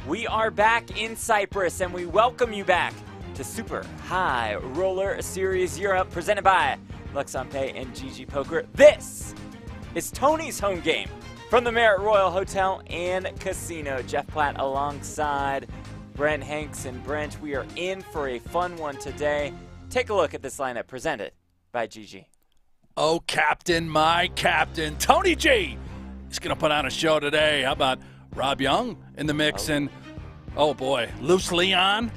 We are back in Cyprus, and we welcome you back to Super High Roller Series Europe, presented by Luxonpay and GG Poker. This is Tony's home game from the Marriott Royal Hotel and Casino. Jeff Platt alongside Brent Hanks. And Brent, we are in for a fun one today. Take a look at this lineup presented by GG. Oh, Captain, my Captain, Tony G. He's going to put on a show today. How about Rob Young in the mix? And, oh boy, Loose Leon.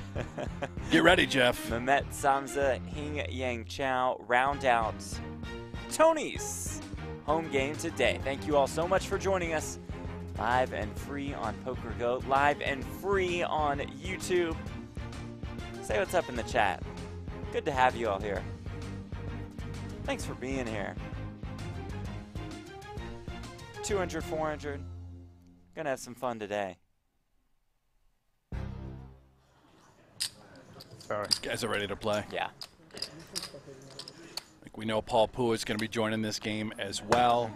Get ready, Jeff. Mehmet Samza, Hing Yang Chow round out Tony's home game today. Thank you all so much for joining us live and free on Poker Go, live and free on YouTube. Say what's up in the chat. Good to have you all here. Thanks for being here. 200, 400. Gonna have some fun today. Sorry. These guys are ready to play. Yeah. Like we know Paul Pua is going to be joining this game as well.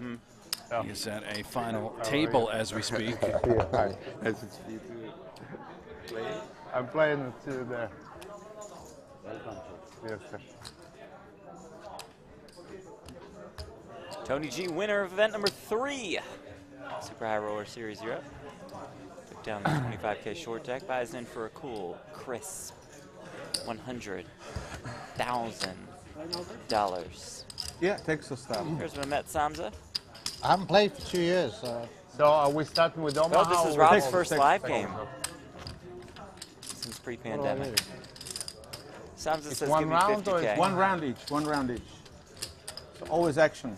Oh. He's at a final table as we speak. Yeah, hi. Nice to see you. I'm playing with you there. Yes, sir. Tony G, winner of event number 3. Super High Roller Series Europe. Took down the 25K short deck, buys in for a cool, crisp $100,000. Yeah, Texas style. Here's Mehmet Samza. I haven't played for 2 years, So are we starting with Omaha? Oh, this is or Rob's with first Texas? live game since pre-pandemic. Samza It's says one give me round or 50K. it's One round each, one round each. So always action.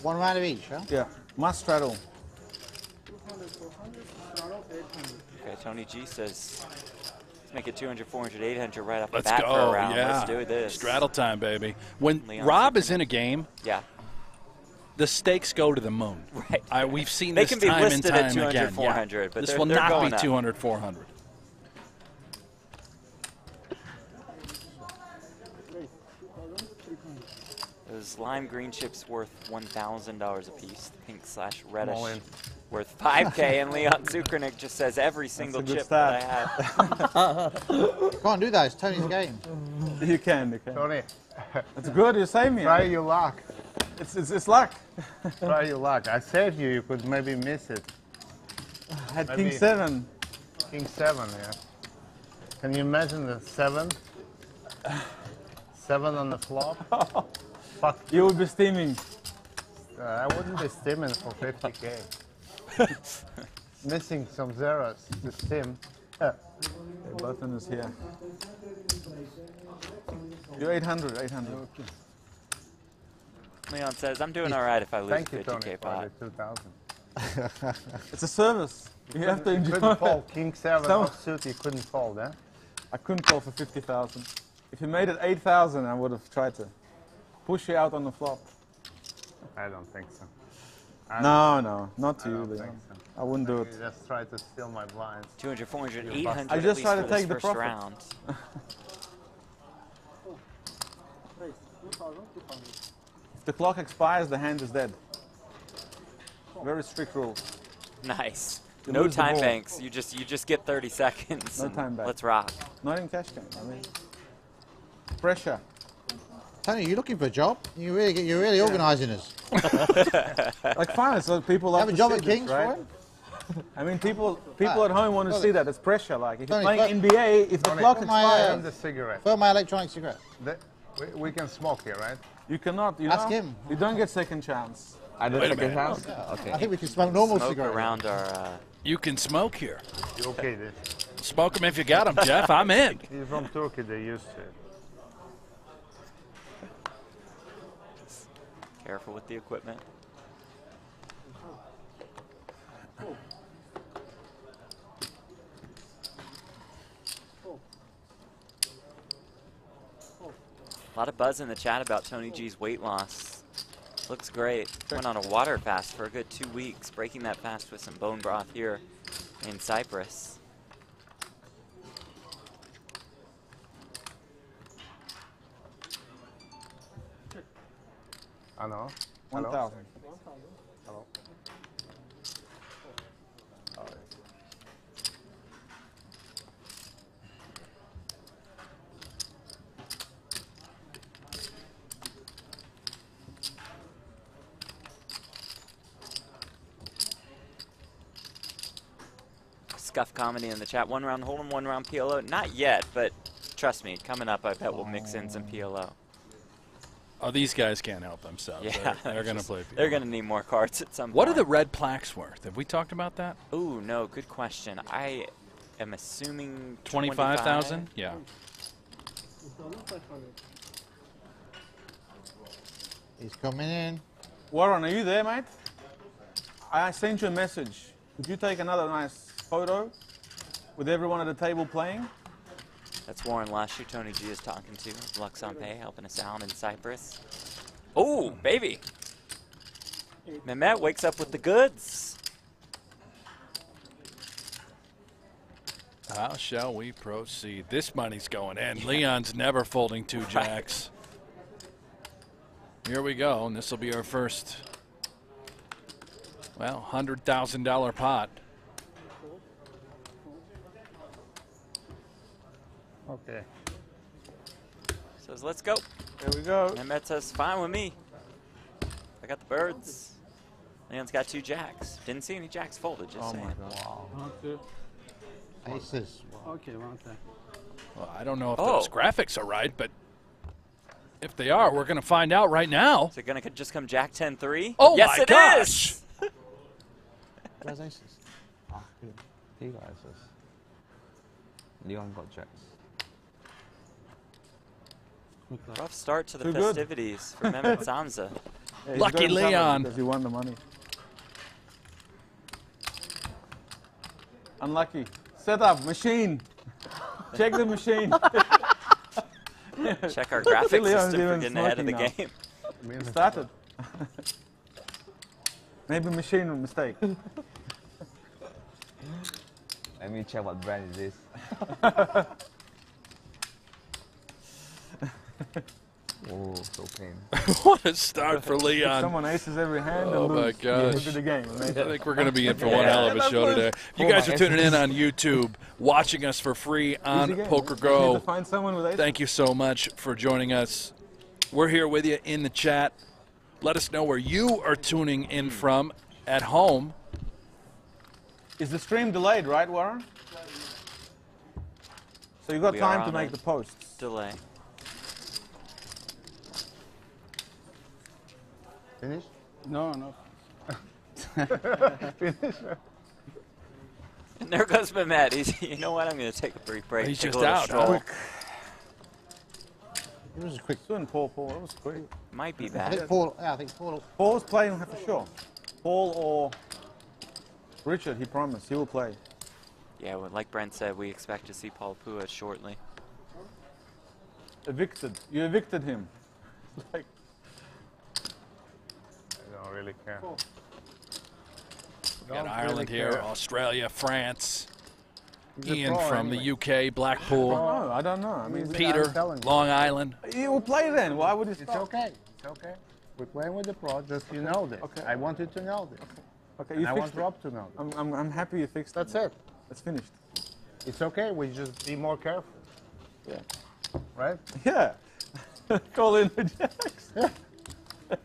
1 round of each, huh? Yeah, must straddle. Okay, Tony G says, let's make it 200, 400, 800 right off the Let's bat go. for a round. Yeah. Let's do this. Straddle time, baby. When Leon Rob Zuckerman. is in a game, Yeah, the stakes go to the moon. right. We've seen They this can be time and listed time at 200, again. 400, Yeah. but this they're will not going be up. 200, 400. Those lime green chips worth $1,000 a piece. The pink / reddish all in. worth 5K. And Leon Zuckernick just says every single a good chip that I have. Can't do that, it's Tony's game. You can. Tony, It's good, you saved me. try your luck. It's luck. Try your luck. I saved you. You could maybe miss it. I had Maybe. King 7. King 7, yeah. Can you imagine the 7? 7 on the flop? Fuck. You will be steaming. I wouldn't be steaming for 50K. Missing some zeros to steam. The button is here. You're 800, 800. Leon says, I'm doing all right if I lose Thank you, 50K Tony, pot. for the 2,000. It's a service. You have to enjoy Couldn't it. fold. King 7 Some- offsuit, you couldn't fold, eh? I couldn't call for 50,000. If you made it 8,000, I would have tried to push you out on the flop. I don't think so. No, not I to you, don't Leon. think so. I wouldn't do You it. just try to steal my blinds. 200, 400, You're 800 I at just least try to for this take the first profit. round. If the clock expires, the hand is dead. Very strict rules. Nice. You No lose the time ball. banks. You just get 30 seconds. No and time bank. Let's rock. Not in cash game. I mean, pressure. Tony, you looking for a job? You're really organising us. Like fine, so people love Have a to job see at this, King's right? for him? I mean, people at home want to Tony. see that. It's pressure. Like if you're Tony, playing NBA, if the Tony, clock put my, expires, And the cigarette. Fill my electronic cigarette. We can smoke here, right? you cannot. You Ask know? him. You don't get second chance. I don't Wait a second minute. house. Okay. I think we can smoke normal Smoke cigarettes. around our... You can smoke here. You okay, this? Smoke them if you got them, Jeff. I'm in. He's from Turkey, they used to it. Careful with the equipment. A lot of buzz in the chat about Tony G's weight loss. Looks great. Went on a water fast for a good 2 weeks, breaking that fast with some bone broth here in Cyprus. I know. 1,000. Hello. Scuff Comedy in the chat. 1 round Hold'em, 1 round PLO. Not yet, but trust me, coming up, I bet we'll mix in some PLO. Oh, these guys can't help themselves. Yeah, They're going to play PLO. They're going to need more cards at some What point. are the red plaques worth? Have we talked about that? Ooh, no, good question. I am assuming 25,000? Yeah. He's coming in. Warren, are you there, mate? I sent you a message. Could you take another nice photo with everyone at the table playing? That's Warren Lush, who Tony G is talking to. Lux on Pay, helping us out in Cyprus. Oh, baby. Mehmet wakes up with the goods. How shall we proceed? This money's going in. Leon's never folding 2 jacks. Here we go, and this will be our first, well, $100,000 pot. Okay. Says, let's go. There we go. Mehmet says, fine with me. I got the birds. Leon's got 2 jacks. Didn't see any jacks folded, just saying. Aces. Okay, one time. Well, I don't know if Oh. those graphics are right, but if they are, we're going to find out right now. Is it going to just come Jack 10-3? Oh, yes, my it gosh. is. Where's aces? Ah, good. He got aces. Leon got jacks. Rough start to the Too good. festivities for Mehmet Zamza. Yeah, he's Lucky got him covered Leon. because he won the money. Unlucky. Set up, machine. Check the machine. Check our graphic Leon's system for even getting ahead of the smoking game. It started. Maybe machine mistake. Let me check what brand is this. Oh, so pain. What a start for Leon. Someone aces every hand Oh and my lose. gosh. Look at the game. I think we're going to be in for one hell of a show today. You guys are tuning in on YouTube, watching us for free on Easy game. Poker Just need Go. to find someone with aces. Thank you so much for joining us. We're here with you in the chat. Let us know where you are tuning in from at home. Is the stream delayed, right, Warren? So you got We are time to on make a the posts. delay. Finish? No, no. And there goes Mehmet. He's, you know what? I'm going to take a brief break. He's take a just little out, stroll. huh? It was a quick. Soon, Paul. That was quick. Might be I back. think Paul. Yeah, I think Paul. Paul's playing for sure. Paul or Richard, he promised. He will play. Yeah, well, like Brent said, we expect to see Paul Pua shortly. Evicted. You evicted him. Like, I don't really care. We got Don't Ireland really here, care. Australia, France, He's a Ian pro from anyway. the UK, Blackpool, no, I don't know. I mean, Peter, I'm telling you. Long Island. he will play then. Why would he It's stop? okay. It's okay. We're playing with the pro. Just you know this. Okay. I want you to know this. Okay, And you I fixed want it. Rob to know this. I'm happy you fixed That's it. it. It's finished. It's okay. We just be more careful. Yeah. Right? Yeah. Call in the jacks.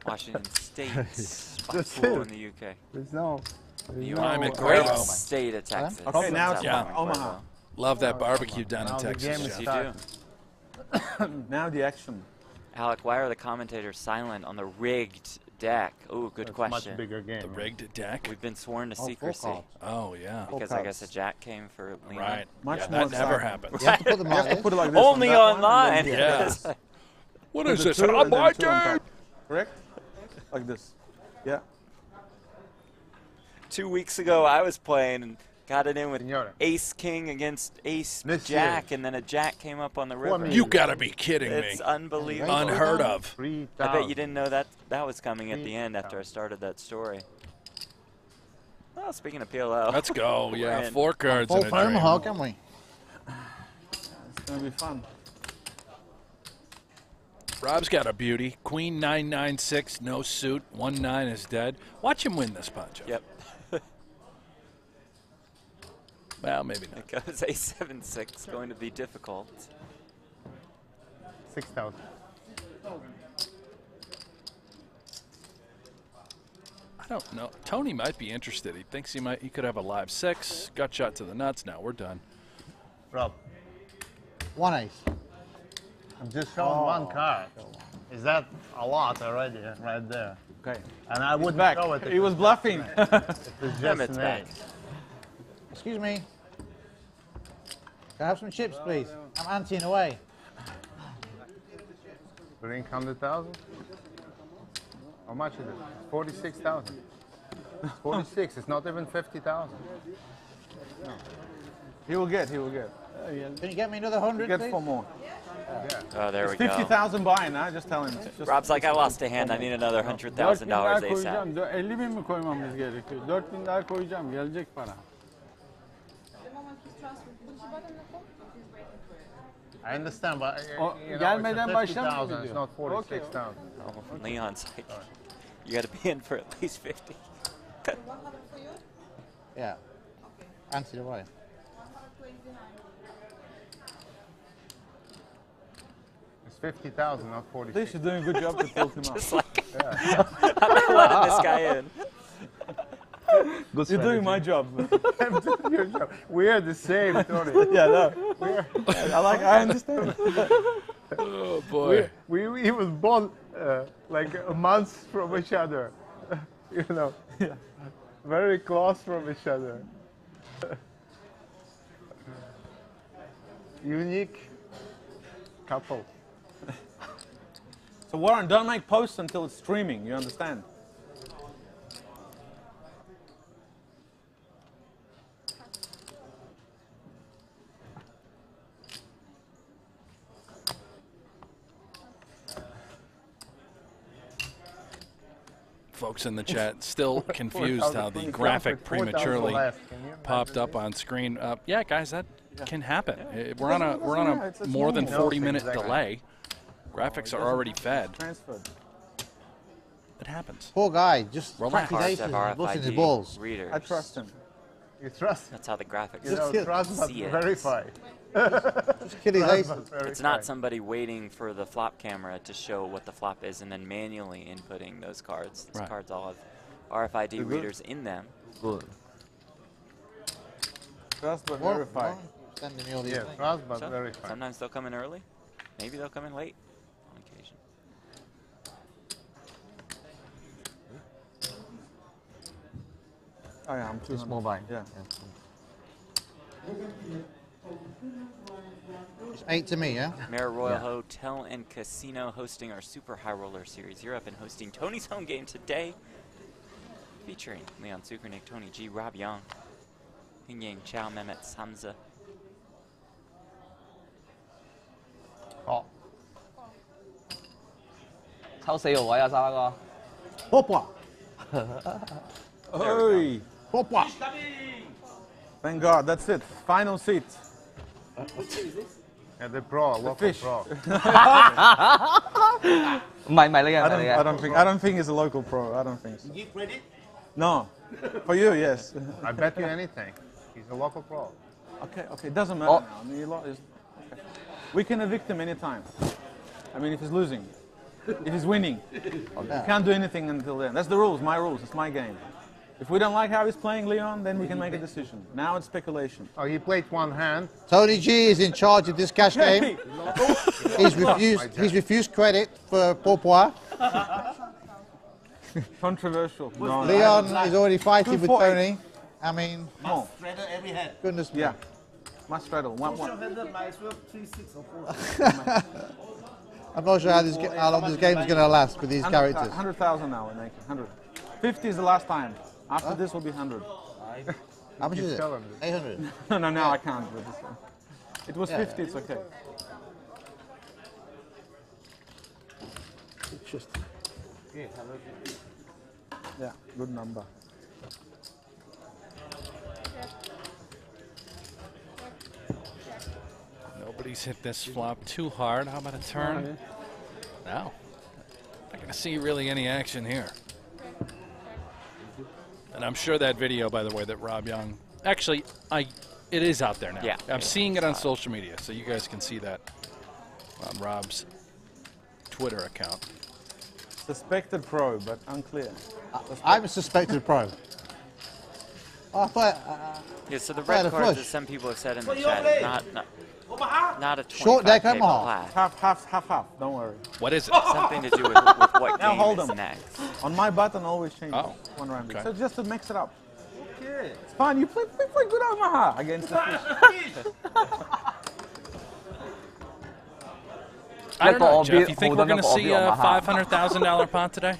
Washington State's That's Blackpool it. in the UK. There's no. I'm at Great Guerrero. state of Texas. Okay, now it's Yeah. Omaha. Love that barbecue down in Now the Texas. game is Jeff. You do. Now the action. Alec, why are the commentators silent on the rigged deck? Oh, good It's question. much bigger game. The rigged deck. We've been sworn to full secrecy call. Oh, yeah. because I guess a jack came for Leon. Right. Much Yeah, more that never exciting. happens. You have to put them like this. Put it like this. Only on that one, online. and then Yeah. What put is the this? two, An and then my two on game? top. Correct? Like this. Yeah. 2 weeks ago, I was playing and got it in with Signora. ace king against ace This jack, year. and then a jack came up on the river. You gotta be kidding me. It's unbelievable. Unheard of. 3,000. I bet you didn't know that that was coming at the end after I started that story. Well, speaking of PLO, Let's go. Yeah, in. 4 cards Full in a for dream. Omaha, can we? It's going to be fun. Rob's got a beauty. Queen 996, no suit. 1-9 is dead. Watch him win this punch. Yep. Well, maybe not. It goes A7-6, going to be difficult. 6,000. I don't know. Tony might be interested. He thinks he could have a live 6. Gut shot to the nuts. Now we're done. Rob, 1 ace. I'm just showing one card. Is that a lot already right there? Okay. And I wouldn't Back. show it if He was bluffing. it's just it's an back. ace. Excuse me. Can I have some chips, please? I'm anteing away. Drink 100,000? How much is it? 46,000. It's 46. It's not even 50,000. He will get. He will get. Can you get me another 100, Get please? 4 more. Oh, there we It's go. 50,000 buying now. Just tell him. Just Rob's like, I lost a hand. I need another $100,000 ASAP. 50.000 mi koymamız gerekiyor? 4.000 daha koyacağım. Gelecek para. I understand, but O, you know, gelmeden it's başlamıyor 50,000. It's diyor. not 46,000. Oh, Leon's like, you got to be in for at least 50. Yeah. Anteing away. It's 50,000, not At 46. least you're doing a good job to tilt him up. Just like, I'm not letting this guy in. You're doing my job. We are the same, Tony. Yeah, no. I understand. Oh, boy. We was born like a month from each other. You know, very close from each other. Unique couple. So Warren, don't make posts until it's streaming. You understand? Folks in the chat still confused how the graphic prematurely popped up on screen. Yeah, guys, that can happen. We're on a more than 40-minute delay. Graphics are already fed. Transferred. It happens. Poor guy, just Relax. cracked his Cards aces have and busting his RFID balls. readers. I trust him. You trust? That's how the graphics You know, trust but See it. verify. Just kill his Trust aces. but verify. It's not somebody waiting for the flop camera to show what the flop is and then manually inputting those cards. These Right. cards all have RFID readers in them. Good. Trust but What? verify. Why sending me all these Yeah, things? trust but So, verify. sometimes they'll come in early. Maybe they'll come in late on occasion. Oh yeah, I'm too It's mobile. Yeah. It's 8 to me, yeah? Mare Royal Hotel and Casino hosting our Super High Roller Series Europe and hosting Tony's home game today, featuring Leon Sukernick, Tony G, Rob Young, Hing Yang Chow, Mehmet Hamza. Oh. 抽4個位啊，沙哥。 Popwa! Hey! Popwa! Thank God, that's it. Final seat. Yeah, the pro, local fish. pro. 唔係呢個，唔係呢 I don't think he's a local pro. I don't think so. Give credit? No. For you, yes. I bet you anything. He's a local pro. Okay, it doesn't matter Oh. now. I mean, okay. We can evict him anytime. I mean, if he's losing. If he's winning. You can't do anything until then. That's the rules, my rules. It's my game. If we don't like how he's playing Leon, then we can make a decision. Now it's speculation. Oh, he played one hand. Tony G is in charge of this cash game. He's refused credit for Popwa. Controversial. No, Leon is already fighting with 2-4-8. Tony. I mean, No. goodness me. Yeah. Must straddle. 1-1. I'm not sure how long this game is going to last with these characters. 100,000 now we're making. 100. 50 is the last time. After this will be 100. How much is it? tell him 800. No, now I can't with this one. It was Yeah. 50, it's okay. It's just Yeah, good number. Nobody's hit this flop too hard. How about a turn? No. Not going to see really any action here. And I'm sure that video, by the way, that Rob Young... Actually, it is out there now. Yeah. I'm seeing it on social media, so you guys can see that on Rob's Twitter account. Suspected pro, but unclear. I'm a suspected pro. Oh, I thought, Yeah, so the I had red a cards, flush. as some people have said in the chat, is not a 25K Short deck but Omaha. flat. Half. Don't worry. What is it? Something to do with what Now game hold is them. next. On my button, always change Oh, one round. okay. So just to mix it up. Okay. It's fine. You play good Omaha against the fish. I don't know, I'll Jeff. be You think we're holding going to up, see I'll a be on my $500,000 pot today?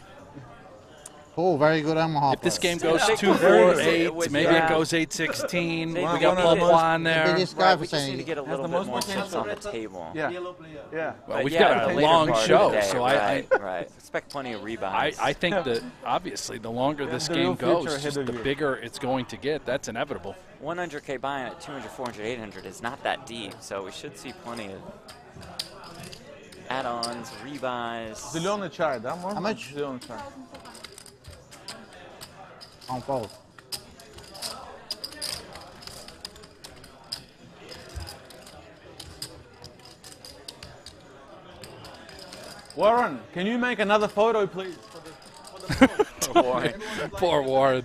Oh, very good Omaha. If this player. game goes Yeah. 2-4-8, maybe Yeah. it goes 8-16. We Maybe got one of the Popois in The there. biggest guy Right, for we just need saying to get a Has little the bit most more chips potential. on the table. Yeah. Well, But we've yeah, got the a later long part of show, the day, so right. Expect plenty of rebounds. I think that obviously the longer this the game real future goes, ahead just of the you. bigger it's going to get. That's inevitable. 100K buy-in at 200, 400, 800 is not that deep, so we should see plenty of add-ons, rebuys. Зеленый чай, да? Можно? How much? Зеленый чай. on fold. Warren, can you make another photo, please? For the Boy. Poor Warren.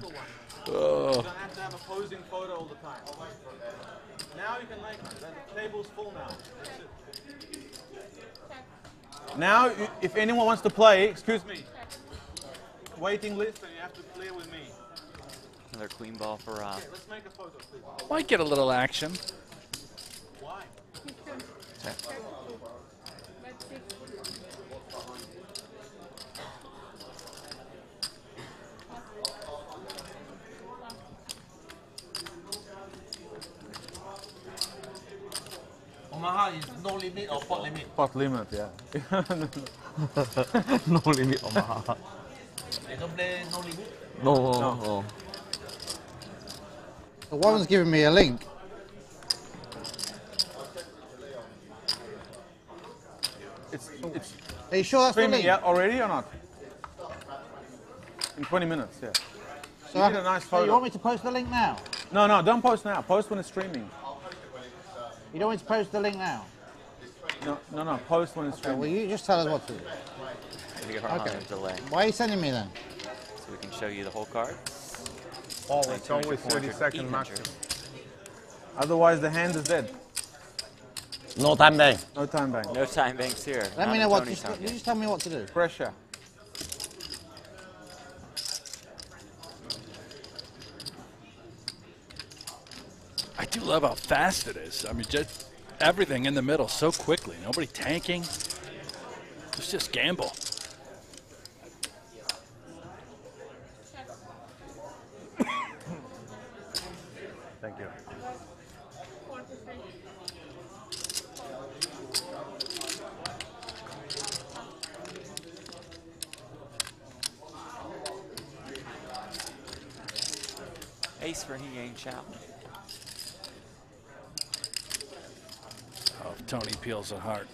You don't have to have a posing photo all the time. Now you can make it. The table's full now. Now, if anyone wants to play, excuse me, waiting list, and you have to clear with me. Another queen ball for Rob. Let's make a photo, please. Might get a little action. Why? Omaha is no limit or pot limit. Pot limit, yeah. No limit Omaha. They don't play no limit. No. So Warren's giving me a link. It's Are you sure that's the streaming, link? yeah, already or not? In 20 minutes, yeah. So, You need a nice so you photo. want me to post the link now? No, don't post now. Post when it's streaming. You don't want me to post the link now? No, post when it's Okay, well, streaming. you just tell us what to do. We are on Okay. a delay, Why are you sending me then? so we can show you the whole card. It's always 30-second maximum. Otherwise, the hand is dead. No time bank. No time bank. No time banks here. Let Not me in know what. Tony's home You game. just tell me what to do. Pressure. I do love how fast it is. I mean, just everything in the middle so quickly. Nobody tanking. Just gamble. Thank you. Ace for He Yang Chao. Oh, if Tony peels a heart.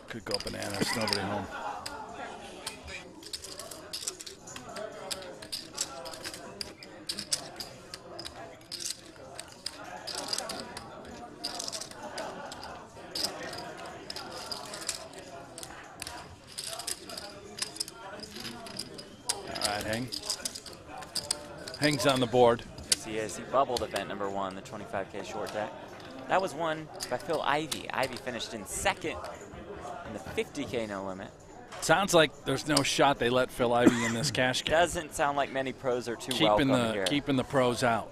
Could go bananas. Nobody home. All right, Heng. Heng's on the board. Yes, he is. He bubbled event number 1, the 25K short deck. That was won by Phil Ivey. Ivey finished in second in the 50K no limit. Sounds like there's no shot they let Phil Ivey in this cash game. Doesn't sound like many pros are too welcome here. Keeping the pros out.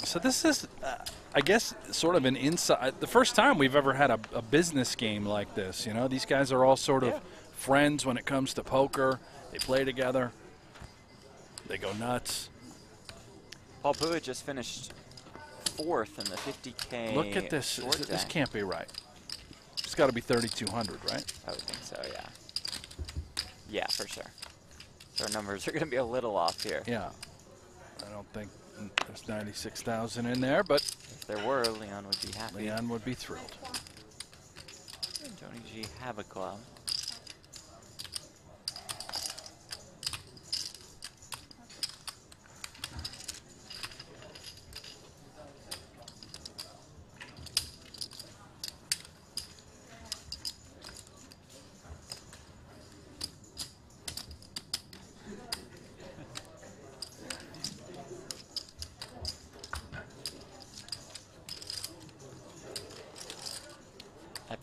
So this is, I guess, sort of an inside. The first time we've ever had a business game like this. You know, these guys are all sort of friends when it comes to poker. They play together. They go nuts. Paul Pruitt just finished 4th in the 50K. Look at this. short This deck. can't be right. It's got to be 3,200, right? I would think so, yeah. Yeah, for sure. So our numbers are going to be a little off here. Yeah. I don't think there's 96,000 in there, but If there were, Leon would be happy. Leon would be thrilled. Tony G have a club.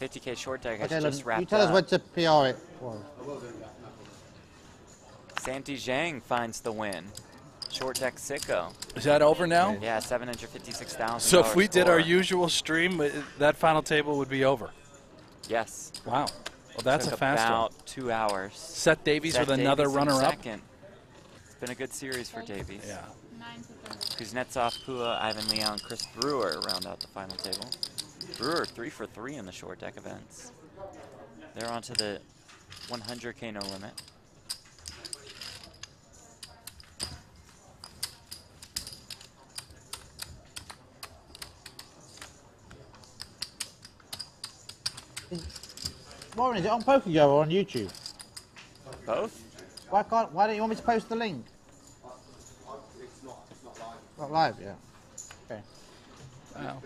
50K short deck has Okay, just look, wrapped you tell us up. when to PR it. Well, Santi Zhang finds the win. Short deck sicko. Is that over now? Yeah, 756,000. So if we did our usual stream, that final table would be over. Yes. Wow. Well, that's Took a fast one. about 2 hours. Seth Davies with another Davies in runner-up. second. It's been a good series for Davies. Yeah. Kuznetsov, Pua, Ivan Leon, Chris Brewer round out the final table. Brewer 3 for 3 in the short deck events. They're on to the 100K no limit. Warren, is it on PokerGo or on YouTube? Both? Why don't you want me to post the link? It's not live, yeah. Okay. Wow.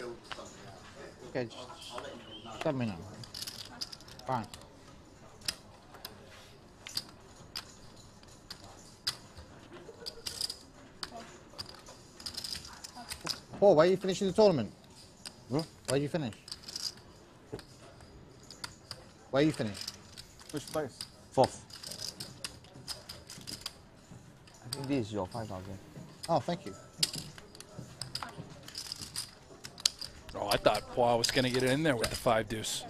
Okay, just let me know. Fine. Paul, where are you finishing the tournament? Where are you finish? Where you finish? Which place? 4th. I think this is your 5,000. Oh, thank you. Oh, I thought Paul was going to get it in there with the 5 deuce.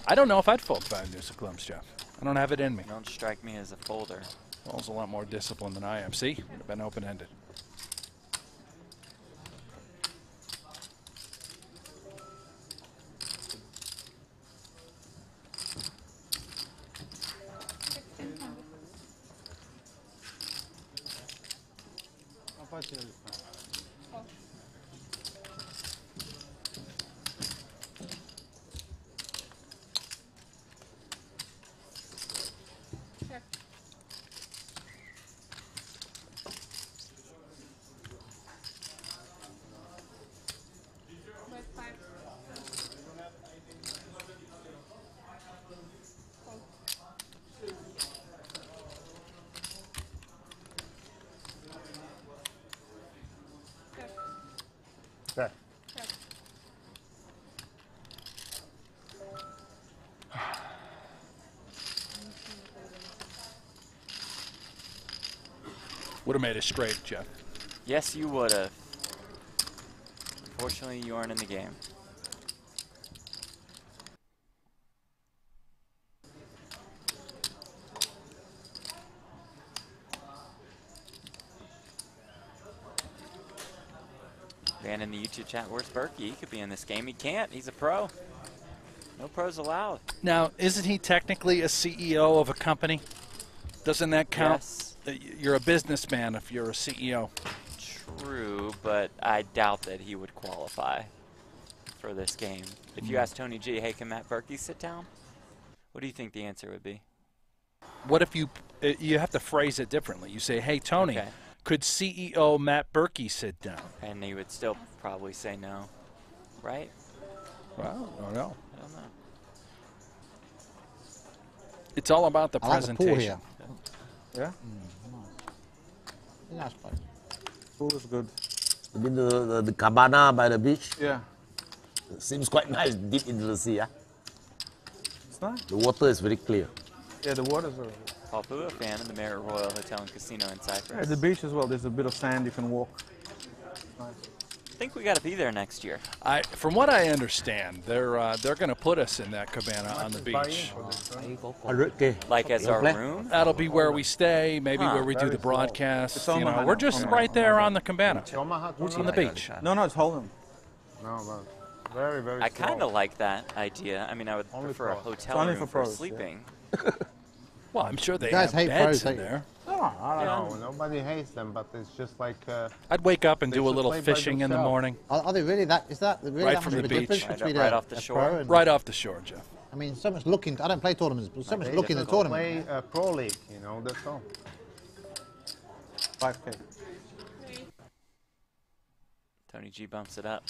I don't know if I'd fold 5 deuce of clubs, Jeff. I don't have it in me. Don't strike me as a folder. Paul's a lot more disciplined than I am. See? Would have been open-ended. Okay. Would have made it straight, Jeff. Yes, you would have. Unfortunately, you aren't in the game. Man in the YouTube chat, where's Berkey? He could be in this game. He can't. He's a pro. No pros allowed. Now, isn't he technically a CEO of a company? Doesn't that count? Yes. You're a businessman if you're a CEO. True, but I doubt that he would qualify for this game. If you ask Tony G, hey, can Matt Berkey sit down? What do you think the answer would be? What if you have to phrase it differently? You say, hey, Tony, Okay. could CEO Matt Berkey sit down? And he would still probably say no, right? Well, I don't know. I don't know. It's all about the I like the pool presentation. here. Yeah? Nice place. Pool is good. You been to the cabana by the beach? Yeah. Seems quite nice, deep into the sea. Huh? It's nice. The water is very clear. Yeah, the water's are. Paul Fu, a fan of the Marriott Royal Hotel and Casino in Cyprus. Yeah, the beach as well. There's a bit of sand you can walk. It's nice. I think we got to be there next year. From what I understand, they're going to put us in that cabana on the beach. 100K. Like as our play? room? That'll be where we stay, maybe Huh. where we do Very the small. broadcasts. It's You know, Omaha we're now, just Omaha. right there on the cabana, Omaha on the beach. No, it's Holland. No, but very, very I small. kind of like that idea. I mean, I would Only prefer a pros. hotel It's only room for for pros, yeah. sleeping. Well, I'm sure they You guys have hate beds pros, in don't you? there. No, I don't know. Nobody hates them, but it's just like I'd wake up and They do a should little play by fishing in the themselves. morning, Are they really that? Is that really Right that from much the of a difference beach. between Right a, off the a shore. pro and, right off the shore, Jeff. I mean, so much looking. I don't play tournaments, but so much they looking at just the tournament. play pro league, you know. That's all. 5K. Tony G bumps it up.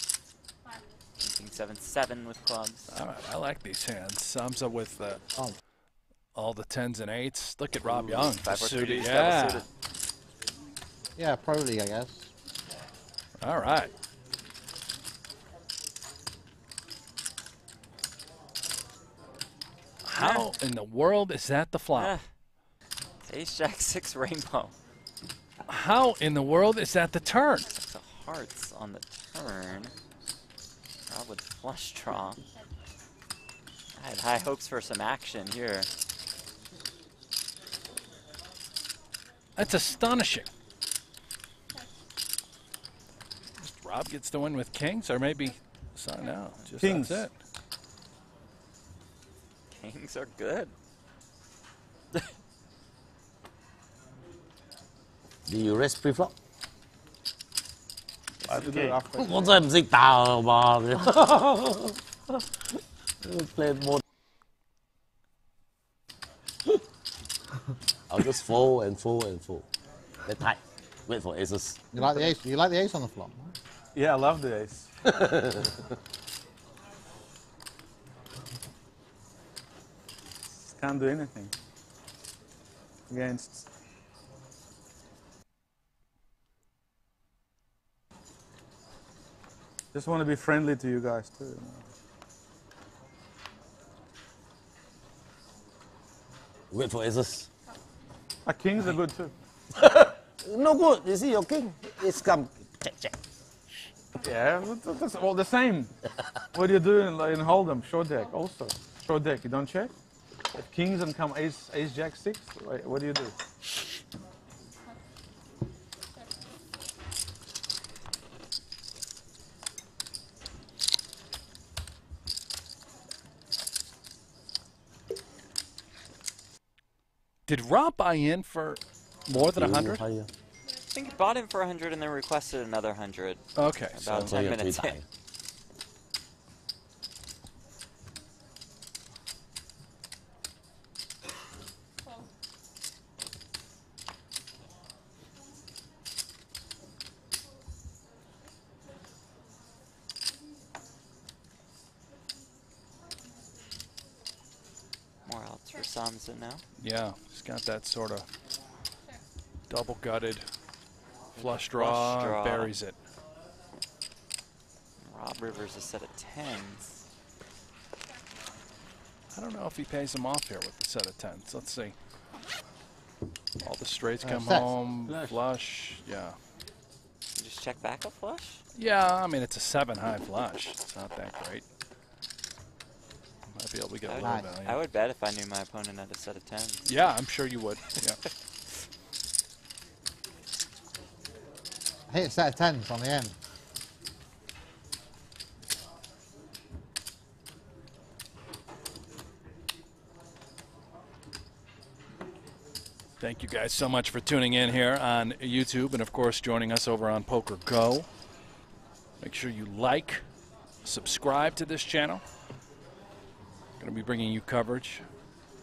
7-7 with clubs. All right, I like these hands. Samsa with Oh. all the 10s and 8s. Look at Rob Young. 5-4-3 suited. deuce, double Yeah. suited. Yeah, pro league, I guess. All right. How in the world is that the flop? It's ace jack 6 rainbow. How in the world is that the turn? Six of hearts on the turn. Rob with flush draw. I had high hopes for some action here. That's astonishing. Rob gets the win with kings, or maybe, sorry, no, just Kings. that's it. Kings are good. Do you rest pre-flop? I have to do it after. 我真係唔識打啊嘛！Play more. I'll just fold and fold and fold. They're tight. Wait for aces. You like the ace? You like the ace on the flop? Yeah, I love the ace. Can't do anything against. Just want to be friendly to you guys too. Wait for aces. Kings are good too. No good. You see your king. It's come. Check, check. Yeah, that's all the same. What do you do in Hold'em? Short deck also. Short deck, you don't check? If kings and come ace jack 6, what do you do? Did Rob buy in for more than 100? I think he bought him for 100 and then requested another 100. Okay. About 10 minutes in. More outs for Samson now. Yeah, he's got that sort of double-gutted flush draw, buries it. Rob Rivers a set of 10s. I don't know if he pays him off here with the set of 10s. Let's see. All the straights come home, flush, yeah. You just check back a flush? Yeah, I mean, it's a 7-high flush. It's not that great. Might be able to get a little value. I would bet if I knew my opponent had a set of 10s. Yeah, I'm sure you would. Yeah. I hit a set of 10s on the end. Thank you guys so much for tuning in here on YouTube and, of course, joining us over on Poker Go. Make sure you like, subscribe to this channel. Going to be bringing you coverage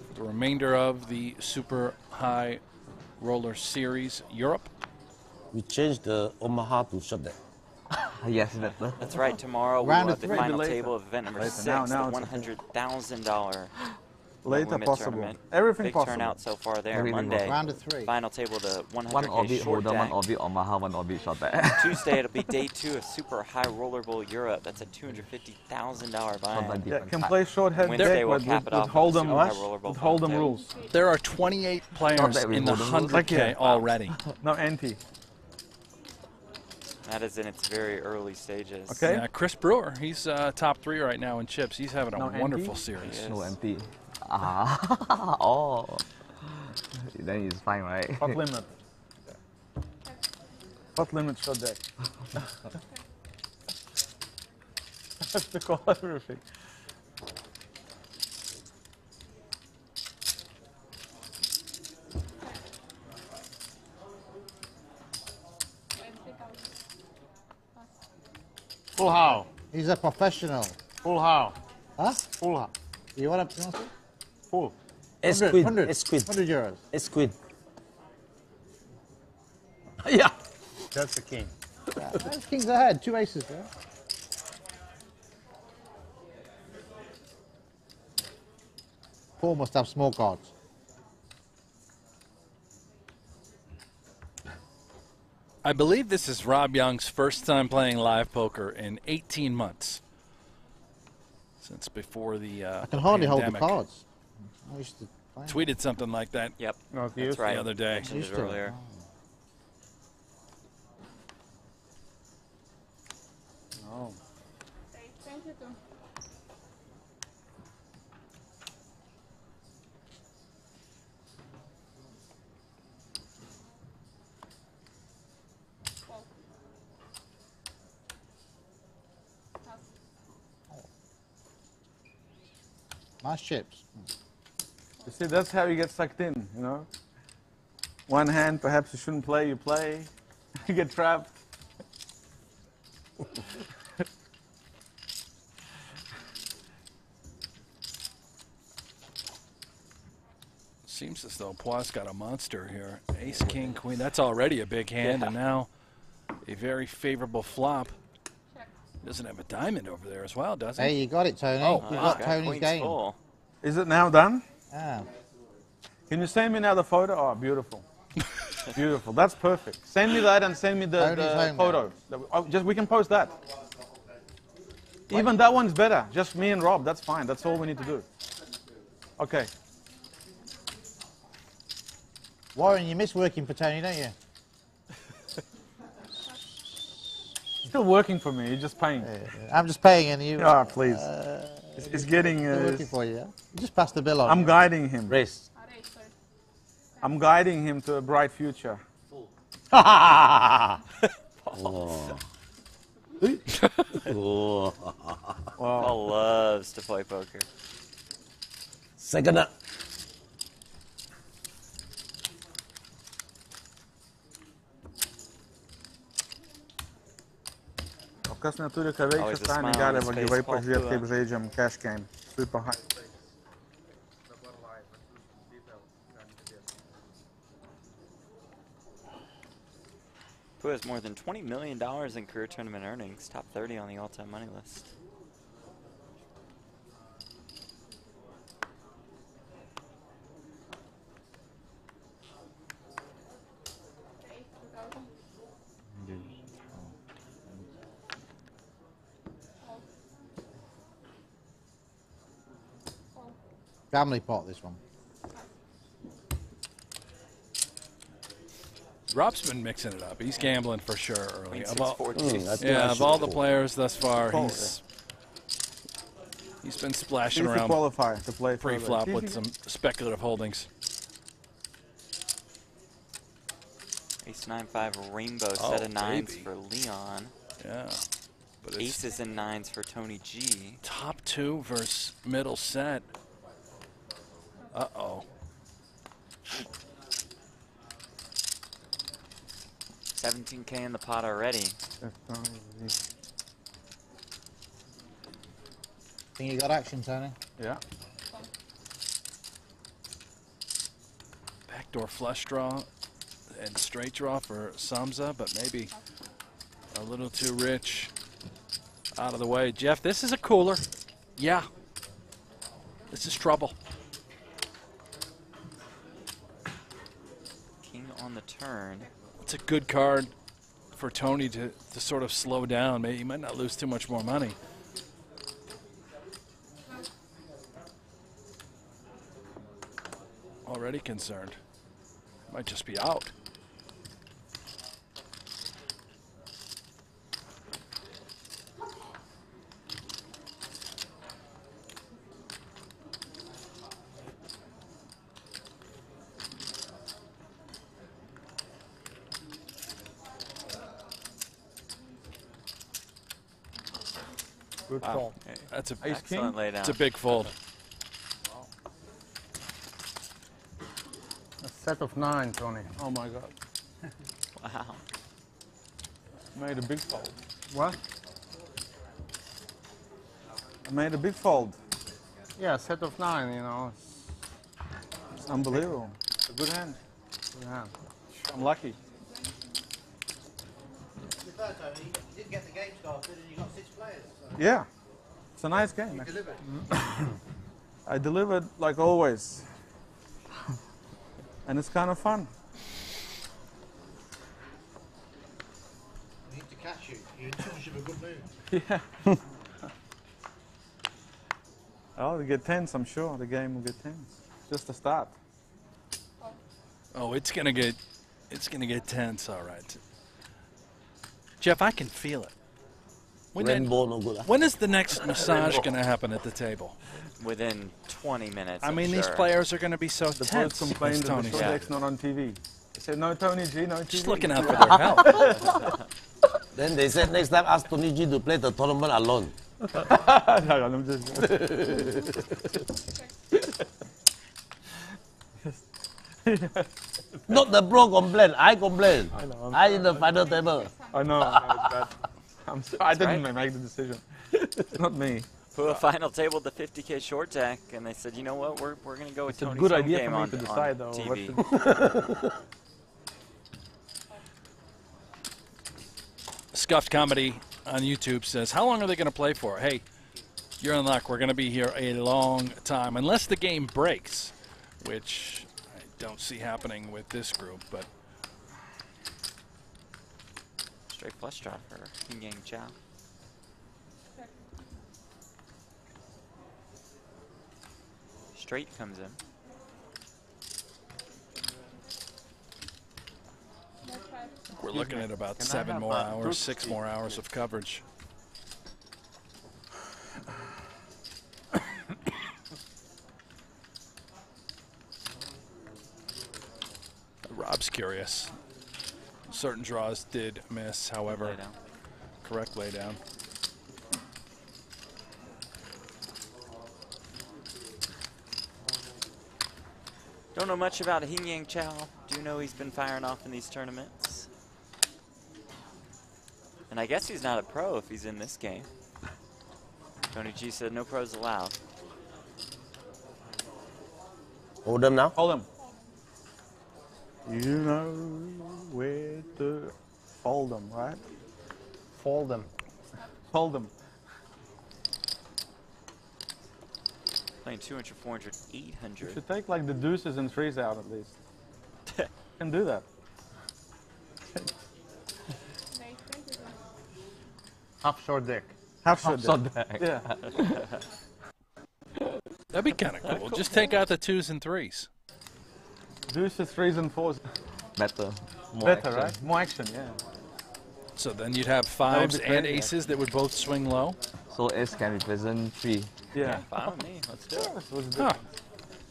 for the remainder of the Super High Roller Series Europe. We changed the Omaha to shut deck. Yes, That's right. Tomorrow we'll have the final table of event number 6, Now the it's $100,000 later limit possible. tournament. Everything Big possible. turnout so far there. Everything Monday, Round of 3. final table, the 100K one orbit short holder, one deck. orbit Omaha, one orbit short deck. Tuesday, it'll be day 2 of Super High Roller Bowl Europe. That's a $250,000 buy-in. Yeah, can play short head Wednesday deck we'll with cap it off with the Hold'em, Super High Roller Bowl with final Hold'em table. rules. There are 28 players that we in the hold them. 100K already. No anti. That is in its very early stages. Okay. Yeah, Chris Brewer, he's top 3 right now in chips. He's having a No wonderful ante? series. No empty. Ah, oh. Then it's fine, right? Hot limit. Hot limit short deck. Have to call everything. Full how? He's a professional. Full how? Huh? Full how? You want to? Full. Ace 100, queen. 100, Ace queen. 100 euros. Ace queen. Yeah. That's the king. Yeah, that's kings ahead. 2 aces there. Paul must have small cards. I believe this is Rob Young's first time playing live poker in 18 months. Since before the I can hardly hold the pandemic. cards. I used to play. Tweeted something like that. Yep. Not That's used. right. The other day. Mentioned Used it to. earlier. Oh. Thank you too. Nice chips. You see, that's how you get sucked in, you know? One hand, perhaps you shouldn't play, you play. You get trapped. Seems as though Poit's got a monster here. Ace, king, queen. That's already a big hand, and now a very favorable flop. Doesn't have a diamond over there as well, does he? Hey, you got it, Tony. Oh, you wow. got Tony's Queen's game. full. Is it now done? Ah. Can you send me now the photo? Oh, beautiful. Beautiful. That's perfect. Send me that and send me the Tony's home photo. We can post that. Even that one's better. Just me and Rob. That's fine. That's all we need to do. Okay. Warren, you miss working for Tony, don't you? Still working for me. You're just paying. I'm just paying and you. Ah, please. It's getting. Still working for you. Yeah? You just passed the bill on. I'm guiding him. Race. I'm guiding him to a bright future. Oh. Paul loves to play poker. Second up. Kas neturi ką veikti, Always a šeštadienį smile gali on his gyvai face, Paul pažiūrėti, Pua. kaip žaidžiam cash game. Super high. Who has more than $20 million in career tournament earnings, top 30 on the all-time money list. Family pot, this one. Rob's been mixing it up. He's gambling for sure early. Queen Of all, 6-4. yeah, of all the players thus far, Fold. he's been splashing Needs to around qualify to play further. pre-flop with some speculative holdings. Ace 9-5 rainbow Oh, set of nines baby. for Leon. Yeah. But it's Aces and nines for Tony G. top two versus middle set. Uh-oh. 17K in the pot already. Think you got action, Tony? Yeah. Backdoor flush draw and straight draw for Samza, but maybe a little too rich. Out of the way. Jeff, this is a cooler. Yeah. This is trouble. King on the turn. It's a good card for Tony to sort of slow down. Maybe he might not lose too much more money. Already concerned. Might just be out. Good Wow. call. That's a Excellent laydown. It's a big fold. A set of 9, Tony. Oh my God. Wow. Made a big fold. What? I made a big fold. Yeah, set of 9, you know. It's unbelievable. It's a good hand. Good hand. I'm lucky. Tony, you didn't get the game started and you got 6 players. So. Yeah. It's a nice game. You delivered. I delivered like always. And it's kind of fun. I need to catch you. You're in too much of a good mood. Yeah. Oh, we get tense, I'm sure. The game will get tense. Just the start. Oh, it's gonna get tense. All right, Jeff, I can feel it. When is the next massage gonna happen at the table? Within 20 minutes. I mean, I'm these sure. players are gonna be so The tense. boys complained that the Tony short said. deck's not on TV. They said, no, Tony G, no TV. Just looking out for their health. Then they said next time ask Tony G to play the tournament alone. No, I'm just... Not the pro complain, I complain. I in the final table. I know, I'm sorry, I didn't make the decision. It's not me. Put a final table the 50K short deck, and they said, you know what, we're going to go with It's a Tony's good home idea game for me on, to decide, on though. TV. Scuffed Comedy on YouTube says, how long are they going to play for? Hey, you're in luck. We're going to be here a long time, unless the game breaks, which I don't see happening with this group. But Straight flush draw for King Yang Chow. Straight comes in. we're looking at about 7 more hours, 6 more hours of coverage. Rob's curious. Certain draws did miss, however, correct laydown. Don't know much about Hing Yang Chow. Do know he's been firing off in these tournaments. And I guess he's not a pro if he's in this game. Tony G said no pros allowed. Hold them now. Hold them. You know where to fold them, right? Fold them. Fold them. Playing 200, 400, 800. You should take like the deuces and threes out at least. You can do that. Half short deck. Half short deck. Yeah. That'd be kind of cool. Just take out the 2s and 3s. Deuces, threes, and fours. Better. More Better, action. right? More action, yeah. So then you'd have would 5s be and crazy, aces that would both swing low. So ace can represent 3. Yeah. Fine with me. Let's do it. What's the Huh. difference?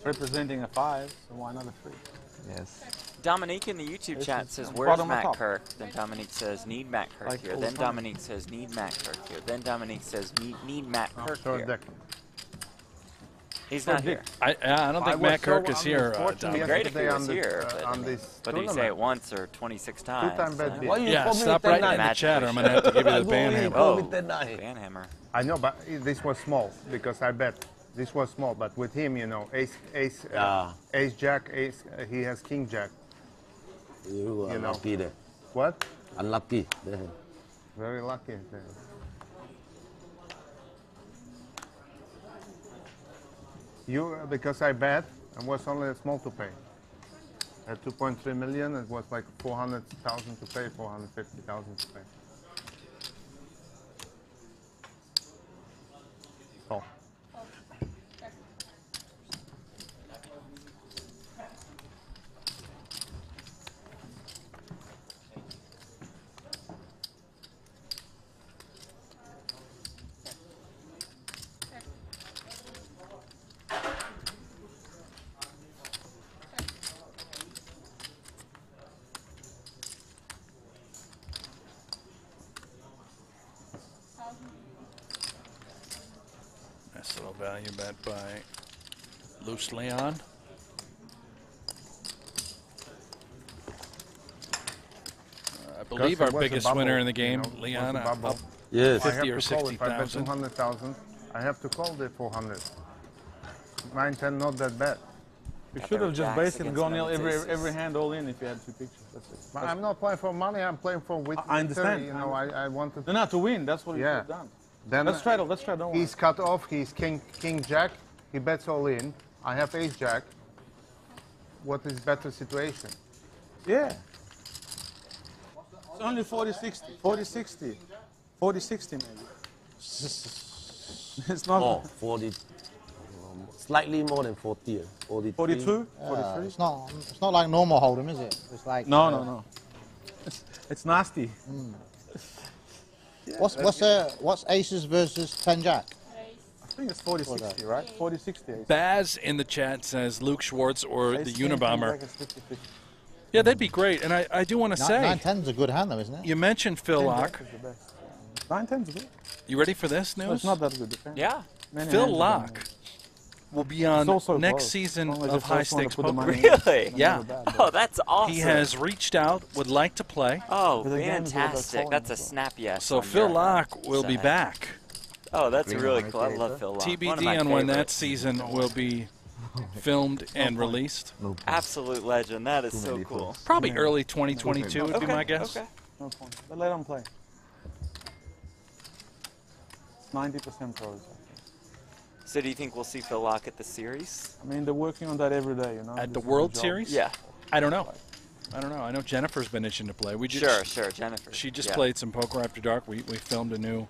Representing a 5, so why not a 3? Yes. Dominique in the YouTube This chat is says, on where's bottom or Matt top? Kirk? Then Dominique says, need Matt Kirk Like here. all Then the time. Dominique says, need Matt Kirk here. Then Dominique says, need Matt Kirk Short here. deck. He's not here. I don't think Matt Kirk is here. Dominic. Great if he yesterday was on the- here, but, on this but did he say it once or 26 times? Two-time bet bid. Why you Yeah, call me stop with writing 10-9? in the chat or I'm going to have to give you the ban hammer. Call Oh, me 10-9. ban hammer. I know, but this was small because I bet this was small. But with him, you know, ace, jack, ace. He has king jack. You are You know. unlucky there. What? Unlucky. There. Very lucky. You because I bet and was only small to pay. At 2.3 million, it was like 400,000 to pay, 450,000 to pay. Oh. Nice little value bet by Loose Leon. I believe Because our it was a biggest bubble, winner in the you game, know, it was Leon, a bubble. up Yes. I 50 or have to call if I bet 60,000. 200,000. I have to call the 400. 9-10, not that bad. You Got should their have just jacks basically against gone nil Memphis. every hand all in if you had 2 pictures. That's it. But I'm not playing for money. I'm playing for with. I understand. You know, I wanted. No, to win. That's what you Yeah. should have done. Then Let's try it. Let's try. Don't worry. he's cut off. He's king jack. He bets all in. I have ace jack. What is better situation? Yeah. It's only 40-60. 40-60. 40-60 maybe. It's not. Oh, 40. slightly more than 40. 43. 42? It's not like normal hold'em, is it? It's like No. It's nasty. What's aces versus 10 jack? I think it's 40-60, right? 40-60. Baz in the chat says Luke Schwartz or the Unabomber. 50-50. Yeah, that'd be great. And I do want to say, 9-10's a good hand, though, isn't it? you mentioned Phil Locke. 9-10's good. You ready for this news? No, it's not that good. Yeah. Phil Locke will be on also next close. season As long as of you High first want to Stakes put the Poker. money in. Really? Yeah. Oh, that's awesome. He has reached out, would like to play. Oh, But the game is all about fantastic. calling That's a as well. snap yes. So on Phil your Locke will be side. back. Oh, that's really cool. I love Phil Locke. One of TBD my on when that favorites. season will be filmed and released. Absolute legend. That is so cool. Probably early 2022 would be my guess. Okay. No point. But let them play. It's 90% pros. So do you think we'll see Phil Locke at the series? I mean, they're working on that every day, you know. At the This is World job. Series? Yeah. I don't know. I know Jennifer's been itching to play. We just, Sure, Jennifer. She just Yeah. played some Poker After Dark. We filmed a new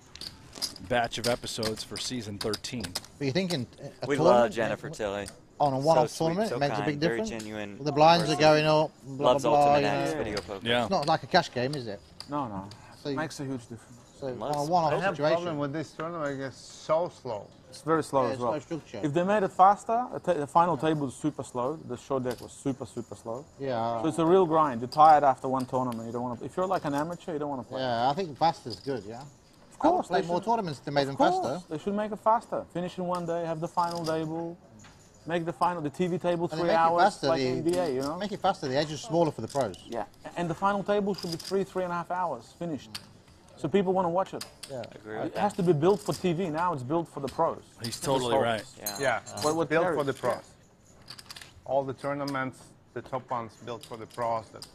batch of episodes for season 13. But you're thinking a We tournament love Jennifer Tilly. on a one-off So sweet, tournament, so it makes a kind, big very difference. genuine The blinds person. are going up, blah, Loves blah, blah. Ultimate You X know. video poker. Yeah. It's not like a cash game, is it? No. So you- Makes a huge difference. So on a Loves- I one-off have a problem situation. with this tournament. It's so slow. It's very slow Yeah, as it's well. no structure. If they made it faster, the final table was super slow. The show deck was super slow. Yeah. So it's a real grind. You're tired after one tournament. You don't want to. If you're like an amateur, you don't want to play. Yeah, I think faster's good, yeah. Of course, play they more should- tournaments to make them Of course, faster. they should make it faster. Finish in one day, have the final table, make the TV table And 3 they make it hours, faster, like the- NBA, you know? Make it faster, the edge is smaller for the pros. Yeah, and the final table should be 3.5 hours, finished. So people want to watch it. Yeah. Agree with It that. has to be built for TV, now it's built for the pros. He's totally right. Yeah. Yeah, What built carries? for the pros. All the tournaments, the top ones built for the pros. The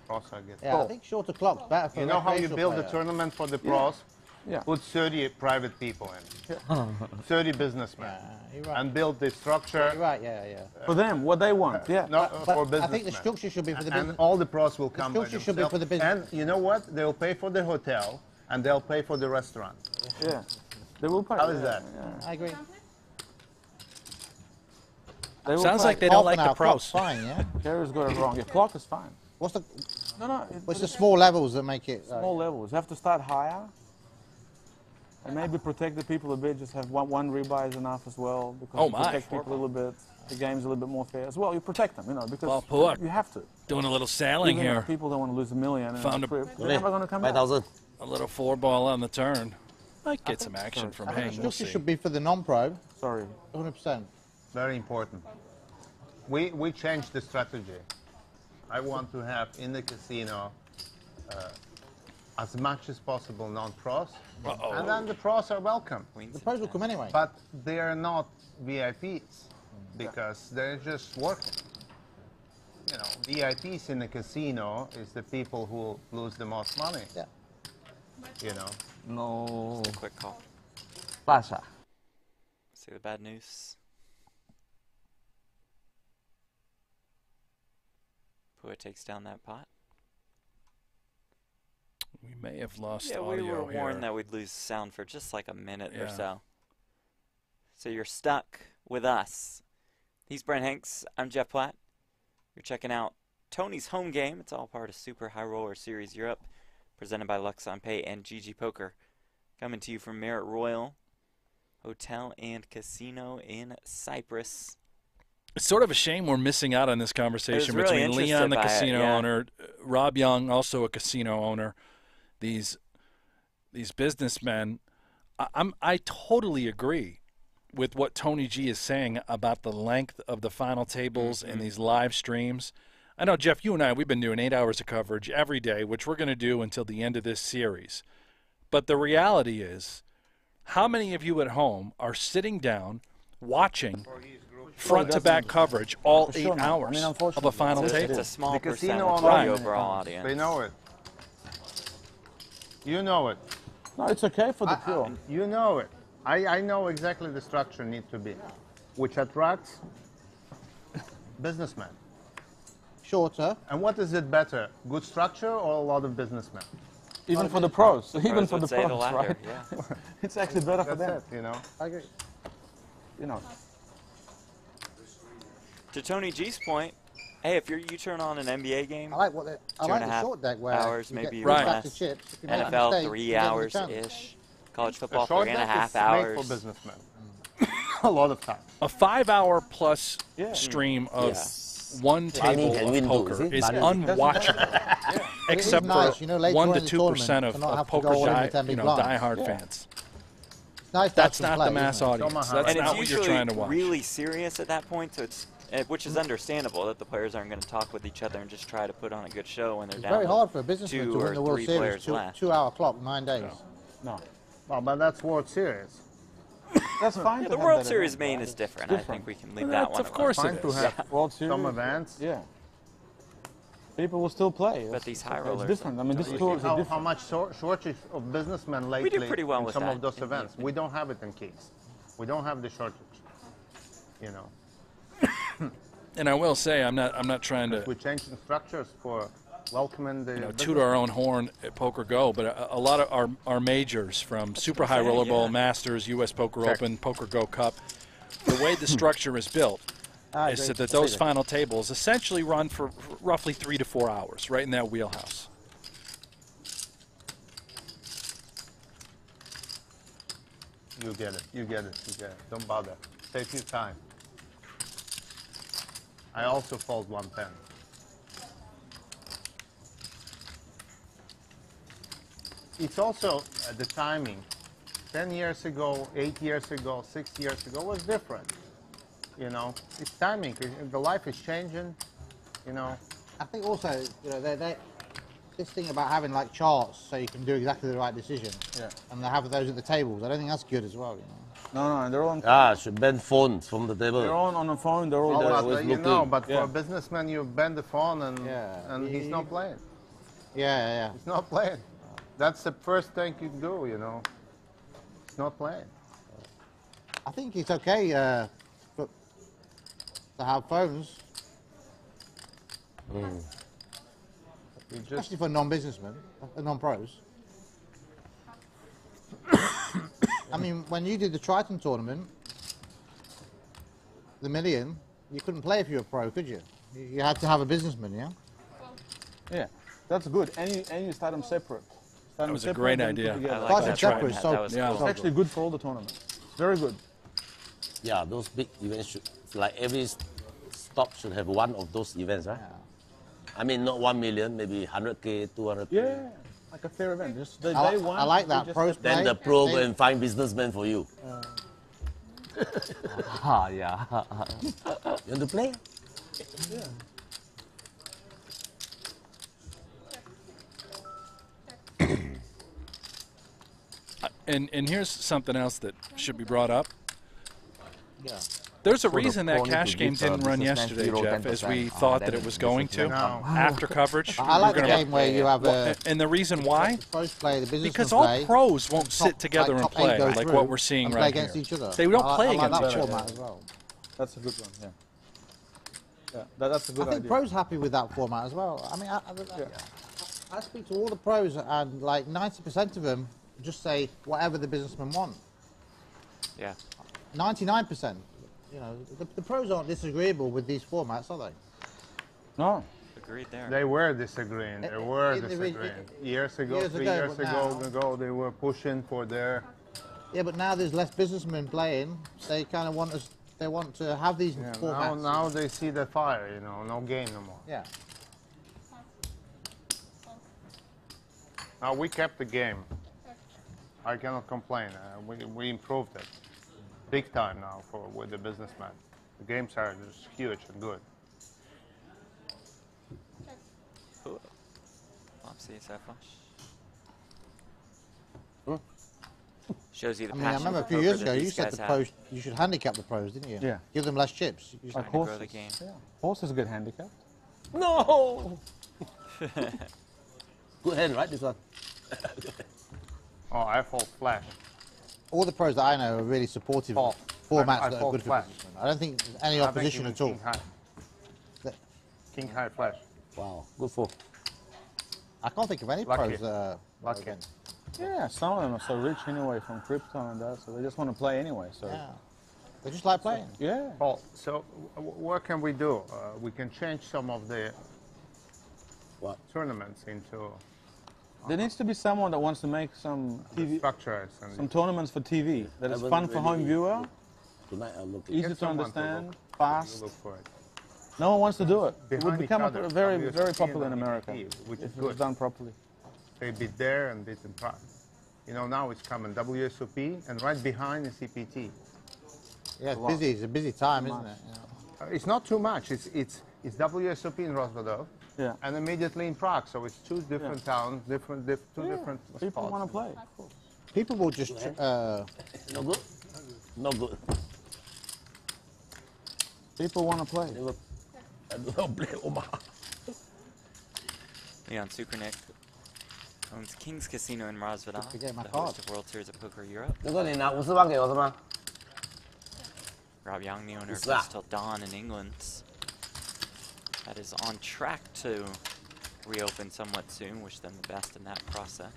pros are getting. Yeah, I think shorter clock's better for You know how you recreational build a player. tournament for the pros? Yeah. Put 30 private people in, 30 businessmen, You're right. and build the structure. You're right, yeah. For them, what they want, yeah. Not But for I businessmen. think the structure should be for the And business. all the pros will come by structure should be themselves. for the business. And you know what? They'll pay for the hotel, and they'll pay for the restaurant. Yeah. They will pay. How is yeah, that? yeah. I agree. They will Sounds pay. like they don't Half like an the hour clock's pros. fine, yeah. Kerry's got it wrong. Your clock is fine. What's the? No. It's the small levels that make it. Small levels. You have to start higher. And maybe protect the people a bit. Just have one rebuy is enough as well. Because Oh, you my. protect people a little bit. The game's a little bit more fair as well. You protect them, you know, because Well, look. you have to. Doing a little sailing Even if here. people don't want to lose $1 million. Found a- trip, they're never going to come back. 5,000. A little 4-ball on the turn. Might get some action from I think Hank. the We'll structure see. should be for the non-pro, Sorry. 100%. Very important. We changed the strategy. I want to have in the casino as much as possible non-pros, and then the pros are welcome. The pros will come anyway. But they are not VIPs because they're just working. You know, VIPs in the casino is the people who lose the most money. Yeah. You know. No. Quick call. Plaza. See the bad news. Pua takes down that pot. We may have lost Yeah, audio we were warned here. that we'd lose sound for just like a minute or Yeah. so. So you're stuck with us. He's Brent Hanks. I'm Jeff Platt. You're checking out Tony's Home Game. It's all part of Super High Roller Series Europe, presented by Lux on Pay and GG Poker. Coming to you from Merit Royal Hotel and Casino in Cyprus. It's sort of a shame we're missing out on this conversation really between interested Leon, the by it, casino yeah. owner, Rob Young, also a casino owner. These businessmen. I totally agree with what Tony G is saying about the length of the final tables and these live streams. I know, Jeff, you and I, we've been doing 8 hours of coverage every day, which we're going to do until the end of this series. But the reality is, how many of you at home are sitting down watching front-to-back coverage all For 8 sure, man. I hours mean, of a unfortunately, final It's table? a small The percentage casino of the owners, overall audience. they know it. You know it. No, it's okay for the pure. You know it. I know exactly the structure need to be, which attracts businessmen. Shorter. And what is it better, good structure or a lot of businessmen? Even for the pros. Even Pros for would the say the pros, latter, right? yeah. It's actually better for That's them. it, you know. I agree. You know. to Tony G's point, hey, if you turn on an NBA game, I like what I like the short deck where hours, you maybe get even full less. stacks of chips. If you make a NFL mistake, 3 you get another chance. hours-ish. College The football short 3.5 deck is hours. made for businessmen. A lot of time. A 5-hour plus stream of one table can of win too, poker is it? is Money. unwatchable, except nice, for you know, later 1 on to in the 2% tournament, of to not have to poker go all in with 10 big blinds. diehard fans. It's nice to have That's some not play, the mass isn't it? audience. Omaha. That's And not it's what you're usually trying to watch. really serious at that point, so which is understandable that the players aren't going to talk with each other and just try to put on a good show when they're It's down. very hard for a businessman 2 to or win the World 3 Series. players left. 2-hour clock, 9 days. No. Well, but that's World Series. That's fine. Yeah, to the have World that Series event. main is different. Different. I think we can leave That's that one of course alone. it Fine to is. have World Series. some events. Yeah. People will still play. But these high It's rollers different. I mean, this You tour see is how different. much shortage of businessmen lately pretty well in with some that of those in the events. evening. We don't have it in Kings. We don't have the shortage. You know, And I will say, I'm not trying to we're changing structures for welcoming the. toot our own horn at Poker Go, but a lot of our majors, from Super High Roller Bowl, Masters, U.S. Poker Open, Poker Go Cup, the way the structure is built is so that those final tables essentially run for roughly 3 to 4 hours, right in that wheelhouse. You get it. You get it. You get it. Don't bother. Take your time. I also fold 110. It's also the timing. 10 years ago, 8 years ago, 6 years ago was different. You know, it's timing. The life is changing. You know. I think also, you know, this thing about having like charts so you can do exactly the right decision. Yeah. And they have those at the tables. I don't think that's good as well. You know. No, they're on. Should bend phones from the table. They're on the phone. They're all Oh, there. but, you know, but for Yeah. a businessman, you bend the phone and he's not playing. Yeah. He's not playing. That's the first thing you do, you know. He's not playing. I think it's okay to have phones, You just especially for non-businessmen, non-pros. I mean, when you did the Triton tournament, the million, you couldn't play if you were a pro, could you? You had to have a businessman, yeah? Yeah, that's good. And you start them separate. That was a great idea. I like Price that. and separate, That so was yeah. cool. It's actually good for all the tournaments. It's very good. Yeah, those big events should, like every stop should have one of those events, right? I mean, not 1 million, maybe 100K, 200K. Yeah, like a fair event. Just the I day one. like you that. just Pros have- play. Then the pro go They- and find businessmen for you. Yeah. You want to play? And here's something else that should be brought up. Yeah. There's a the reason that pro need cash to game give, didn't run businessman yesterday, 0, Jeff, as we 10%. thought Then that it was this going is to. No. After coverage, I like we're the gonna- game where you have and the reason why? the pros play, the businessmen Because all play. pros won't sit top- together like and top eight play go like through what we're seeing and right play against here. each other. They don't I play like against that each other. format as well. That's a good one. Yeah. Yeah, that's a good I think idea. pros happy with that format as well. I mean, I speak to all the pros, and like 90% of them just say whatever the businessmen want. Yeah. 99%. You know, the pros aren't disagreeable with these formats, are they? No. Agreed there. They were disagreeing. They were in the re- disagreeing. Years ago, years 3 ago, years but ago, they were pushing for their. Yeah, but now there's less businessmen playing. They kind of want us. They want to have these Yeah, formats. now they see the fire. You know, no game no more. Yeah. Now we kept the game. I cannot complain. We improved it big time now with the businessman. The games are just huge and good. Flopsy, is that flush? Shows you the I mean, I passion remember a for few poker years that ago you these said guys the have. pros. You should handicap the pros, didn't you? Yeah. Give them less chips. You Trying to course. grow the game. Yeah. Horse is a good handicap. No! Good hand, right, this one? Oh, I fold flash. All the pros that I know are really supportive of Fold. formats I that are fold good for flat. businessmen. I don't think there's any I think opposition even at all. King high. That- King high flash. Wow, good for. I can't think of any Lucky. pros that are Lucky. against. Yeah, some of them are so rich anyway from crypto and that, so they just want to play anay. So Yeah. They just like playing. Yeah. Paul, so what can we do? We can change some of the tournaments into There needs to be someone that wants to make some TV, structures and some tournaments for TV that is fun for home viewer, Tonight I'll look. easy Get to someone understand, look, fast. look for it. No one wants to do it. It would Behind become each other, very, WSOP very popular in and America EPT, which if is it was good. done properly. They beat there and beat in Prague. You know, now it's coming WSOP, and right behind is EPT. Yeah, it's busy. It's a busy time, isn't it? It's not too much. It's WSOP in Rosvadov, Yeah. and immediately in Prague. So it's two different towns, two different People spots. want to play. People will just. No good? No good. People want to play. I don't play Omaha. Leon Sukernik owns King's Casino in Rosvadov, Forget my the card. host of World Series of Poker Europe. 那个你拿50万给我是吗？ Rob Young, the owner of What's that? Crystal Dawn in England, that is on track to reopen somewhat soon. Wish them the best in that process.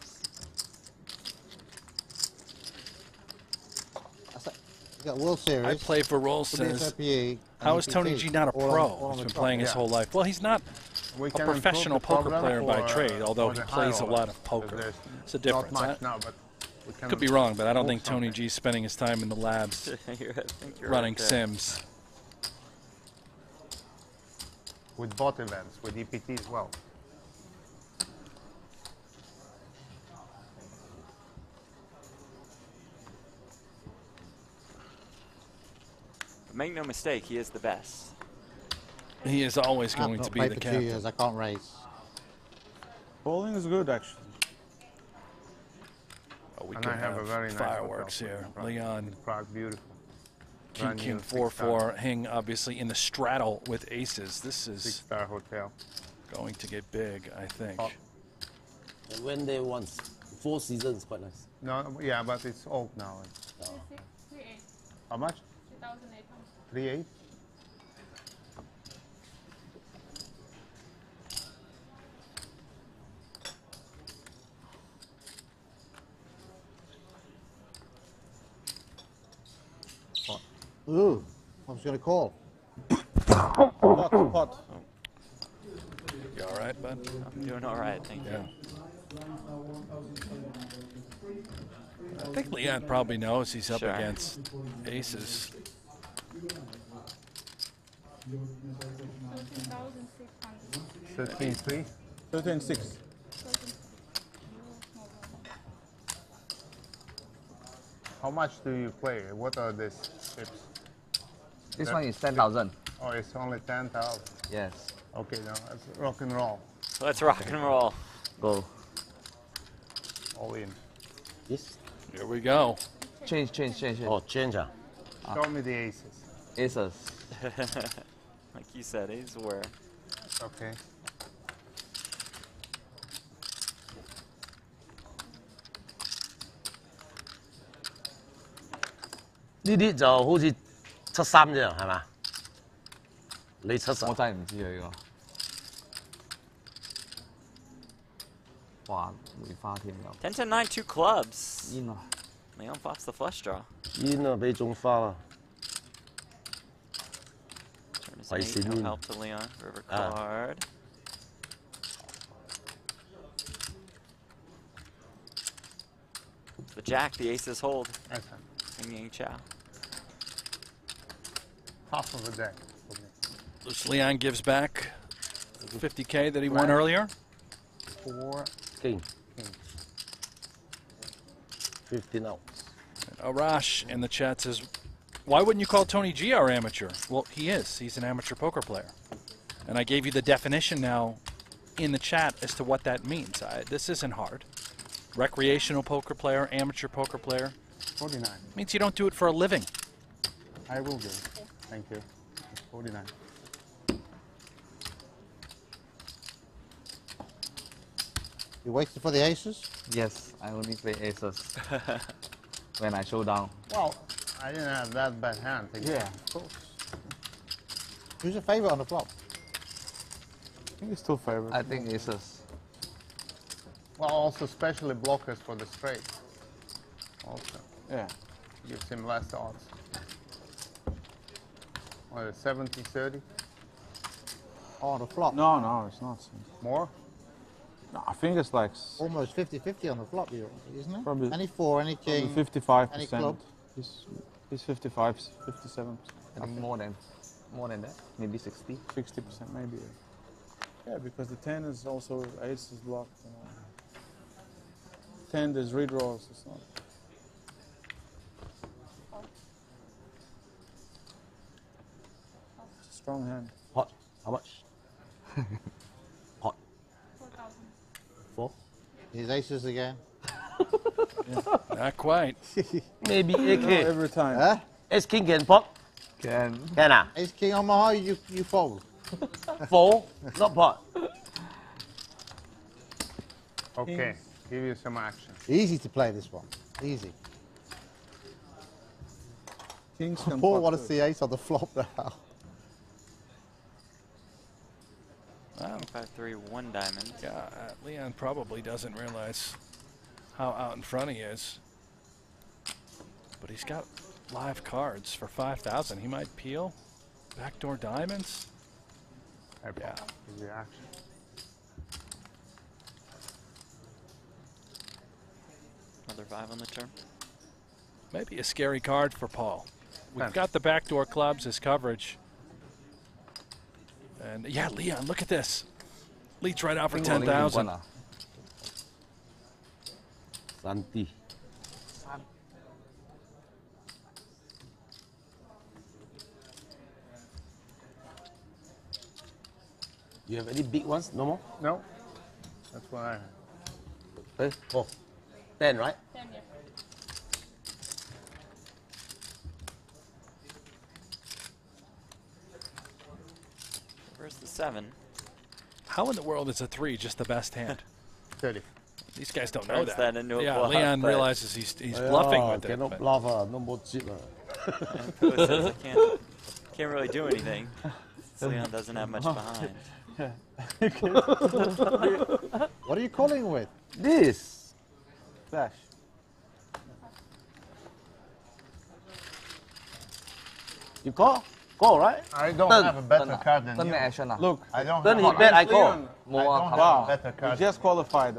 You got World Series. I play for Roll says, WSOP, how is and Tony EPT, G not a all pro? on- all on He's the been top. playing his Yeah. whole life. Well, he's not We a can professional improve the poker player program by for, trade, although for he the plays a high lot rollers, of poker. because It's a there's difference. Not much now, but we can Could be wrong, but I don't move think Tony something. G's spending his time in the labs I think you're running right there. sims. With both events, with EPT as well. But make no mistake, he is the best. He is always I've going not to be played the for 2 captain. years. I can't race. Bowling is good, actually. Oh, we And could I have a very nice fireworks hotel here. in Prague. Leon, Prague, beautiful. King Brand King new 4-4, Hing obviously in the straddle with aces. This is Six-star hotel. going to get big, I think. Oh. And when they won 4 seasons, quite nice. No, yeah, but it's old now. 3,800. How much? 3,800. 3.8? Ooh, I was going to call. Pot. You all right, bud? I'm doing all right, thank you. Yeah. I think Leon probably knows he's up Sure. against aces. 13,600. 13.3? 13.6. How much do you play? What are these chips? This one is 10,000. Oh, it's only 10,000. Yes. Okay, now that's rock and roll. Let's rock and roll. Go. All in. Yes. Here we go. Change. Oh, change ah. Show me the aces. Aces. Like you said, he's where. Okay. This 啲就好似73啫，係嘛？你70。我真係唔知啊呢個。哇，梅花添又。 10 to 9, 2 clubs. 煙啊！ Leon flops the flush draw. 煙啊，俾種花啦。 Turn is 費 an 事 8, no 煙。 help to Leon. River Ah. card. The jack, the aces hold. Excellent. Yin Yang Chow. Half of a deck. for me. Luce Leon gives back the 50K that he won Right. earlier. 4. King. 15 out. Arash in the chat says, why wouldn't you call Tony G our amateur? Well, he is. He's an amateur poker player. And I gave you the definition now in the chat as to what that means. This isn't hard. Recreational poker player, amateur poker player. 49. Means you don't do it for a living. I will do. Thank you. It's 49. You waited for the aces? Yes, I only play aces when I show down. Well, I didn't have that bad hand. Yeah, of course. Who's a favourite on the flop? I think it's still favorite. I think aces. Well, also especially blockers for the straight. Also Yeah. gives him less odds. What, 70-30? Oh, the flop. No, no, it's not. More? No, I think it's like Almost 50-50 on the flop, isn't it? Probably- Any four, any king, 55%. any club. He's 55, 57%. I think more than that. Maybe 60. 60% maybe. Yeah, because the 10 is also ace is blocked. 10 there's redraws. It's not. It's a strong hand. Hot. How much? Hot. 4,000. 4? His aces again. Not quite. Maybe No, 8K. every time. Huh? Ace king can pot? Can. Can ah? Ace king on my high, you fold. 4? Not pot. Okay, give you some action. Easy to play this one. Easy. Kings can Paul pot want to too. see ace on the flop now. Wow. 5-3, 1 diamond. Yeah, Leon probably doesn't realize how out in front he is. But he's got live cards for 5,000. He might peel. Backdoor diamonds. Hey, Paul, Yeah. give you action. Another 5 on the turn. Maybe a scary card for Paul. We've Ten. got the backdoor clubs as coverage. And yeah, Leon, look at this. Leads right out for 10,000. Santi. You have any big ones? No more? No, that's what I have. Hey, oh, 10, right? 10, yeah. Where's the 7? How in the world is a 3 just the best hand? 30. These guys don't know Turns that. that into a Yeah, bluff, Leon but- realizes he's bluffing with it. Cannot but- bluff, no more chip. Pua says I can't really do anything. Since Leon doesn't have much behind. What are you calling with? This. Flash. You call? Call, right? I don't Turn. have a better card than Turn you. the action. Look, I don't Then have, he bet, I call. Leon, I More don't have wow. a better you card. just qualified.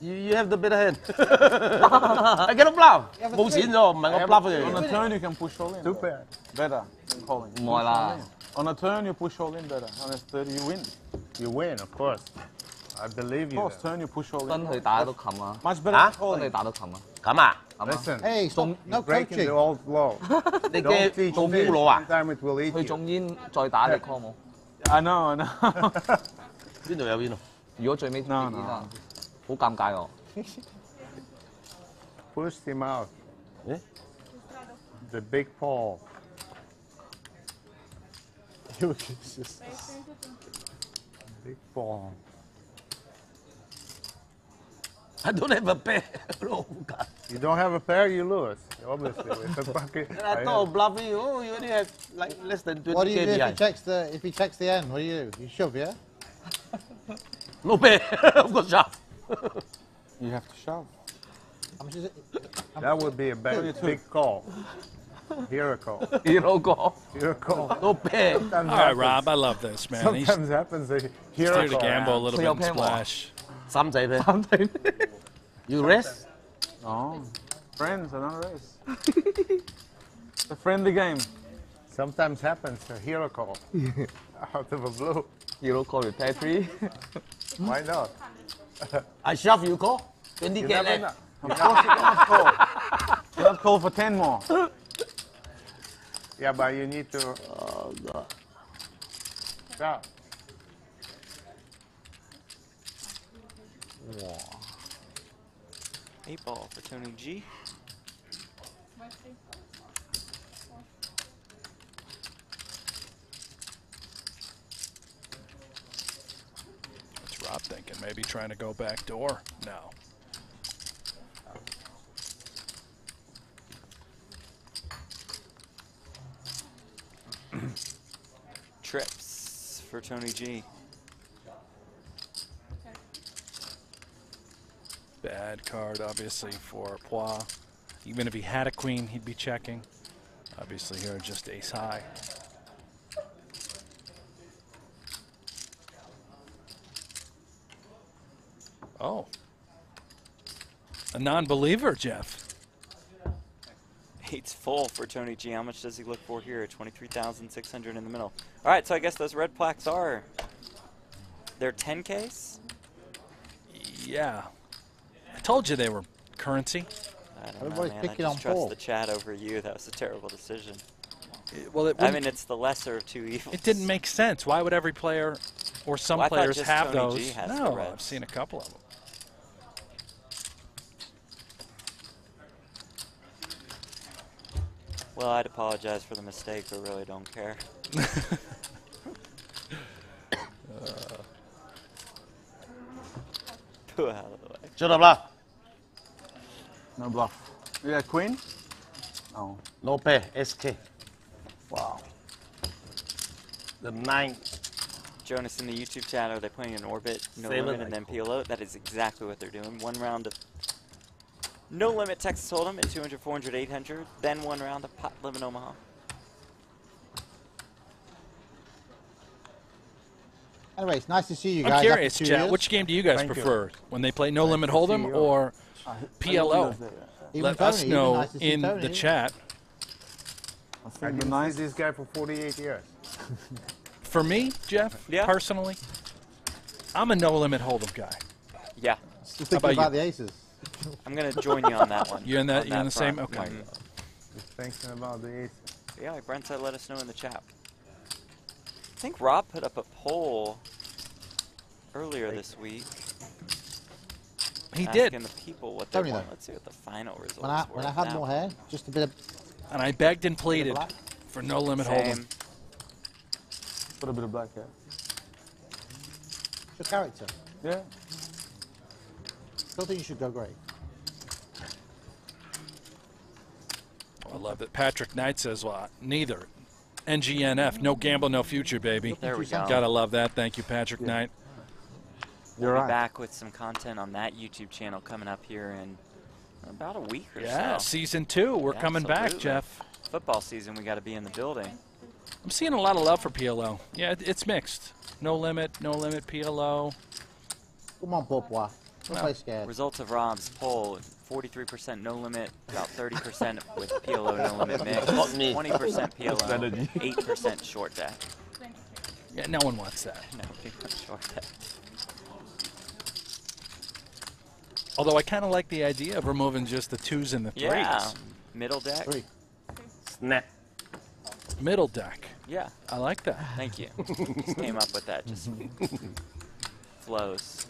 You have the better hand. I cannot bluff.冇錢咗，唔係我 bluff On 嘅。 a turn you can push all in. Two pair. Better than calling. More Push all lah. in. On a turn you push all in better. On a 30 you win. You win, of course. I believe Of you. course, turn you push all 跟 in. 佢打到冚啊！ Much better than 啊？跟 calling. 你打到冚啊！咁啊？ Listen, Hey, stop. No you're breaking coaching. the old law. 你 Don't 嘅 teach 做 me. 烏佬啊？ Sometime it will eat 去 you. 中煙再打你 call 冇？ I know, I know. 邊度有邊度？如果最尾 No, 跌 no. 啊，好尷尬喎。 Pushed him out. Eh? The big Paul. Big Paul. I don't have a pair. No, God. You don't have a pair, you lose. Obviously, with the bucket. And I thought of bluffing you. Oh, you only have like less than 20K What do you do if he behind. checks the end? What do you do? You shove, yeah? No pair. Of course, shove. You have to shove. How much is it? That would be a big call. Here a call. Hero call. Here a call. No pair. All right, Rob, I love this, man. He's Sometimes happens. Here here a to call. gamble a little So bit you're and paying more? splash. 三仔咩？You rest? Oh, friends, another race. It's a friendly game. Sometimes happens. A hero call. Out of a blue. Hero call with pair 3. Why not? I shove, you call? 20K You never know. left. Of course you cannot call. You cannot call for 10 more. Yeah, but you need to. Oh, God. Yeah. 8 ball for Tony G. What's Rob thinking? Maybe trying to go back door? No. Trips for Tony G. Bad card, obviously, for Pua. Even if he had a queen, he'd be checking. Obviously, here, just ace high. Oh. A non-believer, Jeff. 8's full for Tony G. How much does he look for here? 23,600 in the middle. All right, so I guess those red plaques are, they're 10Ks? Yeah. I told you they were currency. I don't Everybody's know, man. picking I on just trust Paul. the chat over you. That was a terrible decision. Well, I mean, it's the lesser of two evils. it didn't make sense. Why would every player or some Well, I thought players just have Tony those? G has the No, reds. I've seen a couple of them. Well, I'd apologize for the mistake, but really don't care. Put out of the way. Should have bluff. No bluff. Yeah, queen? Oh. No pair. SK. Wow. The 9. Jonas in the YouTube chat, are they playing in orbit, no 7, limit, and then PLO? That is exactly what they're doing. One round of no limit Texas Hold'em at 200, 400, 800. Then one round of pot limit Omaha. Anyway, it's nice to see you guys. I'm curious, after 2 chat. years. Which game do you guys Thank you. prefer? When they play No Limit Hold'em or PLO? Even Let Tony, us even know nice to see in Tony. the chat. I I think the didn't nice. see this guy for 48 years. For me, Jeff, Yeah. personally, I'm a No Limit Hold'em guy. Yeah, Still How thinking about about you? the aces. I'm going to join you on that one. You're in that. on You're in the same. front. Okay. Just thinking about the aces. Yeah, like Brent said, let us know in the chat. I think Rob put up a poll earlier this week. He asking did, the people what they Tony, want. though. Let's see what the final results When I were. had now. more hair, just a bit of and I begged and pleaded black. for No Limit Hold'em. Same. Put a bit of black hair. your character. Yeah. Don't think you should go great. I love that. Patrick Knight says, "Well, neither." NGNF, no gamble, no future, baby. There we go. Gotta love that. Thank you, Patrick Knight. You're We'll right. be back with some content on that YouTube channel coming up here in about a week or Yeah, so. season 2. We're coming back, Absolutely. Jeff. Football season, we got to be in the building. I'm seeing a lot of love for PLO. Yeah, it's mixed. No limit, PLO. Come on, Pourpois. Don't No. play scared. Results of Rob's poll: 43% no limit, about 30% with PLO no limit mix, Got me. 20% PLO, 8% short deck. Yeah, no one wants that. No, people short deck. Although I kind of like the idea of removing just the 2s and the 3s. Yeah, middle deck. Three. Snap. Middle deck. Yeah, I like that. thank you. Just came up with that. Just flows.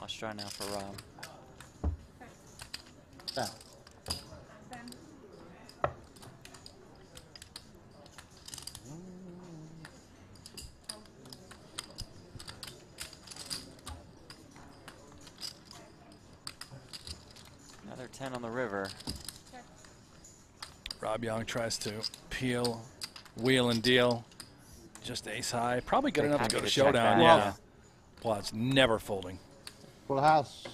Let's try now for Rob. Down. Another 10 on the river. Rob Young tries to peel, wheel, and deal. Just ace high. Probably good enough to Happy go to to check showdown. that, Yeah. yeah. Well, it's never folding. Full house.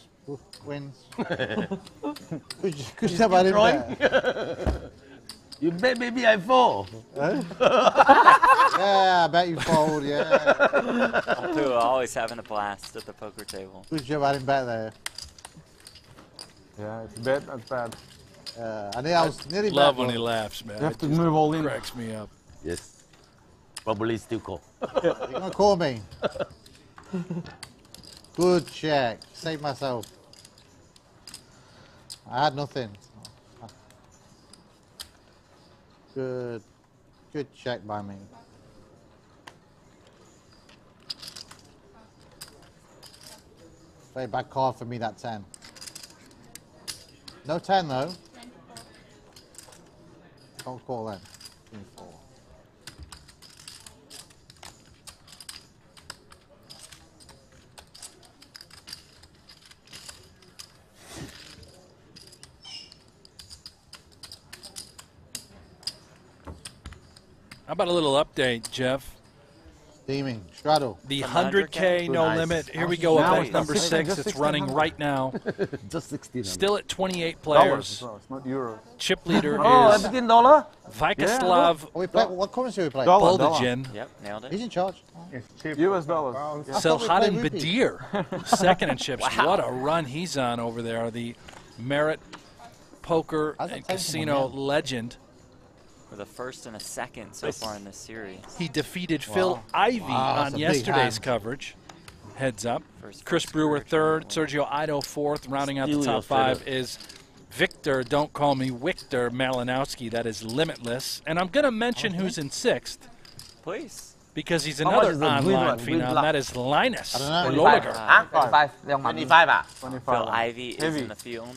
Wins. Good job I didn't bet. You bet maybe I fall. Yeah, I bet you fold, yeah. Two always having a blast at the poker table. Good job I didn't bet there. Yeah, it's bad, that's bad. I knew I was nearly Love bet, when he but laughs, man. You have It to just move all in. cracks me up. Yes. Probably still call. You're going to call me. Good check. Save myself. I had nothing. Good check by me. Very bad card for me, that 10. No 10 though. Don't call then. Give me 4. How about a little update, Jeff? Steaming. Straddle. The 100K? 100K no Nice. limit. Here we go, Now event it's number 6. just It's running 1600. right now. Just 16. Still at 28 Dollars players. as well. It's not euros. Chip leader Oh, is everything dollar? Vyacheslav Are we play, what currency are we playing? Dollar. Boldajin. Yep, nailed it. He's in charge. It's cheap. US dollars. Pounds. I thought we Selhadin played rupees. Badir, second in chips. Wow. What a run he's on over there. The Merit Poker How's that and taken Casino him, yeah? legend. With a first and a second so far in this series. He defeated Phil Ivey Wow, that's on a big yesterday's hand. coverage. Heads up. First Chris Brewer third, Sergio Ido fourth. Rounding out the Steal your top 5 feather. is Victor, don't call me Victor Malinowski. That is Limitless. And I'm going to mention who's in 6th Please. because he's How much another is the green online one? Green phenom. block? That is Linus I don't know. Loliger. Huh? 25 Leon Mặn. 25 ah? 25. Phil Ivey is Heavy. in the field.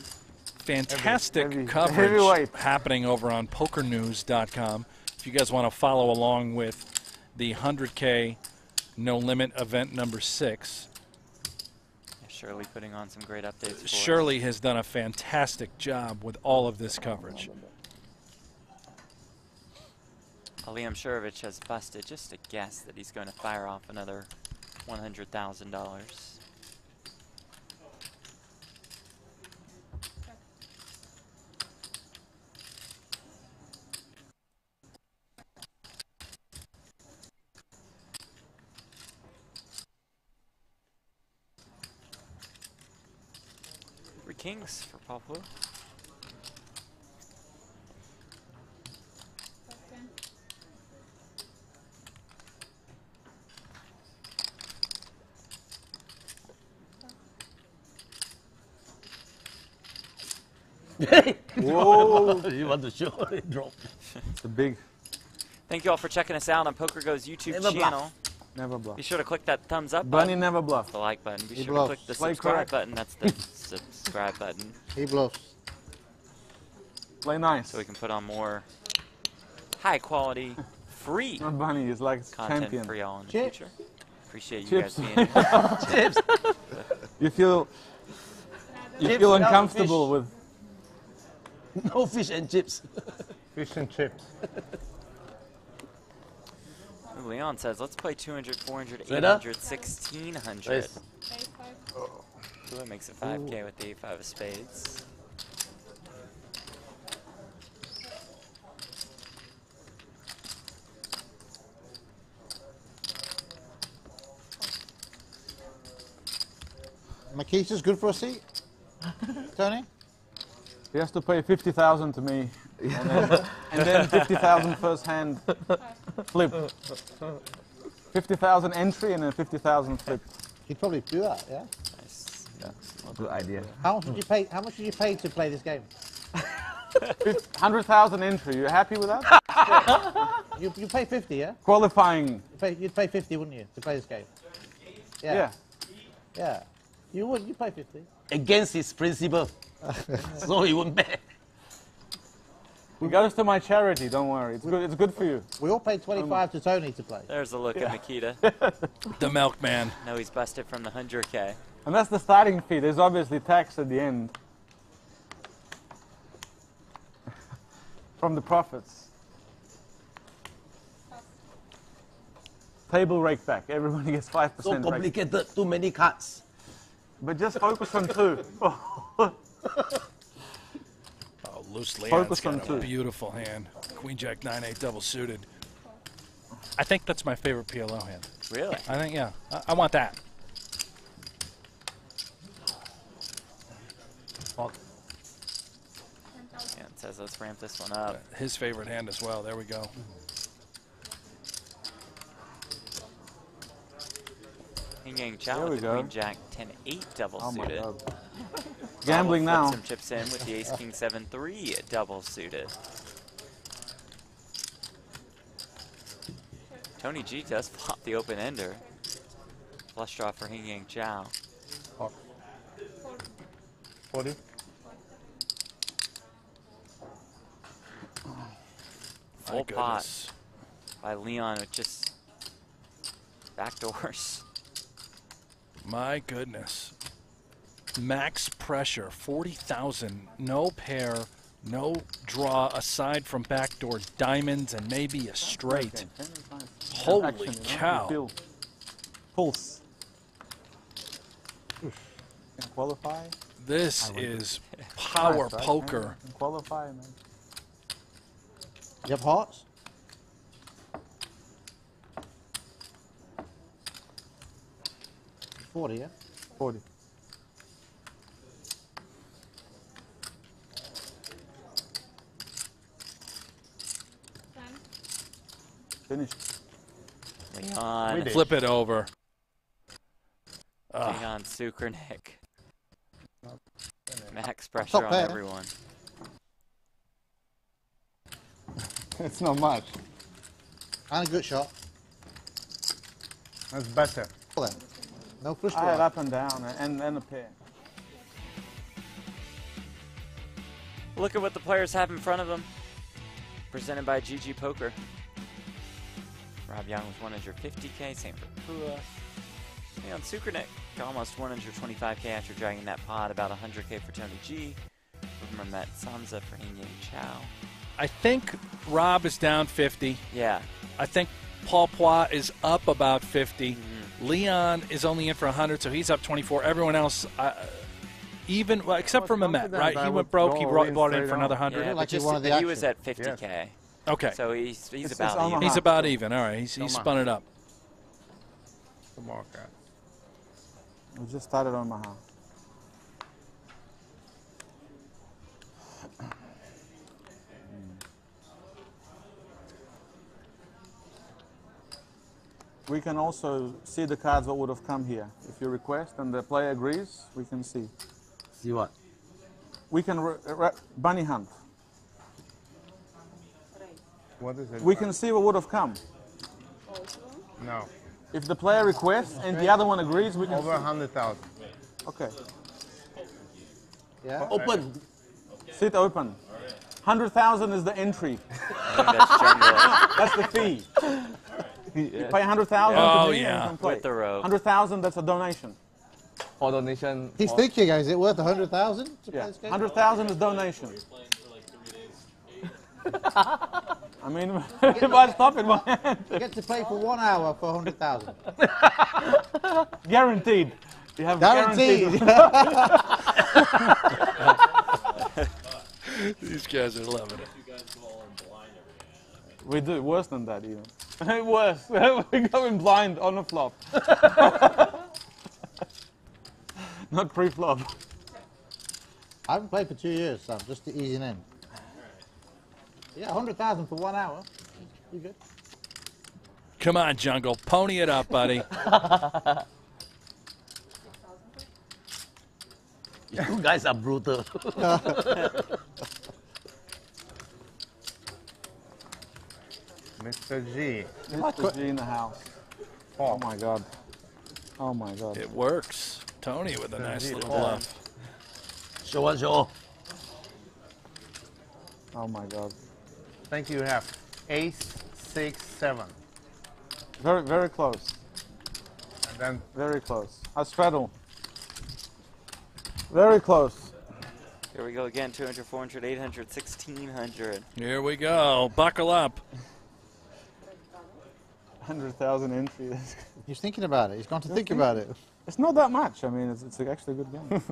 Fantastic Heavy- coverage heavyweight. happening over on pokernews.com. If you guys want to follow along with the 100K No Limit event number 6, Shirley putting on some great updates for us. Shirley has done a fantastic job with all of this coverage. Liam Shurovich has busted just a guess that he's going to fire off another $100,000. Three kings for Papu. Whoa. You want to show it drop. It's a big. Thank you all for checking us out on PokerGo's YouTube Never bluff. channel. Never bluff. Be sure to click that thumbs up Bunny button, never bluff. the like button. Be He sure to bluffs. click the Play subscribe correct. button. That's the subscribe button, He bluffs. Play nice. so we can put on more high quality, free Not Bunny, it's like content champion. for y'all in the Chips. future. Appreciate you Chips. guys being here. Chips. You feel Chips feel without uncomfortable fish. with No fish and chips. Fish and chips. Leon says, let's play 200, 400, Straight 800, up? 1600. Nice. So that makes it 5K with the 8-5 of spades. Makita's good for a seat. Tony? he has to pay 50,000 to me, and then 50,000 first hand flip. 50,000 entry and then 50,000 flip. He'd probably do that, yeah? Nice. Good idea. How much did you pay? How much did you pay to play this game? 100,000 entry. You happy with that? You pay 50, yeah? Qualifying. You'd pay 50, wouldn't you, to play this game? Yeah. Yeah. You would. You pay 50. Against his principle. So he won't bet. It goes to my charity. Don't worry. It's good. It's good for you. We all paid 25 to Tony to play. There's a look at Makita. The Milkman. No, he's busted from the 100K. And that's the starting fee. There's obviously tax at the end from the profits. Table rake back. Everybody gets 5% So rake. complicated, too many cards. But just focus on two. Oh, loose Leon's Focus on got a two. beautiful hand. Queen Jack 9-8 double suited. I think that's my favorite PLO hand. Really? I think, yeah. I want that. Yeah, it says let's ramp this one up. His favorite hand as well. There we go. King Yang Chow There we with the go. Queen Jack 10-8 double Oh my suited. God. Gambling Flip now. some chips in with the Ace King 7-3 double suited. Tony G does flop the open ender. Flush draw for Hing Yang Chow. 40. Full My pot goodness. by Leon with just backdoors. My goodness. Max pressure, 40,000. No pair, no draw aside from backdoor diamonds and maybe a straight. Holy action, you know? cow. You feel pulse. Can qualify. This is power Nice, right? poker. Can qualify, man. You have hearts? $40, yeah? 40. Finished. Leon. Flip it over. Leon Sukernick. Max pressure Top on pair. everyone. It's not much. And a good shot. That's better. Well then. No flush I had draw. up and down and a pair. Look at what the players have in front of them. Presented by GG Poker. Rob Young with 150K, same for Pua. Leon Sukernick, almost 125K after dragging that pot, about 100K for Tony G. Met Sansa for Yin Chow. I think Rob is down 50. Yeah. I think Paul Poit is up about 50. Leon is only in for 100, so he's up 24. Everyone else, even, well, except for Mehmet, right? He went broke. He bought in for another 100. Yeah, Like but he wanted the he was action. at 50K. Okay. So he's It's about Omaha. even. He's about even. All right. He's spun it up. Some more cards. We just started on Omaha. We can also see the cards that would have come here. If you request and the player agrees, we can see. See what? We can bunny hunt. What is it? We can see what would have come. No. If the player requests and the other one agrees, we can Over 100,000. Okay. Yeah? Open. Sit open. 100,000 is the entry. I think that's jungle. That's the fee. You pay 100,000 Oh, to me yeah. and you can play. With the rope. 100,000, that's a donation. For donation. He's thinking, is it worth 100,000 to play Yeah. this game? 100,000 is donation. I mean, if I stop in my hand. You get to play for 1 hour for 100,000. Guaranteed. You have Guaranteed. These guys are loving it. We do worse than that even. Worse. We go in blind on the flop. Not pre-flop. I haven't played for 2 years, Sam, just to ease in. Yeah, 100,000 for 1 hour. You good? Come on, Jungle. Pony it up, buddy. You guys are brutal. Mr. G. Mr. G in the house. Oh my God. Oh my God. It works. Tony with a nice little bluff. Show one, show. Oh my God. Thank you. You have ace, 6, 7. Very, very close. And then Very close. I straddle. Very close. Here we go again. 200, 400, 800, 1,600. Here we go. Buckle up. 100,000 entry. He's thinking about it. He's going to think about it. It's not that much. I mean, it's actually a good game.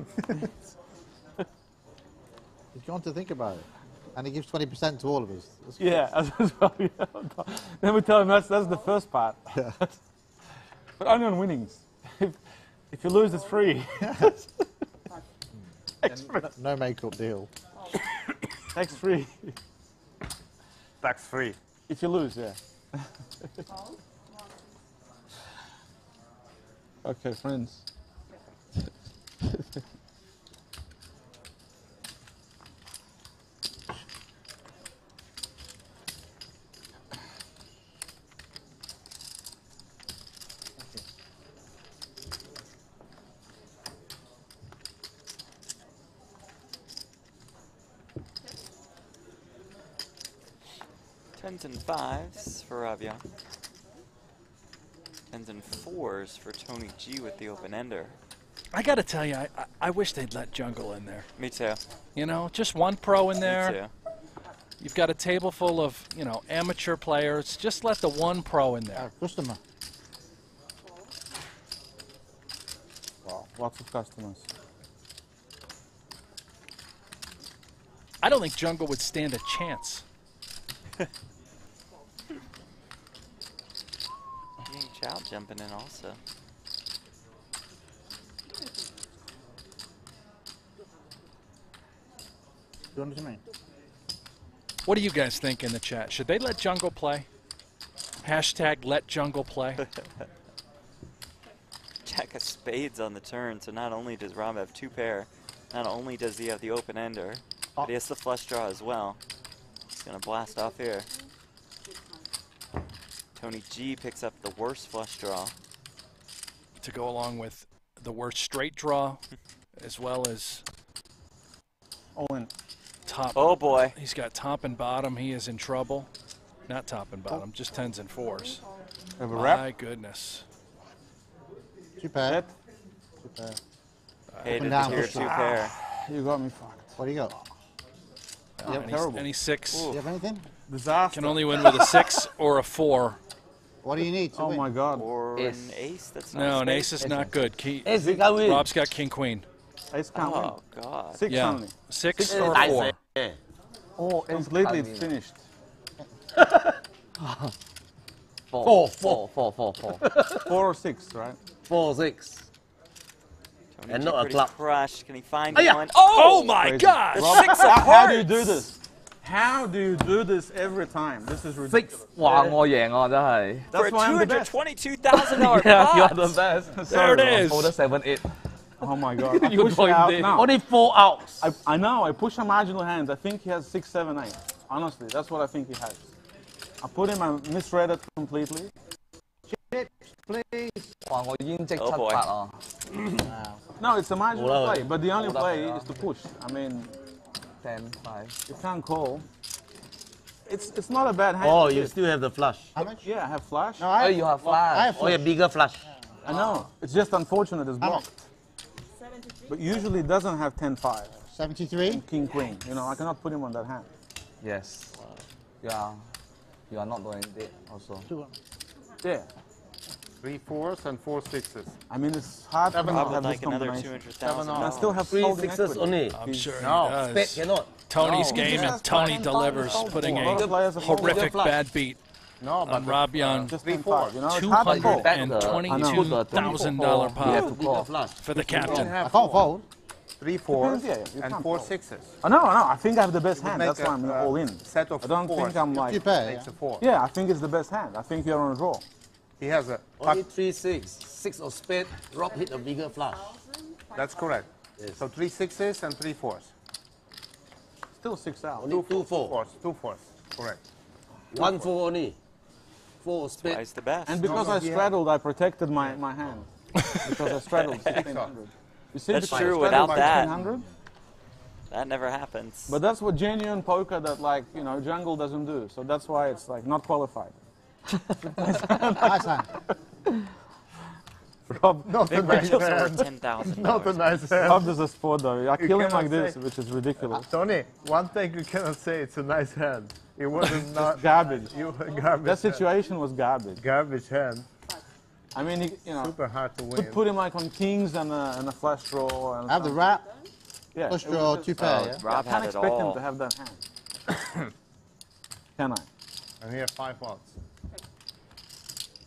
He's going to think about it. And he gives 20% to all of us. That's good. Yeah, as well. Yeah. Then we tell him that's the first part. But only on winnings. If you lose, it's free. No makeup deal. Tax free. tax free. If you lose, yeah. Okay, friends. Tens and fives for Rob Young. Tens and fours for Tony G with the open ender. I got to tell you, I wish they'd let Jungle in there. Me too. You know, just one pro in there. Me too. You've got a table full of, you know, amateur players. Just let the one pro in there. Customer. Wow, lots of customers. I don't think Jungle would stand a chance. Chow jumping in also. You know what I mean? What do you guys think in the chat? Should they let Jungle play? Hashtag let Jungle play. Jack of spades on the turn, so not only does Rob have 2 pair, not only does he have the open ender, but he has the flush draw as well. He's gonna blast off here. Tony G picks up the worst flush draw. To go along with the worst straight draw, as well as all in. Top. Oh boy. He's got top and bottom. He is in trouble. Not top and bottom, just 10s and 4s. Have a wrap? My goodness. 2 pair. 2 pair. Hated to hear 2 pair. You got me fucked. What do you got? Any 6. Do you have anything? Disaster. Can only win with a 6 or a 4. What do you need to win? My God. Or an ace? That's not No, a an ace is not good. Ace, you can't win. Rob's got king queen. Ace can't win. Oh, God. 6 Yeah. only. 6 or 4. Oh, completely it's finished. 4 or 6, right? 4, 6. Tony And G not a pretty club. crushed. Can he find Oh, yeah. one? Oh my Crazy. God! Rob, 6 of how do you hearts. do this? How do you do this every time? This is 6 ridiculous. 哇我贏啊真係 For a That's why I'm the best. $222,000 Yeah, you are pot. the best. There it is. Hold 7 8 Oh my God. I You push it joined out in. now. Only 4 outs. I know. I push a marginal hands. I think he has 6, 7, 8. Honestly, that's what I think he has. I put him. I misread it completely. Chips, please. 哇我已經積 Oh 7 boy. 8啊 No, it's a marginal Hold play, on. but the only Hold on, play yeah. is to push. I mean, 10 5 you can't call. It's not a bad hand. Oh, to you hit. still have the flush. How much? Yeah, I have flash. No, Oh you have flash I have Oh, yeah, bigger flush. I know. It's just unfortunate it's How much? blocked. But usually it doesn't have 10-5. 73. King Queen. You know, I cannot put him on that hand. Yes you are not doing it also Yeah. 3 4s and 4 6s. I mean, it's hard to Seven not off. have this Like another combination. $200,000. I still have 3 folding 6s equity. only. I'm sure he No. does. Spade cannot. Tony's No. game, Yes, and Tony but- delivers, putting A lot of a players are folding. horrific flush. bad beat No, but on Rob Young. Just 3 10-5. You know, it's hard to But call. you bet the $22,000 you have pot to Bigger call flush. for the you don't captain. have I can't fold. 3 4s Yeah, you and can't 4 fold. 6s. Oh, no, I think I have the best would hand. make That's why I'm all in. Set of I don't 4s. think I'm like. 2 pair. Makes a 4. Yeah, I think it's the best hand. I think you're on a draw. He has a. Only 3 6. 6 of spade. Rob hit a bigger flush. That's correct. Yes. So 3 6s and 3 4s. Still 6 out. Only 2 4. 4s. 2 4s. Correct. 1 4 only. 4 of spade. Twice the best. And because I straddled, I protected my hand. Because I straddled 1600. You see, That's because I true, straddled without that. 1600, That never happens. but that's what genuine poker that, like, you know, jungle doesn't do. So that's why it's like not qualified. Nice hand. Rob, Not a Big nice Rachel's worth hand. $10,000. Not a nice hand. Rob does a sport though. I kill him cannot like this, say- which is ridiculous. Tony, one thing you cannot say, it's a nice hand. It wasn't not Garbage. you garbage. That situation was garbage. hand. Garbage hand. I mean, you know, Super hard to win. put him like on kings and a flash draw. And I have the something. wrap. Yeah, Flush it was draw, just- 2 pair. Oh, Yeah? Rob I can't had it expect him all. to have that hand. Can I? And here 5 outs.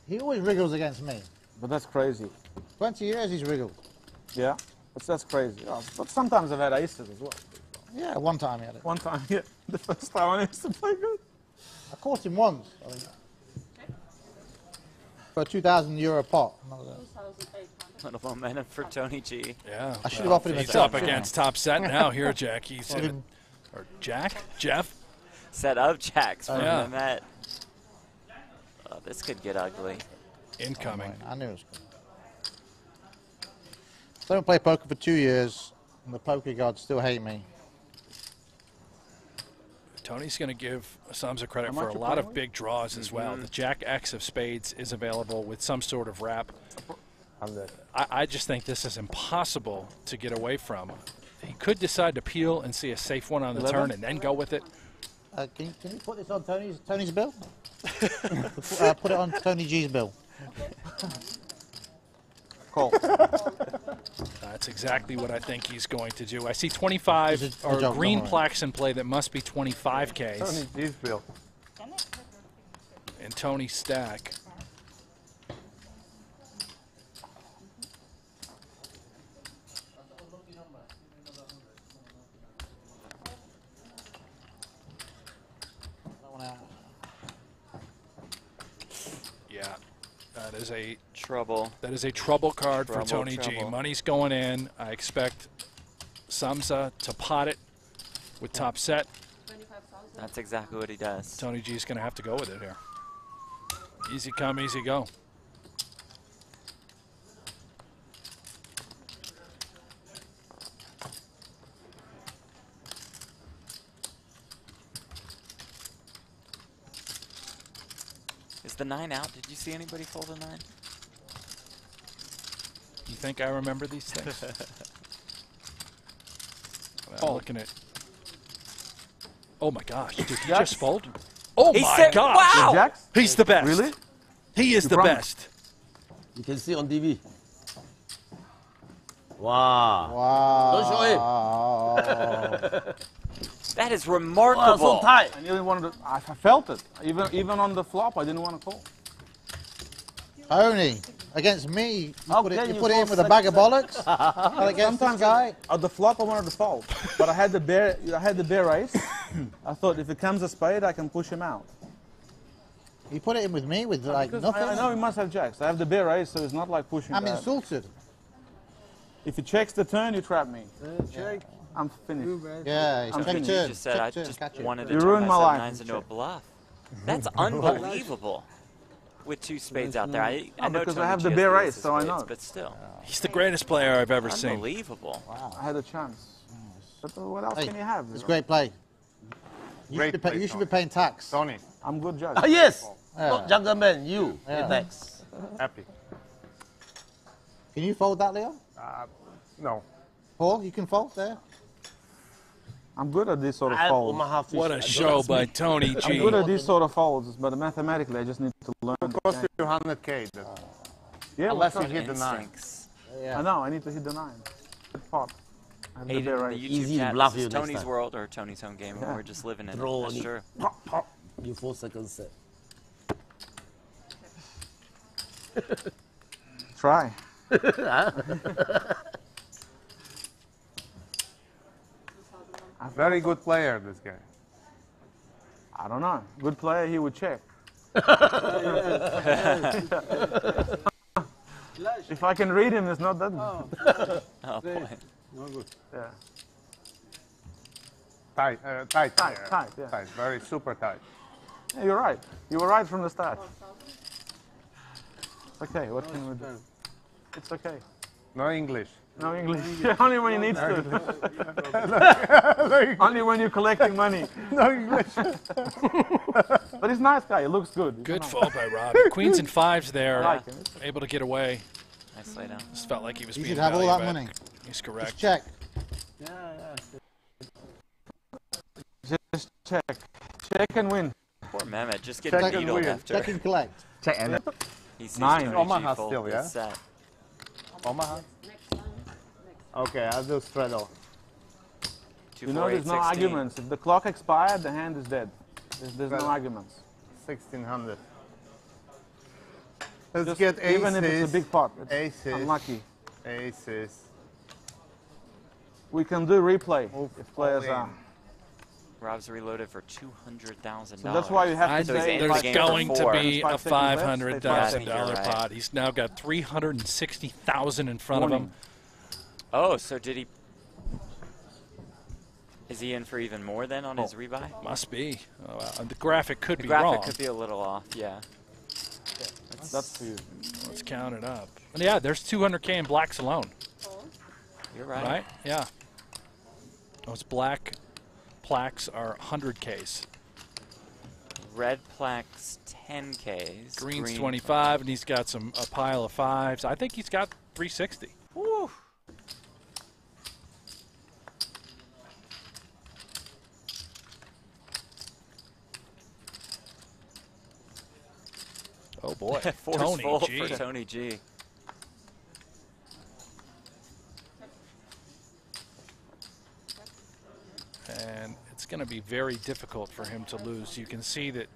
He always wriggles against me. But that's crazy. 20 years he's wriggled. Yeah, that's crazy. Oh, but sometimes I've had aces as well. Yeah, one time he had it. One time, yeah, the first time I used to play good. I caught him once. I think. For a €2,000 pot. Another- Little momentum for Tony G. Yeah. I should have offered him a He's set, up shouldn't I? against top set now here, Jack. He's in it. Or Jack? Jeff? Set of jacks from Yeah. the Met. Oh, this could get ugly. Incoming. I knew it was good. I haven't played poker for 2 years, and the poker gods still hate me. Tony's going to give Samsa credit How for much a you lot playing of big draws as well. The Jack X of spades is available with some sort of wrap. I just think this is impossible to get away from. He could decide to peel and see a safe one on the 11? turn and then go with it. Can you put this on Tony's bill? Put it on Tony G's bill. Call. That's exactly what I think he's going to do. I see 25 It's a or joke, green don't worry. plaques in play that must be 25Ks Tony G's bill. in Tony's stack. Yeah, that is a Trouble. That is a trouble card for Trouble, Tony G. trouble. Money's going in. I expect Samsa to pot it with top set. 25,000. That's exactly what he does. Tony G's going to have to go with it here. Easy come, easy go. Is the 9 out? Did you see anybody fold a 9? You think I remember these things? I'm looking at. Oh my gosh! Did he just fold? Oh He my said- gosh! wow! Jacks? He's the best. Really? He is You the promise? best. You can see on TV. Wow. Wow. Don't show him. That is Wow, remarkable. so tight. I nearly wanted to. I felt it. Even on the flop, I didn't want to call. Tony, against me, How you can you put it in call with a bag of bollocks. such- And against this Sometimes guy. At the flop, I wanted to fold, but I had the bare ace. I thought if it comes a spade, I can push him out. You put it in with me with like Because nothing. I know he must have jacks. I have the bare ace, so it's not like pushing. I'm that. insulted. If he checks the turn, you trap me. I'm finished. Yeah, it's I'm check finished. You turn. just said check I turn, just catch it. wanted to You turn ruined my my life. 7-9s into a bluff. That's unbelievable. With 2 spades out there, I know because I Tony have G the has bare ace ace, of so I spades, know. But still, He's the greatest player I've ever seen. unbelievable. I had a chance. But what else Hey, can you have? it's great play. Great play, You should be Tony. paying tax. Tony, I'm good judge. Ah, yes. Yeah. Not jungle man, you. Yeah. Next. happy. Can you fold that, Leo? No. Paul, you can fold there. I'm good at this sort of I have folds. Omaha fish. What I a don't show ask by me. Tony I'm G. good at these sort of folds, but mathematically, I just need to learn. It the cost game. you 100K. Yeah, Unless well, you hit the 9. Instincts. I know. I need to hit the 9. Good pot. I have the Aiden bare in the ace. YouTube Easy to chat, bluff this is you next Tony's time. world or Tony's home game, and Yeah. we're just living in Throw it. That's on it. true. Pop, pop. You 4 seconds set. Try. Very good player, this guy. I don't know. Good player, he would check. If I can read him, it's not that. Oh, boy. Yeah. Tight, Tight, yeah. Tight, very super tight. Yeah, you're right. You were right from the start. Okay, what can we do? It's okay. No English. No English. Only when you need to. Only when you're collecting money. No English. But he's a nice guy. He looks good. He's Good nice. fold by Robbie. Queens and 5s there. I like him. Able to get away. Nice lay down. Just felt like he was You being should have all that value money. bet. He's Just correct. check. Just check. Check and win. Poor Mehmet, just Check getting and needled win. after Check and collect. Check and he sees 9. Tony G Omaha fold still, this yeah? set. Omaha? Okay, I'll do straddle. 2, You 4, know 8, there's no 16. arguments. If the clock expired, the hand is dead. There's no Well, arguments. 1600. Let's Just get aces. even if it's a big pot. It's Aces. unlucky. Aces. We can do replay Move if players all in. are. Rob's reloaded for $200,000. So that's why you have I to So he's think in say the there's game going for to 4. be a 5 seconds left, stay $500,000 Yeah, I think you're right. pot. He's now got $360,000 in front of him. Oh, so did he? Is he in for even more then on his rebuy? Must be. Oh, wow. The graphic could The be graphic wrong. could be a little off, yeah. That's for you. Let's count it up. And yeah, there's 200K in blacks alone, You're right. right? Yeah. Those black plaques are 100Ks. Red plaques 10Ks. Green's green 25, and he's got a pile of 5s. I think he's got 360. Woo. Oh boy, Forceful Tony G. for Tony G. And it's going to be very difficult for him to lose. You can see that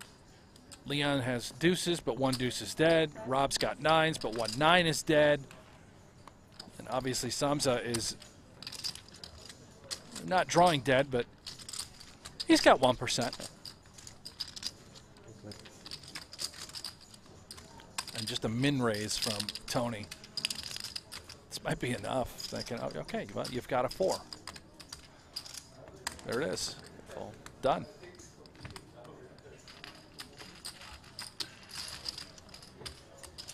Leon has deuces, but one deuce is dead. Rob's got nines, but one nine is dead. And obviously Samsa is not drawing dead, but he's got 1%. And just a min raise from Tony. This might be enough. Okay, well, you've got a 4. There it is. Full. Done.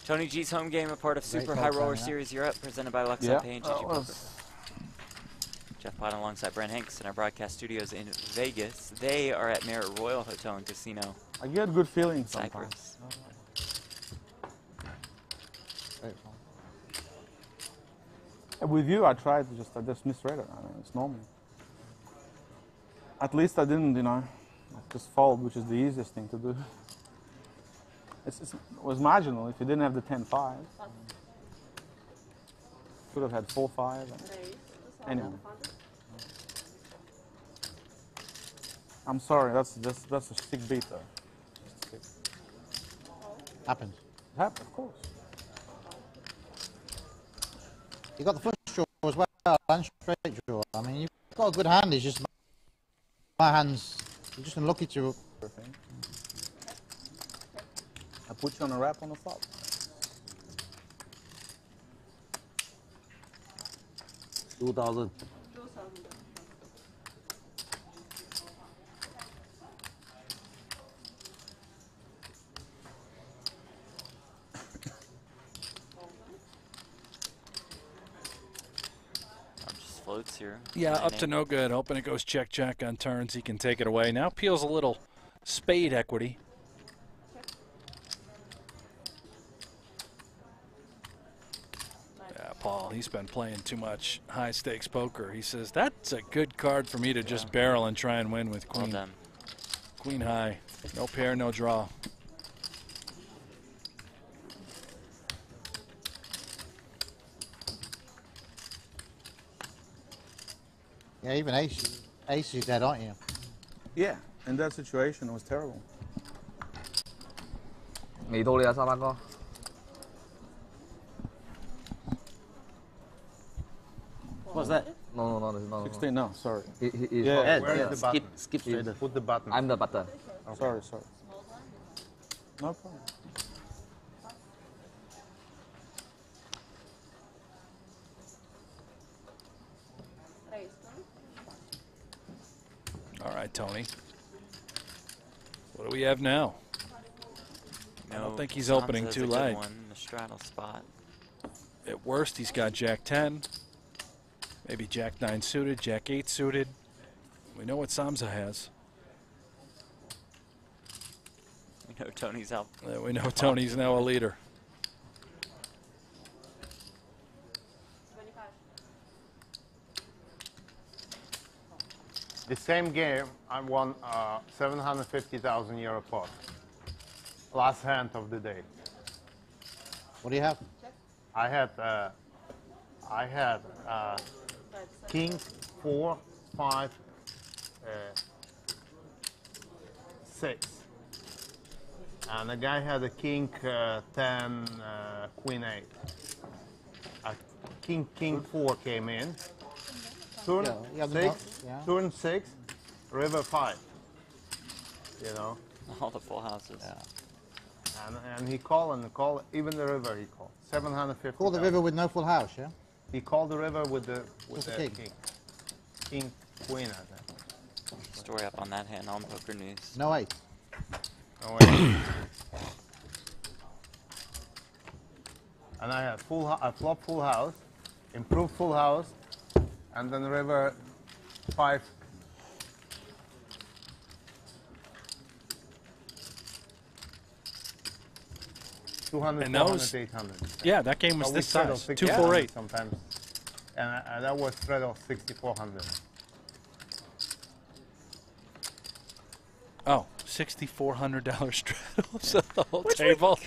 Tony G's home game, a part of Super High Roller Series Europe, presented by Lux on Pay and GG Poker. Jeff Potton alongside Brent Hanks in our broadcast studios in Vegas. They are at Marriott Royal Hotel and Casino. I get good feelings Cyprus. With you, I just misread it. I mean, it's normal. At least I didn't, just fold, which is the easiest thing to do. It was marginal if you didn't have the 10-5. Could have had 4-5. Anyway. I'm sorry, that's a sick beat though. Happens. It happens, of course. You got the flush draw as well, and straight draw. I mean, you've got a good hand. It's just my hands. You're just unlucky to. I put you on a wrap on the flop. $2,000. Floats here. Yeah, up to no good. Hoping it goes check on turns. He can take it away. Now peels a little spade equity. Yeah, Paul, he's been playing too much high stakes poker. He says that's a good card for me to just barrel and try and win with queen. Well done. Queen high. No pair, no draw. Yeah, even ace is dead, aren't you? Yeah, in that situation, it was terrible. 未到你啊，沙巴哥。What's that? No. 16, no, sorry. Yeah, where's the button? Skip straight. Put the button. I'm the button. Okay. Sorry. No problem. All right, Tony. What do we have now? I don't think he's opening too late. The straddle spot. At worst, he's got Jack 10, maybe Jack 9 suited, Jack 8 suited. We know what Samsa has. We know Tony's out. We know Tony's now a leader. The same game, I won 750,000 euro pot. Last hand of the day. What do you have? I had king, 4, 5, 6. And the guy had a king, 10, queen 8. King 4 came in. Turn Yeah, 6, yeah. turn 6, river 5. You know? All the full houses. Yeah. And he called, even the river he called. 750. Call the river with no full house, yeah? He called the river with the king. King, queen, I think. Story up on that hand on Poker News. No 8. Oh, wait. And I had I flop full house, improved full house, and then river 5. And that was 800. Yeah, that game was So this we straddle size, 600 248. sometimes, and that was straddle 6400. Oh, $6,400 straddles the whole table.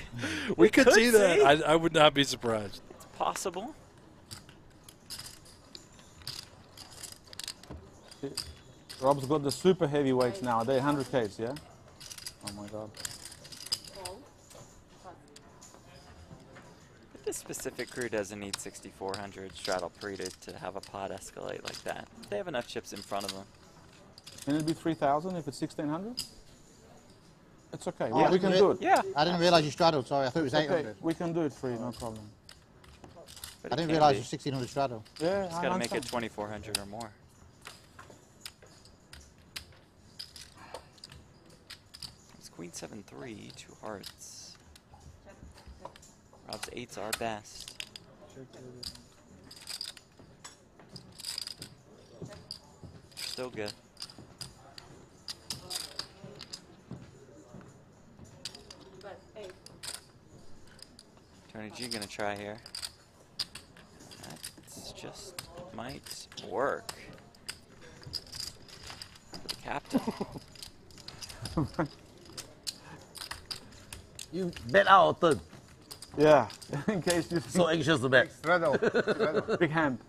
We could see that. I would not be surprised. It's possible. Rob's got the super heavyweights now. They're 100Ks, yeah? Oh my God. But this specific crew doesn't need 6,400 straddle pre to have a pot escalate like that. They have enough chips in front of them. Can it be 3,000 if it's 1,600? It's okay. Oh, we can do it. Yeah. I didn't realise you straddled. Sorry, I thought it was Okay, 800. we can do it free, no problem. But I it didn't can realise be. you 1,600 straddle. Yeah, It's got to make it 2,400 or more. It's Queen 7-3, 2 hearts. Rob's 8s are best. Still good. Tony G gonna try here. That's just might work. For the captain. You bet out or turn. Yeah, in case you So anxious to bet. Straddle. Straddle. big hand.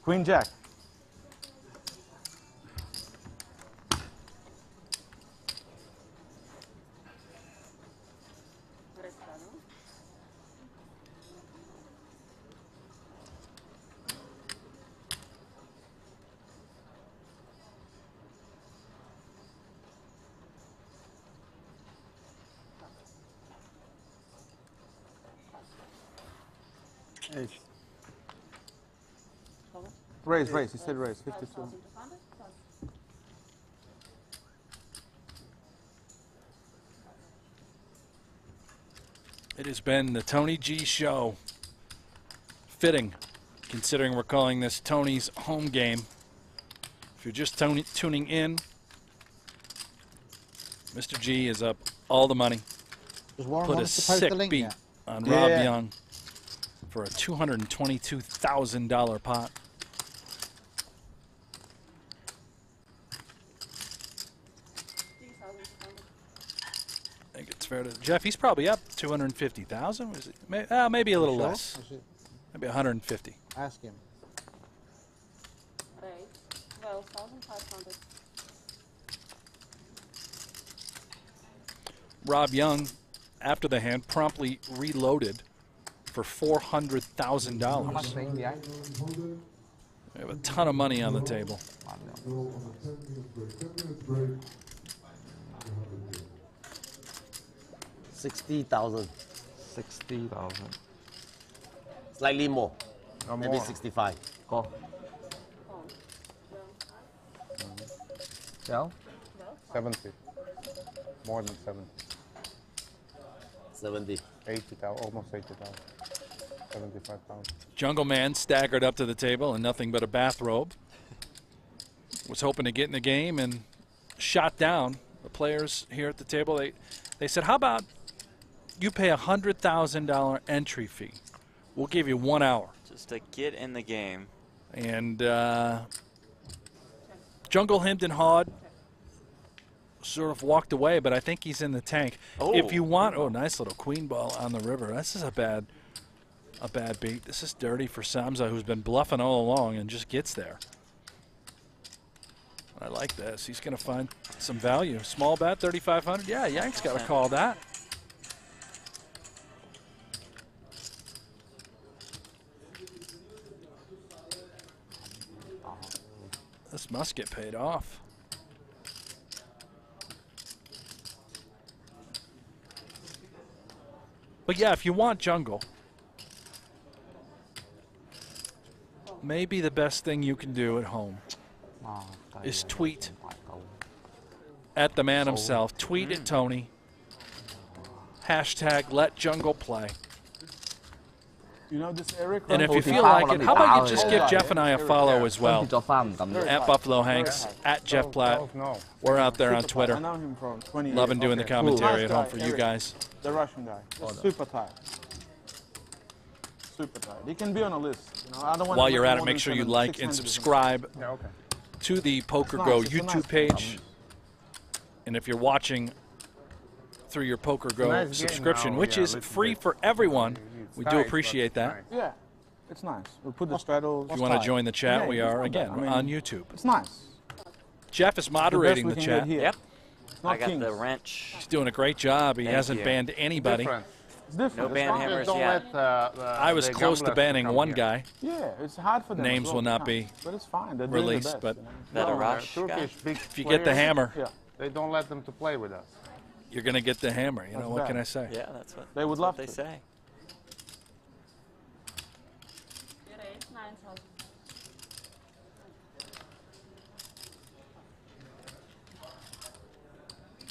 Queen Jack. Raise, he said raise, 52. It has been the Tony G Show. Fitting, considering we're calling this Tony's home game. If you're just tuning in, Mr. G is up all the money. Does Warren Put want a us to post the sick link beat yet? on Yeah. Rob Young for a $222,000 pot. I think it's fair to Jeff. He's probably up 250,000. Was it? Maybe a little Sure? less. Is it- Maybe 150. Ask him. 12,500. Rob Young, after the hand, promptly reloaded for $400,000. We have a ton of money on the table. 60,000. 60,000. Slightly more. Or Maybe more. 65. Go. Well, 70. More than 70. 70. 80,000, almost 80,000. 75,000. Jungle Man staggered up to the table in nothing but a bathrobe. Was hoping to get in the game and shot down the players here at the table. They said, how about you pay a $100,000 entry fee? We'll give you 1 hour. Just to get in the game. And Jungle hemmed and hawed, sort of walked away, but I think he's in the tank. Oh. If you want, nice little queen ball on the river. This is a bad beat. This is dirty for Samza, who's been bluffing all along and just gets there. I like this. He's going to find some value. Small bet, 3,500. Yeah, Yank's got to call that. This must get paid off. But yeah, if you want Jungle, maybe the best thing you can do at home is tweet at the man himself. Tweet at Tony. Hashtag let Jungle play. You know this Eric? And if you feel like it, how about you just give Jeff and I a follow as well? cho fan tầm At Buffalo Hanks, at Jeff Platt. No. We're out there on I Twitter. know him from 20 years. Loving doing the commentary at home for you Eric, guys. The Russian guy. Super tight. Super tight. He can be on a list. You know, I don't want While to you're make at more it, make than sure you 700, like and 600. subscribe Yeah, okay. to the Poker It's Go nice, it's a YouTube nice page. And if you're watching through your PokerGo Nice game subscription, now, which yeah, is little free bit. for everyone, It's we tight, do but appreciate it's that. nice. Yeah, it's nice. We put the straddles. If you want to join the chat, Yeah, we it's are, not again, bad. I mean, on YouTube. It's nice. Jeff is moderating we the can chat. get here. Yep. It's not I got kings. the wrench. He's doing a great job. He Thank hasn't you. banned anybody. Different. It's different. No it's ban fine. hammers Don't yet. let I was the close to gamblers banning come one here. guy. Yeah, it's hard for them. Names as well will not to be come. But it's fine. They're doing released, the best, but you know? That a No, rush guy? Turkish big if you get the players, hammer, Yeah, they don't let them to play with us. you're going to get the hammer. You know, That's what bad. can I say? Yeah, that's what They would that's love what they to. say. You raise 9,000.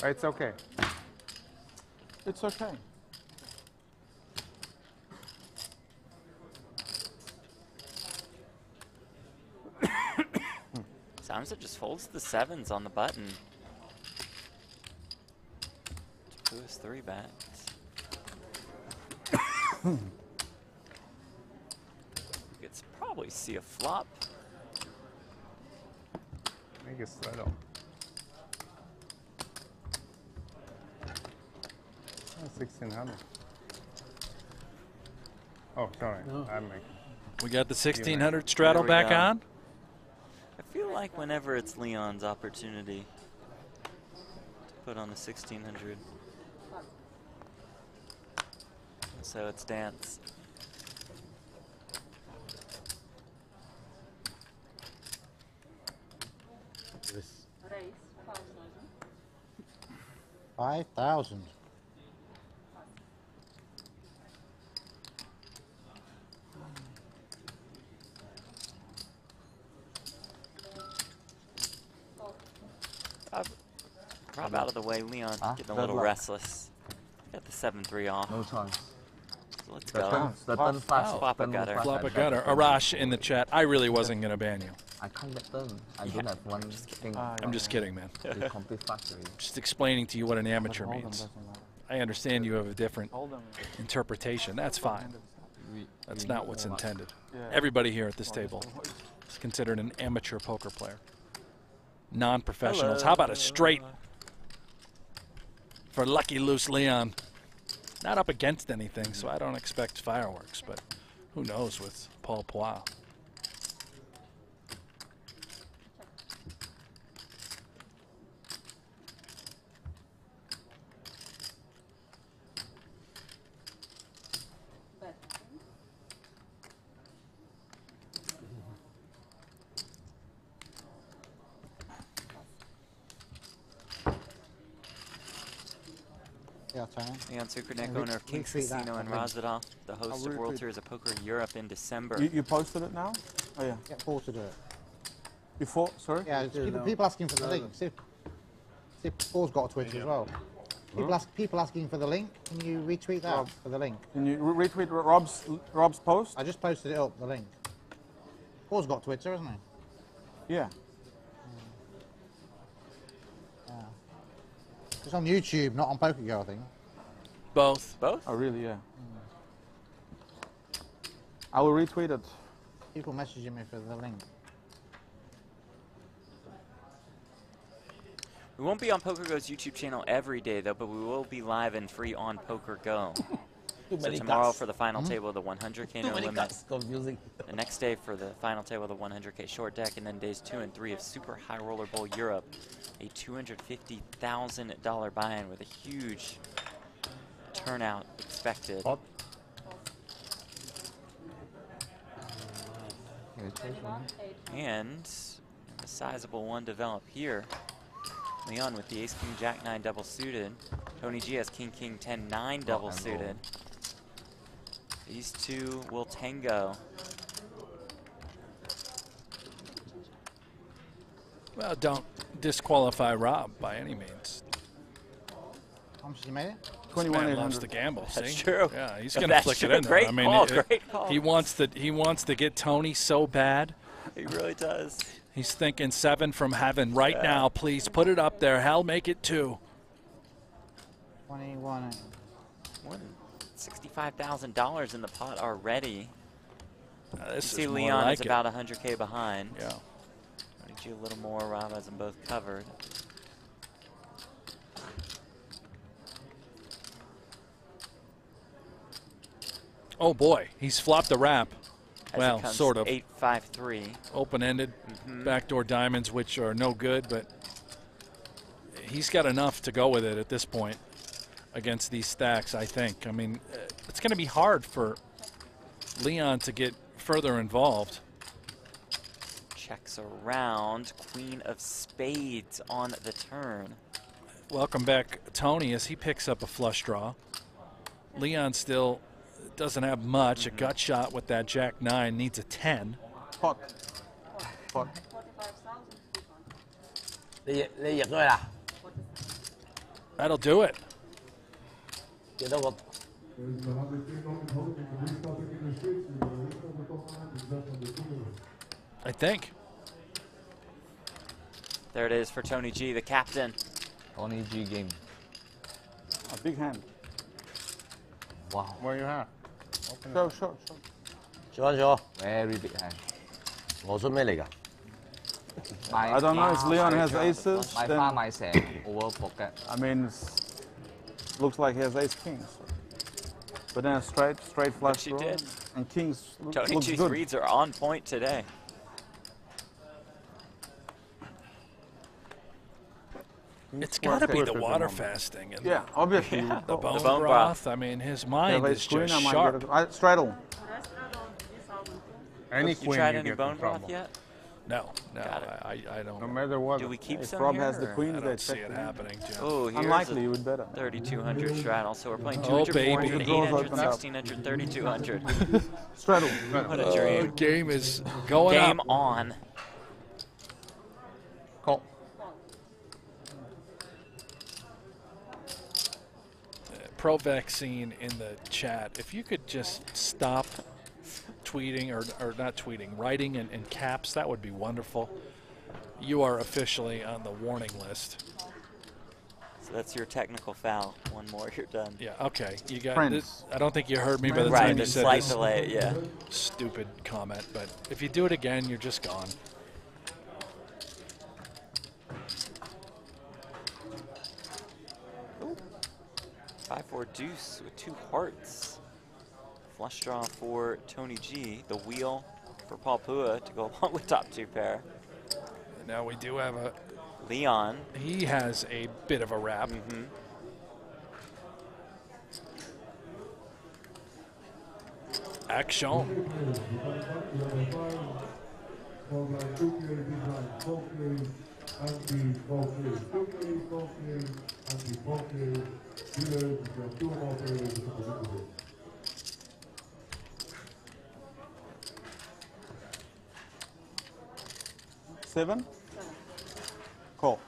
It's okay. it's okay. Sometimes it just folds the sevens on the button. To boost 3 bets. You could probably see a flop. I guess I don't. 1600. Oh, sorry. I'm making. We got the 1600 straddle Here we back go. on. I feel like whenever it's Leon's opportunity to put on the 1600. So it's dance. Raise 5,000. 5,000. Rob out of the way, Leon. Getting a Good little luck. restless. Got the 7-3 off. No chance. So let's The go. turn fast. Flop a turn gutter. fast Flop a and gutter. back. Arash in the chat. I really wasn't going to ban you. I can't get turn. I don't have one thing. I'm just kidding, man. They complete fast already. Just explaining to you what an amateur Hold them means. doesn't matter. I understand you have a different Hold them. interpretation. That's fine. That's not what's intended. Yeah. Everybody here at this table is considered an amateur poker player. Non-professionals. How about a straight for lucky loose Leon? Not up against anything, so I don't expect fireworks, but who knows with Paul Poile. Bet. Yeah, Tony. Leon Sukernick, And owner of King's retweet that, Casino in I think. Rosendal, the host of World retweet. Series of Poker Europe in December. You posted it now? Oh yeah. Get Paul to do it. Before, sorry? Yeah, people asking for the link. See if Paul's got a Twitter as well. People asking for the link. Can you retweet that for the link? Can you retweet Rob's post? I just posted it up, the link. Paul's got Twitter, hasn't he? Yeah. It's on YouTube, not on PokerGo, I think. Both. Both? Oh really? Yeah. I will retweet it. People messaging me for the link. We won't be on PokerGo's YouTube channel every day, though, but we will be live and free on PokerGo. So many tomorrow cards. for the final table of the 100K Too no many limit. cards. Confusing. The next day for the final table of the 100K short deck, and then days 2 and 3 of Super High Roller Bowl Europe, a $250,000 buy-in with a huge turnout expected. Hot. And a sizable one develop here. Leon with the Ace King Jack 9 double suited. Tony G has King King 10 9 double suited. These two will tango. Well, don't disqualify Rob by any means. How much has he made it? This man loves to gamble. That's see? true. Yeah, he's going to That's flick true. it in there. Great I mean, call, great call. He wants to get Tony so bad. He really does. He's thinking 7 from heaven right now. Please put it up there. Hell, make it 2. 21. More than $65,000 in the pot already. This You is see more Leon like is it. about 100K behind. Yeah. Tony G a little more. Rob has them both covered. Oh boy, he's flopped the wrap. As Well, it comes sort of. 8-5-3. Open-ended backdoor diamonds, which are no good, but he's got enough to go with it at this point against these stacks, I think. I mean, it's going to be hard for Leon to get further involved. Checks around. Queen of spades on the turn. Welcome back, Tony, as he picks up a flush draw. Leon still doesn't have much. A gut shot with that Jack 9 needs a 10. Pot. Pot. 你入咗去啦？ That'll do it. 幾多個？ I think. There it is for Tony G, the captain. Tony G game. A big hand. Wow. What do you have? Show, show, show. 坐坐， Very big hand. 我出咩嚟㗎？ I don't know if Leon has aces. 買 Then, 花買成 over pocket. I mean, looks like he has ace kings. But then a straight flush she draw. did. And kings Tony looks G's good. reads are on point today. It's got to be the water fasting and Yeah, obviously. Yeah. the The bone bone broth. I mean, his mind is just sharp. Straddle. Any You queen tried you any get bone in broth trouble. yet? No, Got it. I don't. No matter what. Do we keep If some Rob here, has the or- queens, I they don't see check. it happening, Jim. Oh, here's Unlikely, a you would better. 3,200 straddle. So we're playing Oh, 200, baby. 400, The draws 800, open up. 1,600, 3,200. Straddle. What a dream. Game is going Game up. on. Call. Pro Vaccine in the chat. If you could just stop tweeting, or not tweeting, writing in caps, that would be wonderful. You are officially on the warning list. So that's your technical foul. One more, you're done. Yeah, okay. You got Friends. this. I don't think you heard me by the Right, time the you said slight this delay, yeah. stupid comment, but if you do it again, you're just gone. Ooh. 5-4 deuce with 2 hearts. Flush draw for Tony G. The wheel for Paul Pua to go along with top 2 pair. Now we do have a. Leon. He has a bit of a wrap. Action. Seven. Call.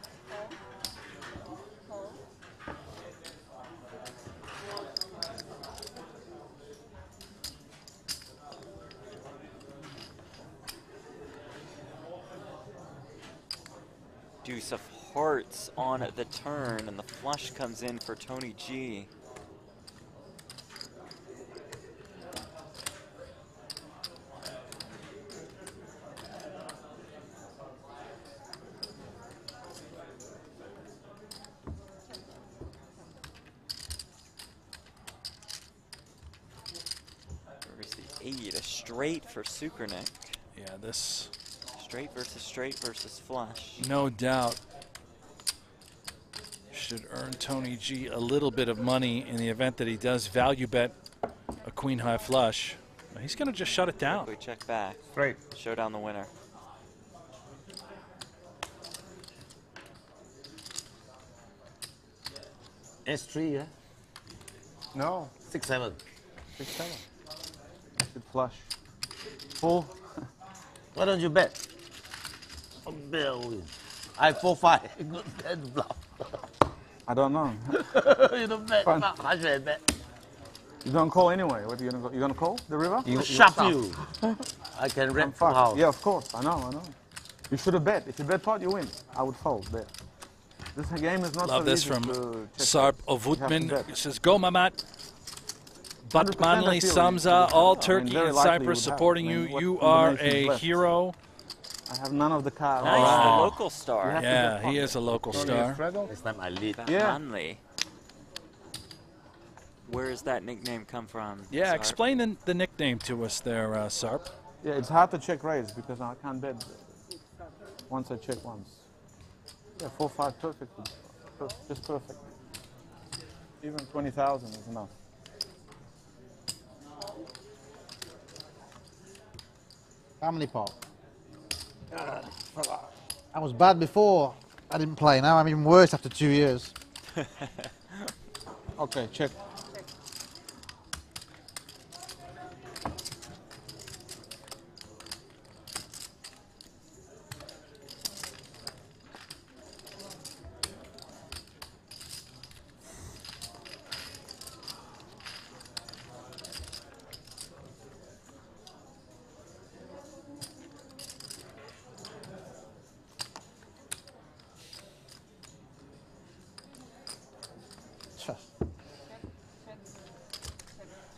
Deuce of hearts on the turn, and the flush comes in for Tony G. Where's the 8? A straight for Sukernick. Yeah, this. Straight versus flush. No doubt should earn Tony G a little bit of money in the event that he does value bet a queen high flush. He's going to just shut it down. We check back. Straight. Show down the winner. S3, yeah? No. 6-7. 6-7. Good flush. Full. Why don't you bet? I 4-5. Good bet, bluff. I don't know. You don't bet. Fine. How should I bet? You don't call anyway. What are you gonna go? You gonna call the river? Shut you. I can I'm rent fucked. house. Yeah, of course. I know. You should have bet. If you bet pot, you win. I would fold there. This game is not Love so this easy from to check. Sarp You have to Ovutman. bet. He says, "Go, Mamat." 100% Batmanli I feel Samza, you. all I mean, Turkey very and likely you Cyprus would have. supporting I mean, you. what You are combinations a left? hero. I have none of the cards. Nice, Wow. the local star. Yeah, he is a local star. Straddle? Next time I lead. Yeah. Manley. Where does that nickname come from? Yeah, Sarp? explain the nickname to us there, Sarp. Yeah, it's hard to check raise because I can't bet once I check once. Yeah, 4-5 perfect. Just perfect. Even 20,000 is enough. Family pot. I was bad before I didn't play. Now I'm even worse after 2 years. Okay, check.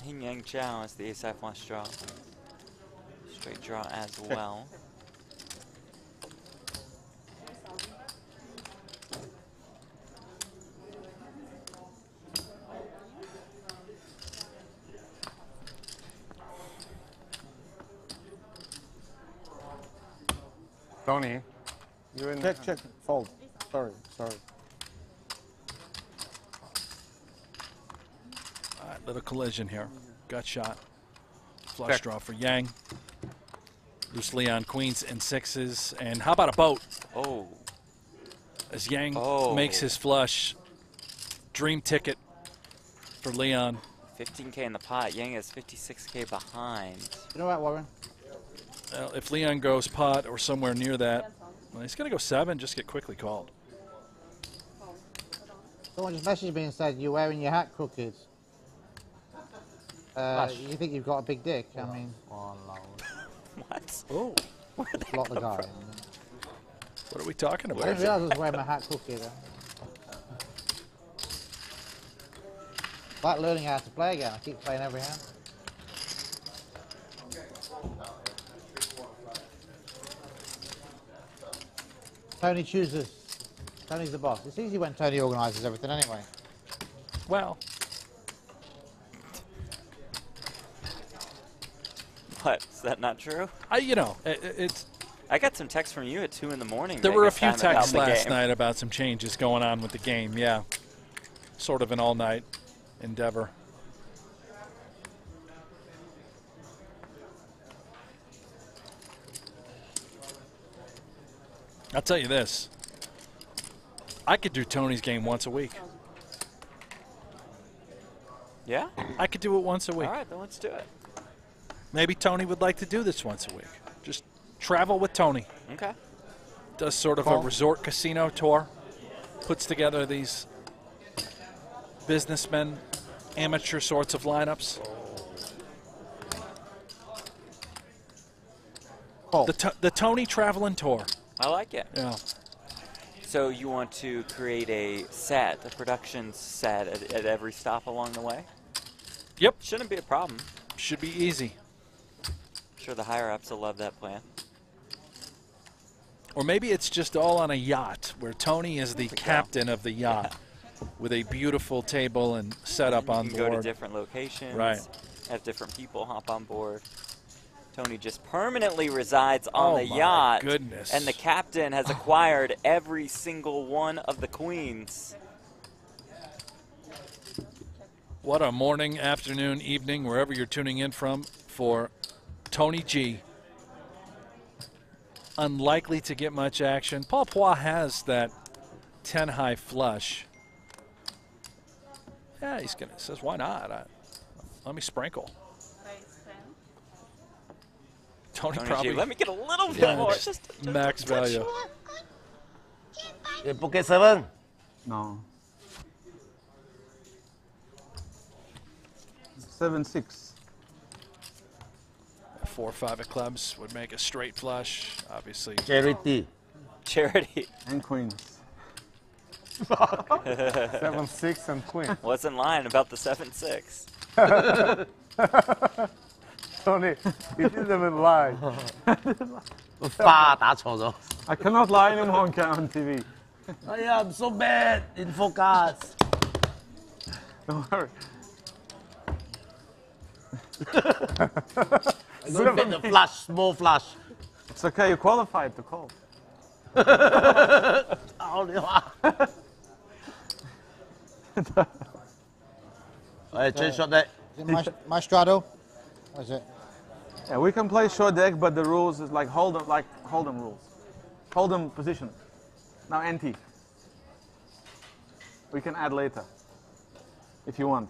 Hing Yang Chow is the ace-high flush draw. Straight draw as well. Tony, you're in. Check. Fold. Sorry. All right, little collision here. Gut shot. Flush Check. draw for Yang. Loose Leon, queens and sixes. And how about a boat? Oh. As Yang Oh. makes his flush. Dream ticket for Leon. 15K in the pot. Yang is 56K behind. You know what, Warren? Well, if Leon goes pot or somewhere near that, well, he's going to go 7, just get quickly called. Someone just messaged me and said, you're wearing your hat crooked. You think you've got a big dick? I mean, What? Oh, block the guy. what are we talking I about? didn't realise I was wearing my hat crooked. Like learning how to play again. I keep playing every hand. Tony chooses. Tony's the boss. It's easy when Tony organises everything anyway. Well, What? Is that not true? it's. I got some texts from you at 2 in the morning. There were a Vegas few time about texts the last game. night about some changes going on with the game. Yeah, sort of an all-night endeavor. I'll tell you this. I could do Tony's game once a week. Yeah? I could do it once a week. All right, then let's do it. Maybe Tony would like to do this once a week. Just travel with Tony. Okay. Does sort of a resort casino tour. Puts together these businessmen, amateur sorts of lineups. The Tony traveling tour. I like it. Yeah. So you want to create a set, a production set at every stop along the way? Yep. Shouldn't be a problem. Should be easy. I'm sure the higher-ups will love that plan. Or maybe it's just all on a yacht where Tony is the captain of the yacht with a beautiful table and setup on You can board. go to different locations. Right. Have different people hop on board. Tony just permanently resides on the my yacht. goodness. And the captain has acquired every single one of the queens. What a morning, afternoon, evening, wherever you're tuning in from for Tony G. Unlikely to get much action. Paul Poix has that 10 high flush. Yeah, says, why not? Let me sprinkle. Tony probably. G, let me get a little bit more. Just max value. Pocket 7? No. 7-6. 4 or 5 of clubs would make a straight flush, obviously. Charity. Charity. And queens. 7-6 and queen. Wasn't lying about the 7-6. Tony, you didn't even lie. I cannot lie anymore on TV. Oh yeah, I'm so bad in focus. Don't worry. Don't get the flush, small flush. It's okay, you qualified to call. Change shot deck. Is it Maestrado? What is it? Yeah, we can play short deck, but the rules is like Hold'em rules. Hold'em position. Now ante. We can add later, if you want.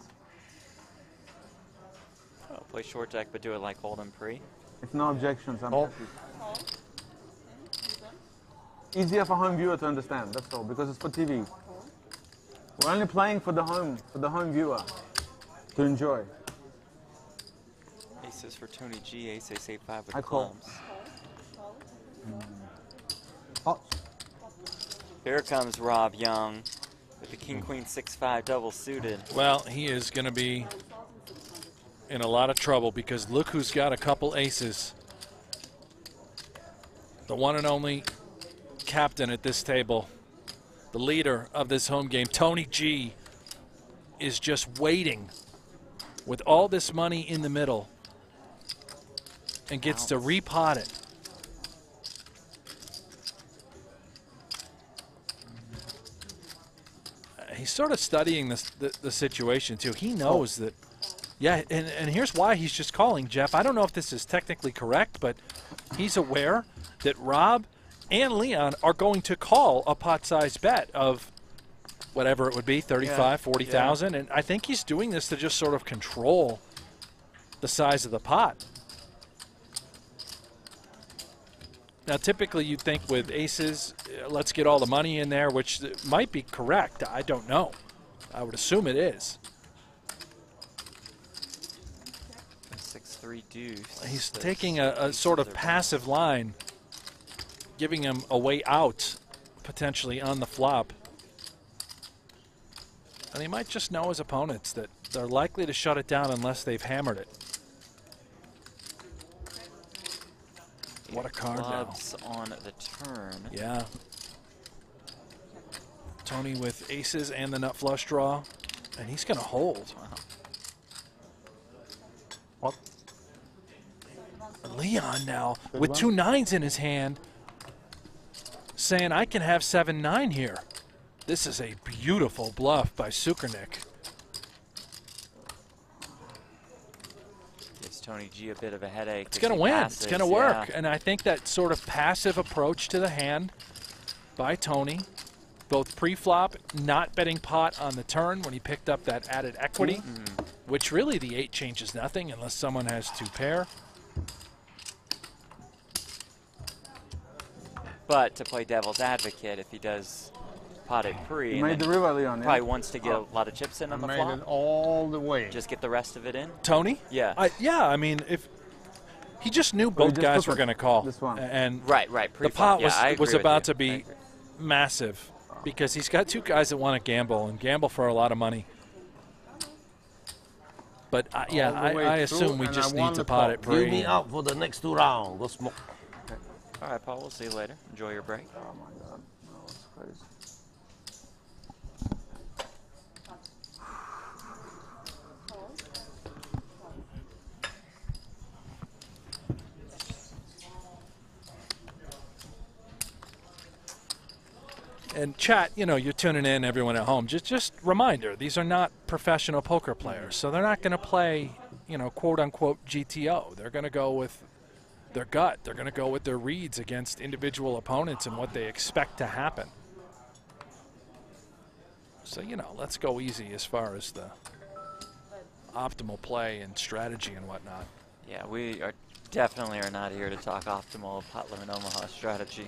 Oh, play short deck, but do it like Hold'em pre. If no objections, I'm happy. Easier for home viewer to understand, that's all, because it's for TV. We're only playing for the home viewer to enjoy. Aces for Tony G, ace 8-5 with I call. clubs. Hot. Here comes Rob Young with the King Queen 6-5 double suited. Well, he is going to be in a lot of trouble because look who's got a couple aces. The one and only captain at this table, the leader of this home game, Tony G, is just waiting with all this money in the middle and gets to repot it. He's sort of studying the situation too. He knows that, yeah, and here's why he's just calling, Jeff. I don't know if this is technically correct, but he's aware that Rob and Leon are going to call a pot-sized bet of whatever it would be, 35, 40,000, and I think he's doing this to just sort of control the size of the pot. Now, typically you'd think with aces, let's get all the money in there, which might be correct. I don't know. I would assume it is. 6-3 deuce. He's taking a sort of passive line, giving him a way out, potentially on the flop. And he might just know his opponents that they're likely to shut it down unless they've hammered it. What a card now. Clubs on the turn. Yeah. Tony with aces and the nut flush draw, and he's going to hold. What? Leon now with 2 9s in his hand, saying I can have 7-9 here. This is a beautiful bluff by Sukernick. Gives Tony G a bit of a headache. It's going to win. It's going to work. And I think that sort of passive approach to the hand by Tony, both pre-flop, not betting pot on the turn when he picked up that added equity, which really the 8 changes nothing unless someone has 2 pair. But to play devil's advocate, if he does pot it pre, You made the river, Leon, yeah? probably wants to get a lot of chips in on the Made flop. it all the way. Just get the rest of it in. Tony? Yeah. Yeah, I mean, if he just knew he both just guys took were it, going to call. this one. And Right. the Pre-flop. pot Yeah, I was agree with about you. to be massive because he's got 2 guys that want to gamble for a lot of money. But yeah, All the way I through, assume we and just I need won to the pot call. it View pre. me out for the next 2 rounds. Go smoke. All right, Paul. We'll see you later. Enjoy your break. Oh my God, no, it's crazy. And chat, you know, you're tuning in, everyone at home. Just reminder, these are not professional poker players, so they're not going to play, you know, quote unquote GTO. They're going to go with their gut. They're going to go with their reads against individual opponents and what they expect to happen. So, you know, let's go easy as far as the optimal play and strategy and whatnot. Yeah, we are definitely are not here to talk optimal pot limit Omaha strategy.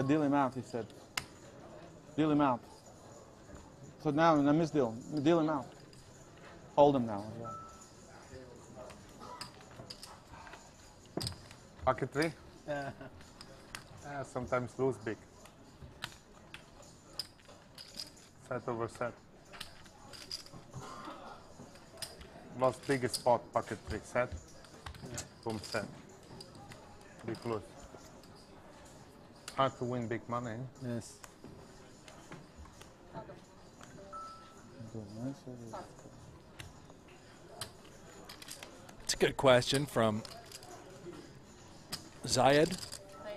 Deal him out, he said. Deal him out. So now in a misdeal, deal him out. Hold him now. Yeah. Pocket 3? Sometimes lose big. Set over set. was biggest spot, pocket trick set. Boom, set. Be close. Hard to win big money. Yes. It's a good question from Zayed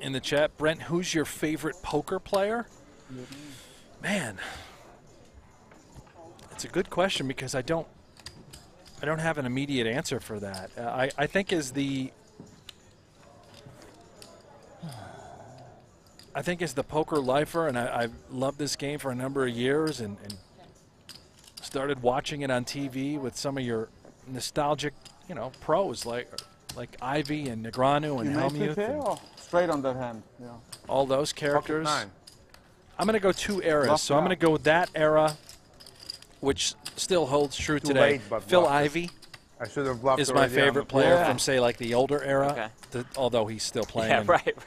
in the chat. Brent, who's your favorite poker player? Man, it's a good question because I don't have an immediate answer for that. I think as the poker lifer, and I've loved this game for a number of years and started watching it on TV with some of your nostalgic, pros like Ivy and Negreanu and Helmuth. Or straight on that hand. Yeah. All those characters. Pocket 9. I'm going to go 2 eras. Bluff So I'm going to go with that era, which still holds true today. late, but Phil bluffed. Ivy I should have bluffed is my already on favorite the player floor. from, say, like the older era, Okay. although he's still playing Yeah, in right.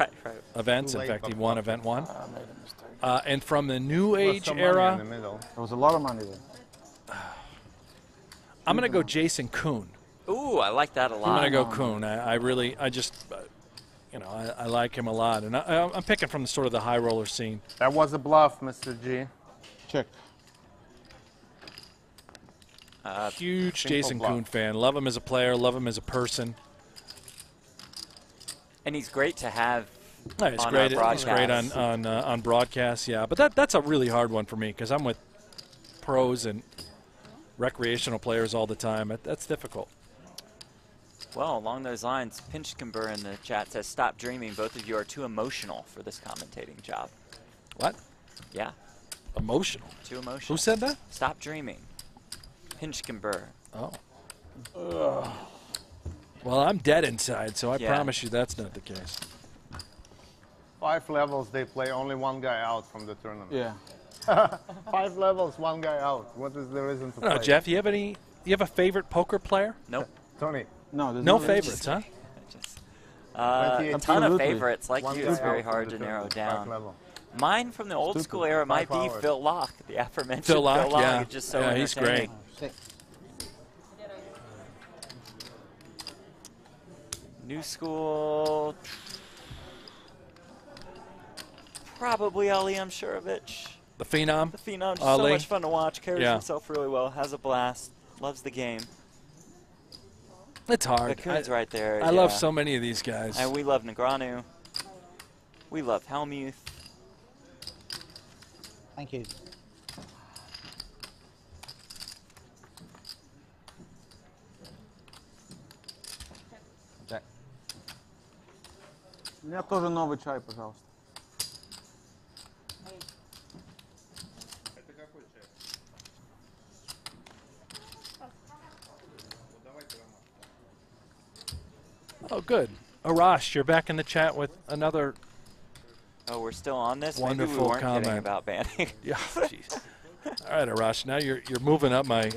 events. Too In late, fact, he but won bluffed. event 1. I made a mistake. And from the New There was Age some money in the era, middle. There was a lot of money there. I'm going to go Jason Kuhn. Ooh, I like that a I'm lot. going to go Kuhn. I like him a lot. And I'm picking from the sort of the high roller scene. That was a bluff, Mr. G. Check. Huge simple Jason bluff. Kuhn fan. Love him as a player. Love him as a person. And he's great to have No, it's on great. our It's great broadcasts. on broadcasts, yeah. But that's a really hard one for me because I'm with pros and recreational players all the time. That's difficult. Well, along those lines, Pinchkenber in the chat says, "Stop dreaming. Both of you are too emotional for this commentating job." What? Yeah, Emotional. too emotional. Who said that? Stop dreaming. Pinchkenber. Oh. Well, I'm dead inside, so I Yeah. promise you that's not the case. 5 levels, they play only one guy out from the tournament. Yeah. 5 levels, one guy out. What is the reason to I don't know, play? Jeff, you have a favorite poker player? Nope. Tony, No, there's No no favorites, huh? Just, 28. a ton of Absolutely. favorites. Like one you, guy it's very out from hard the to narrow tournament, 5 down. level. Mine from the old school era might 5 be hours. Phil Locke, the aforementioned Phil Locke, yeah. It's just so Yeah, he's great. entertaining. 6. New school. Probably Ali Amshurovich. The Phenom? The Phenom, just Ali. so much fun to watch. Carries Yeah. himself really well. Has a blast. Loves the game. It's hard. The Kuhn's right there. I love yeah. so many of these guys. And we love Negreanu. We love Helmuth. Thank you. У меня тоже новый чай, пожалуйста. Oh, good. Arash, you're back in the chat with another. Oh, we're still on this? Maybe Wonderful we weren't kidding comment. about banning. Yeah, jeez. All right, Arash, now you're moving up my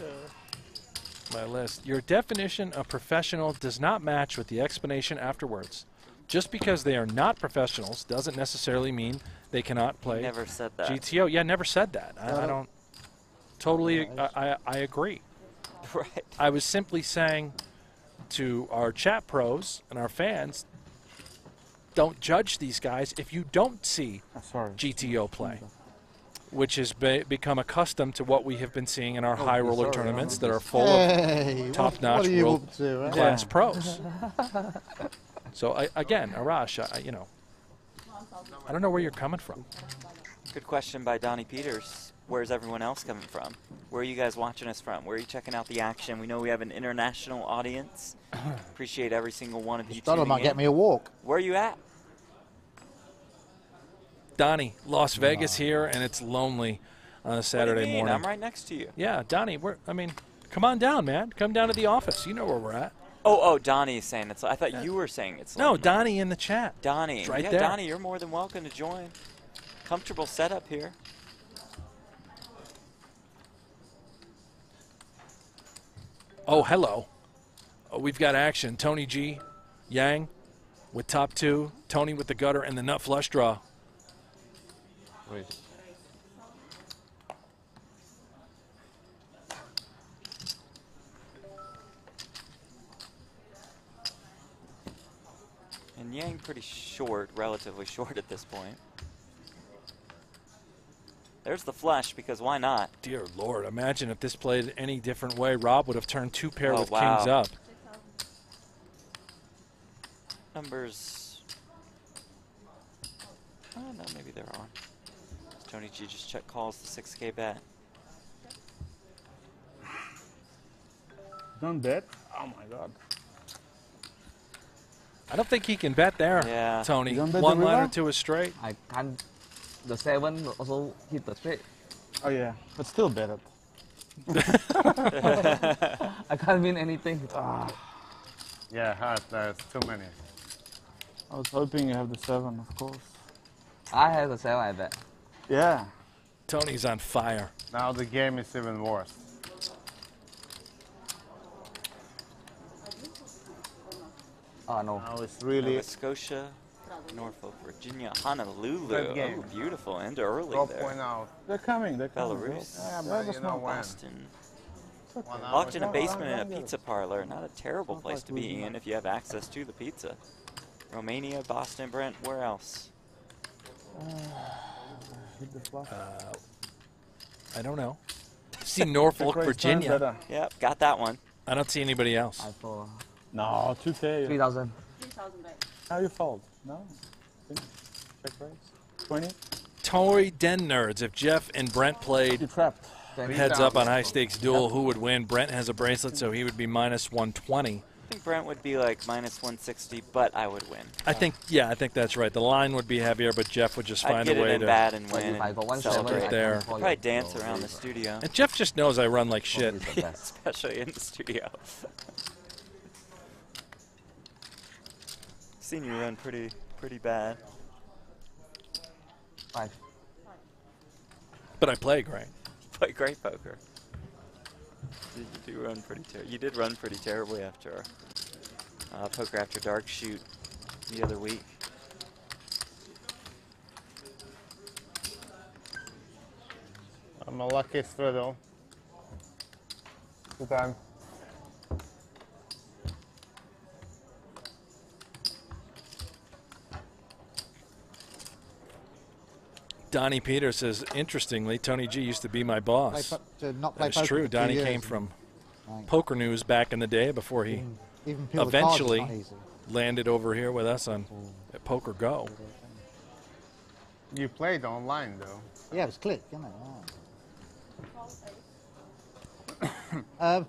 list. Your definition of professional does not match with the explanation afterwards. Just because they are not professionals doesn't necessarily mean they cannot play Never said that. GTO. Yeah, never said that. I don't totally. I agree. Right. I was simply saying to our chat pros and our fans, don't judge these guys if you don't see Sorry. GTO play, which has become accustomed to what we have been seeing in our high roller tournaments that are full Hey, of top-notch what are you world up to, eh? class pros. So again, Arash, I don't know where you're coming from. Good question by Donnie Peters. Where's everyone else coming from? Where are you guys watching us from? Where are you checking out the action? We know we have an international audience. Appreciate every single one of you Thought it tuning might in. get me a walk. Where are you at? Donnie, Las Vegas here, and it's lonely on a What Saturday do you mean? morning. I'm right next to you. Yeah, Donnie, come on down, man. Come down to the office. You know where we're at. Oh, Donnie is saying it's. I thought you were saying it's. No, lonely. Donnie in the chat. Donnie. It's right yeah, there. Donnie, you're more than welcome to join. Comfortable setup here. Oh, hello. Oh, we've got action. Tony G, Yang with top 2, Tony with the gutter and the nut flush draw. Yang pretty short, relatively short at this point. There's the flush, because why not? Dear Lord, imagine if this played any different way. Rob would have turned 2 pair with wow. kings up. Numbers. Oh, no, maybe they're on. Tony G just check calls the 6K bet. Don't bet? Oh my god. I don't think he can bet there, Yeah. Tony. You don't bet the One liner river? to a straight. I can't. The 7 also hit the straight. Oh yeah, but still bet it. I can't win anything. Yeah, hard. There's too many. I was hoping you have the 7, of course. I have the 7, I bet. Yeah. Tony's on fire. Now the game is even worse. Oh no. Now it's really Nova Scotia, Norfolk, Virginia, Honolulu. Good game. Oh, beautiful. End early drop there. point out. They're coming, they're coming. Belarus. Yeah, Yeah, but you it's know not when. Boston. 1 hour. Locked in a Don't- basement in a don't get it. pizza parlor. Not a terrible place like to be losing in if you have access to the pizza. Romania, Boston, Brent, where else? Hit the flush. I don't know. See Norfolk, Raise Virginia. turn better. Yep, got that one. I don't see anybody else. I for No, 2K. 3,000. 3,000 baht. How you fold? No? Check raise. 20? Tory Den Nerds. If Jeff and Brent You played trapped. heads up on high stakes duel, who would win? Brent has a bracelet, so he would be minus 120. I think Brent would be like minus 160, but I would win. I think that's right. The line would be heavier, but Jeff would just I'd find get a it way in to. bad and But win if I and got 1 7, celebrate. I there. can call Probably you. dance So, around the so studio, And Jeff just knows I run like shit. he's the best. especially in the studio. Seen you run pretty bad. 5. But I play great. Play great poker. You do run pretty You did run pretty terribly after our poker after dark shoot the other week. I'm a lucky straddle. Good time. Donnie Peter says, interestingly, Tony G used to be my boss. To not play That's poker true. for 2 Donnie years came and, from like, Poker News back in the day before he even peel the cards is eventually not easy. landed over here with us on at Poker Go. You played online though. Yeah, it was click, isn't it?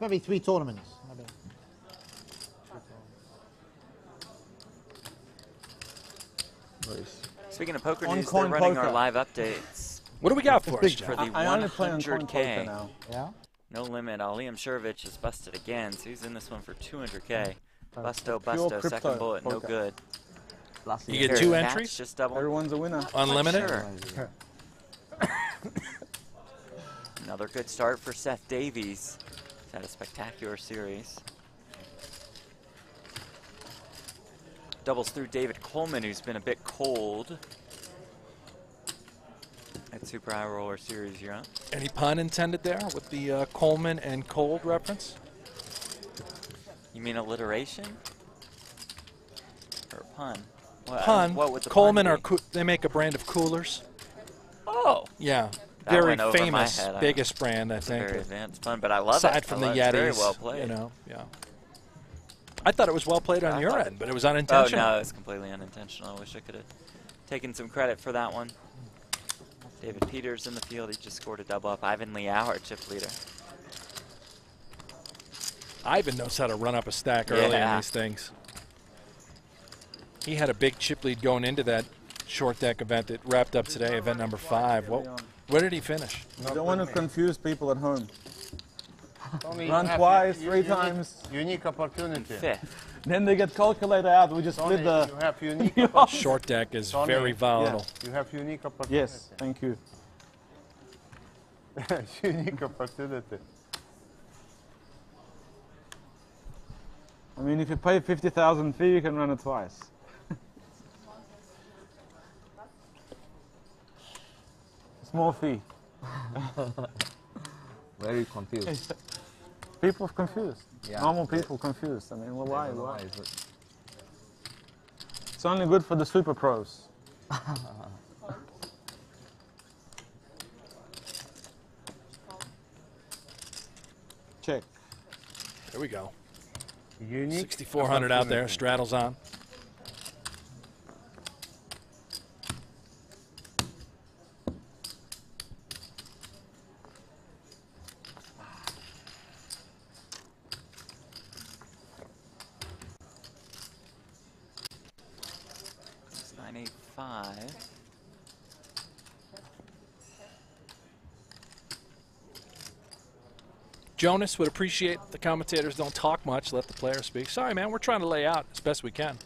Maybe 3 tournaments. Maybe. Speaking of poker On news, they're coin running our poker. live updates What do we got for us, for Jeff? the I only play on coin poker 100K. now. Yeah. No limit. Aliam Shervich is busted again, so he's in this one for 200K. Busto, Pure Busto, crypto second bullet, no poker. good. Last You year. get Here, 2 Patch entries? Just double. Everyone's a winner. Unlimited? Sure. Another good start for Seth Davies. He's had a spectacular series. Doubles through David Coleman, who's been a bit cold at Super High Roller Series Europe. Any pun intended there with the Coleman and Cold reference? You mean alliteration? Or pun? What, Pun. What would the Coleman pun are be? they make a brand of coolers. Oh! Yeah, That very went over my famous, head. biggest brand I It's a think. very advanced pun, but I love it. Aside from the I love it. It's Yetis, very well played. you know, yeah. I thought it was well played on I your thought- end, but it was Oh, unintentional. no, it's completely unintentional. I wish I could have taken some credit for that one. David Peters in the field. He just scored a double up. Ivan Liao, our chip leader. Ivan knows how to run up a stack early Yeah. in these things. He had a big chip lead going into that short deck event that wrapped up today, event number 5. Where did he finish? You don't want to confuse people at home. Only Run have twice, u- 3 unique- times. Unique opportunity. Fifth. Then they get calculator out. We just Tony, split the. you have unique opportunity. Short deck is Tony, very volatile. You have unique opportunity. Yes, thank you. Unique opportunity. I mean, if you pay 50,000 fee, you can run it twice. Small fee. Very confused. People confused. Yeah. Normal people confused. I mean, well, why? I don't know Why? is it. only good for the super pros. Check. There we go. Unique. 6,400 out there. Straddle's on. Jonas would appreciate the commentators don't talk much, let the players speak. Sorry, man, we're trying to lay out as best we can.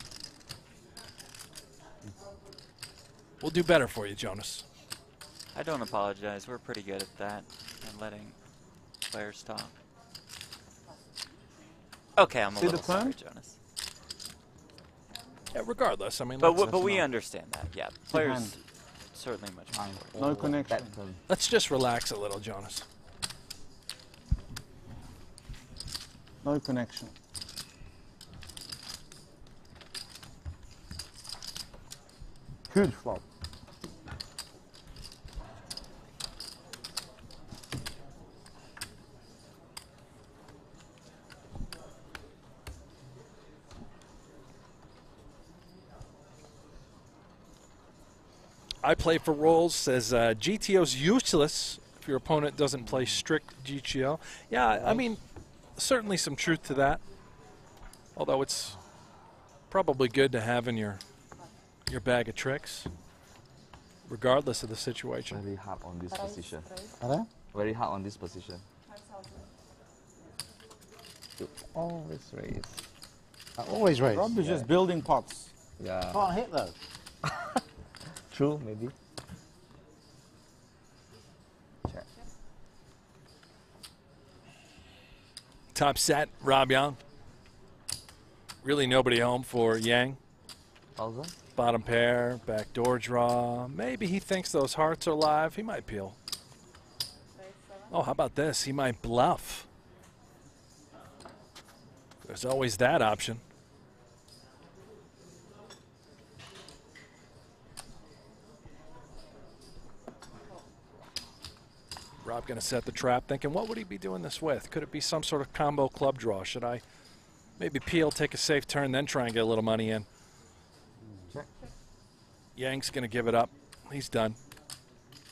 We'll do better for you, Jonas. I don't apologize. We're pretty good at that and letting players talk. Okay, I'm a little sorry, Jonas. Yeah, regardless, I mean, but we understand that. Yeah, players certainly much more important. No connection. Let's just relax a little, Jonas. No connection. Huge flop. I play for rolls, says GTO's useless if your opponent doesn't play strict GTO. Yeah, I mean, certainly some truth to that. Although it's probably good to have in your bag of tricks, regardless of the situation. Very hard on this position. Hello? Very hard on this position. Always raise. Always raise. Rob is just building pots. Yeah. Can't hit though. True, maybe. Check. Top set, Rob Young. Really nobody home for Yang. 1,000. Bottom pair, backdoor draw. Maybe he thinks those hearts are live. He might peel. Oh, how about this? He might bluff. There's always that option. Rob going to set the trap, thinking, what would he be doing this with? Could it be some sort of combo club draw? Should I maybe peel, take a safe turn, then try and get a little money in? Check. Yang's going to give it up. He's done.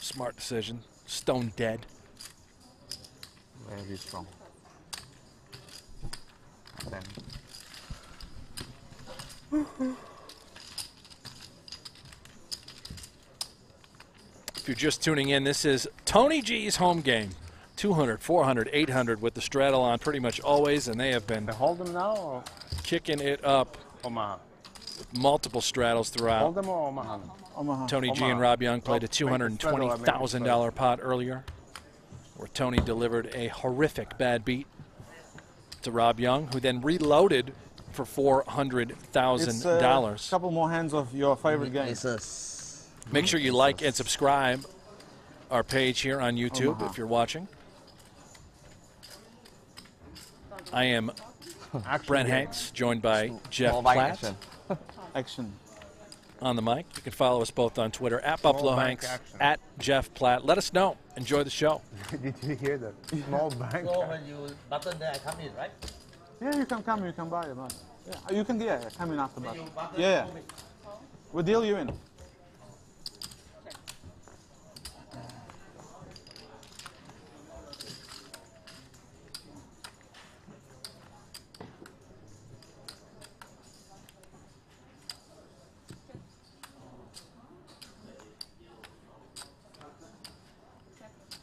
Smart decision. Stone dead. Very strong. Then. If you're just tuning in, this is Tony G's home game. 200, 400, 800 with the straddle on pretty much always, and they have been Hold them now or kicking it up. Omaha? With multiple straddles throughout. Hold them or Omaha? Omaha. Tony G and Rob Young played a $220,000 pot earlier, where Tony delivered a horrific bad beat to Rob Young, who then reloaded for $400,000. A couple more hands of your favorite game. Make sure you like and subscribe our page here on YouTube if you're watching. I am Brent Hanks, joined by Jeff Platt. Action. On the mic. You can follow us both on Twitter, at Buffalo Hanks, at Jeff Platt. Let us know. Enjoy the show. Did you hear that? Small bank. So when you button there, I come in, right? Yeah, you can come, you can buy it. Man. Yeah, you can come in after that. You button Yeah. for me. We'll deal you in.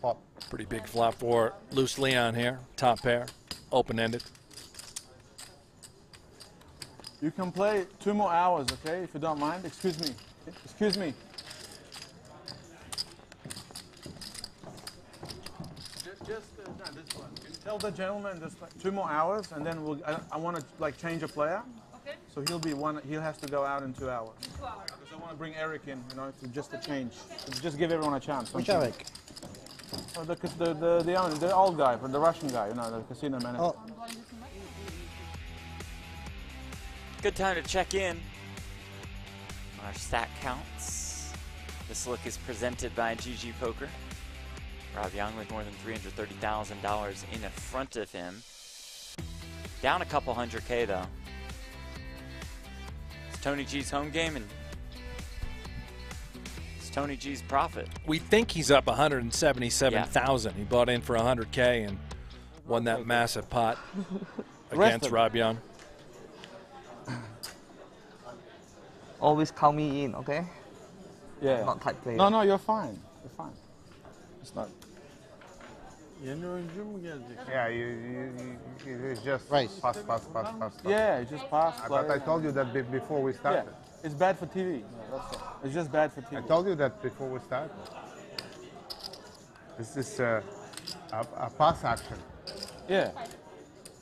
Pop. Pretty big flop for Loose Leon here. Top pair, open-ended. You can play 2 more hours, okay, if you don't mind. Excuse me. Excuse me. Just no, this one. Tell the gentleman just like 2 more hours, and then we'll. I want to like change a player. Okay. So he'll be one. He has to go out in 2 hours. 2 hours. Because I want to bring Eric in, you know, to just a change. To just give everyone a chance. Which Eric? Oh, the owner, the old guy, the Russian guy, you know, the casino manager. Oh. Good time to check in. our stat counts. This look is presented by GG Poker. Rob Young with more than $330,000 in front of him. Down a couple $100K though. It's Tony G's home game and it's Tony G's profit. We think he's up 177,000. He bought in for 100K and won that massive pot against Rob Young. Always count me in, okay? Yeah. Not tight play. No, you're fine. You're fine. It's not. Yeah, it's just Race. pass. Yeah, you just pass. But I told you that before we Yeah, started. it's bad for TV. It's just bad for TV. I told you that before we started. This is a pass action. Yeah,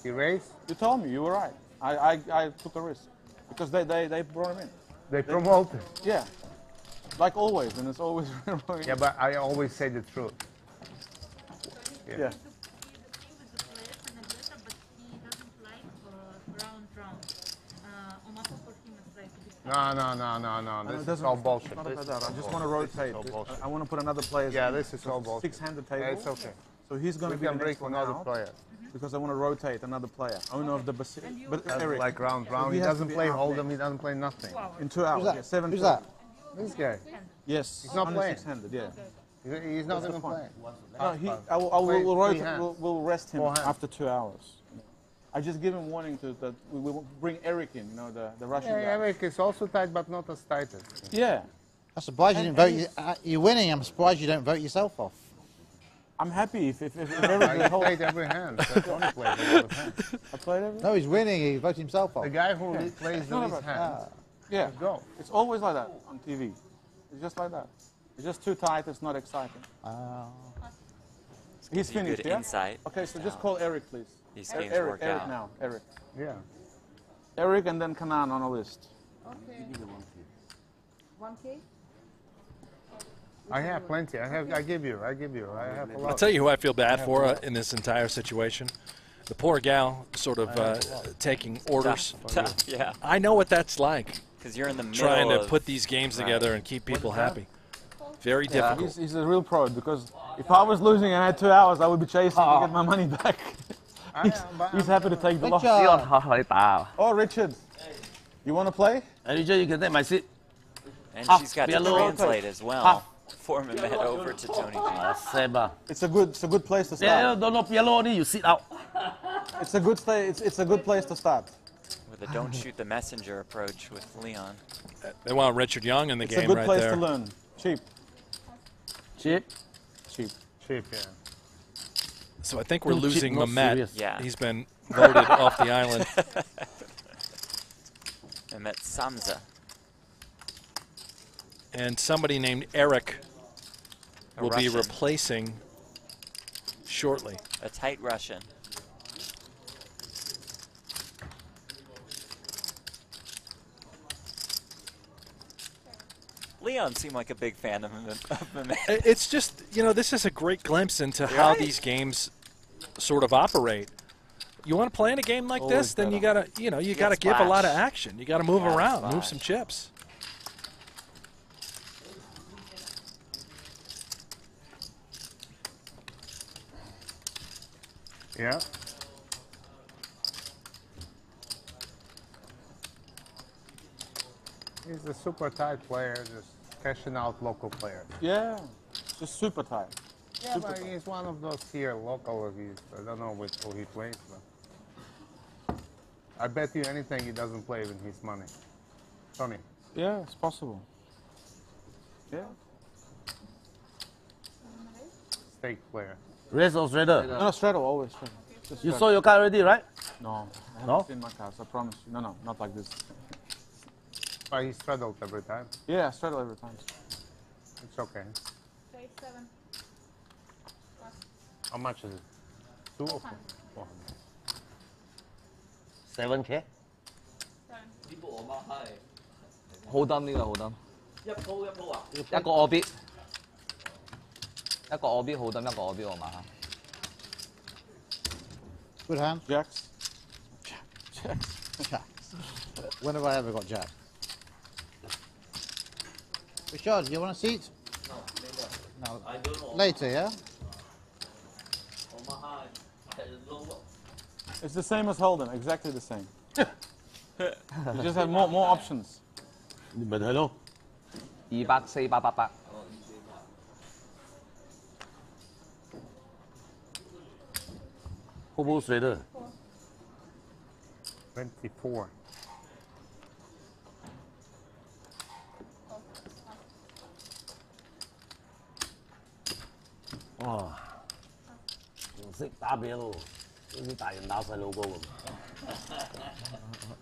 You raise, you told me. You were right. I took a risk because they brought him in. they promote it. Yeah, like always, and it's always Yeah, but I always say the truth. yeah. No. This is all bullshit. Not about that. I just want to rotate. I want to put another player. Yeah, this is all bullshit. Six-handed table. Yeah, it's okay. So he's going We to be can the break next one another out player. because I want to rotate another player. Owner of the but Eric Like round. he He has to doesn't be play out hold'em. He doesn't play nothing. in 2 hours. that? Yeah, 7. Who's that? This guy, Yes, He's not under playing. 600. Yeah. he's not even playing. No, I Play will three rotate. hands. We'll rest him 4 hands. after 2 hours. I just give him warning that we will bring Eric in. You know the Russian Yeah, guy. Eric is also tight, but not as tight as. Yeah. I'm surprised you didn't vote. You're winning. I'm surprised you don't vote yourself off. I'm happy if Eric He will hold. played every hand. That's only played a lot of hands. I played every. No, he's winning. He voted himself off. The guy who plays the No, least but- hands, Yeah. go. It's always like that on TV. It's just like that. It's just too tight. It's not exciting. He's Be finished. good Yeah. insight. Okay, so just call Eric, please. These games Eric, work Eric out. now. Eric. Yeah. Eric and then Kanan on a list. Okay. 1K? I have plenty. I give you. I have a lot. I'll tell you who I feel bad for in this entire situation. The poor gal sort of taking orders. Tough, yeah. I know what that's like, Because you're in the middle trying to of, put these games together and keep people happy. Very Yeah, difficult. he's a real pro because if I was losing and I had 2 hours, I would be chasing to get my money back. He's happy to take the loss. 呢個學佢打。 Oh, Richard, you want to play? And you can take my seat. and Half she's got to yellow. translate as well. Half. For Mehmet over to Tony G. Seba. It's a good place to Yeah, start. don't yellow only, you sit out. It's a good place to start. With a don't shoot the messenger approach with Leon. They want Richard Young in the It's a game good right place there. to learn. Cheap. Chip. Cheap. Cheap, yeah. So I think we're Too cheap, losing not Mehmet. serious. Yeah. He's been voted off the island. Mehmet Samza. And somebody named Eric A will be Russian. replacing shortly. A tight Russian. Leon seemed like a big fan of Mehmet. It's just, this is a great glimpse into how Right. these games sort of operate. You want to play in a game like Always this, then you better. gotta, you gotta give a lot of splash. action. You gotta move Gotta around, move splash. some chips. Yeah. He's a super tight player, just cashing out local players. Yeah. Just super tight. Yeah, but he's one of those here local. I don't know with who he plays, but I bet you anything he doesn't play with his money. Tony. Yeah, it's possible. Yeah. Stake player. Raise or straddle? No, straddle, always straddle. Just You straddle. saw your card already, right? No, I haven't No? seen my cards, I promise you. No, not like this. But he straddled every time. Yeah, straddle every time. It's okay. Okay, 7. How much is it? 2 or 4? 7K? 好燈呢個好燈。一個我必，一個我必好燈，一個我必我馬下。 Good hand. Jacks. Jacks. When have I ever got jack? Richard, do you want a seat? No. I don't know. Later, yeah? Omaha, It's the same as Hold'em, exactly the same. You just have more options. 你咪睇咯。 200、400、800。 好唔好水咧？ 24. Wow. 唔識打比咯，好似大人打細路哥咁。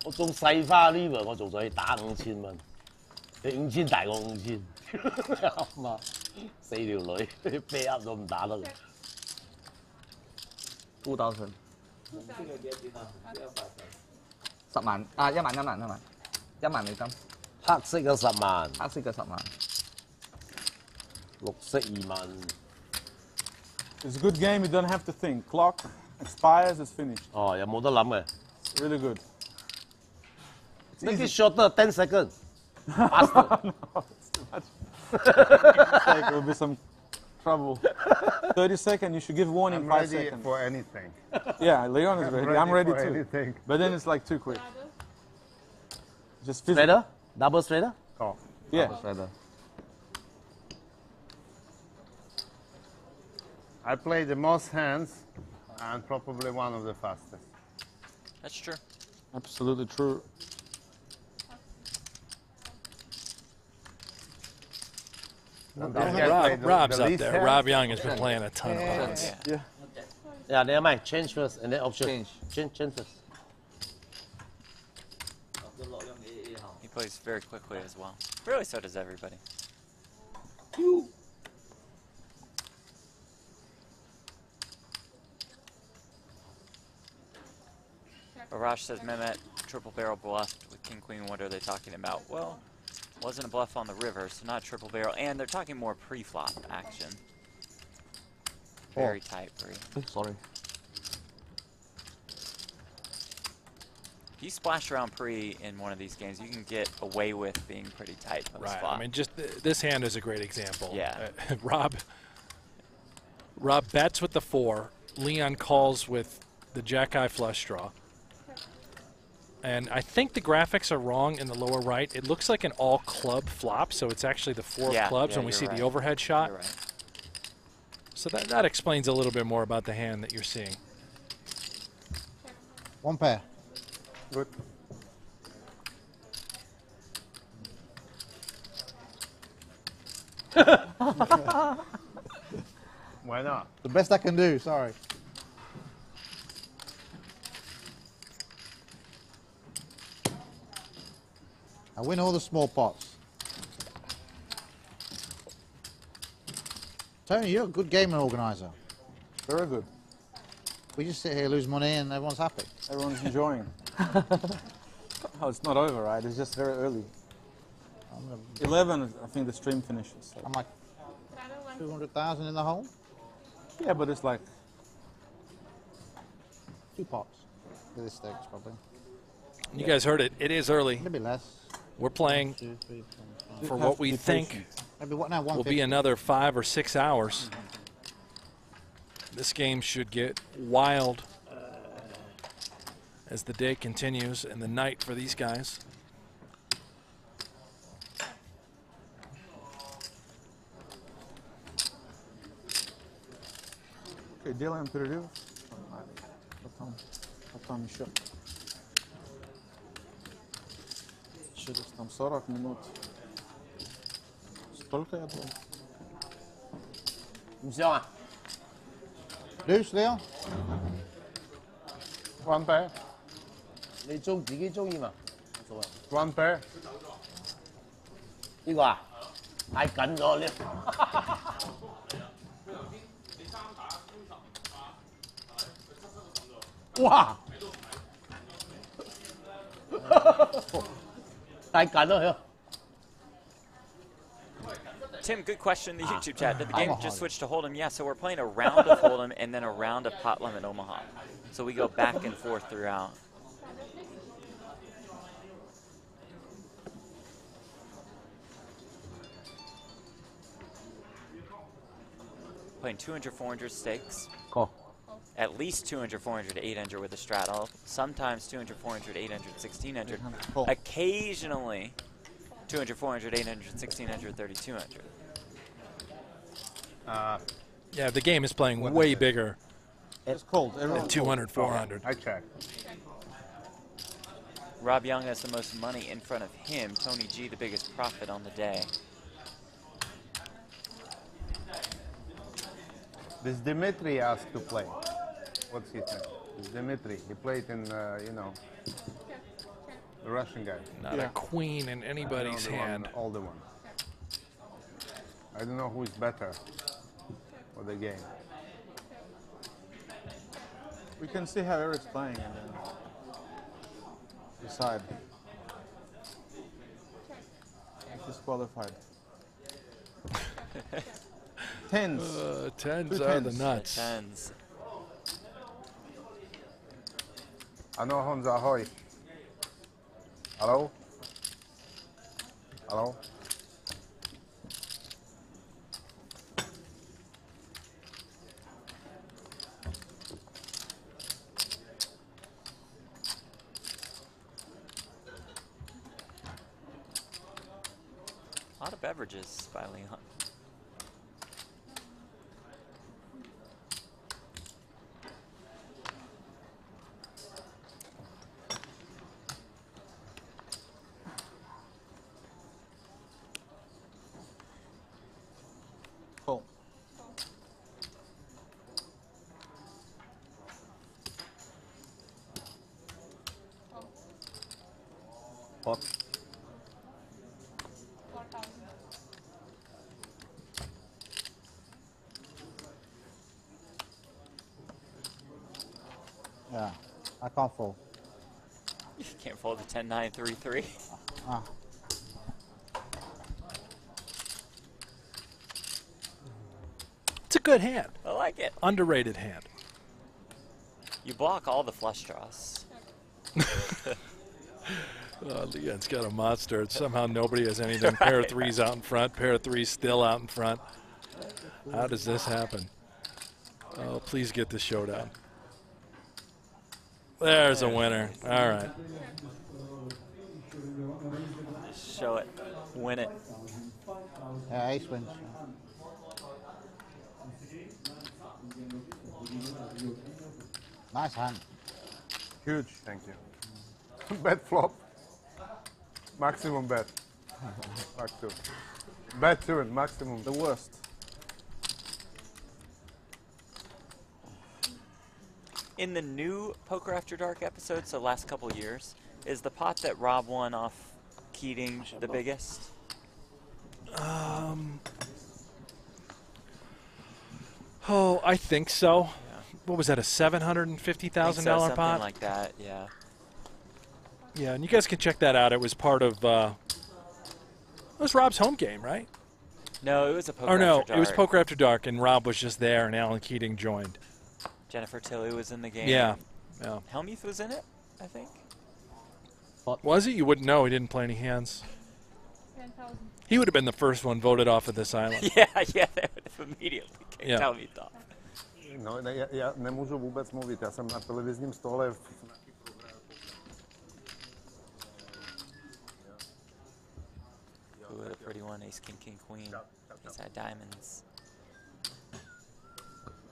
我中細花呢個，我仲可以打5000蚊，你5000大過5000，啱啊！4條女啤噏都唔打得。2,000。10萬啊，1萬美金。黑色嘅10萬，黑色嘅10萬。綠色2萬。 It's a good game, you don't have to think. Clock expires, it's finished. 哦，又冇得諗嘅。 It's really good. Make it shorter, 10 seconds. Faster. No, it's too much. There will be some trouble. 30 seconds, you should give warning I'm 5 ready seconds. for anything. Yeah, Leon is ready. I'm ready for too. anything. But then it's like too quick. Just Straighter? Double straighter? Oh. Yeah. I play the most hands and probably one of the fastest. That's true. Absolutely true. Rob's up there. Rob Young has been playing a ton of hands. Yeah. Yeah, never mind. Change first and then option. Change first. He plays very quickly as well. Really, so does everybody. Arash says Mehmet triple barrel bluffed with king queen. What are they talking about? Well, wasn't a bluff on the river, so not triple barrel, and they're talking more pre-flop action. Very tight pre. Sorry. If you splash around pre in one of these games, you can get away with being pretty tight post Right. flop. I mean, just this hand is a great example. Yeah. Rob bets with the 4. Leon calls with the jack-eye flush draw. And I think the graphics are wrong in the lower right. It looks like an all-club flop, so it's actually the 4 of clubs when we see the overhead shot. You're right. So that explains a little bit more about the hand that you're seeing. One pair. Good. Why not? The best I can do, sorry. I win all the small pots. Tony, you're a good game organizer. Very good. We just sit here, lose money, and everyone's happy. Everyone's enjoying. Oh, it's not over, right? It's just very early. 11, I think the stream finishes. So. I'm like 200,000 in the hole. Yeah, but it's like 2 pots with this stakes, probably. You guys heard it. It is early. Maybe less. We're playing 2, 3, 4, 5. for what we think Maybe what now? will be another 5 or 6 hours. This game should get wild as the day continues and the night for these guys. Okay, делаем перерыв. Потом еще. Через там 40 минут. Столько я думаю. 唔想啊？ Deuce, Leon? One pair. 你自己中意嘛？冇所謂。 One pair. 呢個啊，太緊咗呢。哇！太緊咯佢。 Tim, good question in the YouTube chat. Did the game just switch to Hold'em? Yeah, so we're playing a round of Hold'em and then a round of Pot Limit Omaha. So we go back and forth throughout. Playing 200, 400 stakes. Call. At least 200, 400, 800 with a straddle. Sometimes 200, 400, 800, 1600. Call. Occasionally 200, 400, 800, 1600, 3200. Yeah, the game is playing way bigger It's cold. than 200, 400. I check. Rob Young has the most money in front of him. Tony G, the biggest profit on the day. This Dimitri asked to play. What's his name? This Dimitri. He played in, you know, the Russian guy. Not a queen in anybody's The hand. older one. I don't know who is better for the game. We can see how Eric's playing and then decide. He's disqualified. Tens. Tens Two are the tens. nuts. Tens. Ano, Honza, ahoy. Hello? Hello? A lot of beverages by Leon. Cool. Pot. 4,000. Yeah, I can't fall. You can't fold a 10, 9, 3, 3. Ah, It's a good hand. I like it. Underrated hand. You block all the flush draws. Leon's got a monster. Somehow nobody has anything. Pair of threes out in front. Pair of threes still out in front. How does this happen? Oh, please get the showdown. There's a winner. All right. Show it. Win it. yeah, ace wins. Nice hand. Huge. Thank you. Bet flop. Maximum bet. Back two. Bet two and maximum. The worst. In the new Poker After Dark episodes, so last couple years, is the pot that Rob won off Keating the biggest? Oh, I think so. What was that, a $750,000 Something pot? like that, yeah. Yeah, and you guys can check that out. It was part of, it was Rob's home game, right? No, it was a Poker Or no, After Dark. it was Poker After Dark, and Rob was just there, and Alan Keating joined. Jennifer Tilly was in the game. Yeah, yeah. Helmuth was in it, I think. Was he? You wouldn't know. He didn't play any hands. 10,000. He would have been the first one voted off of this island. Yeah, they would have immediately kicked Yeah. Helmuth off. No, já nemůžu vůbec mluvit. Já jsem na televizním stole. Ooh, the pretty one, ace, king, king, queen. Ace high diamonds.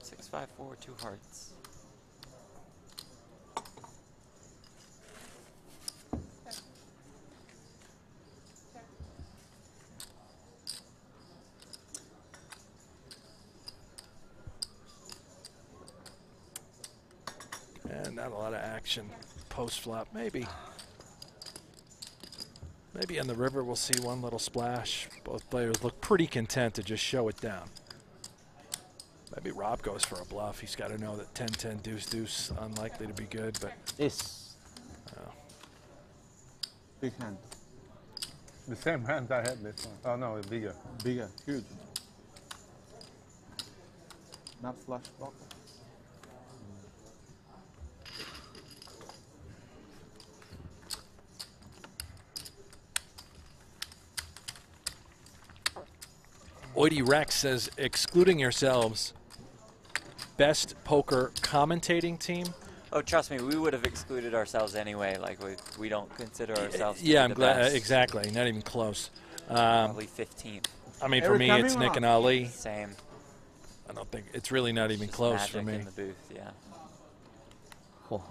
6, 5, 4, 2 hearts. And not a lot of action post flop. Maybe. Maybe on the river we'll see one little splash. Both players look pretty content to just show it down. Maybe Rob goes for a bluff. He's got to know that 10-10 deuce-deuce unlikely to be good, but This. Big hand. The same hand I had this one. Oh no, it's bigger. Bigger. Huge. Not flush blocker. Oidy Rex says, excluding yourselves, best poker commentating team. Oh, trust me, we would have excluded ourselves anyway. Like we don't consider ourselves. To Yeah, be I'm the glad. best. Exactly, not even close. Probably 15th. I mean, for Eric me, coming it's or Nick not? and Ali. Same. I don't think it's really not even Just close for magic me. in the booth, yeah. Oh,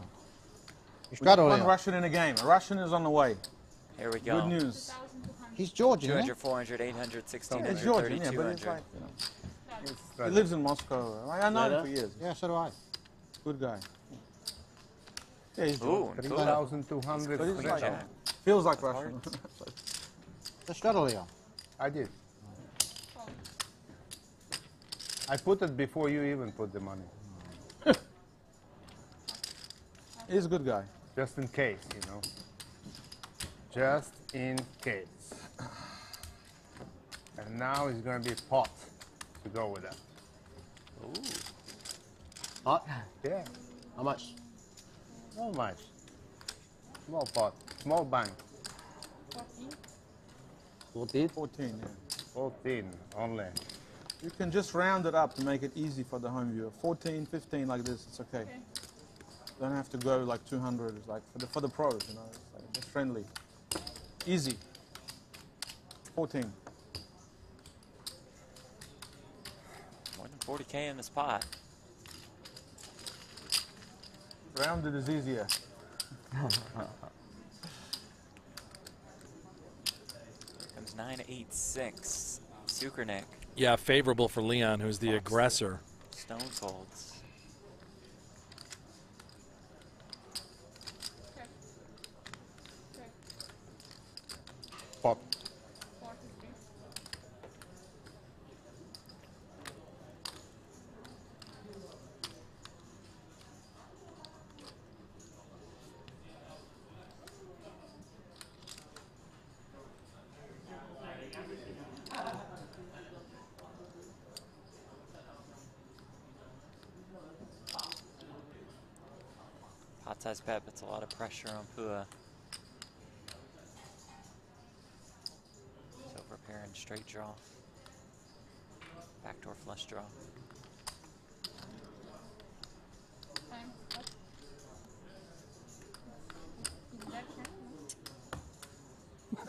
He's We got got one all Russian in the game. A Russian is on the way. Here we go. Good news. He's Georgian, isn't 200, 400, 800, Yeah, 1600, it's Georgian, yeah, 30, but it's 200. like, you know, he lives in Moscow. I know him for years. he? Yeah, so do I. Good guy. Yeah, he's Ooh, Georgian. cool. 3,200. But he's like, jack. feels like Russian. The straddle, Leon. I did. I put it before you even put the money, He's a good guy. just in case, you know. Just in case. And now it's going to be pot to go with that. Ooh. Hot? Yeah, How much? not much. Small pot, small bank. 14? 14, yeah. 14 only. You can just round it up to make it easy for the home viewer. 14, 15 like this, it's okay. Don't have to go like 200. It's like for the pros, you know. It's like just friendly, easy. 14. More than 40K in this pot. Rounded is easier. Comes 986. Sukernick. Yeah, favorable for Leon, who's the aggressor. Stone folds. Pot. Pot size bet puts a lot of pressure on Pua. So preparing straight draw. Backdoor flush draw.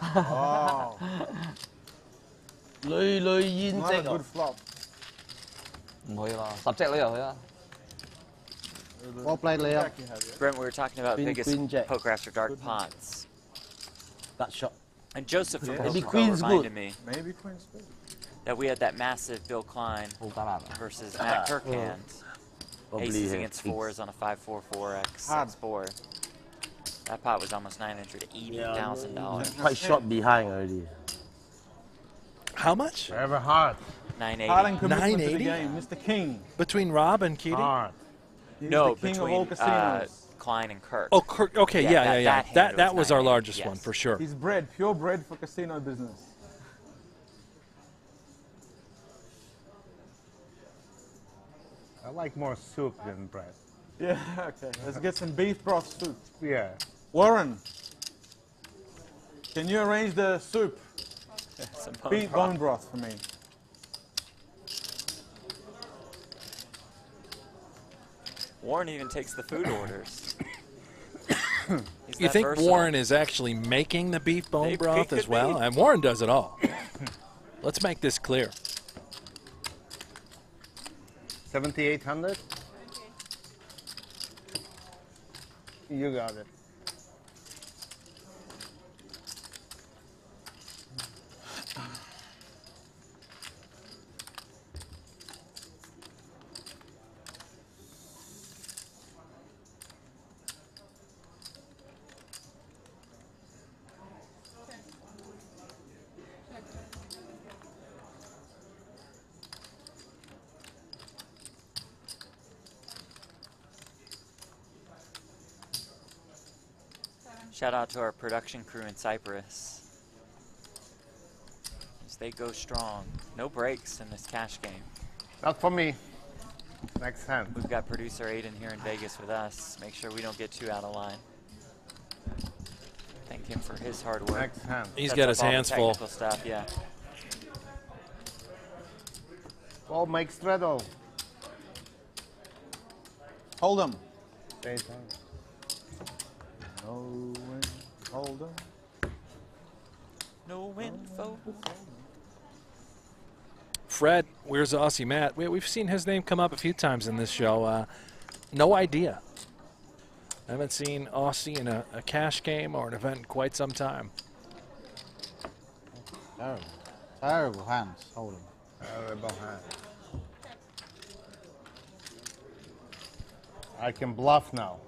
Oh, Lười yên not a check. good flop. 唔會嘛，10隻呢又去啊。 Well played, Leo. Jack you have, yeah? Brent, we were talking about Queen, biggest queen, jack. poker after dark pots. That shot. And Joseph from Maybe Poker Pro queen's reminded good. me Maybe Queen's good. that we had that massive Bill Klein 好艱難啊。 versus Matt Kirkhand. Probably Aces have against kings. fours on a 5-4-4x Hard. 6-4. That pot was almost $980,000. Quite short behind already. How much? Ever hard. 980. Heart and commitment to the 980? game. Mr. King. Between Rob and Keating? Hard. He's No, the king of between all casinos. Klein and Kirk. Oh, Kirk, okay, Yeah, yeah, that- yeah, yeah. that hand That was was our 980, largest yes. one for sure. He's bred, pure bred for casino business. I like more soup than bread. Yeah, okay. Let's get some beef broth soup. Yeah. Warren, can you arrange the soup? Some bone Beef broth. bone broth for me. Warren even takes the food orders. He's You that think versatile. Warren is actually making the beef bone He broth could as well? be. And Warren does it all. Let's make this clear. 7,800? You got it. Shout out to our production crew in Cyprus. As they go strong. No breaks in this cash game. Not for me. Next hand. We've got producer Aiden here in Vegas with us. Make sure we don't get too out of line. Thank him for his hard work. Next hand. He's Sets got up his all the hands full. technical stuff, yeah. Ball makes straddle. Hold them. Face down. No win. Hold them. No info. Fred, where's Aussie Matt? We've seen his name come up a few times in this show. No idea. I haven't seen Aussie in a cash game or an event in quite some time. Terrible. Terrible hands. Hold them. Terrible hand. I can bluff now.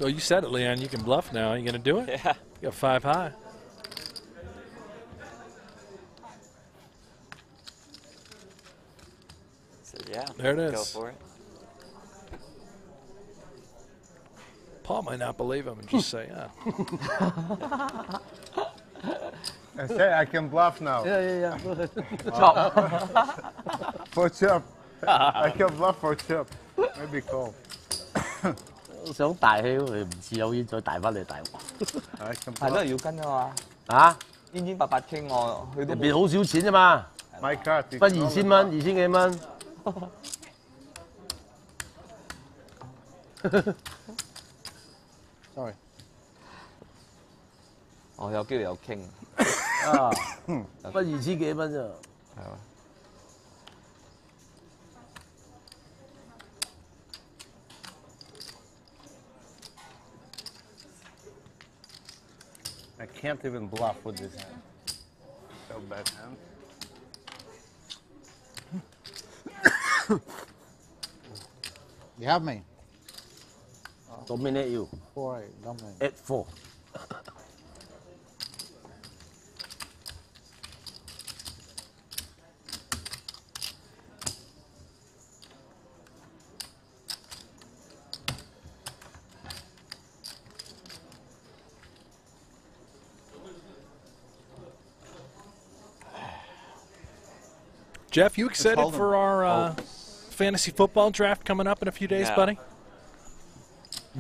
Well, you said it, Leon. You can bluff now. You going to do it? Yeah. You got 5 high. So yeah. There it is. Go for it. Paul might not believe him and just say, yeah. I say I can bluff now. Yeah. Chop. For chip. I can bluff for chip. Maybe call. 想大氣喎，你唔似有煙再大翻嚟大鑊。 I can 係咯， bluff. 要跟啊嘛。啊？煙煙白白傾我，佢都入邊好少錢啫嘛， My card. 不2000蚊，2000幾蚊。 Sorry. 我有機會有傾。啊，不2000幾蚊咋？係嘛？ I can't even bluff with this hand. So bad hand. You have me. Dominate you. 4-8. Dominate. 8-4. Jeff, you excited hold for our fantasy football draft coming up in a few days, Yeah. buddy?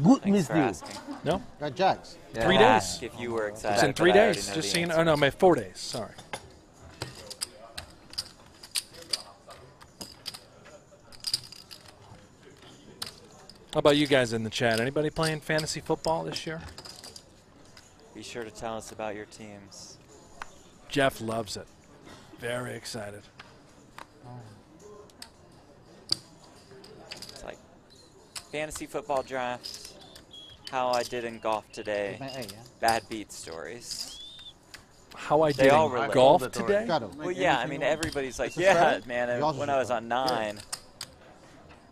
Good Thanks miss for you. asking. No? Go Jags. 3 Yeah, days. If you were excited. It's in but 3 I already days. know Just the so you know. answer. Oh, no, 4 days. Sorry. How about you guys in the chat? Anybody playing fantasy football this year? Be sure to tell us about your teams. Jeff loves it. Very excited. It's like fantasy football draft, how I did in golf today, Mate, hey, yeah. bad beat stories. How I They did all in relate. golf Got today? Got 'em. Well, yeah, I mean, everybody's like, It's a yeah, strategy. man, Yours is when a I was on strategy. 9,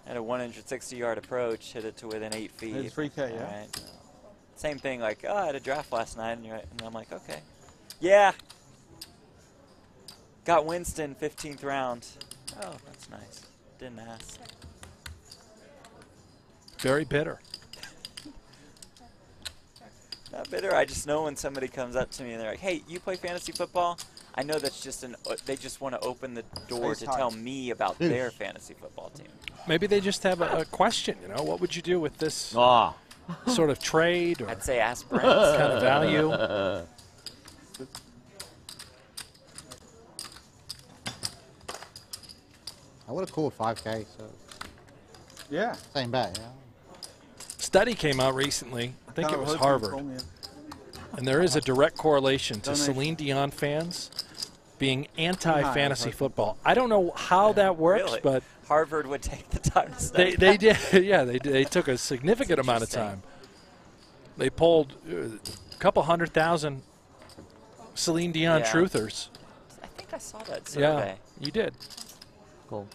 I had a 160-yard approach, hit it to within 8 feet. It's 3K, yeah? All right. Same thing, like, oh, I had a draft last night, and, and I'm like, okay. Yeah. Got Winston, 15th round. Oh, that's nice. Didn't ask. Very bitter. Not bitter. I just know when somebody comes up to me and they're like, hey, you play fantasy football? I know that's just they just want to open the door to tell me about their fantasy football team. Maybe they just have a question, you know? What would you do with this Oh. sort of trade or I'd say ask Brent. kind of value? I would have called 5K, so Yeah. same bet, yeah. Study came out recently. I think it Kinda was hurts when you Harvard. told me it. And there is a direct correlation to Donation. Celine Dion fans being anti-fantasy I've heard football. I don't know how that works, Really? but Harvard would take the time to study. they did. Yeah, they took a significant amount of interesting. time. They polled a couple 100,000 Celine Dion Yeah. truthers. I think I saw that survey. Yeah, you did. Cool.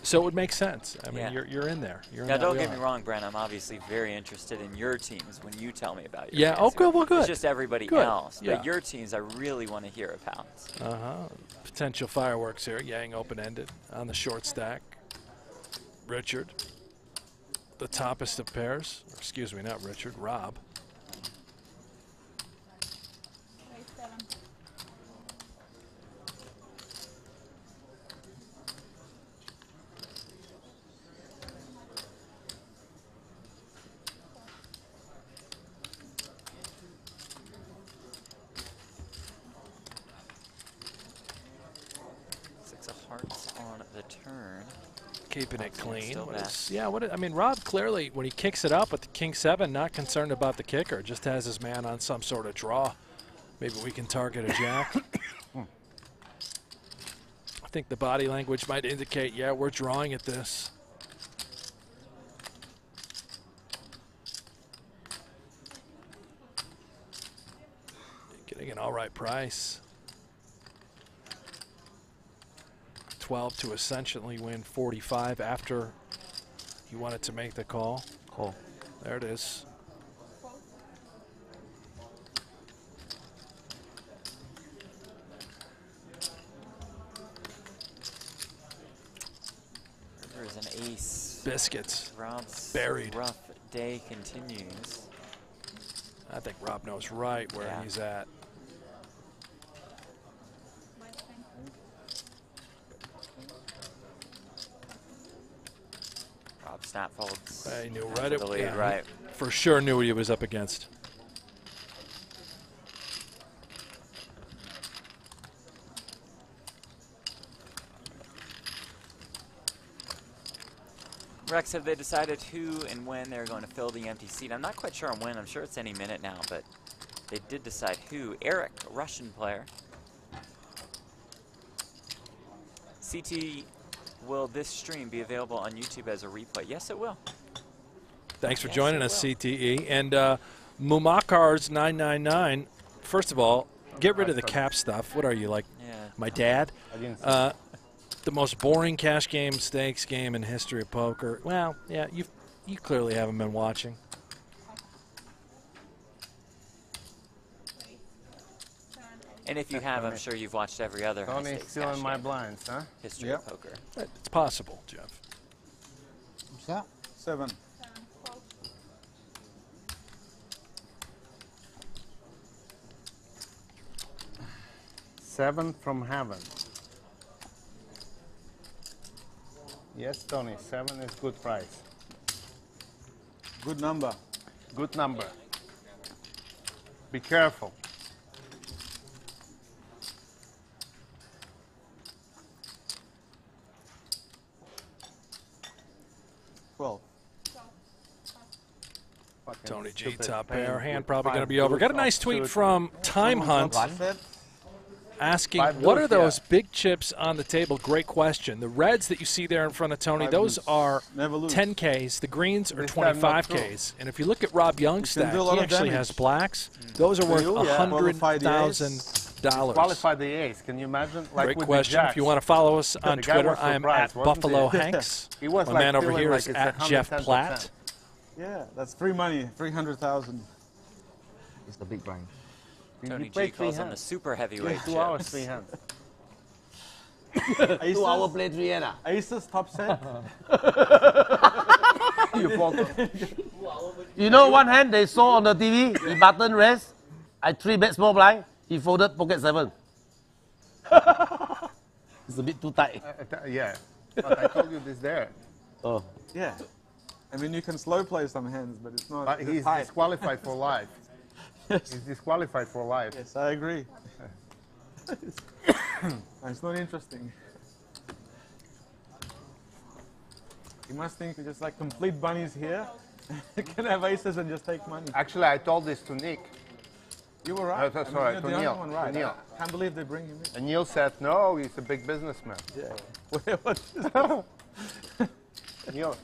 So it would make sense. I mean, Yeah. you're in there. You're in Now, that don't get wheel. me wrong, Brent. I'm obviously very interested in your teams when you tell me about your Yeah, fantasy. okay, well, good. It's just everybody Good, else. yeah. But your teams, I really want to hear about. Potential fireworks here. Yang open-ended on the short stack. Richard, the toppest of pairs. Or excuse me, not Richard. Rob. turn. Keeping it clean. still back. I mean, Rob clearly, when he kicks it up with the King 7, not concerned about the kicker, just has his man on some sort of draw. Maybe we can target a jack. I think the body language might indicate, yeah, we're drawing at this. Getting an all right price. 12 to essentially win 45 after he wanted to make the call. Call. There it is. River's an ace. Biscuits. Rob's Buried. rough day continues. I think Rob knows right where he's at. Rob snap folds. I knew After right the lead, yeah, right. For sure knew what he was up against. Rex, have they decided who and when they're going to fill the empty seat? I'm not quite sure on when. I'm sure it's any minute now, but they did decide who. Eric, a Russian player. CT, will this stream be available on YouTube as a replay? Yes, it will. Thanks for Yes, joining it us, will. CTE. And Mumakars 999. First of all, get rid of the cap stuff. What are you, like my dad? The most boring cash game, stakes game in history of poker. Well, yeah, you clearly haven't been watching. And if you have, I'm sure you've watched every other high Tony's stakes still cash in my game blinds, huh? history of poker. It's possible, Jeff. What's that? 7. 7 from heaven. Yes, Tony, 7 is good price. Good number. Good number. Be careful. Tony G, top pair. Hand probably going to be over. Got a nice tweet from Time Hunt asking, what are those big chips on the table? Great question. The reds that you see there in front of Tony, those are 10Ks. The greens are 25Ks. And if you look at Rob Young's stack, he actually has blacks. Those are worth $100,000. Qualify the ace. Can you imagine? Like Great with question. The If you want to follow us on the guy Twitter, was I am surprised, at wasn't Buffalo he? Hanks. He was My like man over feeling here like is it's at Jeff 110%. Platt. Yeah, that's free money, 300,000. It's the big brain. Tony G played calls 3 on the hands. super heavyweight Yeah, 2 hours, 3 hands. 2 hour play 3 hand. Aces top set. You know, one hand they saw on the TV, he button raise. I 3 bet small blind. He folded pocket 7. It's a bit too tight. Yeah, but I told you this there. Oh. Yeah. I mean, you can slow play some hands, but it's not. But he's tight. disqualified for life. Yes. He's disqualified for life. Yes, I agree. It's not interesting. You must think you just like complete bunnies here. You can have aces and just take money. Actually, I told this to Nick. You were right. Sorry, you're to the only Neil. one right. To Neil. I can't believe they bring him in. And Neil said, no, he's a big businessman. Yeah. What is Neil.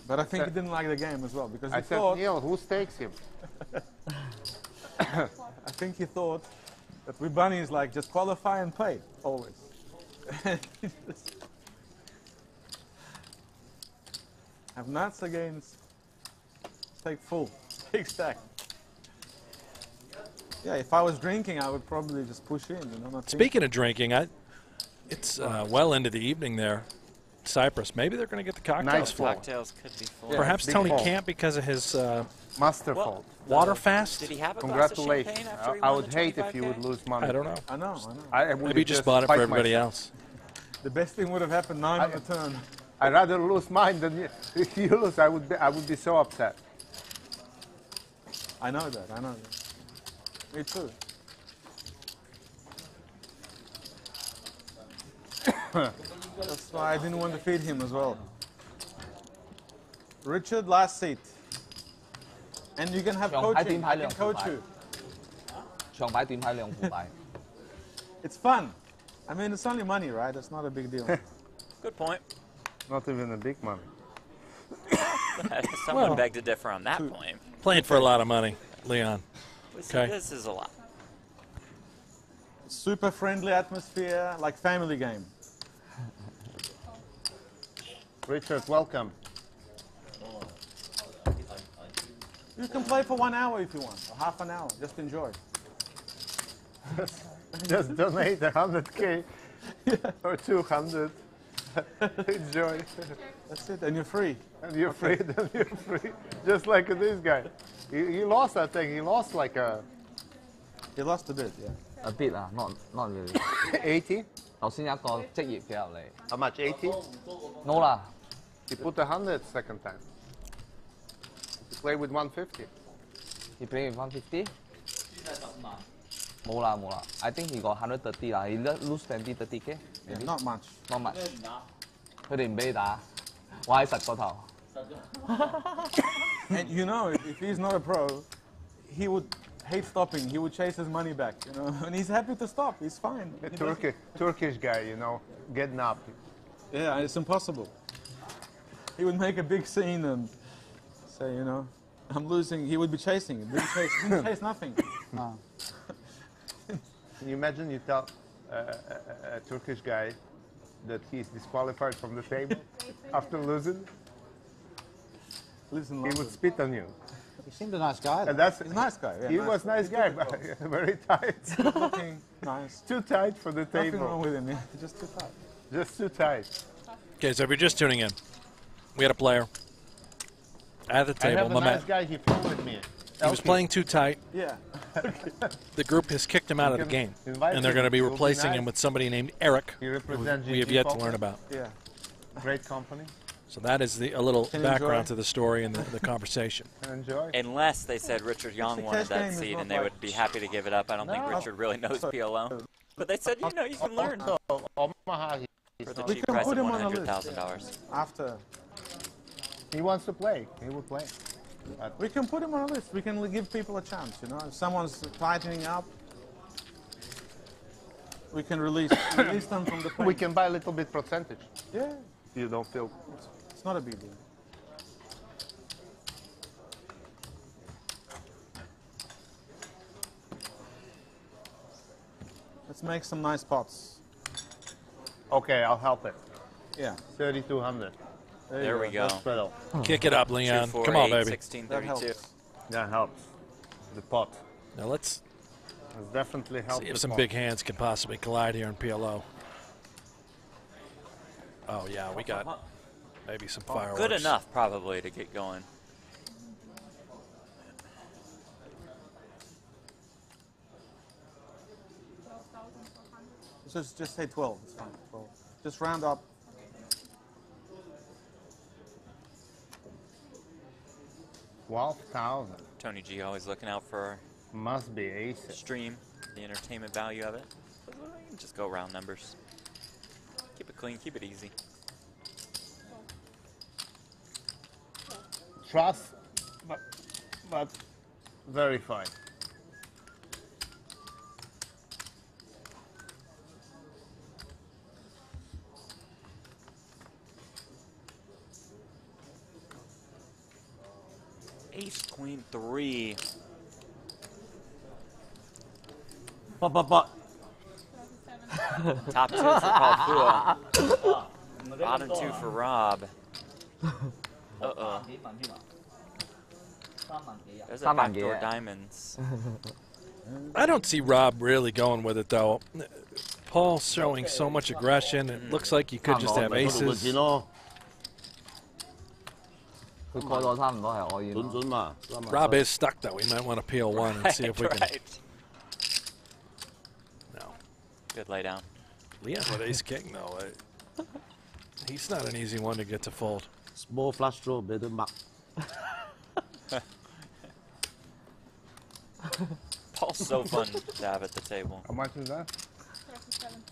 But I think he didn't like the game as well because he I said, thought. Neil, who stakes him? I think he thought that we bunnies like just qualify and pay always. Have nuts against take full, take stack. Yeah, if I was drinking, I would probably just push in. You know, not Speaking of drinking, it's well into the evening there. Cyprus. Maybe they're going to get the cocktails full. Cocktails could be full. Perhaps Tony can't because of his masterful water fast. Did he have a glass of champagne Congratulations. after he I won would the hate if 25K? you would lose money. I don't know. I know. I would Maybe he just bought it for spite everybody myself. else. The best thing would have happened 9 on the turn. I'd rather lose mine than you. If you lose, I would be so upset. I know that. Me too. That's why I didn't want to feed him as well. Richard, last seat. And you can have coaching. I can coach you. 長牌短牌兩副牌。 It's fun. I mean, it's only money, right? It's not a big deal. Good point. Not even a big money. Someone Well, begged to differ on that point. Playing for a lot of money, Leon. Okay. This is a lot. Super friendly atmosphere, like family game. Richard, welcome. You can play for 1 hour if you want, or half an hour. Just enjoy. Just donate 100K or 200. Enjoy. That's it, and you're free. And you're free, then you're free. Just like this guy. He lost that thing. He lost like a... He lost a bit, yeah. A bit ah, not really. 80? 頭先有一個職業嘅入嚟。 How much? 80? No 啦， He put 100 second time. He played with 150. he play with 150。冇啦冇啦 ，I think he got 130啦，he lose 20-30K。 Yeah, not much. Not much。佢哋唔俾你打，我喺實個頭。 And you know, if he's not a pro, he would hate stopping. He would chase his money back, you know. And he's happy to stop. He's fine. He doesn't- Turkish guy, you know, getting up. Yeah, it's impossible. He would make a big scene and say, you know, I'm losing. He would be chasing. Didn't chase nothing. Can you imagine you tell a Turkish guy that he's disqualified from the table after losing? Listen, He would spit on you. He seemed a nice guy. And that's he's a nice guy. Yeah, he nice. was nice guy, but very tight. Looking nice. Too tight for the Nothing wrong table. with him. Yeah. Just too tight. Just too tight. Okay, so if you're just tuning in, we had a player at the I table, have a Mehmet. nice guy. He followed me. He was playing too tight. Yeah. The group has kicked him out of the can game, invite and they're him. going to be It will be replacing nice. him with somebody named Eric, He who represents we have GG yet to Poker. learn about. Yeah. Great company. So that is a little Can you background enjoy? to the story and the conversation. Enjoy. Unless they said Richard Young the wanted cash that game is seat not and they like- would be happy to give it up. I don't think No. Richard really knows PLO. But they said, you know, you can learn So, Omaha, for the We cheap can price put of him on the list. $100,000. After. he wants to play. He will play. We can put him on a list. We can give people a chance, you know. If someone's tightening up, we can release them from the pain. We can buy a little bit percentage. Yeah, You don't feel. it's not a big deal. Let's make some nice pots. Okay, I'll help it. Yeah. 3,200. There we go. That's better. Kick it up, Leon. 2, 4, Come on, 8, baby. 16, That 32. helps. That helps. The pot. Now let's Has definitely helped. see if the some pot. big hands can possibly collide here in PLO. Oh, yeah, we got maybe some fireworks. Good enough, probably, to get going. Just say 12. It's fine. 12. Just round up. $12,000. Tony G always looking out for our Must be aces. stream, the entertainment value of it. But we can just go round numbers. Keep it clean, keep it easy. Trust, but verify. Ace, queen, 3. But. Top 2 for Paul Pua. Bottom 2 for Rob. Uh-oh. There's a 3萬幾 backdoor 啊 diamonds. I don't see Rob really going with it, though. Paul's showing so much aggression. It looks like he could just have 嗰度會 aces. 錢咯，佢蓋咗差唔多係我要。準準嘛。 Rob is stuck, though. We might want to peel one and see if we can. Right. No. Good lay down. Leon with ace king, though. He's not an easy one to get to fold. Small flush draw, better mark. Paul's so fun to have at the table. How much is that? 37.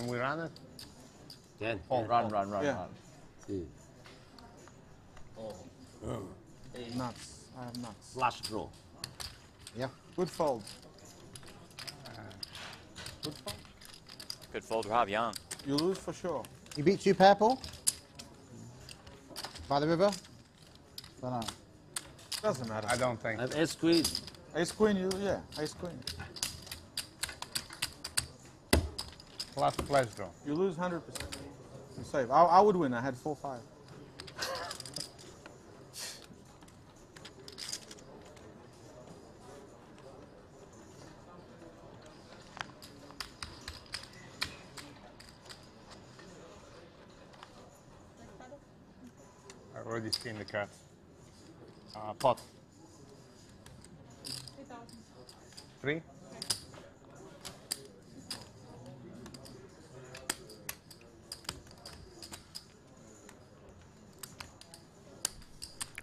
Can we run it? Can. Run, run, run, Yeah. run. See. Nuts. I have nuts. Flush draw. Yeah. Good fold. Good fold. Good fold, Rob Young. You lose for sure. You beat 2 pair, Paul? By the river? Don't know. Doesn't matter. I don't think. I have ace queen. Ace queen, yeah, ace queen. Plus flash draw. You lose 100%. You save. I would win. I had 4-5. I've already seen the cards. Pot. 3?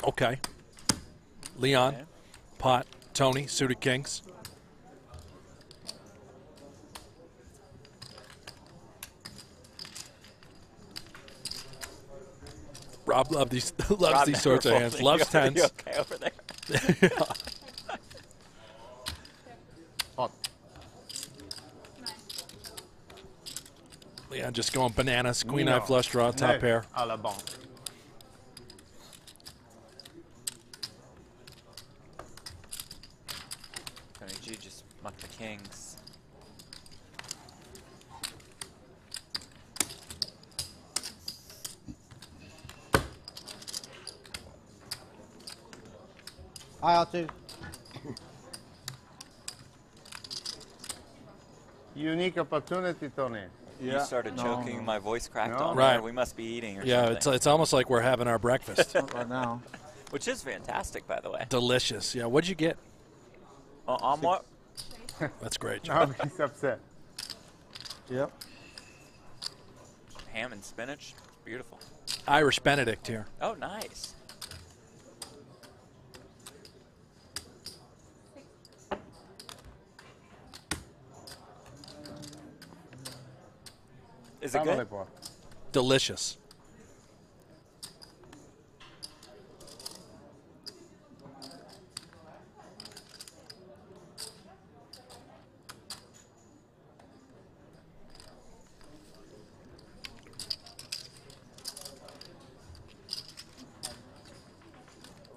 Okay. Leon, Okay. pot, Tony, suited kings. Rob loves these Rob these never sorts of folds. hands. Loves You tens. okay over there? Pot. Leon just going bananas. Queen No. eye flush draw, top Neuf pair. à la banque. Tony G just mucked the kings. Hi, R2. Unique opportunity, Tony. You started choking, my voice cracked No. on Right. there. We must be eating or Yeah, something. it's almost like we're having our breakfast. Not right now. Which is fantastic, by the way. Delicious. Yeah, what'd you get? Omelet? That's great. Now he's upset. Yep. Ham and spinach. It's beautiful. Irish Benedict here. Oh, nice. Is it Family good? pot. Delicious.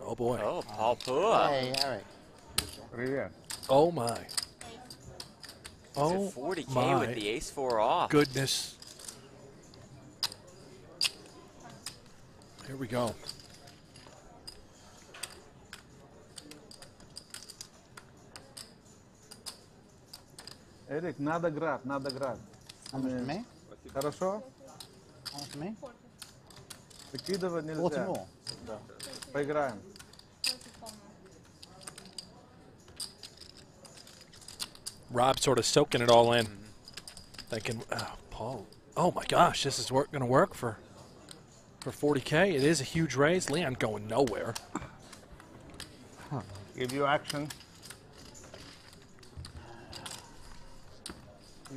Oh boy. Oh, Paul Pua. Hey, Eric. Привет. Oh my. Is Oh it 40K my with the ace-4 off? goodness. Here we go. Эрик, надо град, надо град. How much for me? Хорошо? How much for me? Выкидывать 40 нельзя. more. Да. Поиграем. Rob sort of soaking it all in. Thinking, oh, Paul, oh my gosh, this is going to work for 40K. It is a huge raise. Leon going nowhere. Give you action.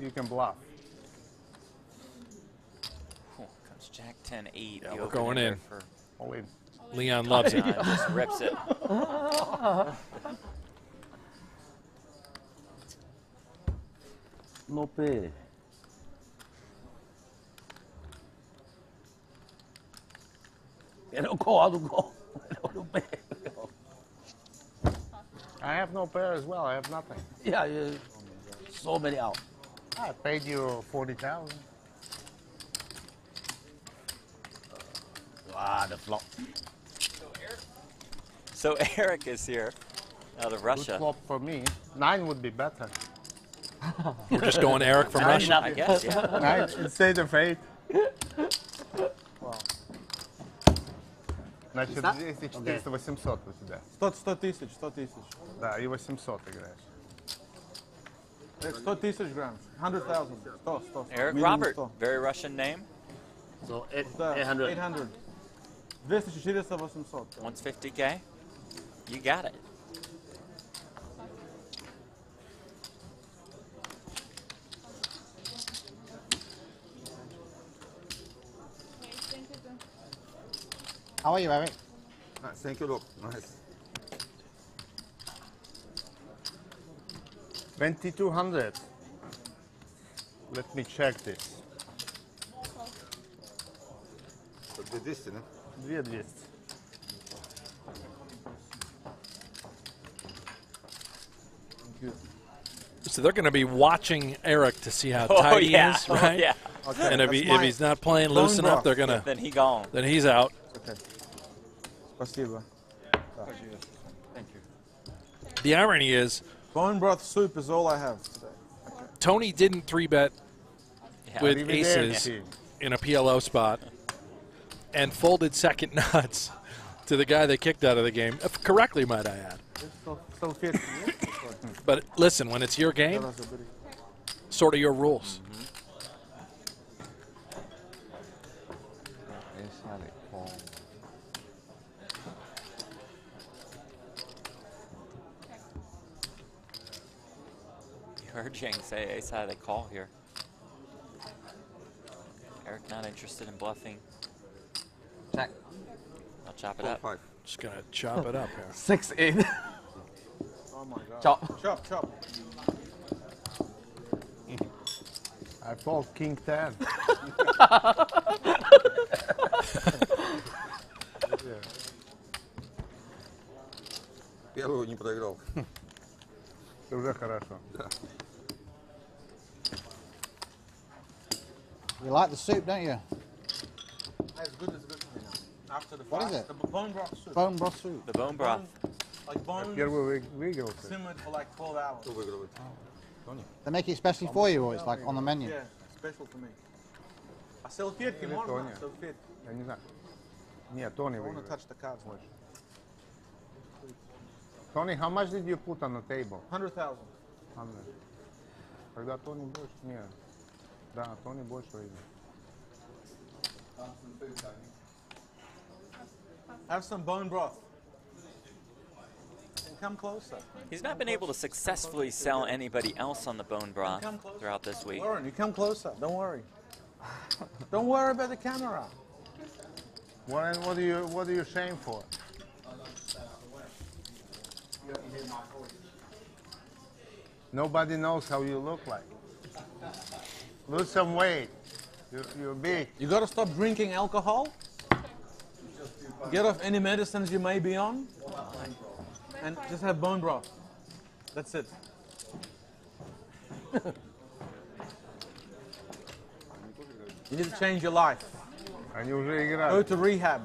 You can bluff. Cool. Comes Jack 10-8. Yeah, The we're open going ender in. For All in. Leon loves it. just rips it. No pay. Cannot go out to go. No pay. I have no pair as well. I have nothing. Yeah, so many out. I paid you 40,000. Ah, the flop. So Eric is here out of Good Russia. flop for me. 9 would be better. We're just going Eric from Russia. I guess, yeah. 9 instead of 8. Значит, 200, 400, 800 у тебя. 100 тысяч, 100 тысяч. Да, и 800 играешь. 100 тысяч грамм. 100,000. 100. Eric Minimum Robert, 100. very Russian name. So Да, 800. 800. 200, 400, 800. Wants 50K. You got it. How are you, Eric? Nice, thank you, look. Nice. 2200. Let me check this. So 200, ne? 2200. So they're going to be watching Eric to see how tight he is, right? Oh, yeah. Okay, And if he's not playing loose bone enough, broth. they're going to. Then he gone. Then he's out. Okay. Спасибо. Thank you. The irony is, Bone broth soup is all I have today. Tony didn't 3-bet Yeah. with Arrivederci. aces in a PLO spot and folded second nuts to the guy they kicked out of the game. Correctly, might I add. Салфетки. But listen, when it's your game, sort of your rules. Ace had it call. You heard Jing say ace high, they call here. Eric not interested in bluffing. Check. I'll chop it up. 5. Just going to chop it up here. 6-8. Oh my God. Chop. Chop, chop. I fold king 10. Первую не проиграл. Это уже хорошо. You like the soup, don't you? As good as good for me now. After the What is fast, it? the bone broth soup. Bone broth soup. The bone broth. Like bones Первый выиграл. simmered for like 12 hours. Кто выигрывает? Тони. They make it especially for you, or it's like on the menu? Yeah, special for me. А салфетки Или можно? Тоня. Салфетки. Я не знаю. Нет, Тони I want to выиграл. touch the cards much. Tony, how much did you put on the table? 100,000. 100. Когда Тони больше? Нет. Да, Тони больше выиграл. Have some bone broth. And come closer. He's not been able to successfully sell anybody else on the bone broth throughout this week. Lauren, you come closer. Don't worry. Don't worry about the camera. What are you ashamed for? Nobody knows how you look like. Lose some weight. You're big. You got to stop drinking alcohol. Get off any medicines you may be on. And just have bone broth. That's it. You need to change your life. Они уже Go играют. to rehab.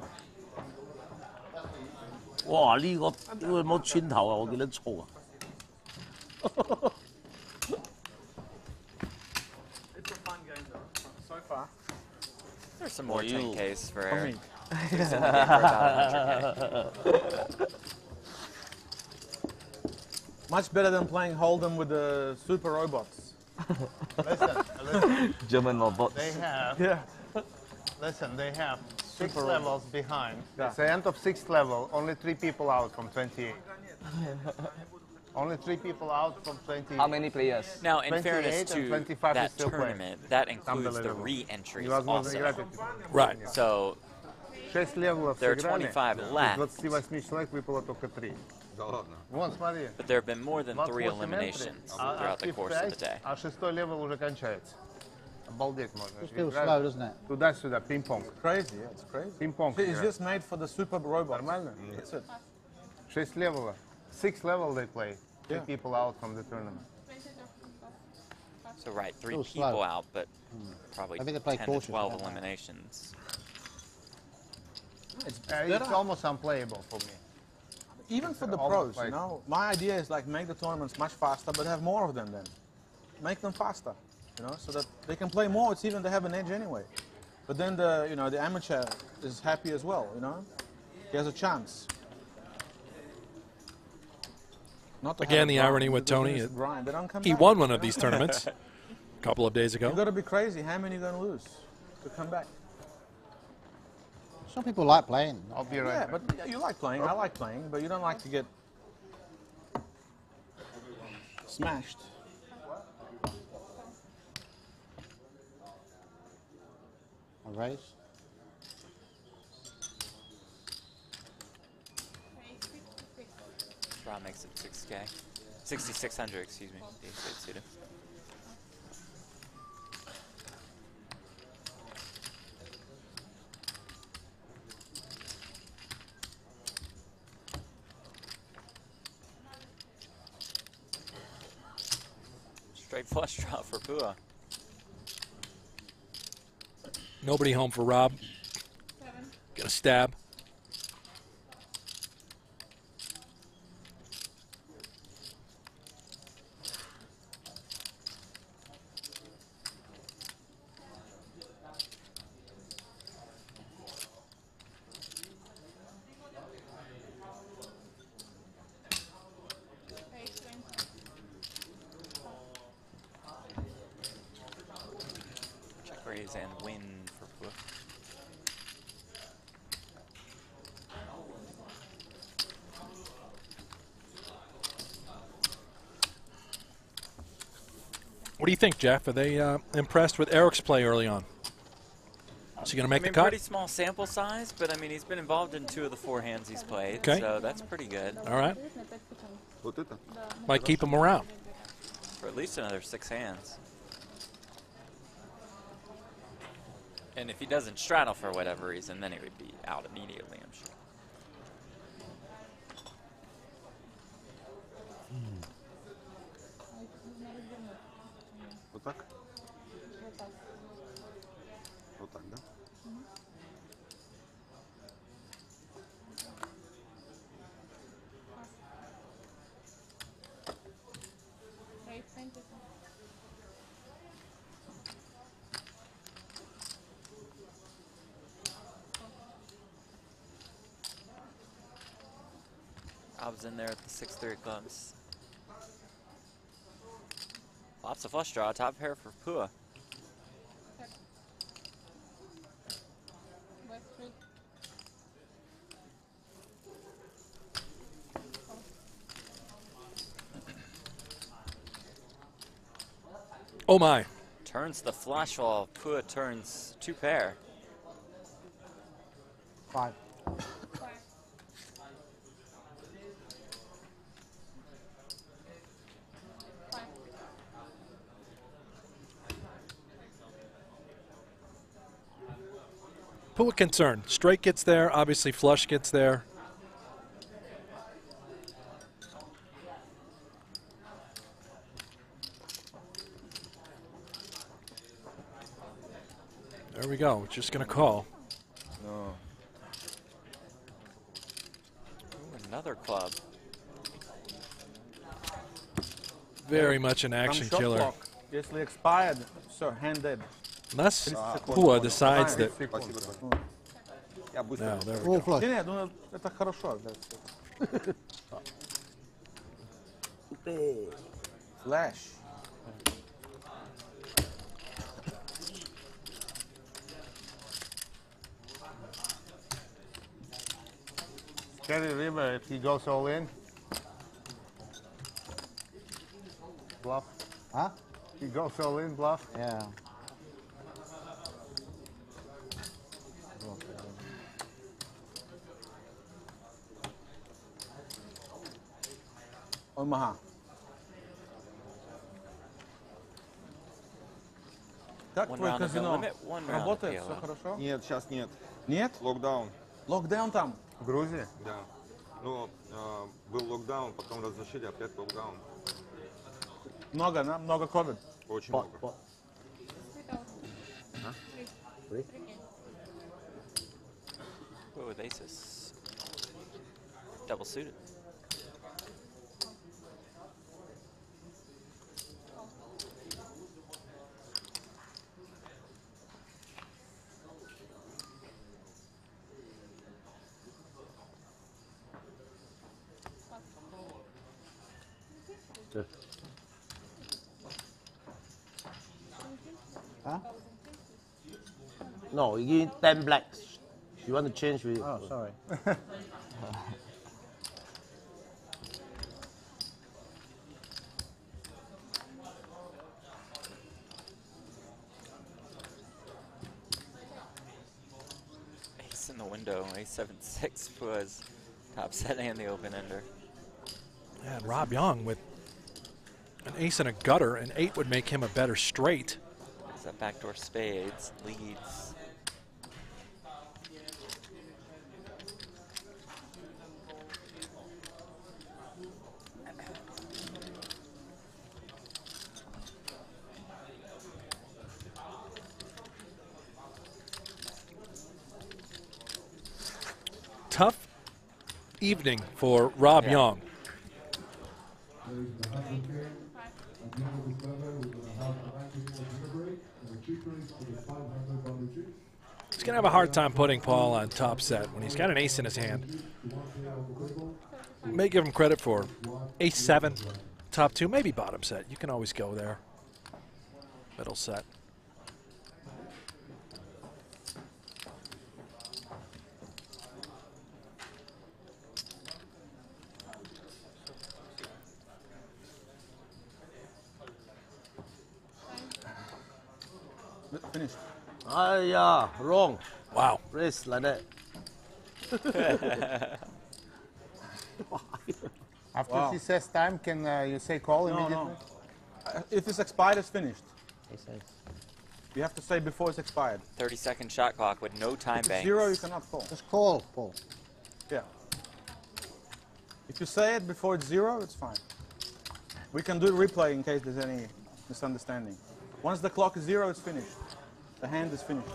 哇！呢、個屌有冇穿頭啊？我記得錯啊！ It's a fun game though, so far. There's some more you. 10Ks for For Eric. me. There's in the game for about 100K. Much better than playing Hold'em with the super robots. Listen, German robots. they have. Yeah. Listen, they have 6 Super levels behind. Yeah. It's the end of 6th level. Only 3 people out from 28. Only 3 people out from 28. How many players? Now, in 28 fairness and to 25 is that still playing. tournament, that includes the Unbelievable. re-entries Невозможно играть. also. Right. So 6 левелов There are сыграли. 25 left. 28 человек выпало только 3. Да ладно. Вон, смотри. but there have been more than 3 28 eliminations entry, throughout the актив course of the 5, day. а 6-й левел уже кончается. Обалдеть можно. Just feels Играть slow, doesn't it? Туда-сюда, пинг-понг. Crazy, yeah, it's crazy. Пинг-понг. It's играть. just made for the super robots. Нормально? That's it. 6 левела. 6 level they play. 3 Yeah. people out from the tournament. So right, 3 Still people slow. out, but probably Maybe they play 10 to cautious 12 like that. eliminations. It's almost unplayable for me. Even for the Almost pros, like- you know, my idea is like make the tournaments much faster, but have more of them then. Make them faster, you know, so that they can play more. It's even they have an edge anyway. But then the amateur is happy as well, you know. He has a chance. Not to have Again, a the grind, irony with because Tony it's is grind. They don't come he back. won one of these tournaments a couple of days You've ago. got to be crazy. How many are you going to lose to come back? Some people like playing. I'll be right Yeah, back. but you like playing. I like playing, but you don't like to get smashed. A raise. Rob makes it 6K. 6,600, excuse me. Ace 8 suited. Straight flush draw for Pua. Nobody home for Rob. Got a stab. Check raise and win for Pua. What do you think, Jeff? Are they impressed with Eric's play early on? Is he going to make the cut? Pretty small sample size, but I mean, he's been involved in 2 of the 4 hands he's played, Okay. so that's pretty good. All right. Вот это? Might keep him around. For at least another 6 hands. And if he doesn't straddle for whatever reason, then he would be out immediately, I'm sure. Вот так? Вот так, да? Rob's in there at the 6-3 clubs. Lots of flush draw, top pair for Pua. Oh my. Turns the flush while Pua turns 2 pair. 5. Pua concern. Straight gets there. Obviously, flush gets there. There we go. Just going to call. No. Ooh, another club. Very much an action Shot killer. clock. Easily expired, so handed. Unless Pua decides that. Спасибо. Я быстро. No, there we Full go. flush. Нет, ну это хорошо. Flash. Scary River, if he goes all in. Bluff. Huh? He goes all in, bluff. Yeah. Omaha. Как One твой round of the казино? limit, one round of Работает? PLO. Все хорошо? Нет, сейчас нет. Нет? Локдаун. Локдаун там? В Грузии? Да. Ну, был локдаун, потом разрешили, опять локдаун. Много, да? Много ковид. Очень много. Pua with aces. Double suited. Huh? No, you give 10 blacks. You want to change with. Oh, sorry. Ace in the window, ace 7-6 was top set and the open ender. And Rob Young with an ace and a gutter, an 8 would make him a better straight. Is that backdoor spades leads? Tough evening for Rob Young. He's going to have a hard time putting Paul on top set when he's got an ace in his hand. May give him credit for ace 7, top 2, maybe bottom set. You can always go there. Middle set. Finished. Yeah, wrong. Wow. Race like that. After she says time, can you say call immediately? No. If it's expired, it's finished. You have to say before it's expired. 30-second shot clock with no time banks. 0, you cannot call. Just call, Paul. Yeah. If you say it before it's 0, it's fine. We can do a replay in case there's any misunderstanding. Once the clock is 0, it's finished. The hand is finished.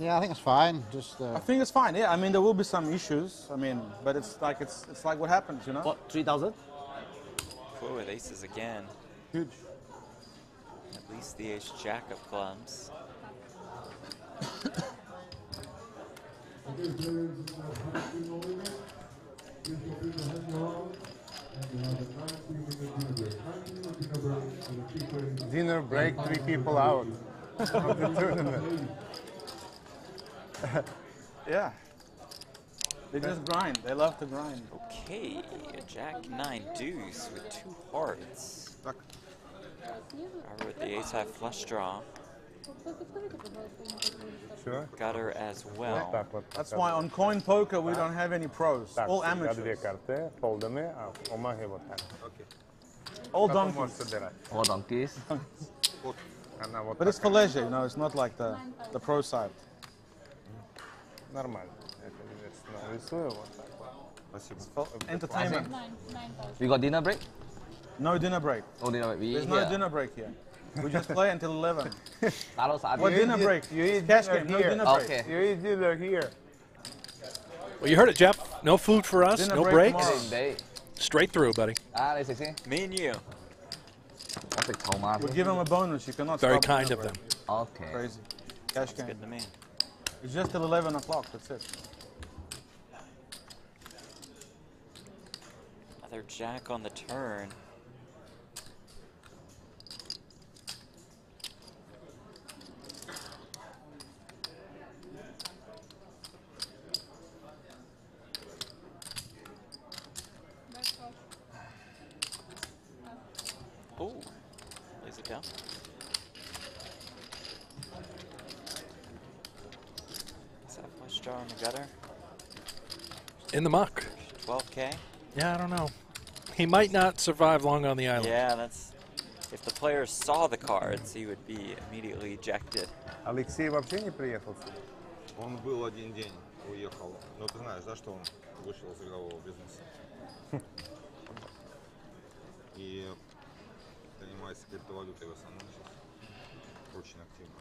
Yeah, I think it's fine. Just. I think it's fine. Yeah, I mean there will be some issues. I mean, but it's like what happens, you know. What, 3,000? Oh, with aces again. Huge. At least the ace jack of clubs. Dinner break, 3 people out of the tournament. Yeah. They just grind. They love to grind. Okay, a jack 9 deuce with 2 hearts. However, with the ace high flush draw. Sure. Gutter as well. That's why on coin poker we don't have any pros. All amateurs. All donkeys. All donkeys. But it's for leisure, you know. It's not like the pro side. Нормально. Рисую вот так вот. It's for entertainment. We got dinner break? No dinner break. Oh, dinner break. There's no dinner break here. We just play until 11. What What dinner break? You eat Cash dinner game, no here. dinner break. Okay. You eat dinner here. Well, you heard it, Jeff. No food for us, Dinner no break breaks. tomorrow. Straight through, buddy. Đây xí xí. Me and you. That's like tomat. We'll give them a bonus. You cannot Very stop kind dinner of them. break. Okay. Crazy. Cash game. Good to me. It's just till 11 o'clock. That's it. Another jack on the turn. Oh, lays it down. Is that flush draw in the gutter? In the muck. 12K? Yeah, I don't know. He might not survive long on the island. Yeah, that's... If the player saw the cards, he would be immediately ejected. Алексей вообще не приехал сюда? Он был 1 день, уехал. Но ты знаешь, да, что он вышел из игрового бизнеса. И занимается криптовалютой в основном сейчас. Очень активно.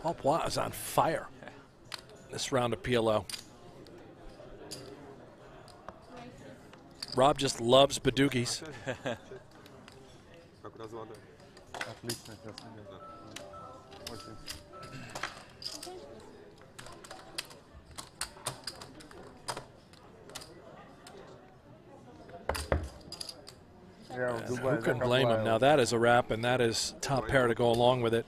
Paul Poit is on fire this round of PLO. Rob just loves badoogies. Как разлада. Отлично, сейчас идет. Очень. And who can blame him? Now that is a wrap, and that is top pair to go along with it.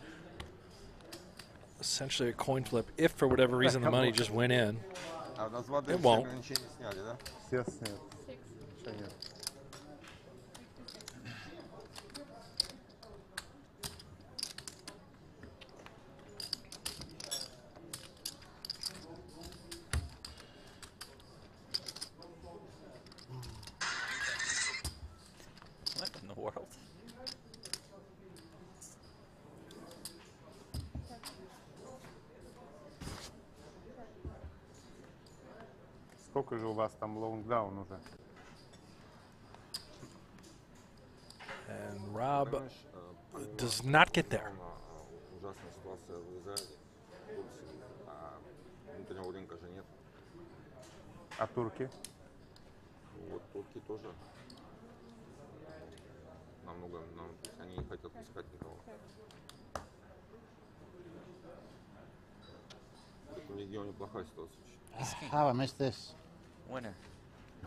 Essentially a coin flip. If for whatever reason the money just went in, А в разводы it все won't. ограничения сняли, да? Все снят. check it. What in the world? Сколько же у вас там лонгдаун уже? And Rob does not get there. Ужасная ситуация в Израиле, в Турции, а внутреннего рынка же нет. А турки? Вот турки тоже намного, то есть они не хотят пускать никого. В этом регионе плохая ситуация. How I missed this. Winner.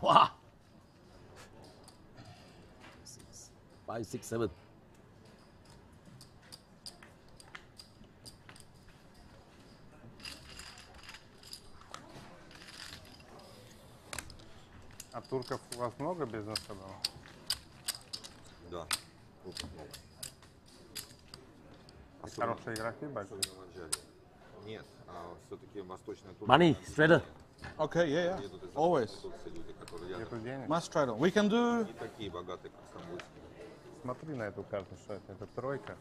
Wow. 5, 6, 7. А турков у вас много бизнеса было? Да, турков много. Хорошие игроки большие? Особенно в Аджаре. Нет, все-таки восточная Турция. Money, straddle. Okay, yeah, Едут из always. Турции люди, которые рядом. Нету денег? Must straddle. We can do. Не такие богатые, как стамбульские. Смотри на эту карту, что это? Это тройка.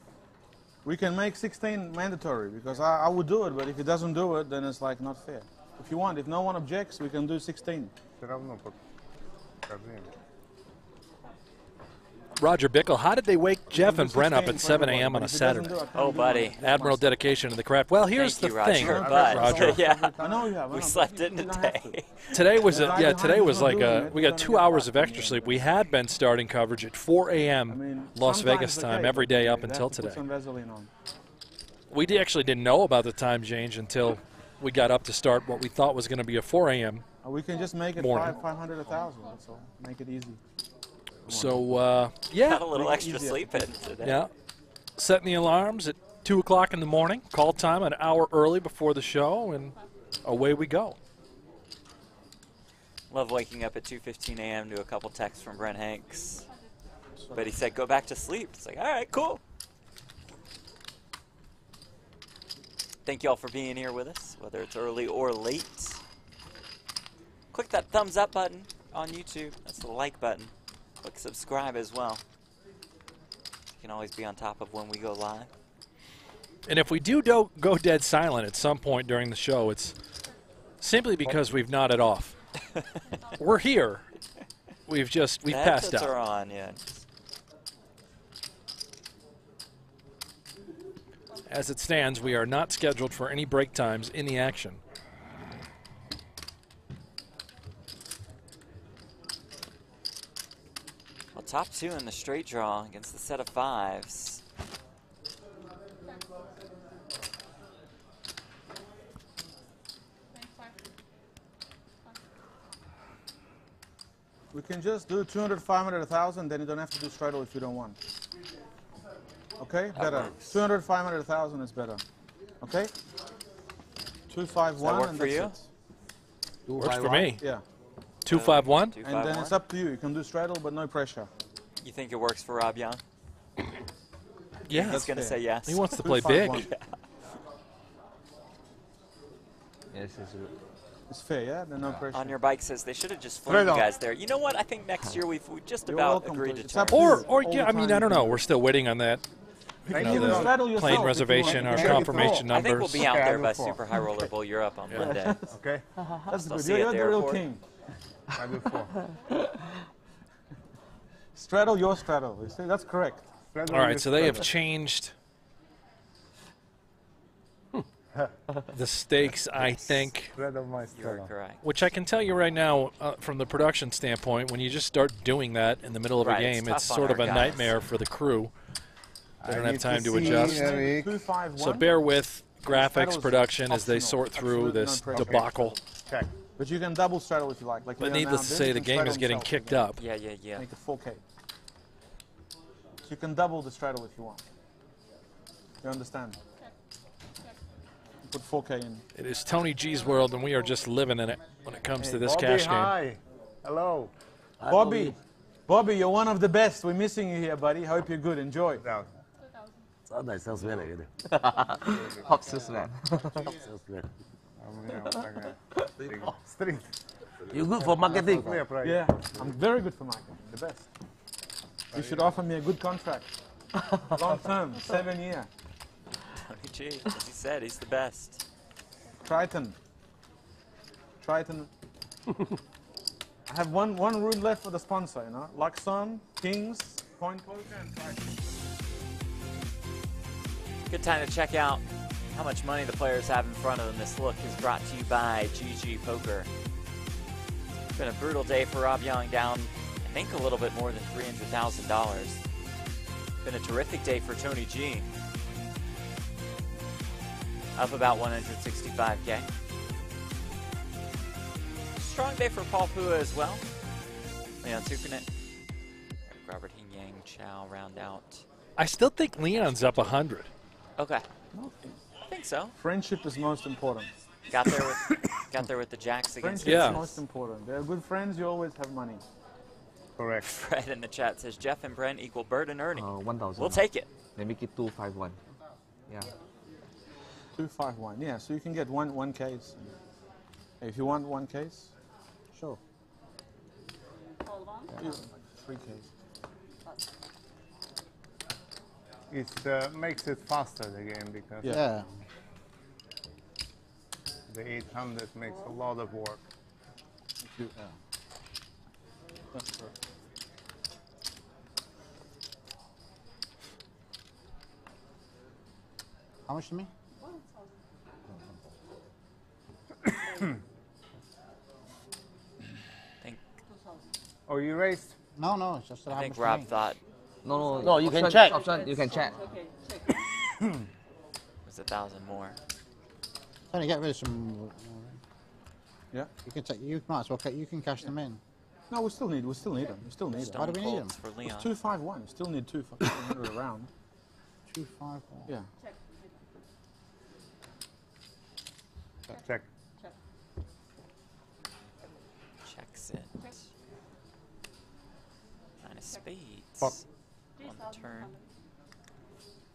We can make 16 mandatory because I would do it, but if he doesn't do it, then it's like not fair. If you want, if no one objects, we can do 16. Все равно покажи им. Roger Bickle, how did they wake Jeff and Brent up at 7 a.m. on a Saturday? Oh, buddy. Admiral dedication to the craft. Well, here's Thank the you, thing, Roger. But, Roger. yeah, I know you have. we slept in today. Today was today was like we got 2 hours of extra sleep. We had been starting coverage at 4 a.m. Las Vegas time every day up until today. We actually didn't know about the time change until we got up to start what we thought was going to be a 4 a.m. We can just make it morning. 500, 1,000. That's all. Make it easy. So yeah, Got a little extra sleep in today. yeah. Setting the alarms at 2 o'clock in the morning. Call time an hour early before the show, and away we go. Love waking up at 2:15 a.m. to a couple texts from Brent Hanks. But he said, go back to sleep. It's like, all right, cool. Thank you all for being here with us, whether it's early or late. Click that thumbs up button on YouTube. That's the like button. Click subscribe as well. You can always be on top of when we go live. And if we do go dead silent at some point during the show, it's simply because we've nodded off. We're here. We've passed out. Are on, yeah. As it stands, we are not scheduled for any break times in the action. Well, top two in the straight draw against the set of fives. We can just do 200, 500, 1,000, then you don't have to do straddle if you don't want. Okay, better. 200, 500, 1,000 is better. Okay? 2, 5, 1, work and for that's you? it. Works for me. Yeah. 2, 5, 1. And then it's up to you. You can do straddle, but no pressure. You think it works for Rob Young? Yeah. He's going to say yes. He wants to play 2, 5, big. 1. Yes, it's good. It's fair, yeah? Then no pressure. On your bike says they should have just flown you guys there. You know what? I think next year we just about agreed to turn. Or yeah, I mean, I don't know. We're still waiting on that. You know, the plane reservation, our confirmation numbers. I think we'll be out there by Super High Roller Bowl Europe on Monday. Okay. That's I'll good. see you You're at the the real airport. king. I do 4. Straddle your straddle. You see? That's correct. All right, so they have changed the stakes, I think, You're correct. which I can tell you right now from the production standpoint, when you just start doing that in the middle of a Right, game, it's it's tough on sort of our a guys. nightmare for the crew. They don't have time to see adjust. Eric. 2, 5, 1. So bear with graphics Straddle's production as they optional. sort through Absolutely this no pressure. debacle. Check. But you can double straddle if you like. But Leon needless now to did. say, You the can game straddle is getting himself kicked again. up. Yeah. Make it 4K. So you can double the straddle if you want. You understand? Put 4K in. It is Tony G's world, and we are just living in it when it comes to this Bobby, cash game. hi. Hello. Bobby, you're one of the best. We're missing you here, buddy. Hope you're good. Enjoy. Sao này salesman này cái này. Top salesman. Top salesman. Street. You're good for marketing. Yeah, I'm very good for marketing. The best. You should offer me a good contract. Long term, 7 year. Tony G, as he said, he's the best. Triton. I have one rule left for the sponsor, you know. Luxon, Kings, Point Poker, and Triton. Good time to check out how much money the players have in front of them. This look is brought to you by GG Poker. It's been a brutal day for Rob Young, down, I think, a little bit more than $300,000. Been a terrific day for Tony G. Up about 165K. Strong day for Paul Pua as well. Leon Tukunet, Robert Yang Chow round out. I still think Leon's up 100. Okay, I think so. Friendship is most important. Got there with the jacks against. Friendship is most important. They're good friends. You always have money. Correct. Fred in the chat says Jeff and Brent equal Bert and Ernie. 1,000. We'll take it. They make it 251. Yeah. 251. Yeah, so you can get one case. If you want one case, sure. Hold on. Yeah. 3 cases. It makes it faster, the game, because Yeah. the 800 makes a lot of work. Yeah. That's perfect. How much to me? Oh, you raised? No, it's just that I how think much to Rob me? thought No, you can check. Option, you can check. it was 1,000 more. Tony, get rid of some. Yeah. You can take. You might as well. You can cash them in. No, we still need them. We still need them. Why do we need them? For Leon. It's 251. You still need 200 around. 251. Yeah. Check. Checks it. 9 of spades. Fuck. On the turn.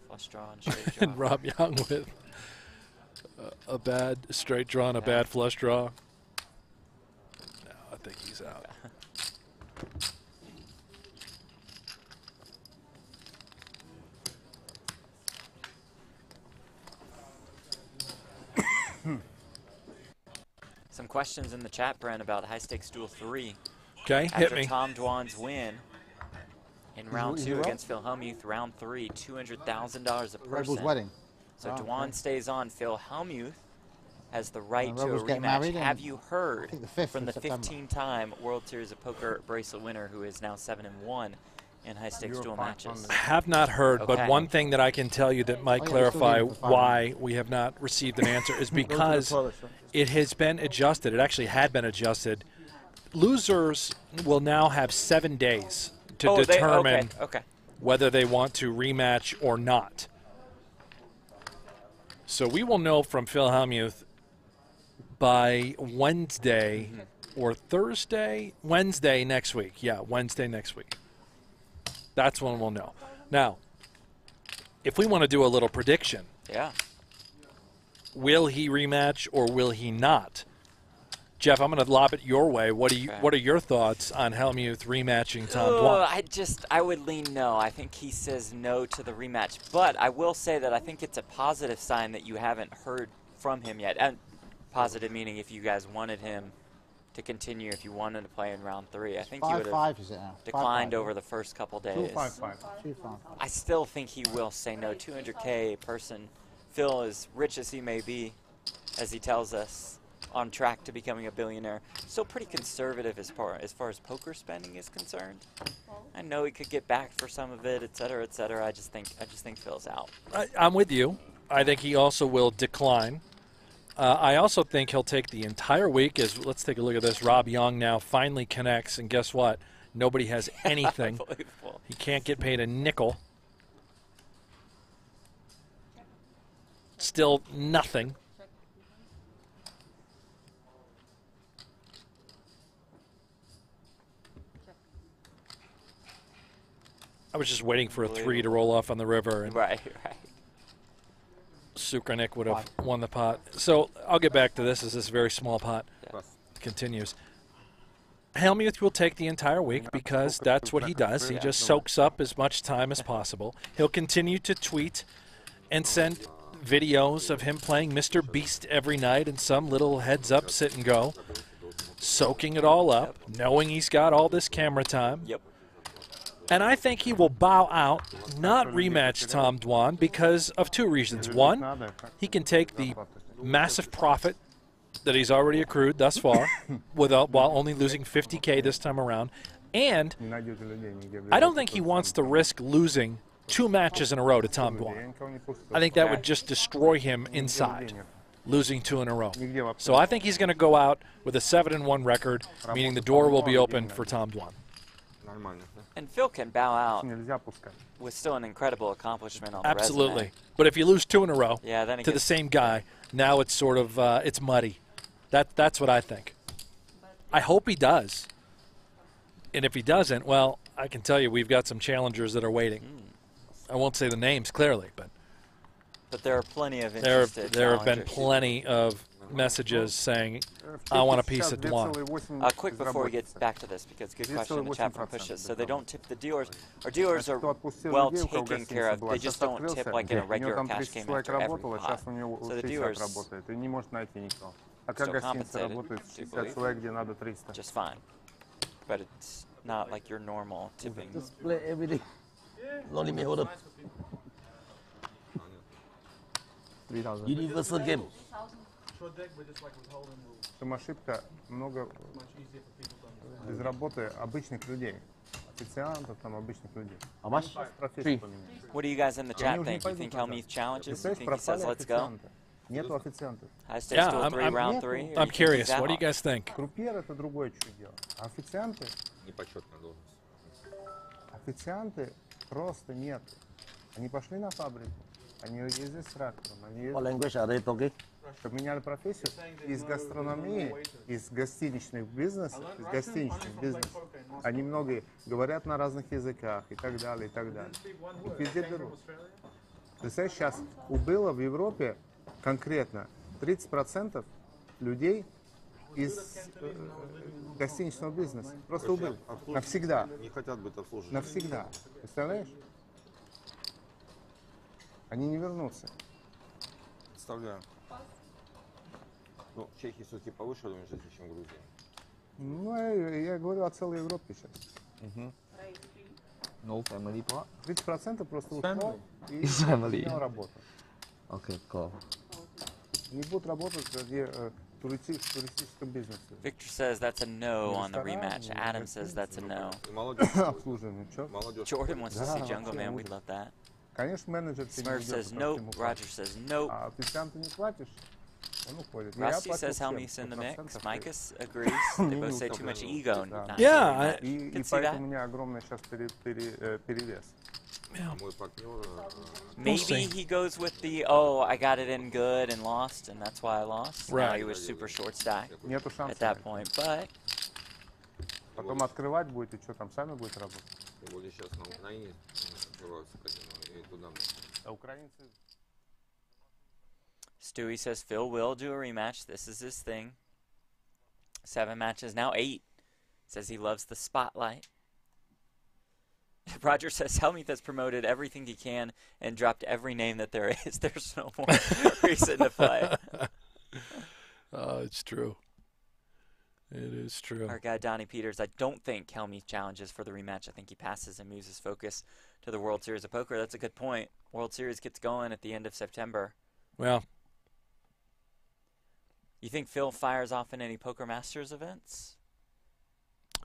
Flush draw and straight draw. And Rob Young with a bad straight draw and a bad flush draw. No, I think he's out. Some questions in the chat, Brent, about high stakes duel 3. Okay, After hit me. Tom Dwan's win in round he 2 up? against Phil Hellmuth, round 3, $200,000 a Red person. Bull's wedding. So Oh, Dwan okay. stays on. Phil Hellmuth has the right And to a Rebel's getting rematch. married Have in, you heard I think the 5th from the of September. 15-time World Series of Poker bracelet winner who is now 7-1 in high stakes duel matches? Have not heard, Okay. but one thing that I can tell you that might Oh, yeah, we still clarify need it for 5 why we have not received an answer is because it has been adjusted. It actually had been adjusted. Losers will now have 7 days to determine okay. whether they want to rematch or not. So we will know from Phil Hellmuth by Wednesday or Thursday, Wednesday next week. Yeah, Wednesday next week. That's when we'll know. Now, if we want to do a little prediction, Yeah. will he rematch or will he not? Jeff, I'm going to lob it your way. What are your thoughts on Hellmuth rematching Tom Dwan? I would lean no. I think he says no to the rematch. But I will say that I think it's a positive sign that you haven't heard from him yet. And positive meaning if you guys wanted him to continue, if you wanted to play in round 3. I think he would 5-5 have is it now? declined 5-5, over the first couple days. 255. 2-5. I still think he will say no. 200K person. Phil, as rich as he may be, as he tells us, on track to becoming a billionaire. Still pretty conservative as far as poker spending is concerned. I know he could get back for some of it, et cetera, et cetera. I just think Phil's out. I'm with you. I think he also will decline. I also think he'll take the entire week. Let's take a look at this. Rob Young now finally connects, and guess what? Nobody has anything. Unbelievable. He can't get paid a nickel. Still nothing. I was just waiting for a 3 to roll off on the river, and Right. Sukranik would have won the pot. So I'll get back to this as this very small pot continues. Hellmuth will take the entire week because that's what he does. He just soaks up as much time as possible. He'll continue to tweet and send videos of him playing Mr. Beast every night and some little heads up sit and go, soaking it all up, knowing he's got all this camera time. Yep. And I think he will bow out, not rematch Tom Dwan because of 2 reasons. One, he can take the massive profit that he's already accrued thus far while only losing $50K this time around. And I don't think he wants to risk losing 2 matches in a row to Tom Dwan. I think that would just destroy him inside, losing 2 in a row. So I think he's going to go out with a 7-1 record, meaning the door will be open for Tom Dwan. And Phil can bow out with still an incredible accomplishment on the Absolutely. resume. But if you lose 2 in a row then to the same guy, now it's sort of it's muddy. That's what I think. I hope he does. And if he doesn't, well, I can tell you we've got some challengers that are waiting. I won't say the names clearly, but there are plenty of there interested have been challengers. plenty of messages saying, I want a piece of Dwan. Quick before we get back to this, because good question in the chat from Pushes. So they don't tip the dealers. Our dealers are well taken care of. They just don't tip like in a regular cash game after every pot. So the dealers still compensated, I believe, just fine. But it's not like your normal tipping. Split everything. No limit order. Universal game. Там ошибка много без работы обычных людей. Официантов, там обычных людей. How much? What do you guys in the chat think? You think Hellmuth challenges? You think he says, let's go? Нету официантов. High stakes duel 3, round 3? Or you I'm think curious. he's What do you out? guys think? Крупьер это другое чуть дело. А официанты? Непочетная должность. Официанты просто нет. Они пошли на фабрику, они ездят с трактором, они What language are they talking? поменяли профессию из гастрономии, из гостиничных бизнесов, они многие говорят на разных языках и так далее, и так далее. Их везде берут. Представляешь, сейчас убыло в Европе конкретно 30% людей из гостиничного бизнеса. Просто убыл. Навсегда. Не хотят быть обслужены. Навсегда. Представляешь? Они не вернутся. Представляю. Ну, в Чехии все-таки повыше уровень жизни, чем в Грузии. Ну, я говорю о целой Европе сейчас. No family pot? 30% просто ушло и Family. не работают. Okay, cool. Не будут работать в туристическом бизнесе. Victor says that's a no on the rematch. Adam says that's a no. И молодежь. Обслуживание, что? Молодежь. Jordan wants to see Jungle Man. We'd love that. Конечно, менеджер тебе не Smurf уйдет, says потому что nope. ему Roger платят. says nope. А официанту не платишь, он уходит. Я Rusty платил says всем, Hellmuth's in the mix. 100%. Micus agrees. They both say too much ego. Not Yeah, to И Can see поэтому that. у меня огромный сейчас перевес. Мой партнер. Maybe see. he goes with the, oh, I got it in good and lost, and that's why I lost. Now Right. he was super short stack Нету at шансов. that point. But Потом открывать будете, что там, сами будете работать. Тем более сейчас на Украине открываются казино, и туда. А украинцы... Stewie says Phil will do a rematch. This is his thing. 7 matches, now 8. Says he loves the spotlight. Roger says Hellmuth has promoted everything he can and dropped every name that there is. There's no more reason to play. Oh, it's true. It is true. Our guy Donnie Peters, I don't think Hellmuth challenges for the rematch. I think he passes and moves his focus to the World Series of Poker. That's a good point. World Series gets going at the end of September. Well, You think Phil fires off in any Poker Masters events?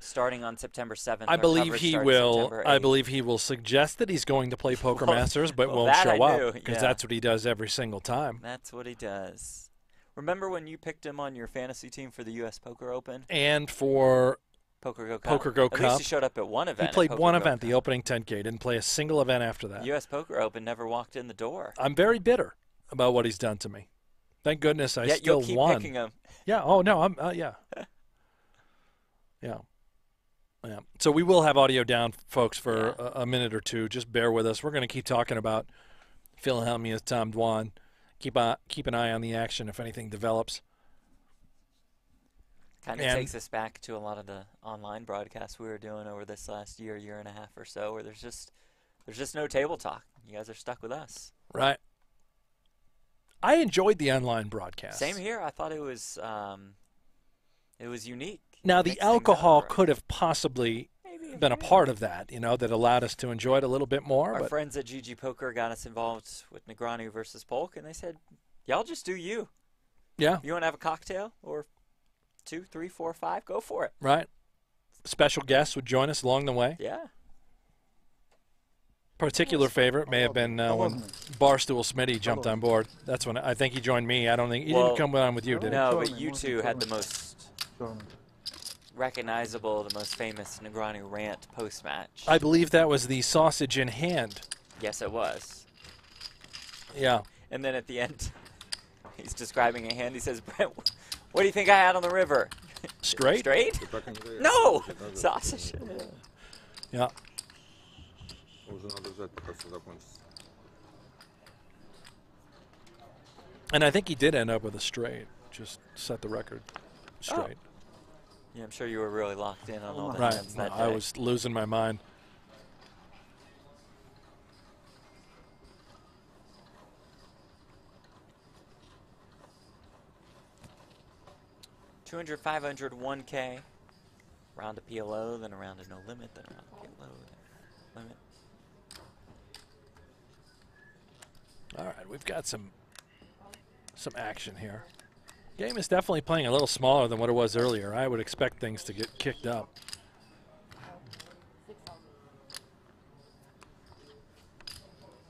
Starting on September 7th. I our believe coverage he starts will. September I 8th. believe he will suggest that he's going to play Poker Well, Masters, but well, won't that I show knew, up because yeah. that's what he does every single time. That's what he does. Remember when you picked him on your fantasy team for the U.S. Poker Open? And for Poker Go Cup. Poker Go At Cup, least he showed up at one event. he at played Poker one Go event, Cup. the opening 10K. Didn't play a single event after that. U.S. Poker Open never walked in the door. I'm very bitter about what he's done to me. Thank goodness I Yet still you'll keep won. picking him. Yeah. Oh no. I'm. Yeah. Yeah. Yeah. So we will have audio down, folks, for a minute or two. Just bear with us. We're going to keep talking about Phil Hellmuth, Tom Dwan. Keep an eye on the action if anything develops. Kind of takes us back to a lot of the online broadcasts we were doing over this last year and a half or so, where there's just no table talk. You guys are stuck with us. Right. I enjoyed the online broadcast. Same here. I thought it was unique. Now, the alcohol could have possibly been a part of that, that allowed us to enjoy it a little bit more. Our friends at GG Poker got us involved with Negreanu versus Polk, and they said, y'all just do you. Yeah. You want to have a cocktail or 2, 3, 4, 5, go for it. Right. Special guests would join us along the way. Yeah. Particular favorite may have been when Barstool Smitty jumped on board. That's when I think he joined me. I don't think he didn't come on with you, did he? No, but you two had the most recognizable, the most famous Negreanu rant post-match. I believe that was the sausage in hand. Yes, it was. Yeah. And then at the end, he's describing a hand. He says, Brent, what do you think I had on the river? Straight? Straight? No! Sausage. Yeah. And I think he did end up with a straight. Just set the record straight. Yeah, I'm sure you were really locked in on all the right. hands that day. I was losing my mind. $200, $500, $1K. Round of PLO, then a round of no limit, then a round of PLO, then limit. All right, we've got some action here. Game is definitely playing a little smaller than what it was earlier. I would expect things to get kicked up.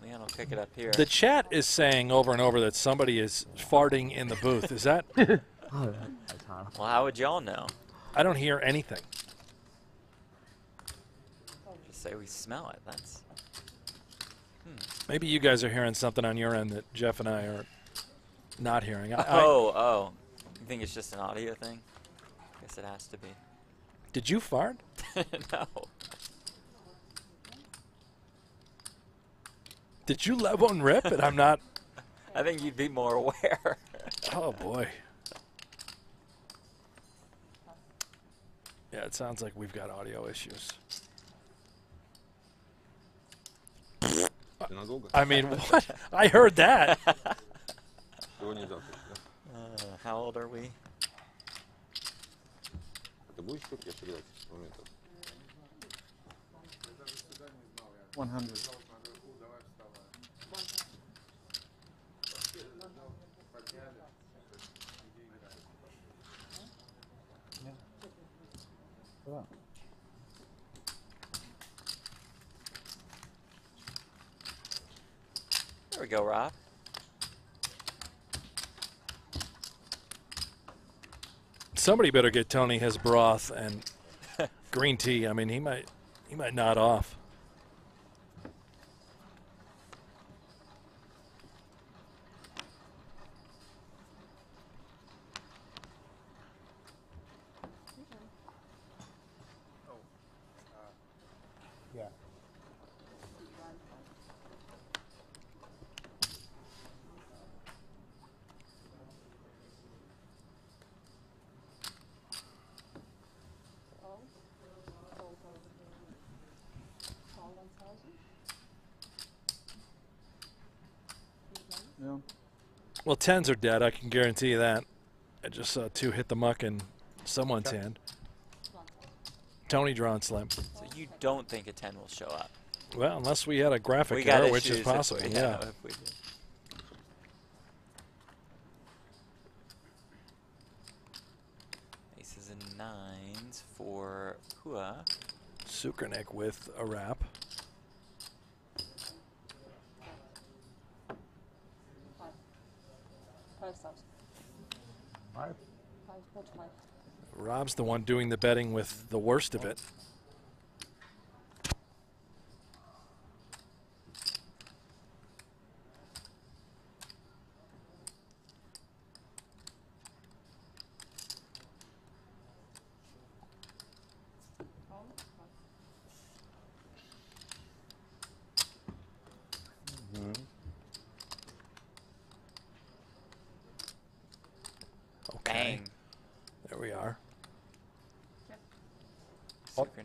Leon will pick it up here. The chat is saying over and over that somebody is farting in the booth. Is that? Well, how would y'all know? I don't hear anything. Just say we smell it. That's. Maybe you guys are hearing something on your end that Jeff and I are not hearing. Oh. You think it's just an audio thing? Guess it has to be. Did you fart? No. Did you let one rip and I'm not? I think you'd be more aware. Oh, boy. Yeah, it sounds like we've got audio issues. I mean, what? I heard that. How old are we? 100. There we go, Rob. Somebody better get Tony his broth and green tea. I mean, he might nod off. Yeah. Yeah. Well, 10s are dead. I can guarantee you that. I just saw 2 hit the muck in someone's hand. Tony drawn slim. So you don't think a 10 will show up? Well, unless we had a graphic error, which is possible. Yeah. If we did. Aces and 9s for Hua. Sukernick with a wrap. Five. Rob's the one doing the betting with the worst of it.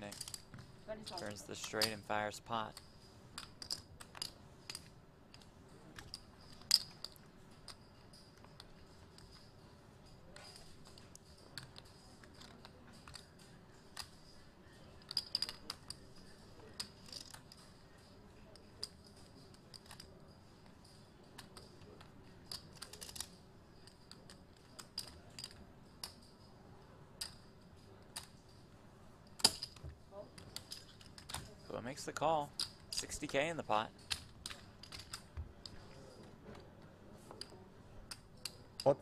Sukernick turns the straight and fires pot. Pua makes the call. 60K in the pot. What?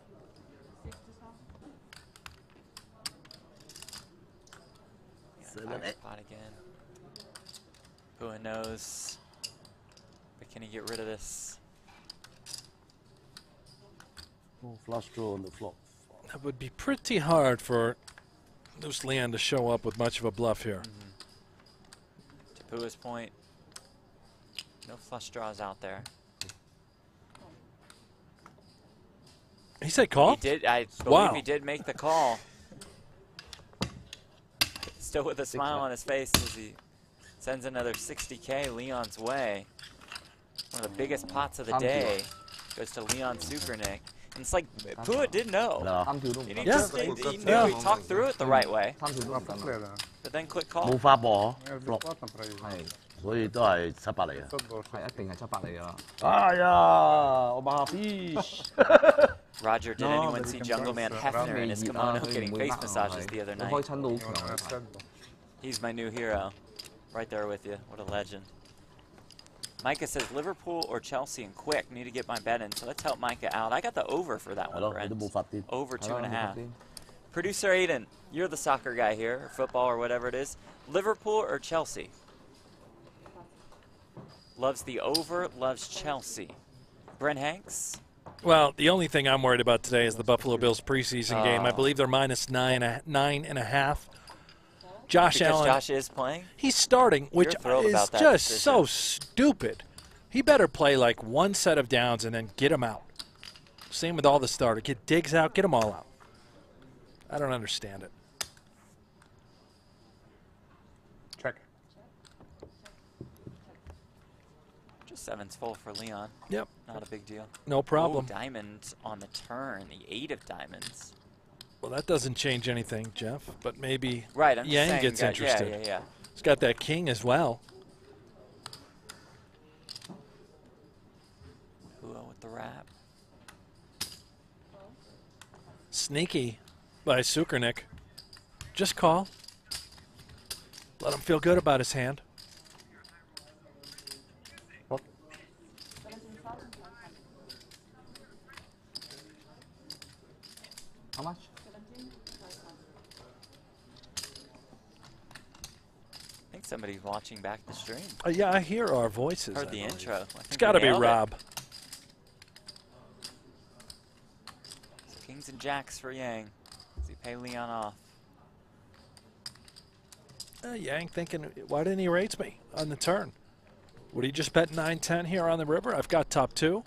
Fires the pot again. Pua knows. But can he get rid of this? Oh, flush draw on the flop. That would be pretty hard for Loose Leon to show up with much of a bluff here. To Pua's point, no flush draws out there. He said call? He did. I believe he did make the call. Still with a smile on his face as he sends another 60K Leon's way. One of the biggest pots of the day goes to Leon Sukernick. And it's like Pua did know. He knew he talked through it the right way. But then click call. 冇花波落，所以都係700嚟嘅。係一定係700嚟㗎啦。哎呀，我馬 fish。 Roger, did anyone see Jungle Man Hefner in his kimono getting face massages the other night? 開親都好強。 He's my new hero. Right there with you. What a legend. Micah says Liverpool or Chelsea and quick. Need to get my bet in. So let's help Micah out. I got the over for that one, Brent. Over 2.5. Producer Aiden, you're the soccer guy here, or football or whatever it is. Liverpool or Chelsea? Loves the over, loves Chelsea. Brent Hanks? Well, the only thing I'm worried about today is the Buffalo Bills preseason game. I believe they're minus 9.5. Josh Allen. Josh is playing? He's starting, which is just so stupid. He better play like one set of downs and then get him out. Same with all the starters. Get Diggs out, get them all out. I don't understand it. Check. Just seven's full for Leon. Yep. Not a big deal. No problem. Ooh, diamond on the turn. The 8 of diamonds. Well, that doesn't change anything, Jeff. But maybe right, I'm Yang saying, gets interested. Yeah. He's got that king as well. Pua with the wrap. Sneaky by Sukernick. Just call. Let him feel good about his hand. What? How much? I think somebody's watching back the stream. Yeah, I hear our voices. Heard the intro. It's got to be Rob. So kings and jacks for Yang. Does he pay Leon off? Yang thinking, why didn't he raise me on the turn? Would he just bet 9-10 here on the river? I've got top 2.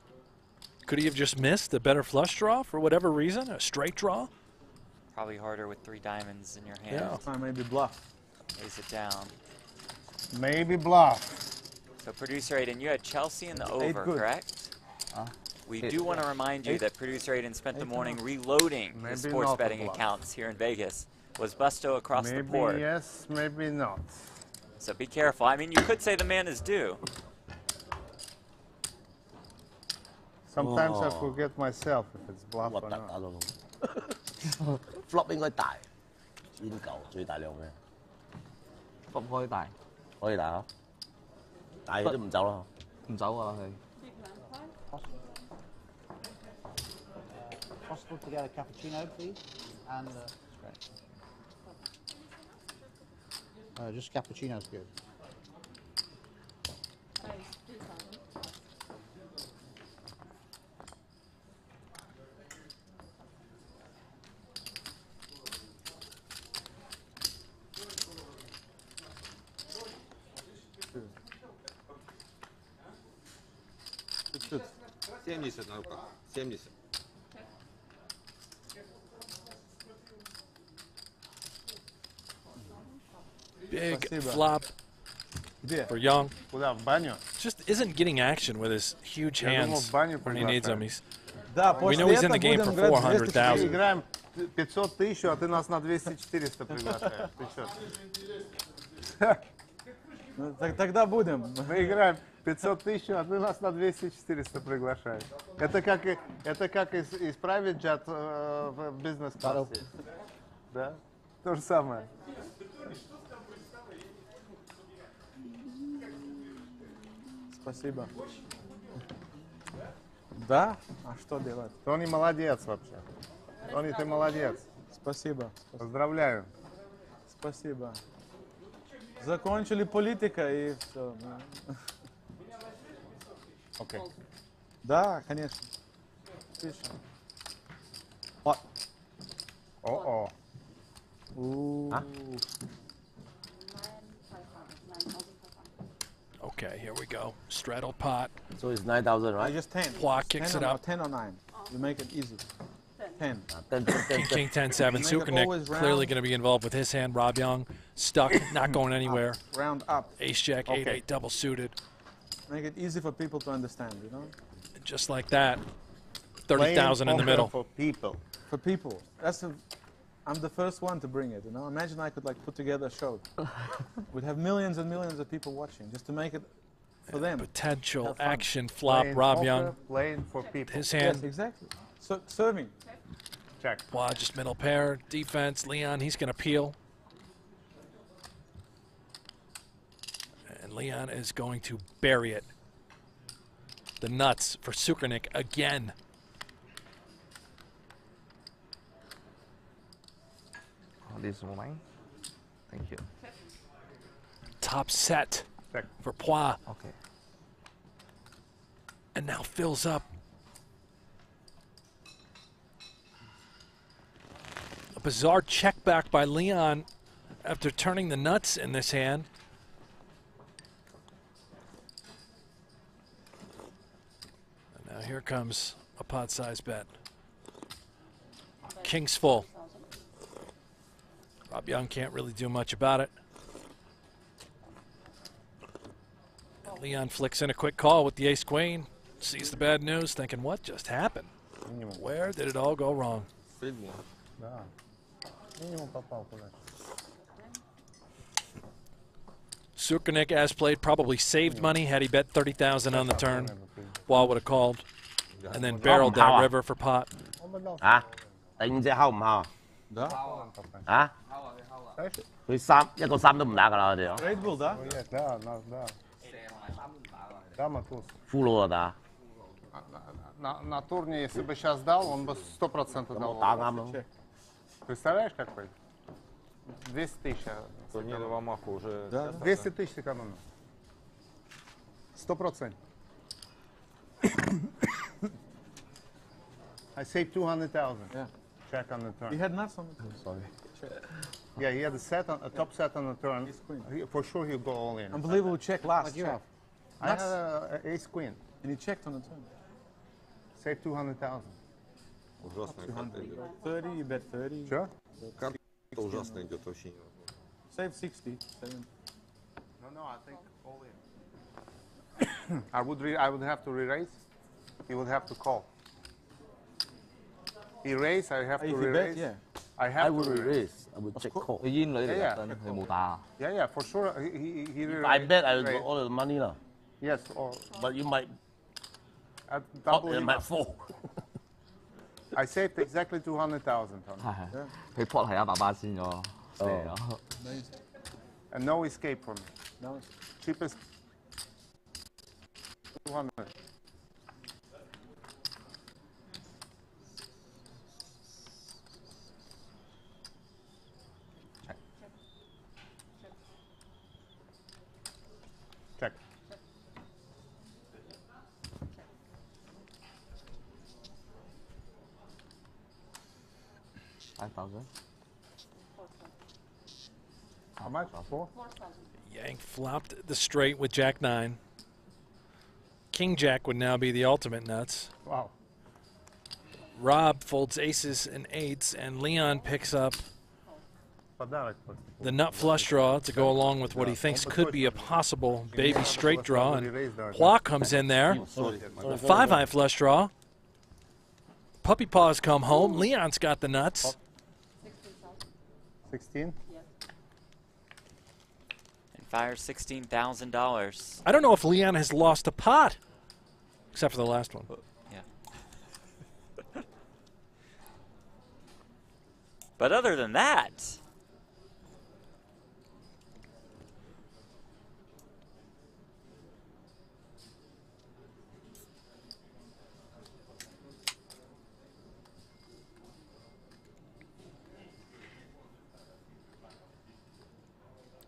Could he have just missed a better flush draw for whatever reason? A straight draw? Probably harder with 3 diamonds in your hand. Yeah. Maybe bluff. Lays it down. Maybe bluff. So producer Aiden, you had Chelsea in the over, correct? We do want to remind you that producer Aiden spent the morning reloading his sports betting accounts here in Vegas. Was Busto across the board? Maybe yes, maybe not. So be careful. I mean, you could say the man is due. Sometimes I forget myself if it's bluff or not. flop 應該大，先夠最大量嘅。flop 開大，可以大嚇，大嘅都唔走啦。唔走㗎啦佢。Possible to get a cappuccino, please, and just cappuccino's good. Good. 70 на руках. 70. Big Спасибо. flop Где? for Young. Куда? В баню? Just isn't getting action with his huge Я думал, hands в баню when he needs them. приглашают. Да, We после know he's in этого the game for будем играть 400,000. Мы играем 500 тысяч, а ты нас на 200-400 приглашаешь. Ты что? Ну, тогда будем. Мы играем 500 тысяч, а ты нас на 200-400 приглашаешь. Это как из private jet в бизнес-классе. Да? То же самое. Спасибо. Да? А что делать? Тони молодец вообще. Тони, ты молодец. Спасибо. Поздравляю. Спасибо. Закончили политика и все. Окей. Да, конечно. Отлично. Вот. О-о. Huh? Okay, here we go. Straddle pot. So it's 9,000, I right? just 10. Hua kicks 10 it or up. 10 or 9. You make it easy. 10. 10, 10, 10, 10. King 10-7. Make it always Sukernick clearly round. going to be involved with his hand. Rob Young stuck, not going anywhere. Round up. Ace Jack, 8-8 double suited. Make it easy for people to understand, you know? Just like that. 30,000 in the middle. For people. For people. I'm the first one to bring it, you know? Imagine I could like put together a show. We'd have millions and millions of people watching just to make it for them. Potential Have fun. action flop. Playing Rob poker, Young. Playing for people. His Yes, hand. exactly. So, serving. Check. Wow, just middle pair. Defense. Leon, he's going to peel. And Leon is going to bury it. The nuts for Sukernick again. This one. Thank you. Top set Check. for Poix. Okay. And now fills up. A bizarre check back by Leon after turning the nuts in this hand. And now here comes a pot-sized bet. King's full. Rob Young can't really do much about it. And Leon flicks in a quick call with the ace-queen. Sees the bad news, thinking, what just happened? Where did it all go wrong? Да. Минимум попал куда. Sukernick, as played, probably saved money had he bet 30,000 on the turn. Wall would have called. And then barreled that river for pot. Hả? Định隻敲唔敲啊？ Да. 啊？佢三一個三都唔打㗎啦，我哋哦。 Red Bull, да? Да, да. Дама туз. Фуло да. На турне, если бы сейчас дал, он бы 100% дал. Да,啱. Представляешь, какой? 200 тысяч. Турнир в Амаху уже... 200 тысяч сэкономил. 100%. I saved 200,000. Yeah. Check on the turn. He had nuts on it. Sorry. Yeah, he had a top set on the turn. For sure he'll go all in. Unbelievable check last. I had an ace queen. And he checked on the turn. Saved 200,000. Ужасно карта идет. 30, you bet 30. Sure? Карта ужасно идет, вообще не возможно. Save 60, 70. No, I think all in. I would have to re-raise. He would have to call. He raise, I have to If he re-raise. bet, yeah. I I have will to re-raise. raise. I will check call. 佢煙女嚟 Yeah, 㗎，佢冇打啊。 Yeah, for sure. He If I bet, I will raise. got all the money lah. Yes, or But you might at not, double it him might up. fall. I saved exactly 200,000, Tony. 係佢 pot 係阿爸爸先咗，射咗。 And no escape from me. No. Cheapest 200. Check. $5,000. How much? 4? Yank flopped the straight with Jack-9. King Jack would now be the ultimate nuts. Wow. Rob folds aces and eights, and Leon picks up the nut flush draw to go along with what he thinks could be a possible baby straight draw. And Hua comes in there. The 5-high flush draw. Puppy paws come home. Leon's got the nuts. 16? And fires $16,000. I don't know if Leon has lost a pot, except for the last one. Yeah. But other than that,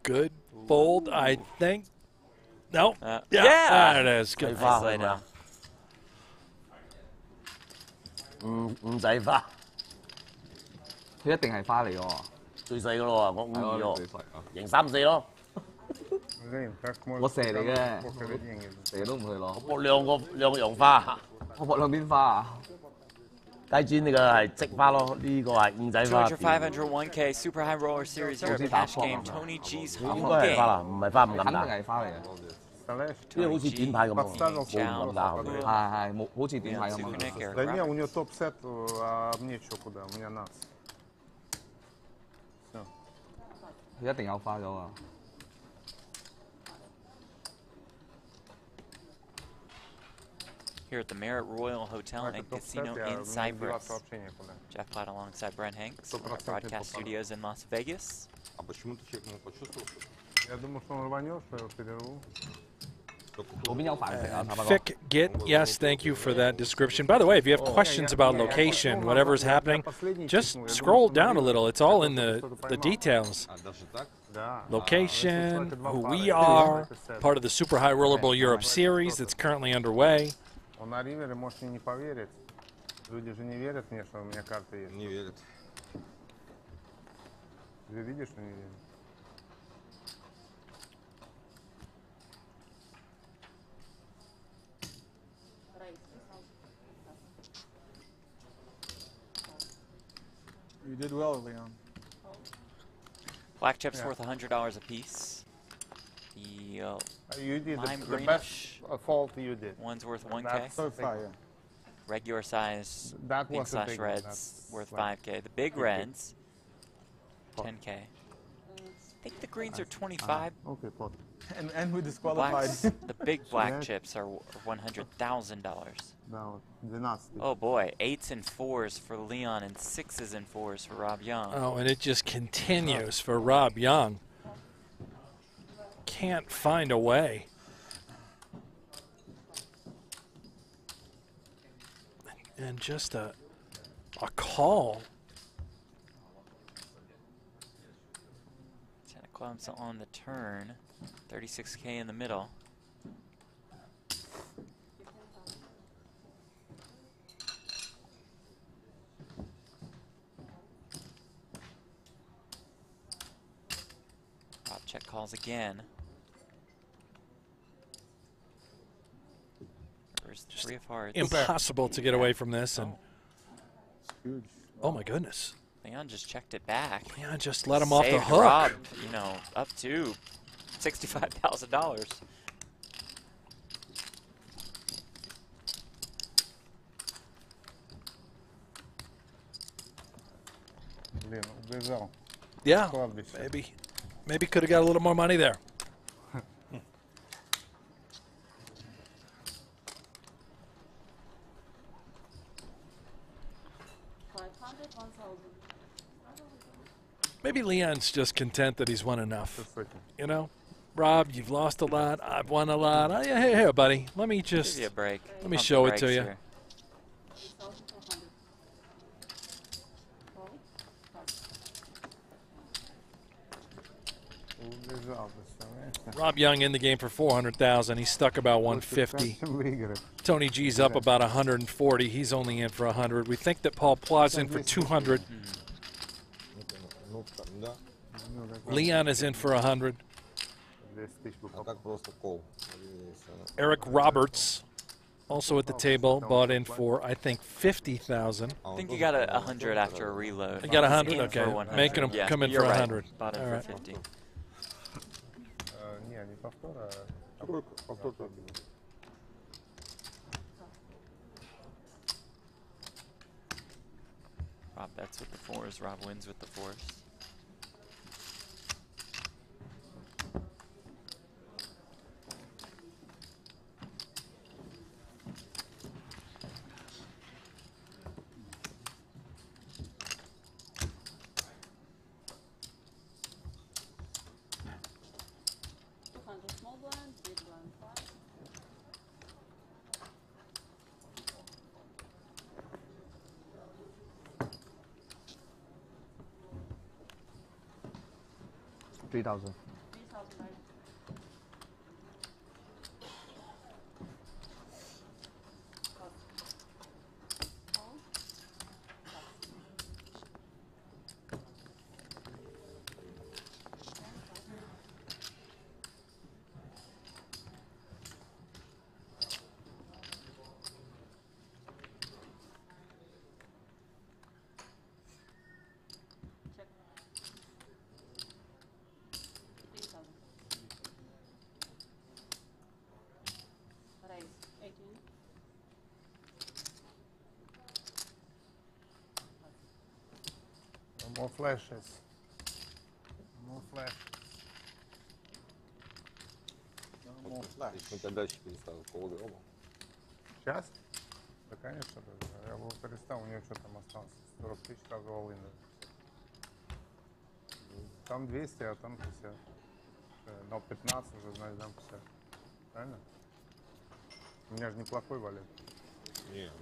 good fold, I think. No. yeah. There it is. Good. Nice lay down. 五仔花，佢一定係花嚟喎。最細噶咯喎，我5二最細啊，贏3-4咯。我蛇嚟嘅，蛇都唔去攞。我搏兩個樣花，我搏兩邊花啊！雞磚呢個係積花咯，呢個係五仔花。 200, 500, 1K, Super High Roller Series Europe cash game, Tony G's 應 home 該係花 game. 啦，唔係花唔敢肯定打。係花嚟嘅。呢個好似短牌咁喎，冇咁打後邊。係冇好似短牌咁啊。 Sukunik, Eric Да не, у Roberts. нее топ-сет, а мне что куда? У меня нас. 佢一定有花咗啊！ Here at the Marriott Royal Hotel and Casino in Cyprus. Jeff Platt alongside Brent Hanks from our broadcast studios in Las Vegas. А почему ты чекнул? Почувствовал? Я думаю, что он рванет, что я его перерву. 嗰邊有飯食啊，睇 Fick, Git, yes, thank you for that description. By the way, if you have questions about location, whatever's happening, just scroll down a little. It's all in the details. А даже так? Location, who we are, part of the Super High Rollerball Europe series that's currently underway. Он на ривере, можете не поверить. Люди же не верят мне, что у меня карта есть. Не верит. Ты видишь, что не верят? You did well, Leon. Black chips worth $100 a piece. The You did lime the greenish best fault you did. one's worth 1K. That's So far, yeah. Regular size That pink was a slash big one. reds That's worth like 5K. The big reds, 10K. I think the greens are 25. Okay, pot. And we disqualified. Blacks, the big black Yeah. chips are $100,000. No, 12. Oh boy, 8s and 4s for Leon and 6s and 4s for Rob Young. Oh, and it just continues for Rob Young. Can't find a way. And just a call. 10 of clubs on the turn, 36K in the middle. Rob check calls again. There's 3 of hearts. Impossible to get away from this. And Huge. oh my goodness. Leon just checked it back. Leon just let him off the Saved hook. Rob, you know, up to $65,000. Блин, убежал. Yeah, Кладбище. maybe could have got a little more money there. Maybe Leon's just content that he's won enough. You know, Rob, you've lost a lot. I've won a lot. Yeah, hey, buddy. Let me just Give you a break. let me Pump the show it to brakes you. here. Убежал, представляешь? Rob Young in the game for 400,000. He's stuck about 150. Выиграть. Tony G's up about 140. He's only in for 100. We think that Paul Pla's in for 200. Ну, да. Leon is in for 100. 200 тысяч бы А как просто кол? Eric Roberts Also at the table, bought in for, I think, 50,000. I think you got a 100 after a reload. I got He's 100, in for okay. 100. Making him Yeah, come in you're for right. 100. Bought in All for right. 50. Не повтор, а Повтор. Rob bets with the fours. Rob wins with the fours. Small blind, big blind 5. $3,000. 3,000, right? Call. Check. 3,000. Raise 18. More flashes. More flashes. Вот на датчик переставил полуграмма. Сейчас? Да, конечно. Я бы перестал, у него что там осталось? 40 тысяч сразу all-in. Там 200, а там 50. Но 15 уже, значит, дам 50. Правильно? У меня же неплохой валет.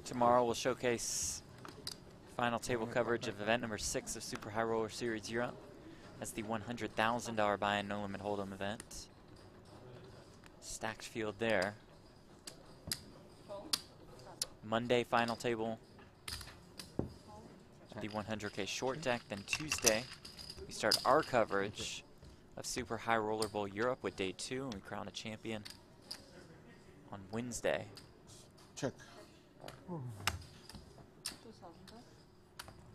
Tomorrow we'll showcase final table coverage of event number 6 of Super High Roller Series Europe. That's the $100,000 buy-in no limit hold'em event. Stacked field there. Monday final table. The 100K short deck. Then Tuesday we start our coverage of Super High Roller Bowl Europe with day 2, and we crown a champion on Wednesday. Check. 2,000,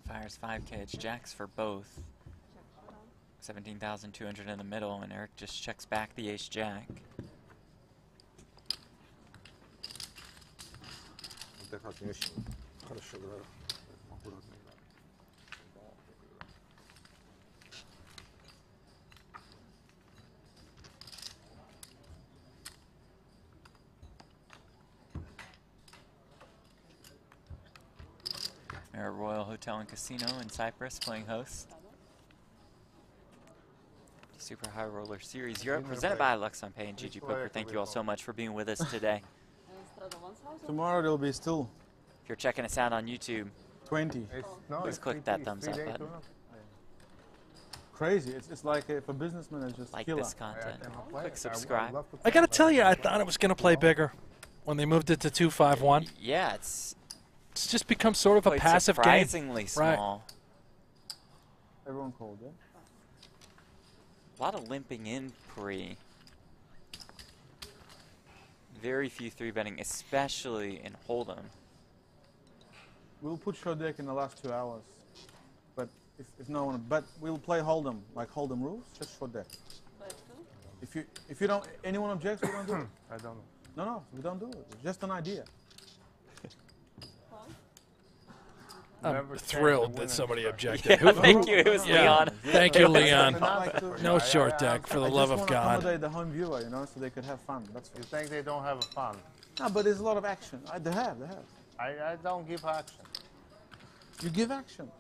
Fires 5K, it's jacks for both. 17,200 in the middle, and Eric just checks back the ace jack. Отдыхать не очень хорошо играю. Аккуратно играю. We're at Royal Hotel and Casino in Cyprus playing host. Super High Roller Series Europe, presented by Luxon Pay and GG Poker. Thank you all so much for being with us today. Tomorrow there'll be still If you're checking us out on YouTube, 20. please click that thumbs up button. Crazy. It's like if a businessman is just Like killer. this content. Click subscribe. I got to tell you, I thought it was going to play bigger when they moved it to 251. Yeah, it's just become sort of a quite passive surprisingly game. small. Everyone called, yeah? A lot of limping in pre. Very few 3-betting, especially in Hold'em. We'll put short deck in the last 2 hours. But if no one, but we'll play Hold'em, like Hold'em rules, just short deck. If you don't, anyone objects, we don't do it. I don't know. No, we don't do it. It's just an idea. I'm thrilled that somebody objected. Yeah, thank you. It was Leon. Thank you, Leon. Like No short deck, for the love of I God. just want to accommodate the home viewer, you know, so they could have fun. That's You think they don't have fun? No, but there's a lot of action. They have. I don't give action. You give action.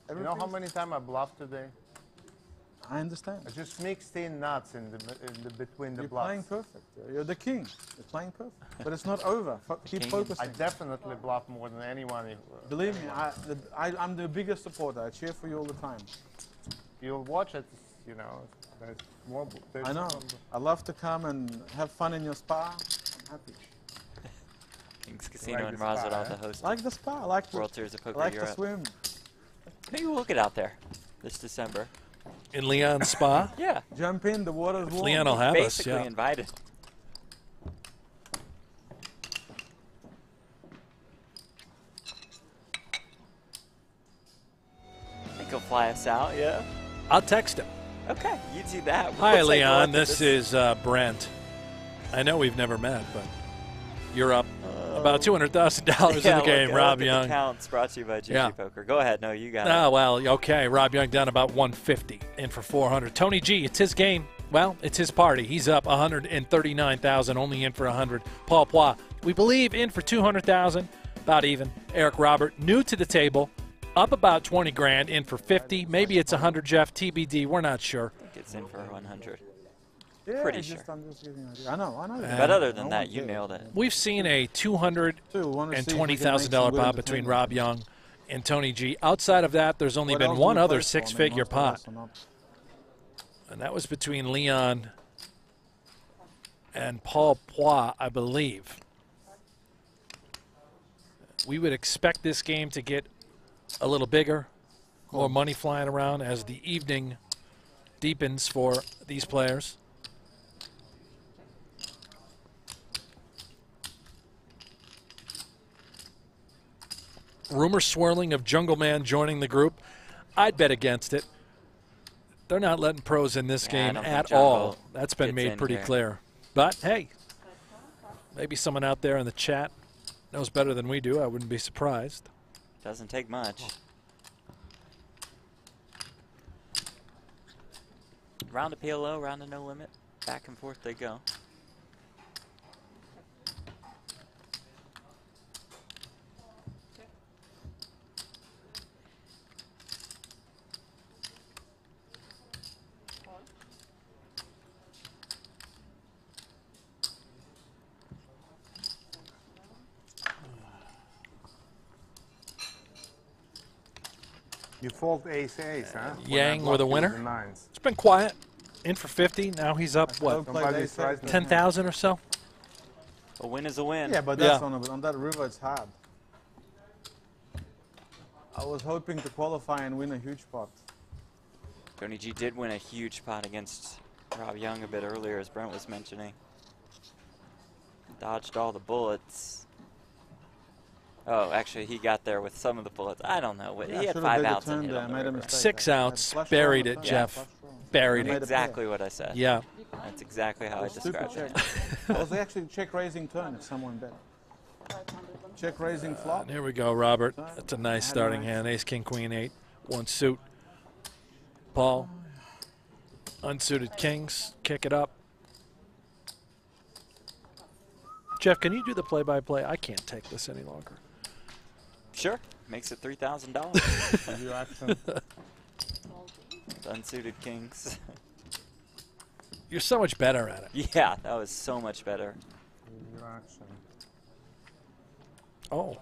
You know how many times I bluffed today? I understand. I just mixed in nuts in the between the You're bluffs. playing perfect. You're the king. You're playing perfect. But it's not over. Keep focusing. I definitely bluff more than anyone. Believe me, I'm the biggest supporter. I cheer for you all the time. You'll watch it, you know. There's more. I know. I love to come and have fun in your spa. I'm happy. Kings Casino Like and the spa, Roswell, eh? the host. Like the spa. I like the World Series of Poker I like Europe. to swim. Maybe we'll get out there this December. In Leon's spa? Yeah. Jump in. The water's warm. Leon will have us, Basically yeah. invited. I think he'll fly us out, yeah. I'll text him. Okay, you do that. Hi, We'll take a Leon. look at This is Brent. I know we've never met, but you're up about $200,000 in the game, Rob Young. Accounts brought to you by GG Yeah. Poker. Go ahead. No, you got it. Oh, well, okay. Rob Young down about 150, in for 400. Tony G, it's his game. Well, it's his party. He's up 139,000, only in for 100. Paul Poix, we believe, in for 200,000, about even. Eric Robert, new to the table, up about 20 grand, in for 50. Maybe it's 100, Jeff. TBD, we're not sure. I think it's in for 100. Yeah, Pretty it's sure. just, I'm just giving you an idea. I know. But other than I that, won't you get it. nailed it. We've seen a $220,000 pot between Rob Young and Tony G. Outside of that, there's only been one other six-figure pot, and that was between Leon and Paul Poix, I believe. We would expect this game to get a little bigger, more money flying around as the evening deepens for these players. Rumor swirling of Jungle Man joining the group. I'd bet against it. They're not letting pros in this game at all. That's been made pretty clear. But, hey, maybe someone out there in the chat knows better than we do. I wouldn't be surprised. Doesn't take much. Round to PLO, round to no limit. Back and forth they go. You fold ace-ace, huh? Yang with a winner. Nines. It's been quiet. In for 50. Now he's up, what, 10,000 or so? A win is a win. Yeah, but that's on that river, it's hard. I was hoping to qualify and win a huge pot. Tony G did win a huge pot against Rob Young a bit earlier, as Brent was mentioning. Dodged all the bullets. Oh, actually, he got there with some of the bullets. I don't know. Yeah, He had 5 outs and hit on the river. 6 outs, buried it, Jeff. Buried it. Exactly what I said. Yeah. That's exactly how I described it. It was actually check raising turn if someone bet. Check raising flop. Here we go, Robert. That's a nice starting hand. Ace, king, queen, 8. One suit. Paul. Unsuited kings. Kick it up. Jeff, can you do the play-by-play? I can't take this any longer. Sure. Makes it $3,000. Unsuited kings. You're so much better at it. Yeah, that was so much better. Oh.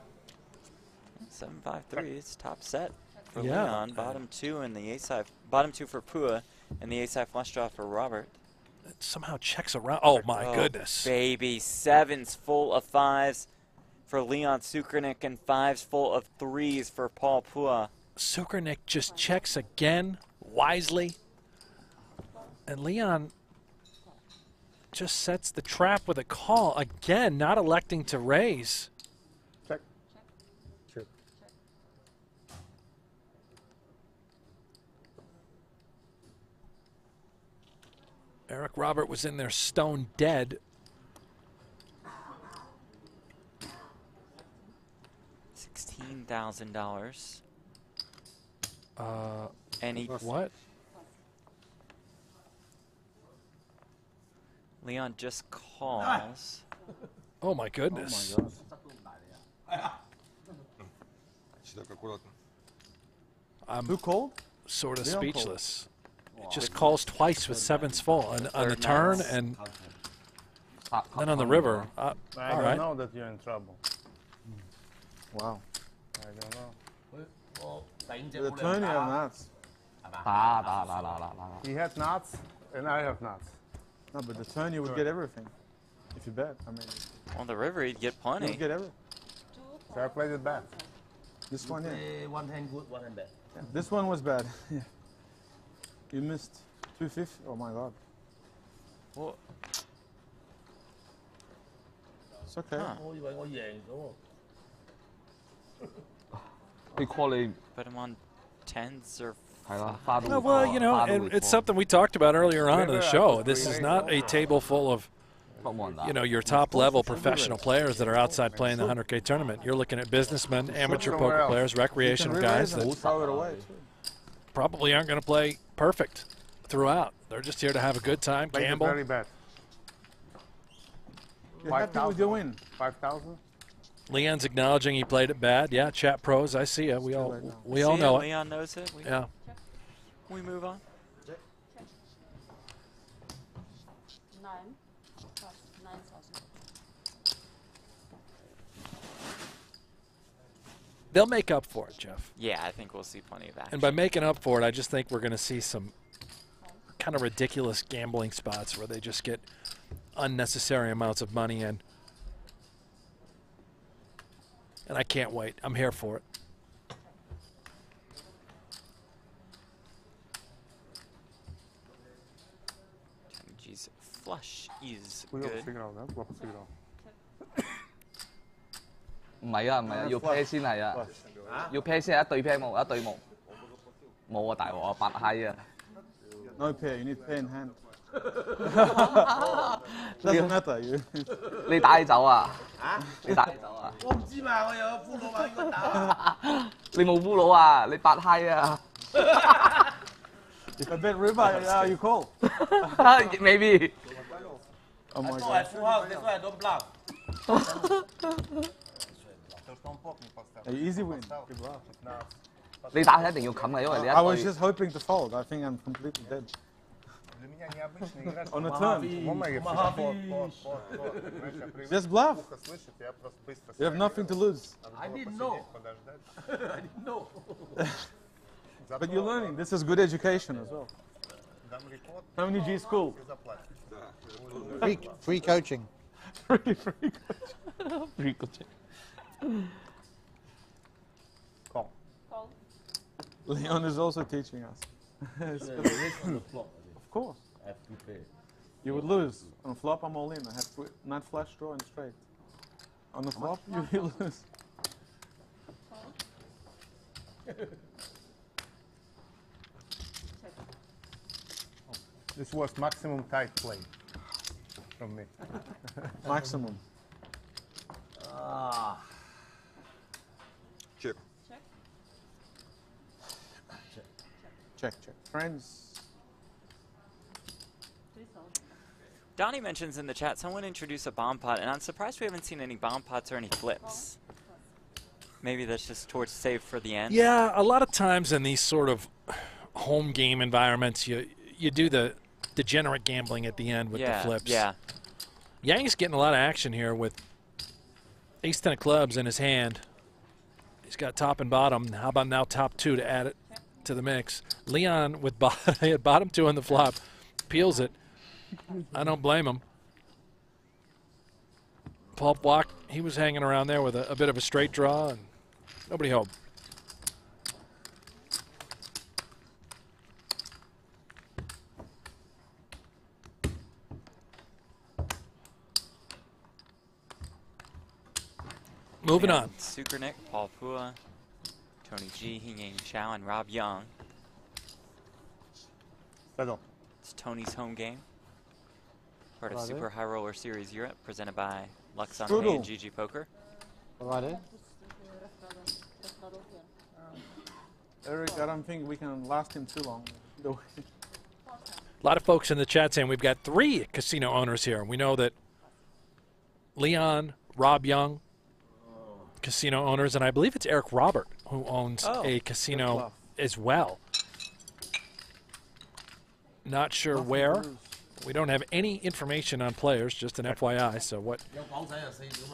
7-5-3. It's top set for Yeah. Leon. Bottom 2 and the ace-high. Bottom 2 for Pua and the ace-high flush draw for Robert. It somehow checks around. Oh, my goodness. Baby. 7s full of 5s for Leon Sukernick and 5s full of 3s for Paul Pua. Sukernick just checks again, wisely. And Leon just sets the trap with a call. Again, not electing to raise. Check. Check. Eric Robert was in there stone dead. $16,000. And he What? Leon just calls. Oh my goodness. Значи так акуратно. I'm Who called? sort of Leon called. speechless. It just calls twice with sevens full on the turn and then on the river. I all don't right. know that you're in trouble. Wow. I don't know. The turn you have nuts. He had nuts, and I have nuts. No, but the turn you would get everything. If you bet, I mean. On the river, you'd get You plenty. would get everything. So I played it bad. This one, yeah. One hand good, one hand bad. This one was bad. Yeah. You missed 250. Oh my god. Well, It's okay. Huh. 我以為我贏咗喎。佢 call 你 put him on tens or Well, you know, and it's something we talked about earlier on in the show. This is not a table full of, you know, your top-level professional players that are outside playing the 100K tournament. You're looking at businessmen, amateur poker players, recreational guys that probably aren't going to play perfect throughout. They're just here to have a good time, Played it gamble. very bad. You're happy with your win. 5,000? Leon's acknowledging he played it bad. Yeah, chat pros, I see it. We all know it. Leon knows it. Yeah. We move on. 9 plus 9,000. They'll make up for it, Jeff. Yeah, I think we'll see plenty of action. And by making up for it, I just think we're going to see some kind of ridiculous gambling spots where they just get unnecessary amounts of money in. And I can't wait. I'm here for it. Geez, flush is Хубаво good. сыграл, да? Плохо сыграл. 唔係啊，唔係啊，要 pair 先係啊，要 pair 先係一對 pair 冇，一對冇，冇啊大鑊啊，白閪啊！ No pair, you need pair in hand. Doesn't matter. You. 你帶走啊？你帶走啊？我唔知嘛，我有俘虜嘛，應該打。你冇俘虜啊？你白閪啊 If I bet river, you call. ？Maybe. Oh my I thought I god. full house, that's why I don't bluff. Easy win. Good luck. 你打係一定要冚嘅，因為你 I was 一 just hoping to fold. I think I'm completely dead. Для меня необычная игра. On a turn. Just bluff. You have nothing to lose. I didn't know. I didn't know. But you're learning. This is good education as well. How many G school? Free coaching. Free coaching. Call. Call. Leon is also teaching us. Of course. I have to pay. You would lose. On flop, I'm all in. I have nut flush draw and straight. On the flop, you will lose. This was maximum tight play from me. Maximum. Check. Check. Check, check. Friends. 3,000. Donnie mentions in the chat someone introduced a bomb pot, and I'm surprised we haven't seen any bomb pots or any flips. Maybe that's just towards save for the end. Yeah, a lot of times in these sort of home game environments, you do the degenerate gambling at the end with the flips. Yeah. Yang's getting a lot of action here with ace-10 of clubs in his hand. He's got top and bottom. How about now top two to add it to the mix? Leon with bottom two on the flop peels it. I don't blame him. Paul Block, he was hanging around there with a bit of a straight draw, and nobody home. Moving on. Sukernick, Paul Pua, Tony G, Hing Chow, and Rob Young. Settle. It's Tony's home game. Part of Right Super High Roller Series Europe, presented by Luxon Strudel. and GG Poker. What do I do? Eric, I don't think we can last him too long. Go. A lot of folks in the chat saying we've got 3 casino owners here. We know that Leon, Rob Young, casino owners, and I believe it's Eric Robert who owns a casino as well. Not sure where. We don't have any information on players, just an FYI. So what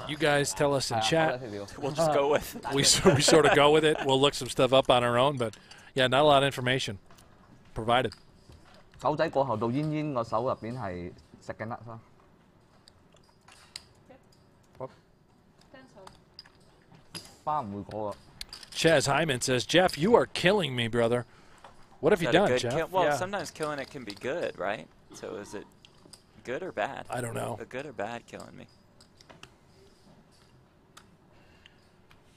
you guys tell us in chat, We'll just go with it. we sort of go with it. We'll look some stuff up on our own, but yeah, not a lot of information provided. 手仔過後到煙煙個手入邊係食緊啦， 花唔會過㗎。 Chaz Hyman says, Jeff, you are killing me, brother. What have you Is that a done, good Jeff? kill? Well, Yeah. sometimes killing it can be good, right? So is it good or bad? I don't know. A good or bad killing me?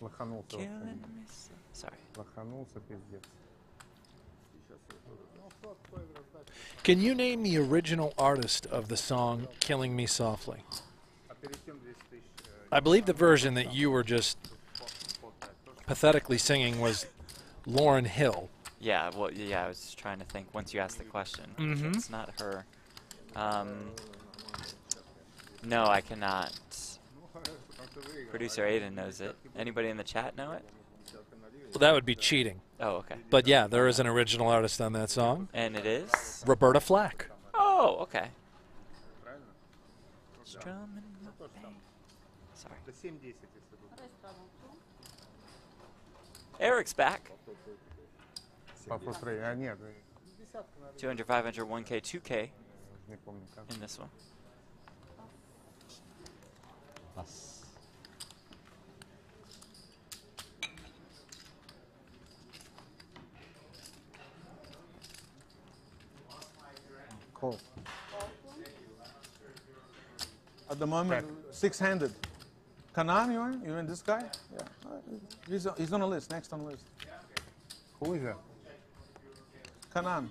Лоханулся. Killing me. Sorry. Лоханулся, пиздец. Can you name the original artist of the song Killing Me Softly? I believe the version that you were just pathetically singing was Lauryn Hill. Yeah, well, yeah, I was just trying to think once you asked the question. Mhm. It's not her. No, I cannot. Producer Aiden knows it. Anybody in the chat know it? Well, that would be cheating. Oh, okay. But yeah, there is an original artist on that song. And it is? Roberta Flack. Oh, okay. Strumming my pain. Sorry. Eric's back. 200, 500, 1K, 2K in this one. Cool. At the moment, six-handed. Kanan, you in this guy? Yeah. He's on the list, next on the list. Who is that? Kanan.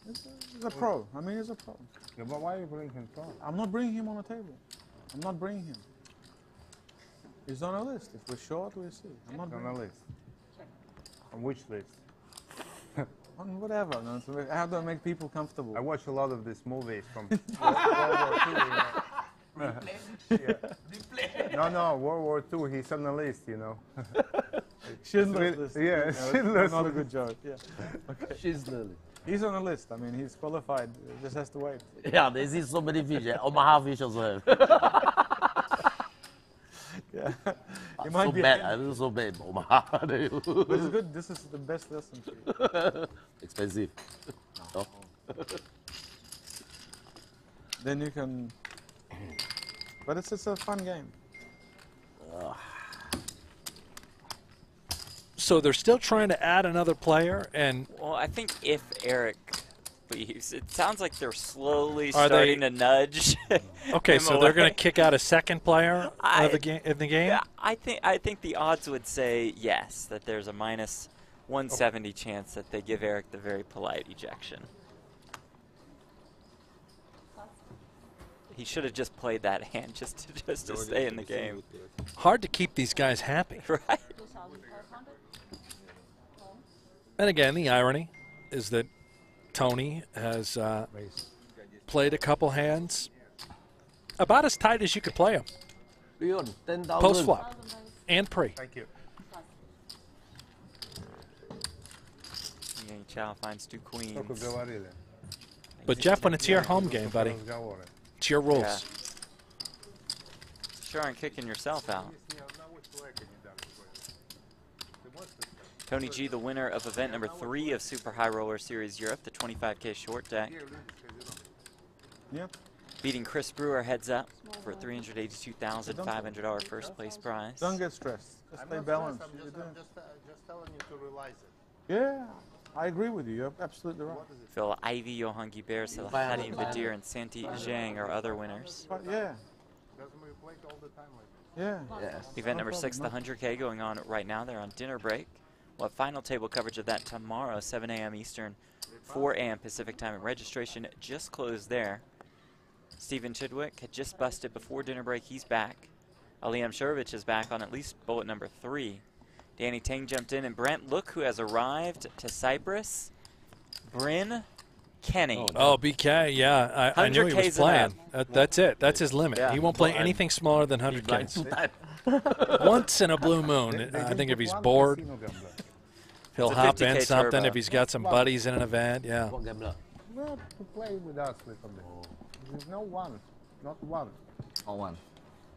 He's a pro. I mean, he's a pro. Yeah, but why are you bringing him pro? I'm not bringing him on the table. I'm not bringing him. He's on a list. If we're short, we'll see. I'm not On a list. On which list? On whatever. No, so I have to make people comfortable. I watch a lot of these movies from World War II. No, World War II. He's on the list, you know. Schindler's List. Yeah, Schindler's Not a List. good joke. Yeah. Okay. He's on the list. I mean, he's qualified. He just has to wait. Yeah, they see so many fish. Omaha fish also have. Yeah. It so might be bad. I feel so bad. Omaha. But it's good. This is the best lesson for you. Expensive. No. Then you can. But it's a fun game. So they're still trying to add another player, and Well, I think if Eric leaves, it sounds like they're slowly Are starting they- to nudge. okay, him so they're going away. to kick out a second player I- of the game. Yeah, I think the odds would say yes, that there's a minus 170 chance that they give Eric the very polite ejection. He should have just played that hand just to stay in the game. Hard to keep these guys happy. Right. And again, the irony is that Tony has played a couple hands about as tight as you could play them. Beyond 10,000. Post flop and pre. Thank you. Yang Chao finds two queens. Только говорили. But Jeff, when it's your home game, buddy, Разговоры. it's your rules. Yeah. Sure aren't kicking yourself out. Tony G, the winner of event number 3 of Super High Roller Series Europe, the 25K short deck. Yeah. Beating Chris Brewer heads up for a $382,500 first place prize. Don't get stressed. Just stay balanced. I'm just telling you to realize it. Yeah, I agree with you. You're absolutely right. Phil Ivy, Johan Guibert, Salahadin Badir, and Santi Zhang are other winners. But yeah, Doesn't we play all the time like yeah. Yes. Event number No 6, the problem. 100K, going on right now. They're on dinner break. We'll have final table coverage of that tomorrow, 7 a.m. Eastern, 4 a.m. Pacific time. And registration just closed there. Steven Chidwick had just busted before dinner break. He's back. Aliam Shurovich is back on at least bullet number 3. Danny Tang jumped in. And Brent, look who has arrived to Cyprus. Bryn Kenny. Oh, BK, yeah. I knew he 100Ks was playing. and That's it. That's his limit. Yeah. He won't play anything smaller than 100Ks. Once in a blue moon. I think if he's bored, he'll It's a hop 50K in something. turbo. If he's got some buddies in an event, yeah. What gambler? Well, to play with us a little bit. There's no one, not one. All one.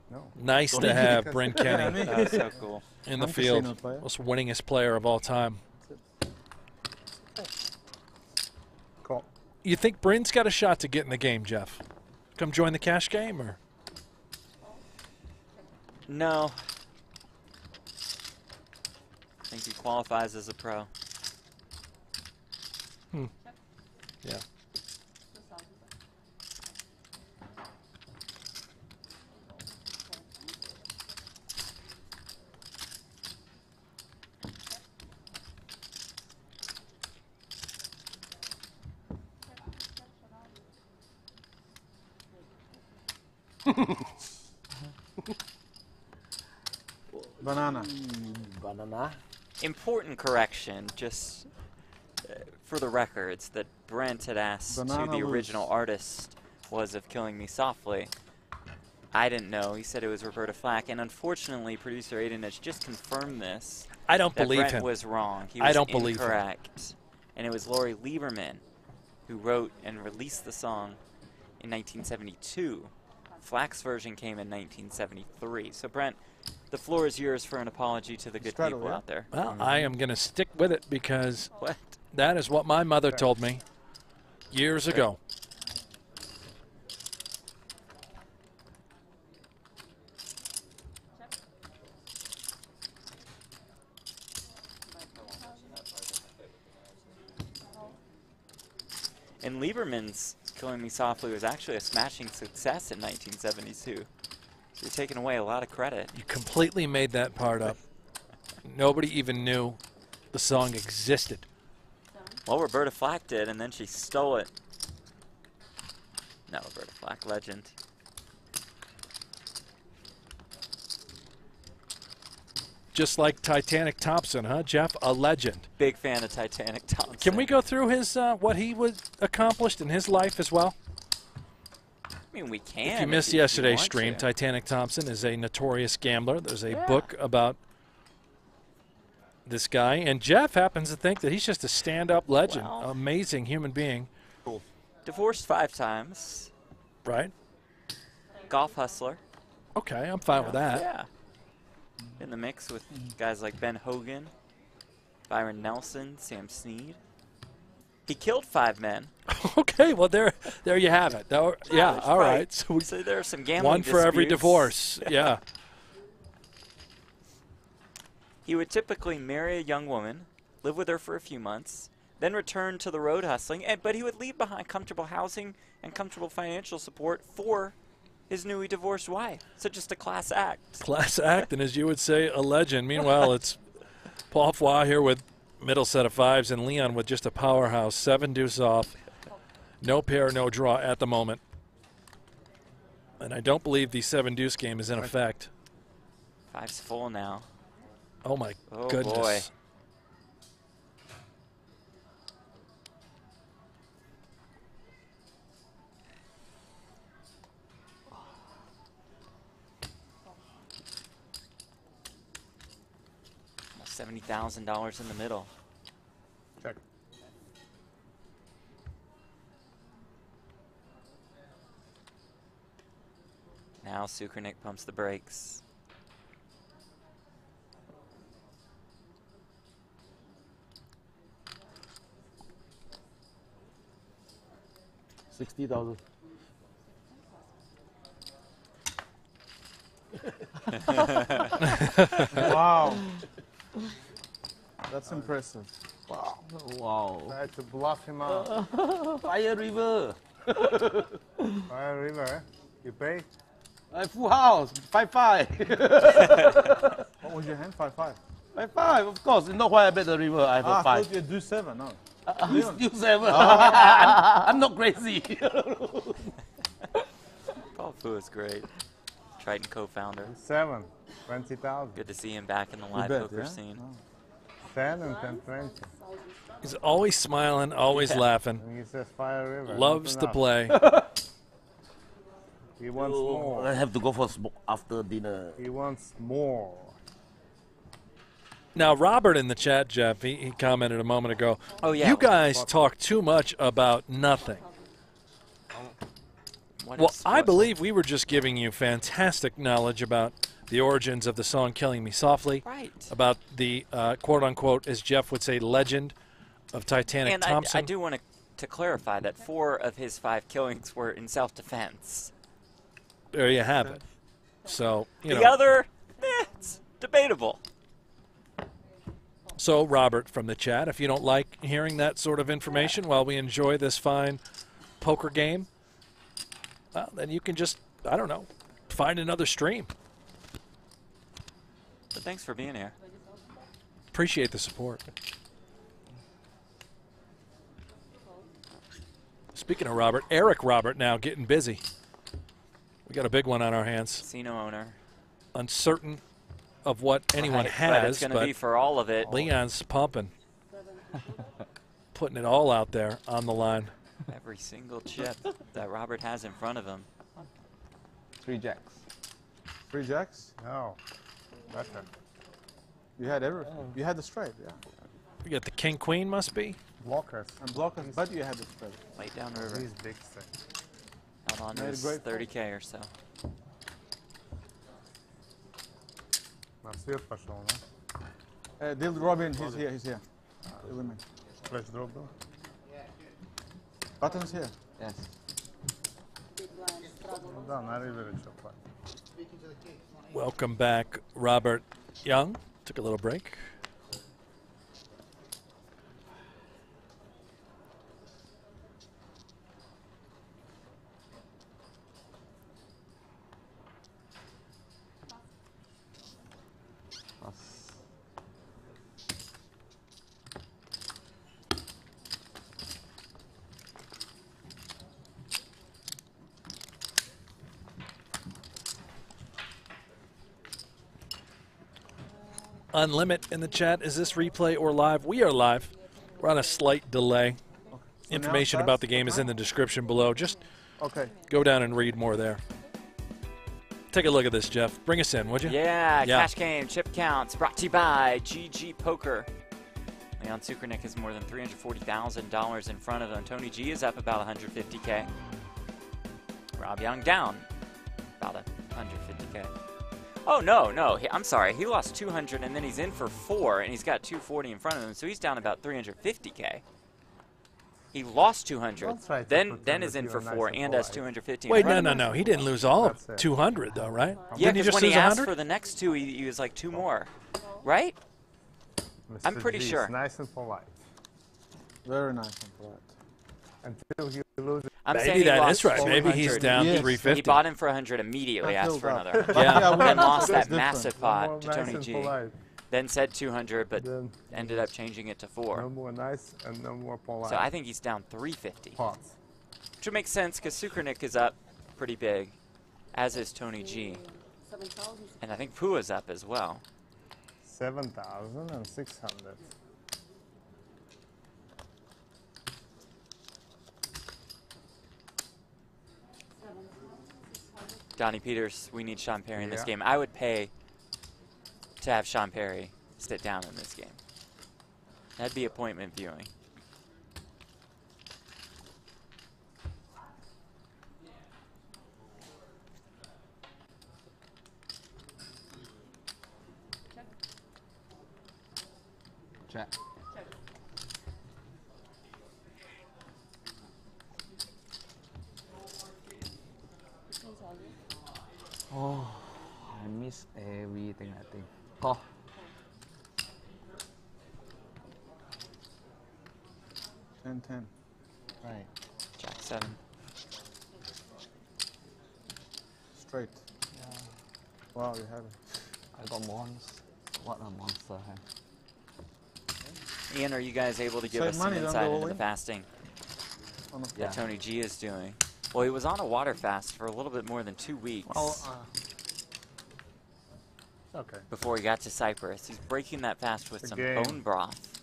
No. Nice to have Bryn Kenny That's so cool. in the I'm field. casino player. Most winningest player of all time. Cool. You think Bryn's got a shot to get in the game, Jeff? Come join the cash game, or? No. I think he qualifies as a pro. Yeah. Banana. Banana. Important correction, just for the records, that Brent had asked Banana who the loose. original artist was of Killing Me Softly. I didn't know. He said it was Roberta Flack, and unfortunately, producer Aiden has just confirmed this. I don't that believe Brent him. was wrong. He I was don't believe him. incorrect. And it was Lori Lieberman who wrote and released the song in 1972. Flack's version came in 1973. So, Brent, the floor is yours for an apology to the good Straddle, people yeah? out there. Well, I am going to stick with it because What? that is what my mother told me years ago. And Lieberman's Killing Me Softly was actually a smashing success in 1972. So you're taking away a lot of credit. You completely made that part up. Nobody even knew the song existed. Well, Roberta Flack did, and then she stole it. No, Roberta Flack, legend. Just like Titanic Thompson, huh, Jeff? A legend. Big fan of Titanic Thompson. Can we go through his what he was accomplished in his life as well? I mean, we can. If you missed yesterday's stream, to. Titanic Thompson is a notorious gambler. There's a book about this guy, and Jeff happens to think that he's just a stand-up legend, Well, amazing human being. Divorced 5 times. Right? Golf hustler. Okay, I'm fine with that. Yeah. In the mix with guys like Ben Hogan, Byron Nelson, Sam Snead. He killed 5 men. Okay, well there you have it. Yeah, all right. So, So there are some gambling one for every disputes. divorce. Yeah. He would typically marry a young woman, live with her for a few months, then return to the road hustling, but he would leave behind comfortable housing and comfortable financial support for his newly divorced wife. So just a class act. Class act, and as you would say, a legend. Meanwhile, it's Paul Foy here with middle set of 5s, and Leon with just a powerhouse 7 deuce off. No pair, no draw at the moment. And I don't believe the 7 deuce game is in effect. 5's full now. Oh my Oh, goodness. boy. $70,000 in the middle. Check. Now Sukernick pumps the brakes. $60,000. Wow. That's impressive. Wow. Wow. Try to bluff him out. Fire River. Fire River, you pay? Full house. 5-5. What was your hand? 5-5. 5-5, of course. Not why I bet the river. I have a I 5. thought you do 7. No. You 7. I'm not crazy. Paul Fu is great. Triton co-founder. 7, 20,000. Good to see him back in the live bet, poker yeah? scene. 10 and 10, 20. He's always smiling, always laughing. And he says Fire River. Loves not to enough. play. He wants more. I have to go for smoke after dinner. He wants more. Now, Robert in the chat, Jeff, he commented a moment ago. Oh, yeah. You guys talk too much about nothing. Well, I believe we were just giving you fantastic knowledge about the origins of the song Killing Me Softly. Right. About the quote-unquote, as Jeff would say, legend of Titanic and Thompson. I do want to clarify that 4 of his 5 killings were in self-defense. There you have it. So, you know. The other, it's debatable. So, Robert from the chat, if you don't like hearing that sort of information while we enjoy this fine poker game, well, then you can just, I don't know, find another stream. But thanks for being here. Appreciate the support. Speaking of Robert, Eric Robert now getting busy. We got a big one on our hands. Casino owner. Uncertain of what anyone has, but it's going to be for all of it. Leon's pumping. Putting it all out there on the line. Every single chip that Robert has in front of him. 3 jacks. 3 jacks? No. Better. You had everything. You had the straight, yeah. You got the king queen, must be. Blockers. And blockers, but you had the straight. Late down river. These big things. Held on to his 30K or so. Marcel пошел, no? Deal Robin, he's here, he's here. Flash drop though? Buttons here. Yes. Да, на ривере что Welcome back, Robert Young. Took a little break. Unlimit in the chat. Is this replay or live? We are live. We're on a slight delay. So information about the game is in the description below. Just go down and read more there. Take a look at this, Jeff. Bring us in, would you? Yeah, cash game, chip counts, brought to you by GG Poker. Leon Sukernick has more than $340,000 in front of him. Tony G is up about 150K. Rob Young down about 150K. Oh, no. I'm sorry. He lost 200, and then he's in for 4, and he's got 240 in front of him, so he's down about 350K. He lost 200, then is in for 4, and has 250. Wait, no. He didn't lose all of 200, though, right? Yeah, because when he asked for the next 2, he was like 2 more, right? Mr. I'm pretty G sure. Nice and polite. Very nice and polite. Until he loses. Maybe that is right. Maybe he's down 350. He bought him for 100 immediately, asked for another. Yeah. Then lost that massive pot to nice Tony and G. polite. Then said 200, but Then ended up changing it to 4. No more nice and no more polite. So I think he's down 350. Pots. Which would make sense because Sukernick is up pretty big, as is Tony G. And I think Pua's up as well. 7,600. Donnie Peters, we need Sean Perry in this game. I would pay to have Sean Perry sit down in this game. That'd be appointment viewing. Check. Oh, I miss everything, I think. Call. 10-10. Right. Jack 7. Straight. Yeah. Wow, you have it. I got monster. What a monster I have. Ian, are you guys able to give Save us some money, don't insight go into all the in. fasting Yeah. that Tony G is doing? Well, he was on a water fast for a little bit more than 2 weeks Okay. before he got to Cyprus. He's breaking that fast with The some game. bone broth.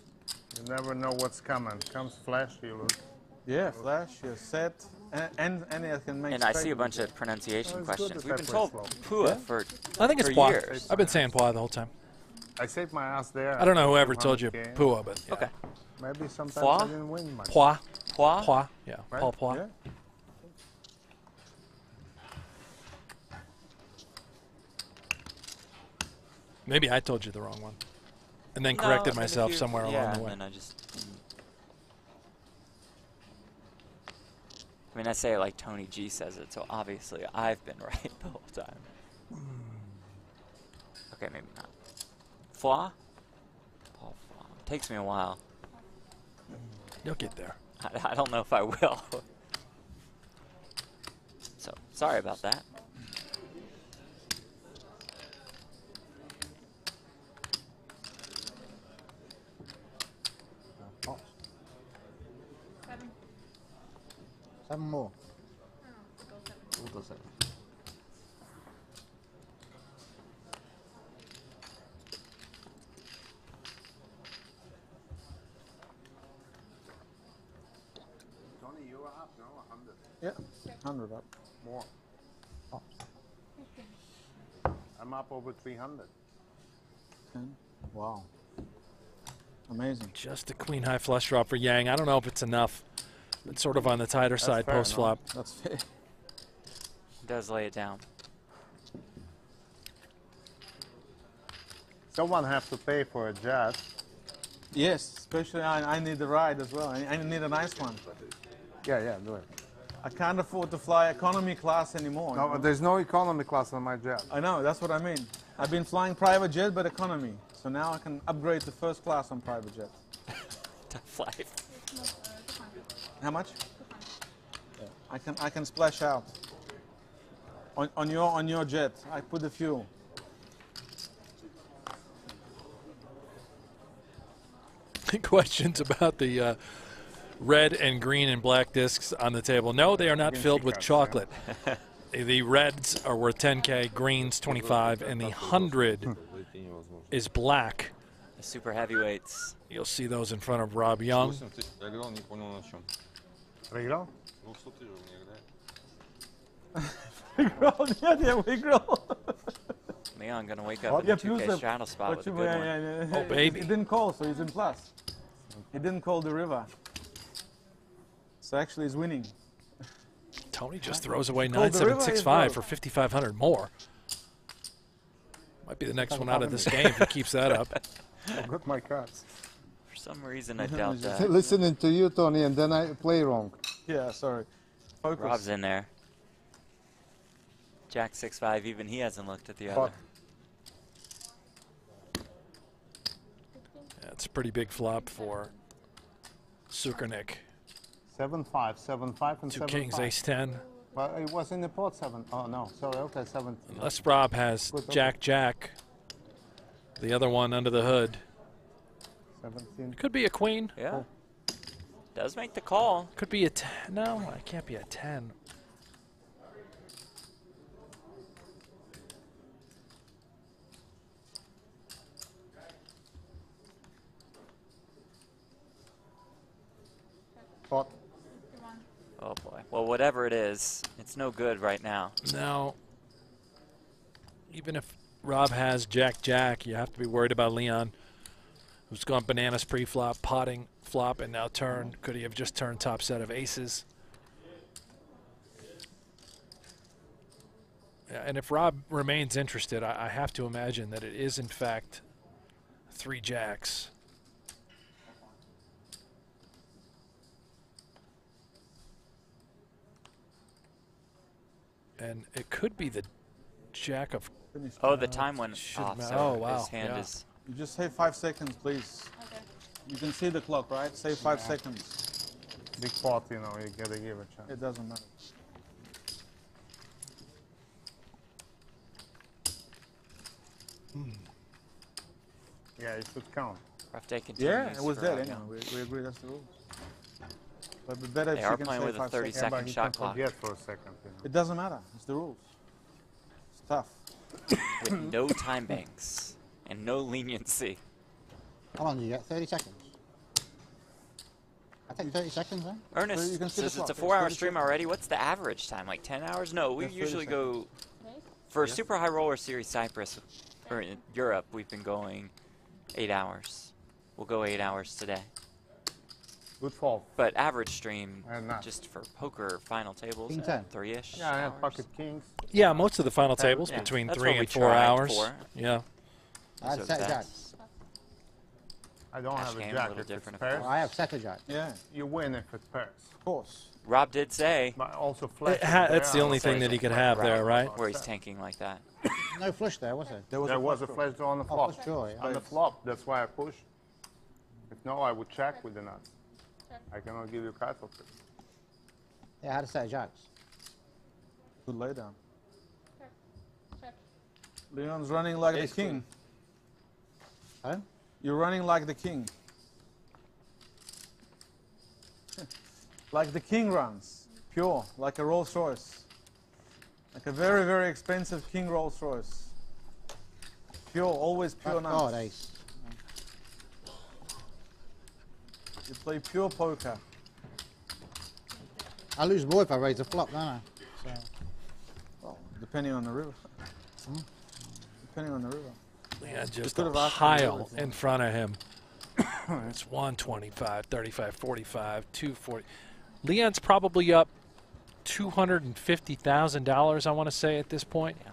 You never know what's coming. Comes flash, you lose. Yeah, flash, you're set, and I can make And I see a straight bunch with of pronunciation Oh, it's good questions. that We've been that told plays Pua Yeah. for I think it's for Pua. years. I've been saying Pua the whole time. I saved my ass there. I don't know whoever told you 200K. Pua, but yeah. Okay. Maybe sometimes Foie? I didn't win much. Pua. Pua? Pua. Yeah. Right? Paul Pua. Yeah. Maybe I told you the wrong one, and then No, corrected and if myself you- somewhere yeah, along the way. And then I just. I mean, I say it like Tony G says it, so obviously I've been right the whole time. Okay, maybe not. Foie? Paul Foie. Takes me a while. You'll get there. I don't know if I will. So, sorry about that. Seven more. We'll go 7. Tony, you are up now, 100. Yeah, 100 up. More. I'm up over 300. 10. Wow. Amazing. Just a queen high flush draw for Yang. I don't know if it's enough. It's sort of on the tighter side fair post flop. That's fair. Does lay it down. Someone have to pay for a jet. Yes, especially I need the ride as well. I need a nice one. Yeah, do it. I can't afford to fly economy class anymore. No, there's no economy class on my jet. I know, that's what I mean. I've been flying private jet, but economy. So now I can upgrade to first class on private jet. Tough life. How much? I can splash out. On your jet, I put the fuel. Questions about the red and green and black discs on the table. No, they are not filled with chocolate. The reds are worth 10K, greens 25, and the 100 is black. The super heavyweights. You'll see those in front of Rob Young. Я играл, не понял на чем. Проиграл? Ну, что ты же не играешь. Выиграл, нет, я выиграл. Leon gonna wake up in the 2K straddle spot with a good one. Oh, baby. He didn't call, so he's in plus. He didn't call the river. So actually he's winning. Tony just throws away Called the river, 9765 he's for 5,500 more. Might be the next one out of this game if he keeps that up. I got my cards. For some reason, I doubt that. Listening to you, Tony, and then I play wrong. Yeah, sorry. Focus. Rob's in there. Jack 6-5, even he hasn't looked at the other. Yeah, it's a pretty big flop for Sukernik. 7-5, 7-5, and 2 7-5. kings, ace 10. Well, it was in the pot 7. Oh no, sorry. Okay, 7. Unless Rob has Good, okay. Jack Jack, the other one under the hood. 17. Could be a queen. Yeah. Does make the call. Could be a 10. No, it can't be a 10. Pot. Oh boy. Well, whatever it is, it's no good right now. Now, even if Rob has Jack Jack, you have to be worried about Leon, who's gone bananas pre-flop, potting flop, and now turn. Could he have just turned top set of aces? Yeah, and if Rob remains interested, I have to imagine that it is, in fact, 3 jacks. And it could be the jack of... Oh, the time went should off, ma- so oh, wow, his hand yeah. is... You just save 5 seconds, please. Okay. You can see the clock, right? Save 5 seconds. Big pot, you know, you gotta give a chance. It doesn't matter. Yeah, it should count. Rough day continues. Yeah, it was for there Rob anyhow. Young. We agree that's the rules. But the better They if are you can playing save with a 5 seconds. 30-second Yeah, but he shot can clock. forget for a second, you know. It doesn't matter. It's the rules. It's tough. With no time banks and no leniency. How long do you get? 30 seconds? I take 30 seconds then. Ernest, you can see the since it's a clock. 4-hour 30 stream seconds. already, what's the average time? Like 10 hours? No, we Yeah, 30 usually go... Okay. For Super High Roller Series Cyprus, or in Europe, we've been going 8 hours. We'll go 8 hours today. Good fall. But average stream, And not. just for poker final tables, King 10. 3-ish. Yeah, I have hours. pocket kings. Yeah, most of the final tables Yeah, between that's 3 what we and 4 tried hours. for. Yeah. I had Those are set the jacks. best. I don't Cash have a game, a jack. little If different, it's of pairs, Well, I have set a jack. Yeah, you win if it's pairs. of course. Rob did say But also flush. That's the only thing that he could have there, right? where he's tanking like that. No flush there, was there? There was a flush draw on the Oh, flop. flush draw, yeah. On the flop, that's why I push. If no, I would check with the nuts. I cannot give you cards for free. Yeah, I had a set of jacks. Good laydown. Check. Check. Leon's running like Ace the king. Pardon? You're running like the king. Like the king runs. Pure, like a Rolls Royce. Like a very, very expensive king Rolls Royce. Pure, always pure nuts. God, ace. You play pure poker. I lose more if I raise a flop, don't I? So, Well, depending on the river. Depending on the river. Yeah, just could a have asked for pile everything. in front of him. It's 125, 35, 45, 240. Leon's probably up $250,000, I want to say, at this point. Yeah.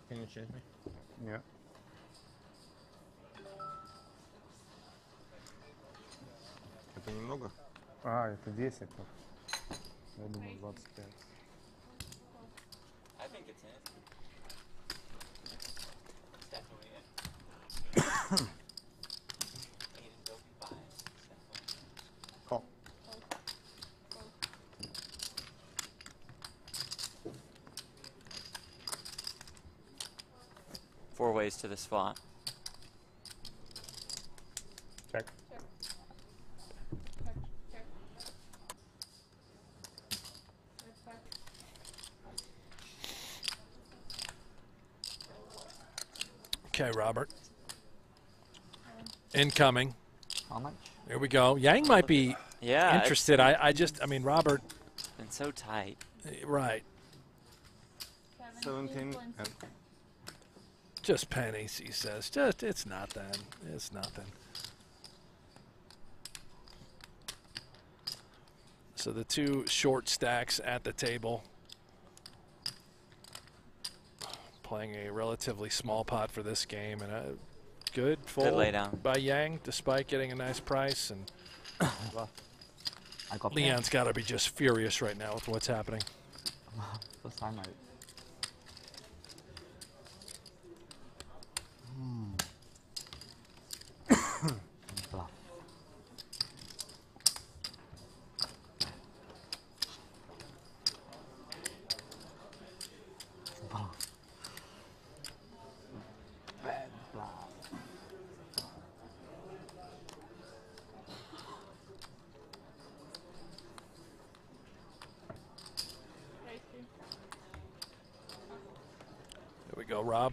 Can you change me? Yeah. Это немного? А, это 10. Я думаю, 25. I think it's in. It's definitely in. Call. Four ways to this flop. Check. Check. Check. Check. Okay, Robert. Incoming. How much? Here we go. Yang might be Yeah, interested. I mean, Robert, it's been so tight. right. 17 points. and Just pennies, he says. Just, it's nothing. It's nothing. So the two short stacks at the table. Playing a relatively small pot for this game, and a good fold laydown. by Yang, despite getting a nice price. And I got Leon's got to be just furious right now with what's happening. first time I bluff. Bluff. Bad bluff. There we go, Rob.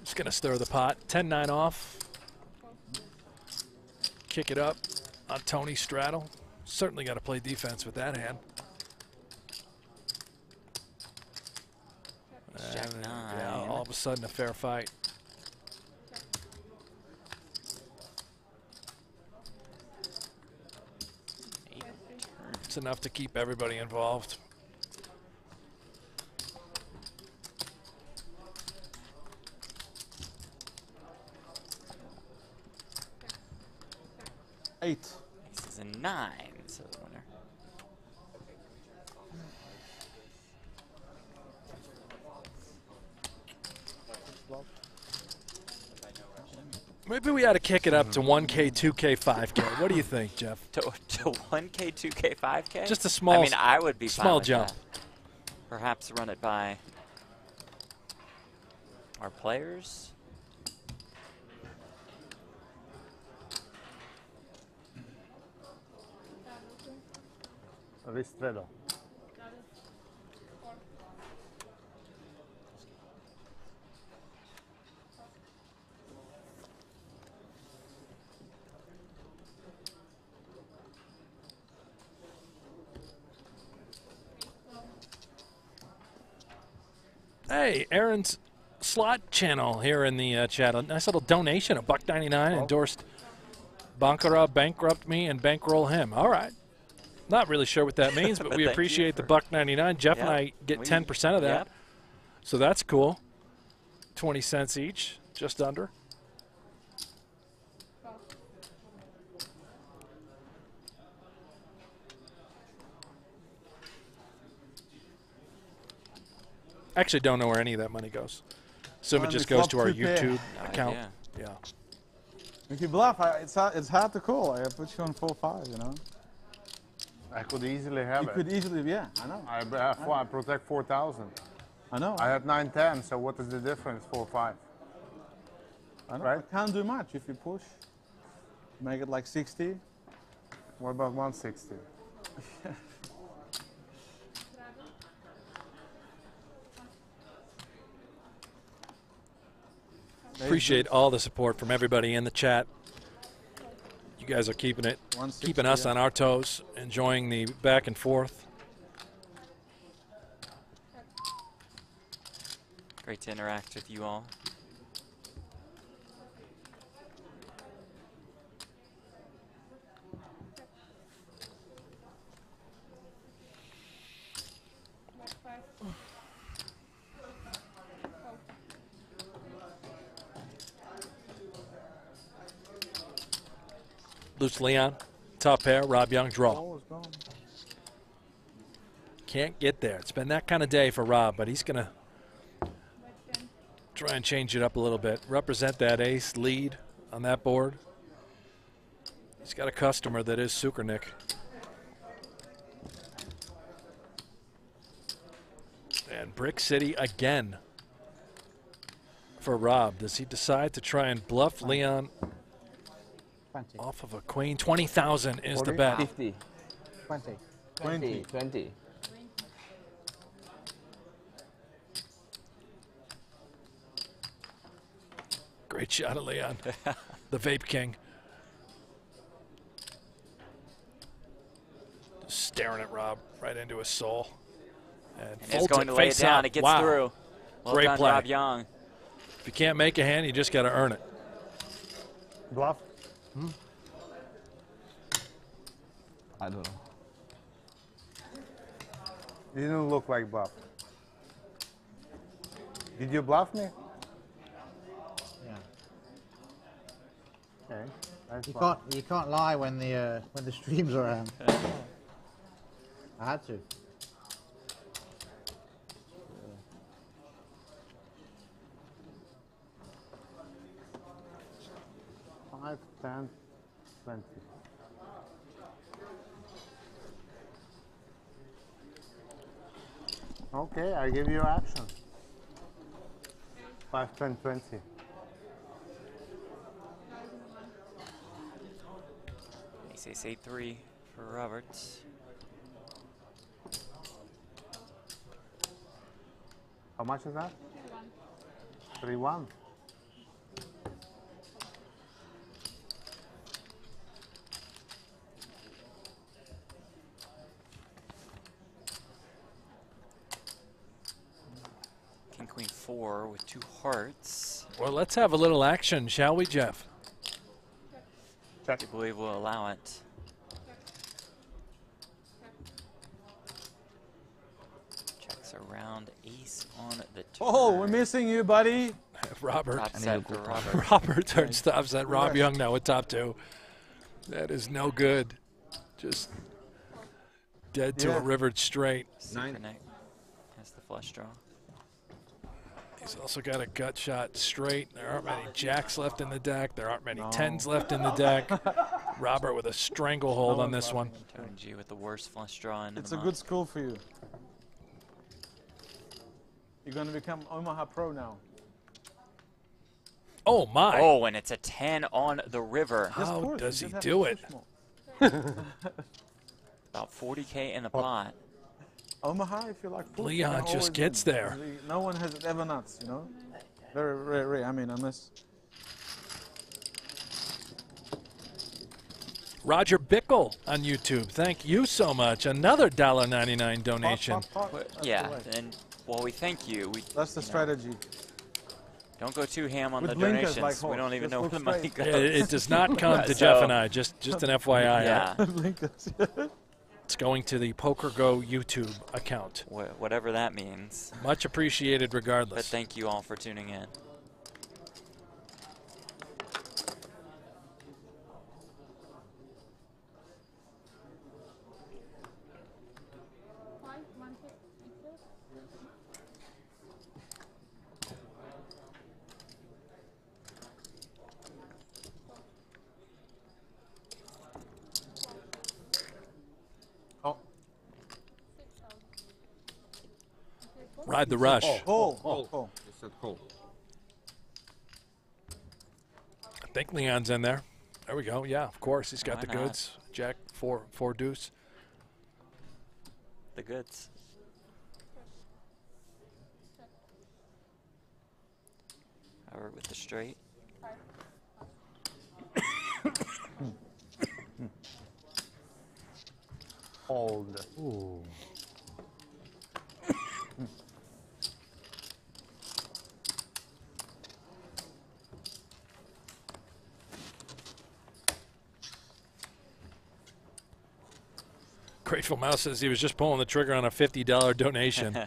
Just going to stir the pot. 10-9 off. Kick it up on Tony straddle. Certainly got to play defense with that hand. Jack And, nine. yeah, all of a sudden a fair fight. It's enough to keep everybody involved. Eight. This is a 9, so the winner. Maybe we ought to kick it up to 1K, 2K, 5K. What do you think, Jeff? To 1K, 2K, 5K? Just a small, I mean, I would be fine small with jump. that. Perhaps run it by our players. Ristretto. Hey, Aaron's slot channel here in the chat. A nice little donation, $1.99, endorsed Bankara, bankrupt me, and bankroll him. All right. Not really sure what that means, but we appreciate the $1.99. Jeff and I get 10% of that. So that's cool. 20 cents each, just under. Actually don't know where any of that money goes. Assume it just goes to our YouTube account. Yeah. If you bluff, it's hard to call. I put you on 4-5, you know. I could easily have You could easily, yeah, I know. I protect 4,000. I know. I had 9-10, so what is the difference? 4-5. I know. Right? I can't do much if you push. Make it like 60. What about 160? Appreciate all the support from everybody in the chat. You guys are keeping us on our toes, enjoying the back and forth. Great to interact with you all. Loose Leon, top pair, Rob Young, draw. Can't get there. It's been that kind of day for Rob, but he's going to try and change it up a little bit. Represent that ace lead on that board. He's got a customer that is Sukernick. And Brick City again for Rob. Does he decide to try and bluff Leon 20. off of a queen? 20,000 is the bet. 50. 20. 20. Great shot of Leon, the Vape King. Just staring at Rob right into his soul. And it's going to lay it down. Up. It gets Wow. through. Well Great done, play. Rob Young. If you can't make a hand, you just got to earn it. Bluff? I don't know. You didn't look like bluff. Did you bluff me? Yeah. Okay. You can't lie when the stream's around. I had to. 5, 10, 20. Okay, I give you action. 5, 10, 20. Ace 8-3 for Roberts. How much is that? 3-1. King Queen 4 with 2 hearts. Well, let's have a little action, shall we, Jeff? I believe we'll allow it. Checks around, ace on the turn. Oh, we're missing you, buddy. Robert. Top set for Robert. Robert turns top set. Rob Young now with top 2. That is no good. Just dead to a rivered straight. Supernick has the flush draw. He's also got a gut shot straight. There aren't many jacks left in the deck. There aren't many 10s left in the deck. Robert with a stranglehold on this one. Tony G with the worst flush draw in It's a good school for you. You're going to become Omaha Pro now. Oh, my. Oh, and it's a 10 on the river. How does he do it? About 40K in the pot. Omaha, if you like. Leon just gets there. No one has it ever nuts, you know? Very rare, I mean, unless... Roger Bickle on YouTube. Thank you so much. Another $1.99 donation. Yeah, and Well, we thank you. That's the strategy. Don't go too ham on With the blinkers donations. like We don't even Just know where look the money straight. goes. It does not come to Jeff and I. Just an FYI. Yeah. Blinkers. It's going to the Poker Go YouTube account. Whatever that means. Much appreciated regardless. But thank you all for tuning in. Ride the rush. Call. It said call. I think Leon's in there. There we go. Yeah, of course. He's got Why the not? goods. Jack, four deuce. The goods. Over with the straight. Hold. Ooh. Grateful Mouse says he was just pulling the trigger on a $50 donation.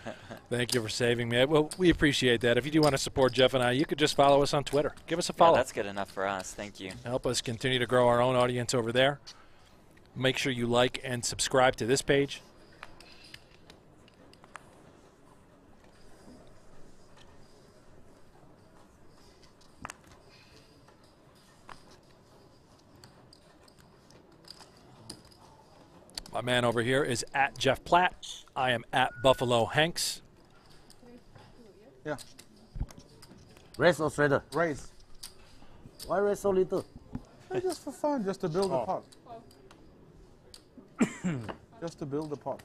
Thank you for saving me. Well, we appreciate that. If you do want to support Jeff and I, you could just follow us on Twitter. Give us a follow. Yeah, that's good enough for us. Thank you. Help us continue to grow our own audience over there. Make sure you like and subscribe to this page. My man over here is at Jeff Platt. I am at Buffalo Hanks. Yeah. Raise or straighter? Raise. Why raise so little? Just for fun, just to build the pot. Just to build the pot.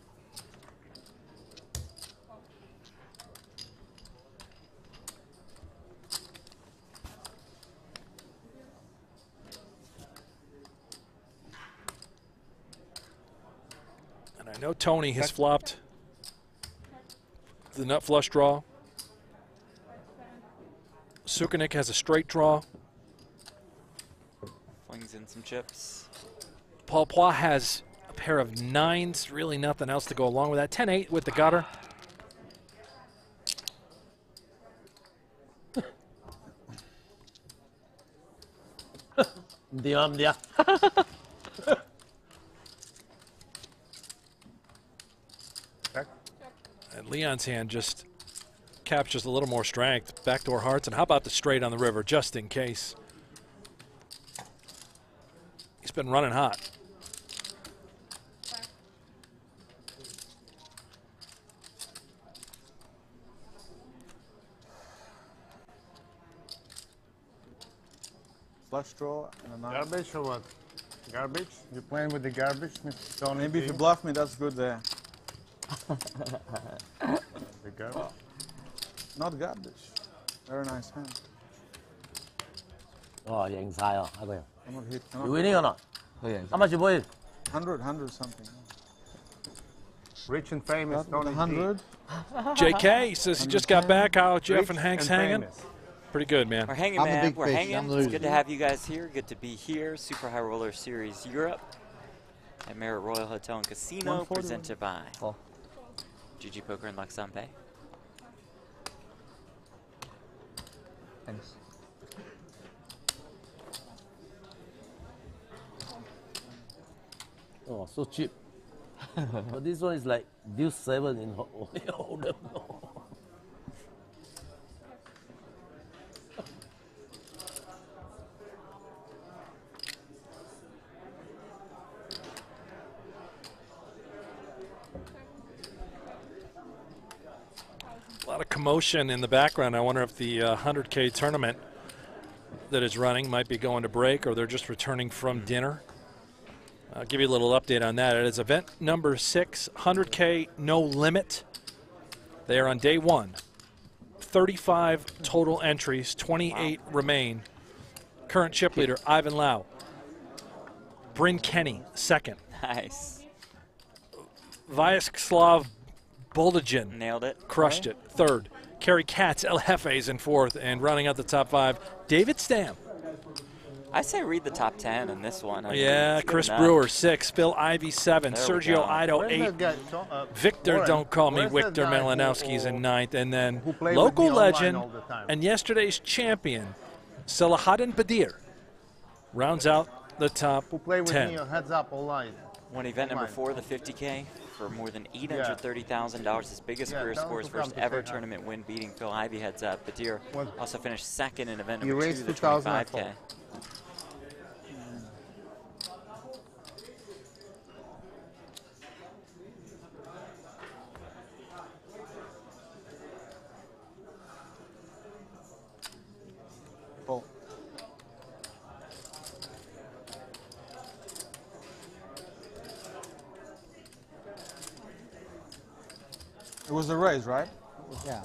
And I know Tony has flopped the nut flush draw. Sukanik has a straight draw. Flings in some chips. Paul Poix has a pair of nines, really nothing else to go along with that. 10-8 with the gutter. Dia. And Leon's hand just captures a little more strength. Backdoor hearts, and how about the straight on the river, just in case. He's been running hot. Flush draw and a nine. Garbage or what? Garbage? You playing with the garbage, Mr. Tony? Maybe if you bluff me, that's good there. The garbage? Not garbage. Very nice hand. Oh, 贏晒啊，阿哥。 I'm not hit. You winning or not? How much you put in? 100 something. Rich and famous, Tony. 100. JK says he just got back. How Jeff and Hank's hanging? Famous. Pretty good, man. We're hanging, I'm the man. big We're fish, hanging. I'm the It's loser. good to have you guys here. Good to be here. Super High Roller Series Europe at Marriott Royal Hotel and Casino, 140. presented by Oh. GG Poker and Luxembourg. Thanks. Oh, so cheap. But this one is like deuce 7 in Hold'em. A lot of commotion in the background. I wonder if the 100K tournament that is running might be going to break, or they're just returning from dinner. I'll give you a little update on that. It is event number 6, 100K no limit. They are on day 1. 35 total entries, 28 remain. Current chip leader, Ivan Lau. Bryn Kenny, second. Nice. Vyacheslav Boldagin. Nailed it. Crushed it. Third. Kerry Katz, El Jefe's in fourth. And rounding out the top 5, David Stam. I say read the top 10 in this one. I mean, Yeah, it's good Chris enough. Brewer, 6. Phil Ivey, 7. There we Sergio go. Ido, Where's 8. that guy, Victor, Warren, don't call me where's that Victor guy Malinowski's in 9th. And then who played with local me online legend all the time? and yesterday's champion, Salahaddin Badir, rounds out the top Who played with 10. me heads up online? Won event number Online. 4, the 50K, for more than $830,000. His biggest career tell him scores, to come first to ever say hi. tournament win, beating Phil Ivey heads up. Badir What? also finished second in event He number 2, raced the 2004. 25K. Full. It was a raise, right? Yeah.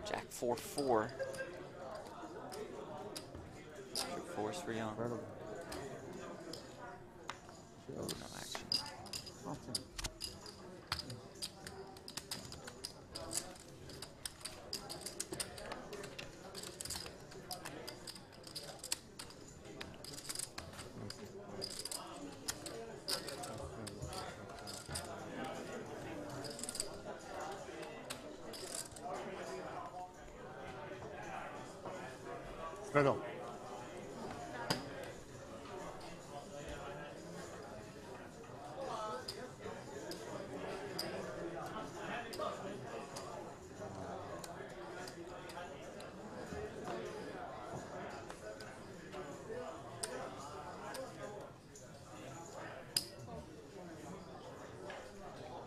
Jack 4-4. 4's for Young. No action. Struggle.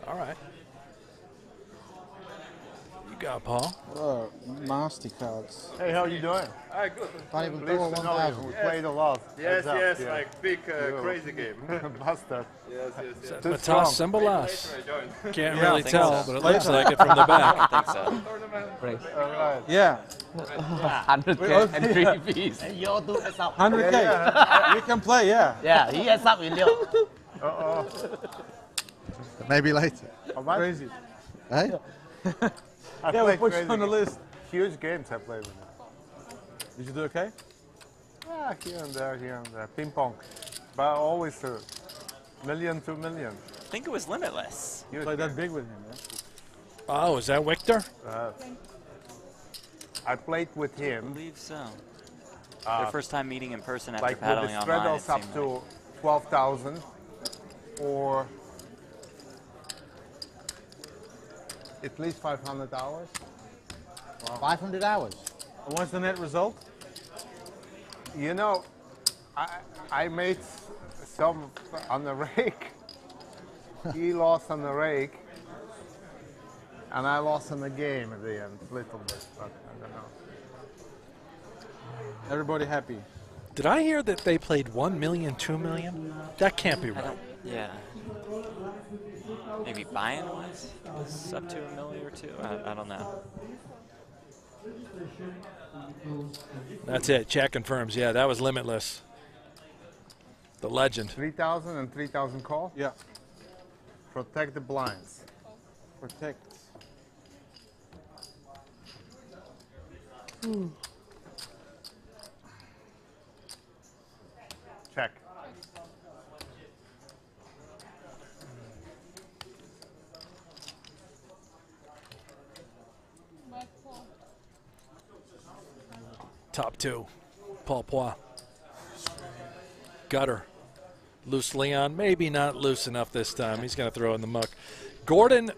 All right. You got Paul. Nasty cards. Hey, how you doing? Hi, good. Can't even Pleased draw to know you. 1,000. We played a lot. Yes, Heads up, yes, yeah. like big You- crazy game. Bastard. Yes, yes, yes. Too Matas strong. Symbolas. I joined. Can't Yeah, really I think tell, so. but it looks like it from the back. I think so. Raise. All right. Yeah. 100K and 3 piece. And you all do heads up. 100K. You can play, yeah. Yeah, he heads up with you. Uh-oh. Maybe later. How much? Crazy. Hey? I Yeah, we played put crazy you on the games. list. Huge games I played with him. Did you do okay? Yeah, here and there, here and there. Ping pong. But always a million, 2 million. I think it was Limitless. You played that big with him, yeah? Oh, is that Victor? I played with I him. believe so. Their first time meeting in person after Like with paddling the online. straddles it up seemed to like. 12,000 or at least 500 hours. 500 hours. And what's the net result? You know, I made some on the rake. He lost on the rake. And I lost in the game at the end, a little bit, but I don't know. Everybody happy. Did I hear that they played 1 million, 2 million? That can't be I right. don't, yeah. Maybe buy-in wise? It's up to $1 million or $2 million. I don't know. That's it. Chat confirms. Yeah, that was Limitless. The legend. 3,000 and 3,000 call? Yeah. Protect the blinds. Protect. Check. Top 2. Paul Poix. Gutter. Loose Leon. Maybe not loose enough this time. He's going to throw in the muck. Gordon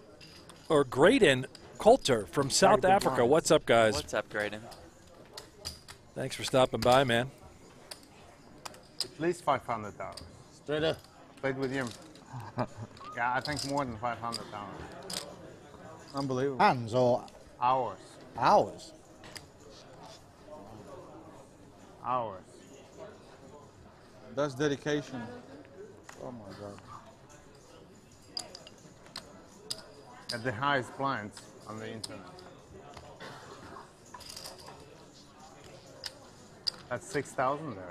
or Graydon Coulter from South Africa. What's up, guys? What's up, Graydon? Thanks for stopping by, man. At least 500 hours. Straight up. Played with him. Yeah, I think more than 500 hours. Unbelievable. Hands or Hours. hours? Hours. That's dedication. Oh my God. At the highest blinds on the internet. That's 6,000 there.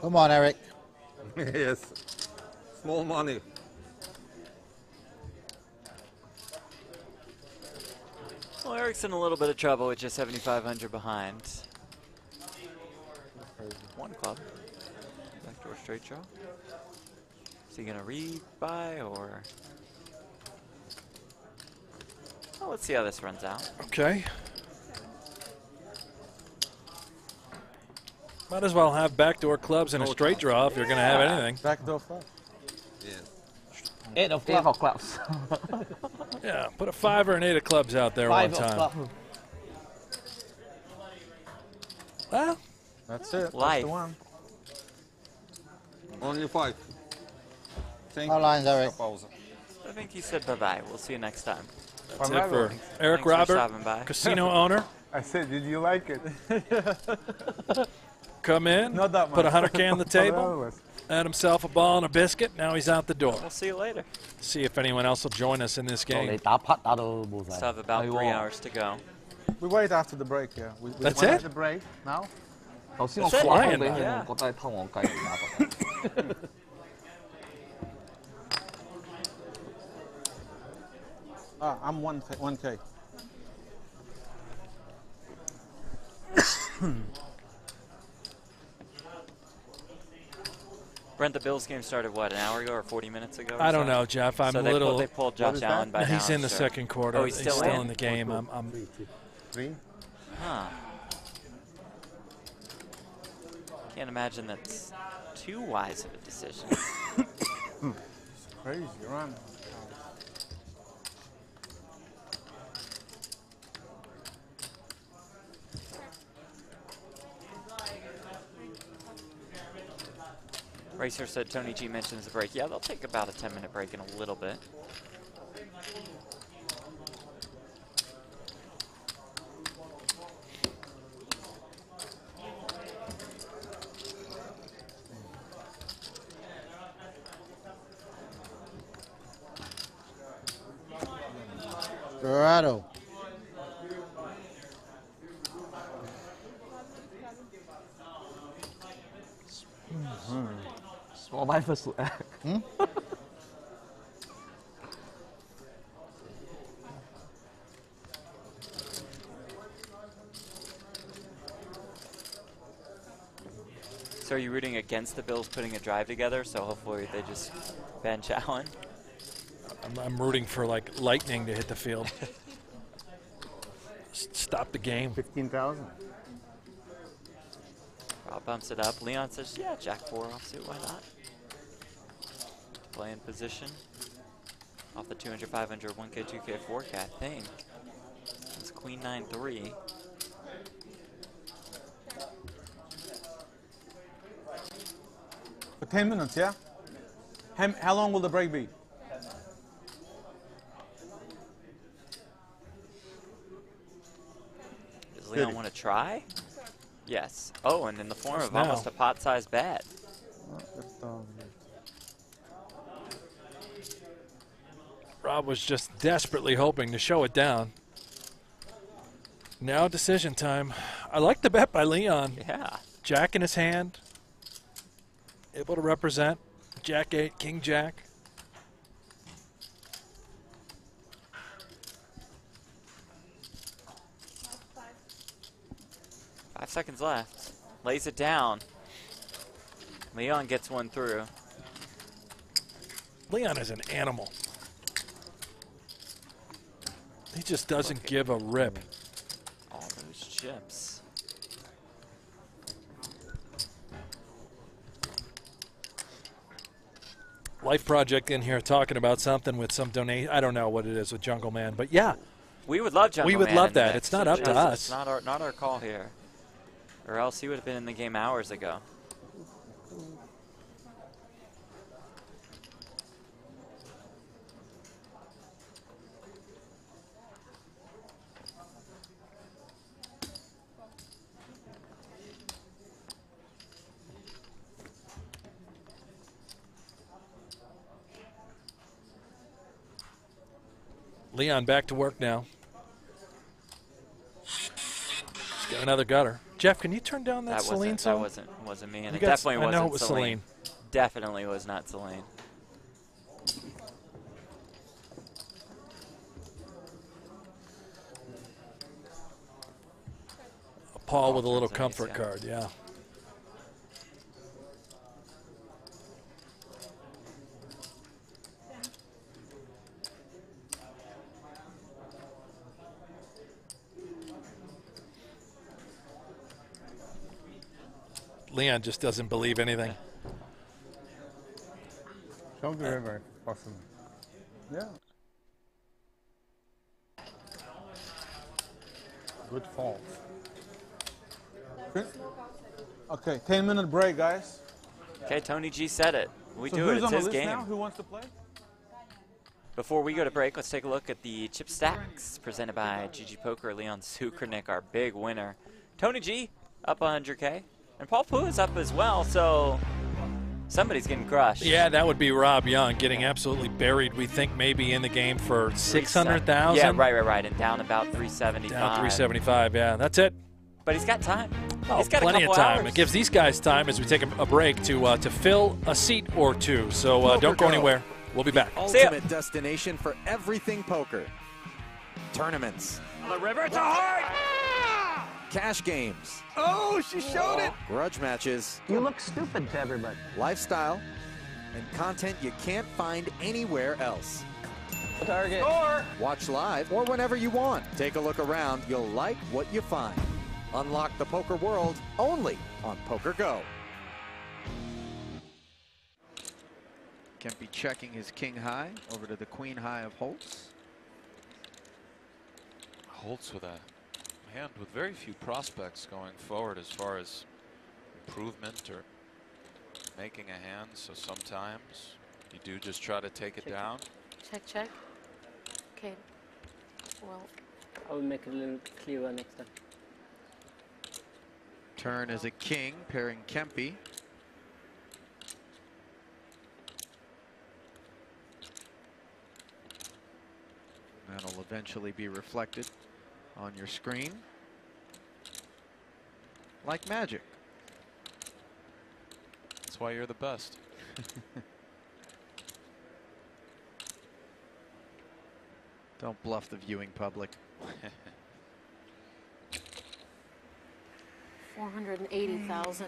Come on, Eric. Yes. Small money. Well, Eric's in a little bit of trouble with just 7,500 behind. One club. Backdoor straight draw. Is he gonna rebuy or? Well, let's see how this runs out. Okay. Might as well have backdoor clubs and a straight draw if you're going to have anything. Backdoor flush. Yes. 8 of clubs. Yeah, put a 5 or an 8 of clubs out there one time. Well, that's it. Life. That's the one. Only 5. Thank How lines, Eric? I think he said bye-bye. We'll see you next time. That's it for Eric Thanks for Robert, stopping by. casino owner. I said, did you like it? Come in, Not that put much. 100K on the table, had himself a ball and a biscuit. Now he's out the door. We'll see you later. See if anyone else will join us in this game. 你打匹打到冇 Still 晒。 have about 3 hours to go. We wait after the break, yeah. We That's wait it? after the break now. 頭先我 That's it. 掛 Flying 俾 by. 佢，我覺得係偷我雞嚟㗎。 I'm 1K. Brent, the Bills game started, what, an hour ago or 40 minutes ago? or I don't so? know, Jeff. I'm so a they little. They pulled Josh Allen by now. He's in the sure. second quarter. Oh, he's still in the game. I'm 3. Huh. Can't imagine that's too wise of a decision. Crazy run. Racer said Tony G mentions the break. Yeah, they'll take about a 10-minute break in a little bit. Dorado. Small buy first. So are you rooting against the Bills putting a drive together? So hopefully they just bench Allen. I'm rooting for like lightning to hit the field. Stop the game. 15,000. Rob bumps it up. Leon says, yeah, Jack 4 offsuit, why not? Play in position. Off the 200, 500, 1K, 2K, 4K, I think. It's Queen 9-3. For 10 minutes, yeah? How long will the break be? Does Leon want to try? Yes. Oh, and in the form of Now. almost a pot-sized bet. Rob was just desperately hoping to show it down. Now decision time. I like the bet by Leon. Yeah. Jack in his hand. Able to represent. Jack 8, King Jack. Five seconds left. Lays it down. Leon gets one through. Leon is an animal. He just doesn't give a rip. All those chips. Life Project in here talking about something with some donation. I don't know what it is with Jungle Man, but yeah. We would love Jungle We would Man love in the that. mix. It's not up to us. It's not our call here. Or else he would have been in the game hours ago. Leon back to work now. He's got another gutter. Jeff, can you turn down that Celine song? That wasn't me, and it definitely wasn't I know it was Celine. Definitely was not Celine. Paul with a little comfort card, yeah. Leon just doesn't believe anything. Show the river if possible. Yeah. Good fall. Okay, 10-minute break, guys. Okay, Tony G said it. We So do it. who's It's on the his list game. now? Who wants to play? Before we go to break, let's take a look at the chip stacks presented by GG Poker. Leon Sukernick, our big winner. Tony G up 100K, and Paul Poo is up as well. So somebody's getting crushed. Yeah, that would be Rob Young getting absolutely buried. We think maybe in the game for 600,000. Yeah, right, and down about 375. Down 375. Yeah, that's it. But he's got time. Oh, He's got plenty a of couple time. hours. It gives these guys time as we take a break to fill a seat or two. So don't go anywhere. We'll be back. Ultimate destination for everything poker. Tournaments. On the river to hard. Cash games. Oh, she showed it. Grudge matches. You look stupid to everybody. Lifestyle. And content you can't find anywhere else. Target. Or watch live or whenever you want. Take a look around. You'll like what you find. Unlock the poker world only on Poker Go. Kempe checking his king high over to the queen high of Holtz. Holtz with a hand with very few prospects going forward as far as improvement or making a hand. So sometimes you do just try to take it down. Check. Okay. Well, I will make it a little clearer next time. Turn as a king, pairing Kempe. That'll eventually be reflected on your screen. Like magic. That's why you're the best. Don't bluff the viewing public. 480,000.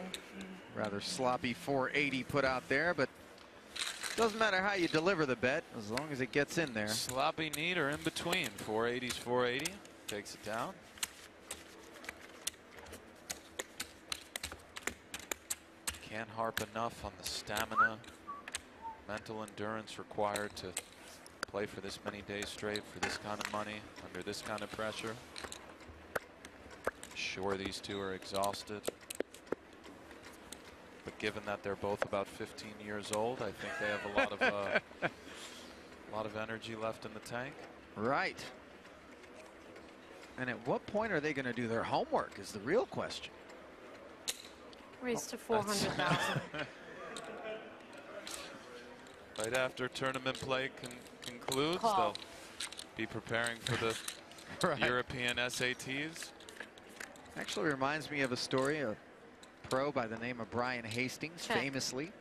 Rather sloppy 480 put out there, but doesn't matter how you deliver the bet as long as it gets in there. Sloppy neat or in between. 480's 480. Takes it down. Can't harp enough on the stamina, mental endurance required to play for this many days straight for this kind of money under this kind of pressure. Sure, these two are exhausted, but given that they're both about 15 years old, I think they have a lot of energy left in the tank. Right. And at what point are they going to do their homework is the real question. Raised to 400,000. Right after tournament play concludes, Call. they'll be preparing for the Right. European SATs. Actually reminds me of a story, a pro by the name of Brian Hastings, Check. famously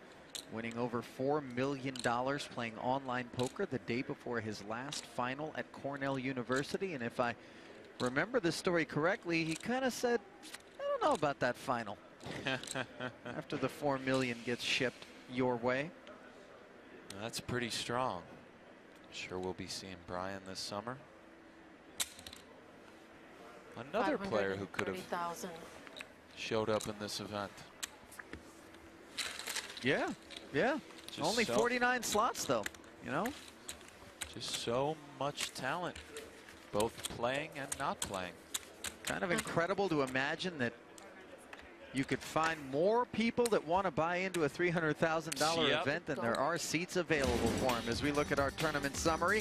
winning over $4 million playing online poker the day before his last final at Cornell University. And if I remember the story correctly, he kind of said, I don't know about that final. After the $4 million gets shipped your way. That's pretty strong. Sure we'll be seeing Brian this summer. Another player who could have 530,000. showed up in this event. Yeah. Just Only so- 49 slots though, you know? Just so much talent, both playing and not playing. Kind of incredible to imagine that you could find more people that want to buy into a $300,000 Yep. event than there are seats available for him as we look at our tournament summary.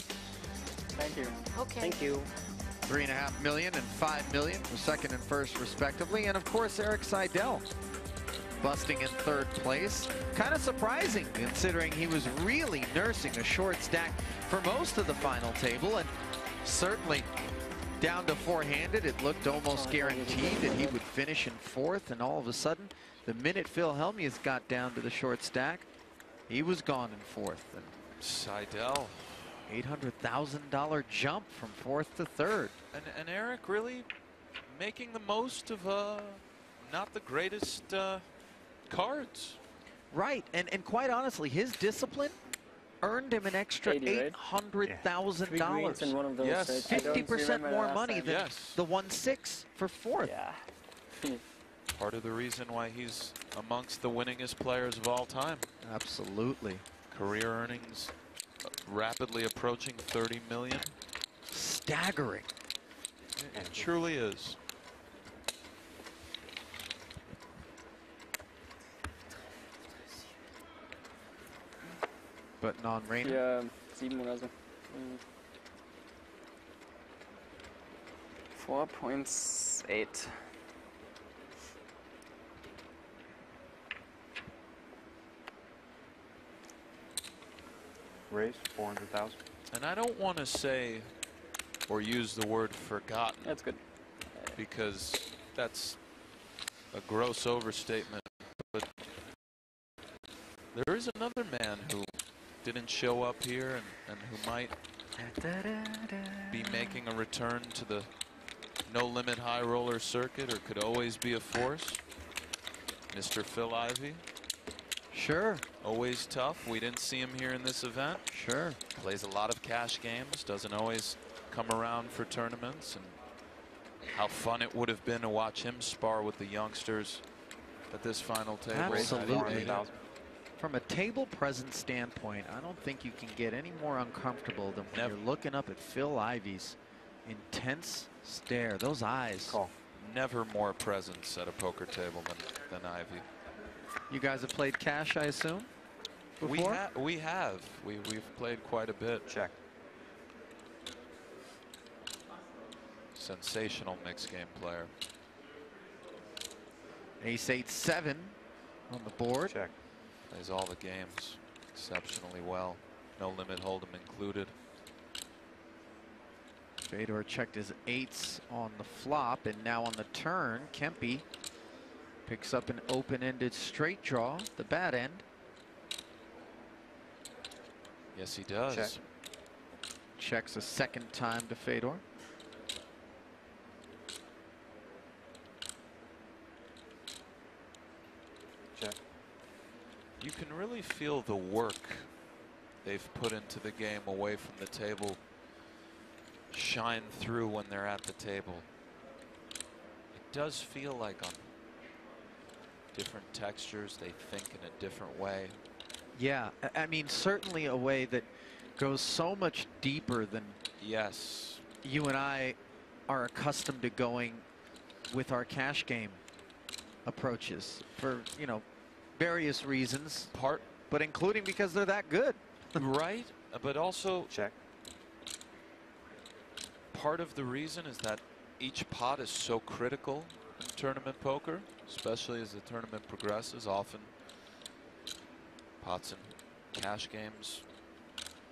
Thank you. Okay. Thank you. $3.5 million and $5 million for second and first respectively. And of course, Eric Seidel busting in third place. Kind of surprising considering he was really nursing a short stack for most of the final table, and certainly down to four-handed. It looked almost guaranteed that he would finish in fourth, and all of a sudden, the minute Phil Hellmuth got down to the short stack, he was gone in fourth. And Seidel, $800,000 jump from fourth to third. And Eric really making the most of not the greatest cards. Right, and quite honestly, his discipline earned him an extra $800,000. Yes, 50% more money than the 1-6 for fourth. Yeah. Part of the reason why he's amongst the winningest players of all time. Absolutely. Career earnings rapidly approaching 30 million. Staggering. It truly is. But non-rainer. Ja, 7 oder so. 4.8. Raise 400,000. And I don't want to say or use the word forgotten. That's good. Because that's a gross overstatement. But there is another man who didn't show up here and who might be making a return to the no limit high roller circuit, or could always be a force. Mr. Phil Ivey. Sure. Always tough. We didn't see him here in this event. Sure. Plays a lot of cash games. Doesn't always come around for tournaments. And how fun it would have been to watch him spar with the youngsters at this final table. Absolutely. From a table presence standpoint, I don't think you can get any more uncomfortable than when you're looking up at Phil Ivey's intense stare. Those eyes. Never more presence at a poker table than Ivey. You guys have played cash, I assume? Before? We have. We've played quite a bit. Check. Sensational mixed game player. Ace-8-7 on the board. Check. Plays all the games exceptionally well. No limit hold'em included. Fedor checked his eights on the flop, and now on the turn, Kempe picks up an open-ended straight draw, the bad end. Yes, he does. Check. Checks a second time to Fedor. Check. You can really feel the work they've put into the game away from the table shine through when they're at the table. It does feel like on different textures they think in a different way. Yeah, I mean, certainly a way that goes so much deeper than you and I are accustomed to going with our cash game approaches for, you know, various reasons, but including because they're that good. Right, but also check. Part of the reason is that each pot is so critical in tournament poker, especially as the tournament progresses. Often pots and cash games,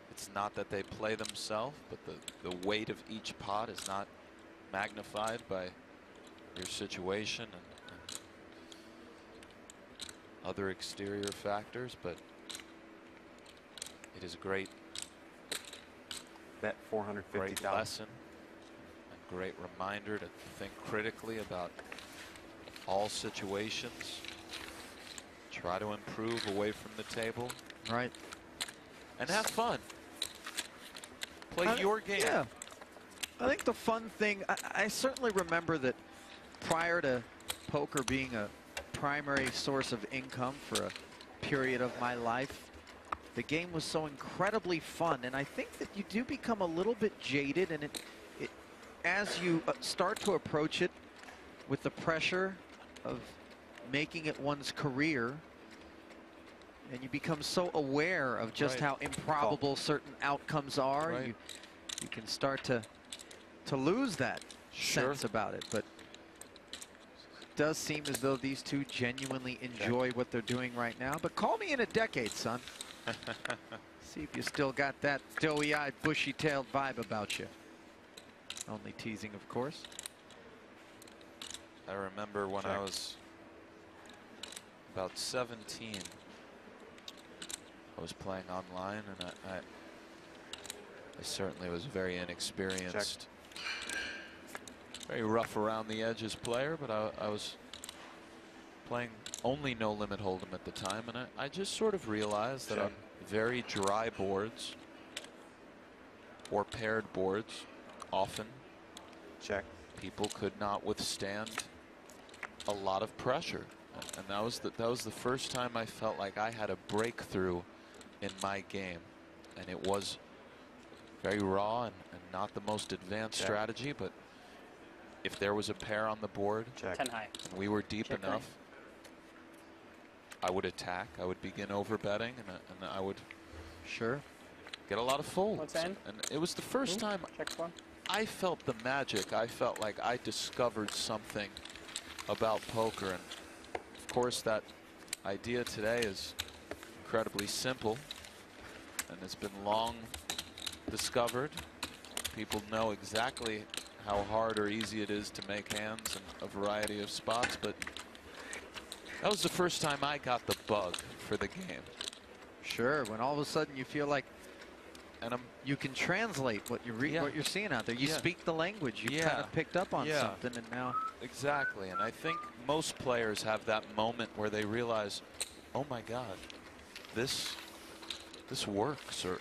it's not that they play themselves, but the weight of each pot is not magnified by your situation and other exterior factors, but it is a great bet 450,000. Great lesson, a great reminder to think critically about all situations. Try to improve away from the table. Right. And have fun. Play your game. Yeah. I think the fun thing, I certainly remember that prior to poker being a primary source of income for a period of my life, the game was so incredibly fun, and I think that you do become a little bit jaded, and it as you start to approach it with the pressure of making it one's career, and you become so aware of just how improbable certain outcomes are, you can start to lose that sense about it. But it does seem as though these two genuinely enjoy what they're doing right now. But call me in a decade, son. See if you still got that doughy-eyed, bushy-tailed vibe about you. Only teasing, of course. I remember when I was about 17, I was playing online, and I certainly was very inexperienced. Very rough around the edges player, but I was playing only no limit hold'em at the time, and I just sort of realized that on very dry boards or paired boards, often people could not withstand a lot of pressure, and that was the first time I felt like I had a breakthrough in my game, and it was very raw and not the most advanced strategy, but if there was a pair on the board 10 high. and we were deep enough, I would attack. I would begin overbetting, and I would get a lot of folds. And it was the first time I felt the magic. I felt like I discovered something about poker, and of course that idea today is incredibly simple, and it's been long discovered. People know exactly how hard or easy it is to make hands in a variety of spots, but that was the first time I got the bug for the game. Sure, when all of a sudden you feel like you can translate what you what you're seeing out there. You speak the language. You kind of picked up on something, and now exactly. And I think most players have that moment where they realize, oh my God, this works, or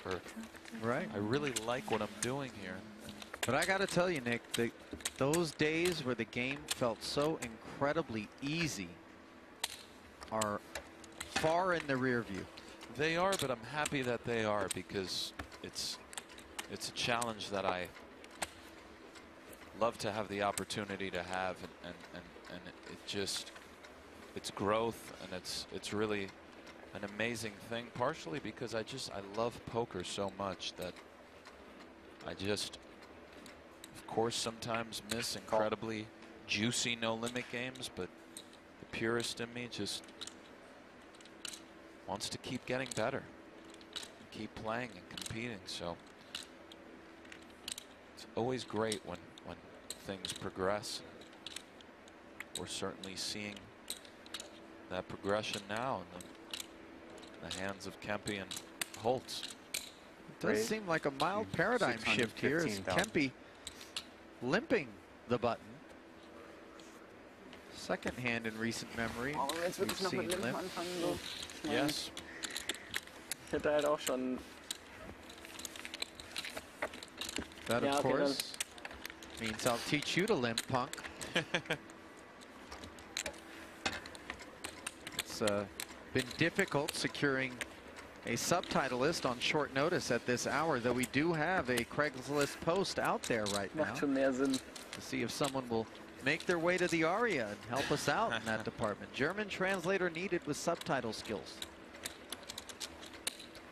right. I really like what I'm doing here. But I got to tell you, Nick, those days where the game felt so incredibly easy are far in the rear view. They are, but I'm happy that they are, because it's a challenge that I love to have the opportunity to have, and it's growth, and it's really an amazing thing, partially because I love poker so much that I just, of course, sometimes miss incredibly juicy no limit games, but the purist in me just wants to keep getting better, and keep playing and competing. So it's always great when things progress. We're certainly seeing that progression now in the hands of Kempe and Holtz. It does seem like a mild paradigm shift here as Kempe limping the button. Second hand in recent memory. We've seen limp. Yes. Ich hätte halt auch schon. That, of course, means I'll teach you to limp, punk. It's been difficult securing a subtitleist on short notice at this hour, though we do have a Craigslist post out there right now to see if someone will make their way to the Aria and help us out in that department. German translator needed with subtitle skills.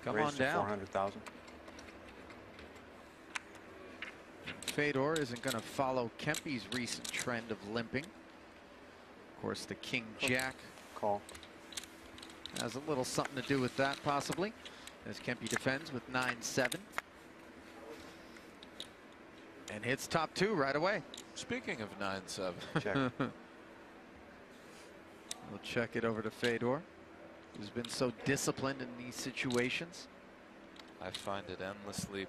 Come on down. 400,000. Fedor isn't going to follow Kempe's recent trend of limping. Of course, the King Jack call has a little something to do with that, possibly, as Kempe defends with 9-7 and hits top two right away. Speaking of 9-7, check. We'll check it over to Fedor, who's been so disciplined in these situations. I find it endlessly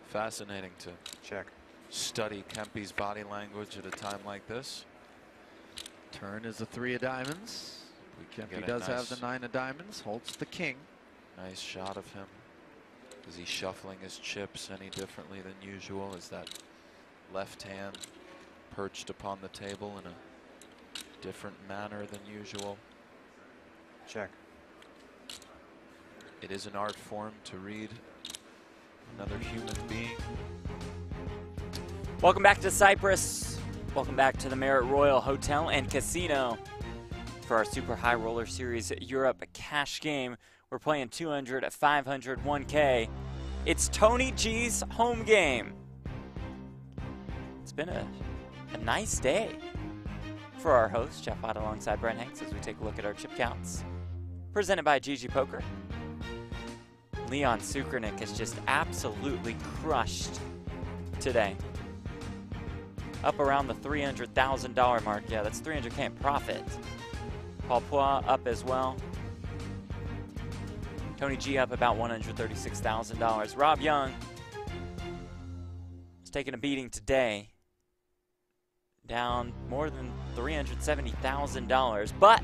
fascinating to check, study Kempe's body language at a time like this. Turn is the 3 of diamonds. Kempe does have the 9 of diamonds. Holtz the king. Nice shot of him. Is he shuffling his chips any differently than usual? Is that left hand perched upon the table in a different manner than usual? Check. It is an art form to read another human being. Welcome back to Cyprus. Welcome back to the Marriott Royal Hotel and Casino for our Super High Roller Series Europe cash game. We're playing 200, 500, 1K. It's Tony G's home game. It's been a nice day for our host, Jeff Ott, alongside Brent Hanks, as we take a look at our chip counts. Presented by GG Poker. Leon Sukernick has just absolutely crushed today. up around the $300,000 mark. Yeah, that's $300K in profit. Paul Poix up as well. Tony G up about $136,000. Rob Young is taking a beating today, down more than $370,000. But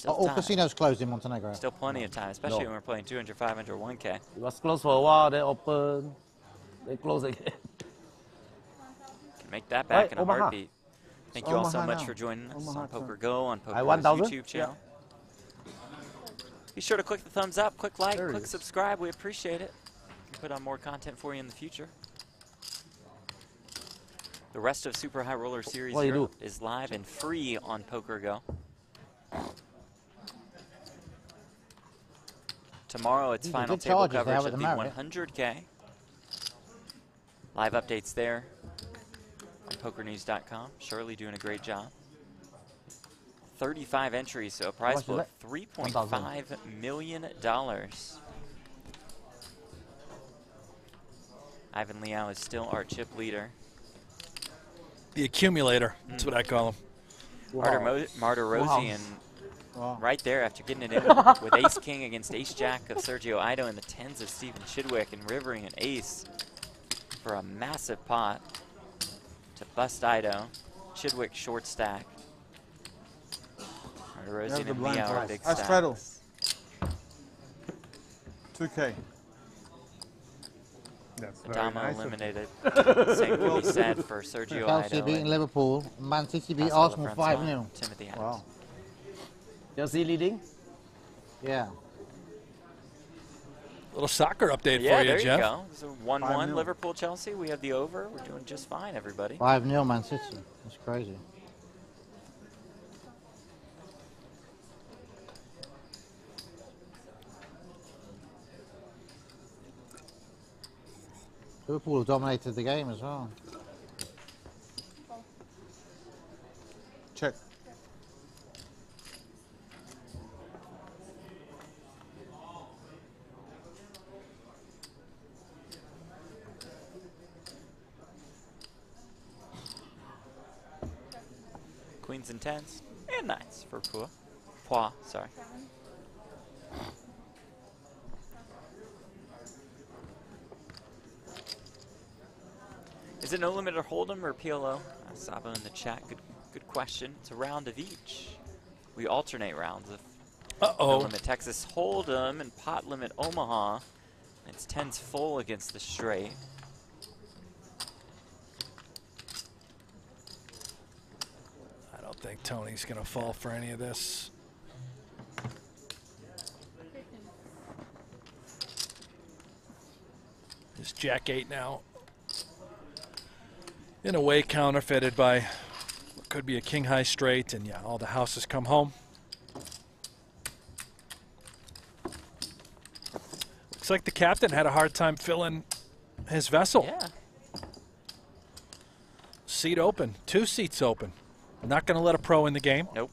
All casinos closed in Montenegro. Still plenty of time, especially when we're playing 200, 500, 1K. It was closed for a while, then open, then close again. Can make that back in a Omaha. heartbeat. Thank you all so Omaha much now. for joining us Omaha on Poker time. Go on Poker's 1,000? YouTube channel. Be sure to click the thumbs up, click like, There it click is. subscribe. We appreciate it. We'll put on more content for you in the future. The rest of Super High Roller Series What do you Europe is live and free on Poker Go. Tomorrow it's These are final good table charges they have coverage at of the the Marriott. 100K. Live updates there on pokernews.com. Shirley doing a great job. 35 entries, so a prize pool of $3.5 million. Ivan Liao is still our chip leader. The accumulator. That's what I call him. Martirosian right there after getting it in with Ace King against Ace Jack of Sergio Ido and the tens of Stephen Chidwick and rivering an ace for a massive pot to bust Ido. Chidwick short stack. Martirosian and Liao are big I straddle. stacks. 2K. That's very Adama nice of eliminated. you. Same can be said for Sergio Chelsea Ido. beating and Liverpool. Man City beat Marcelo Arsenal Francois, 5-0. Timothy Adams. Wow. Chelsea leading? Yeah. Little soccer update Yeah, for you, there Jeff. you go. So 1-1 5-0. Liverpool-Chelsea. We have the over. We're doing just fine, everybody. 5-0 Man City. That's crazy. Liverpool have dominated the game as well. Check. Queens and tens and nines for Poix, sorry. Is it no limit or hold'em or PLO? Sabo in the chat. Good question. It's a round of each. We alternate rounds of no limit Texas hold'em and pot limit Omaha. It's tens full against the straight. I don't think Tony's going to fall for any of this. It's Jack 8 now. In a way counterfeited by what could be a king high straight, and yeah, all the houses come home. Looks like the captain had a hard time filling his vessel. Yeah. Seat open, 2 seats open. Not going to let a pro in the game. Nope.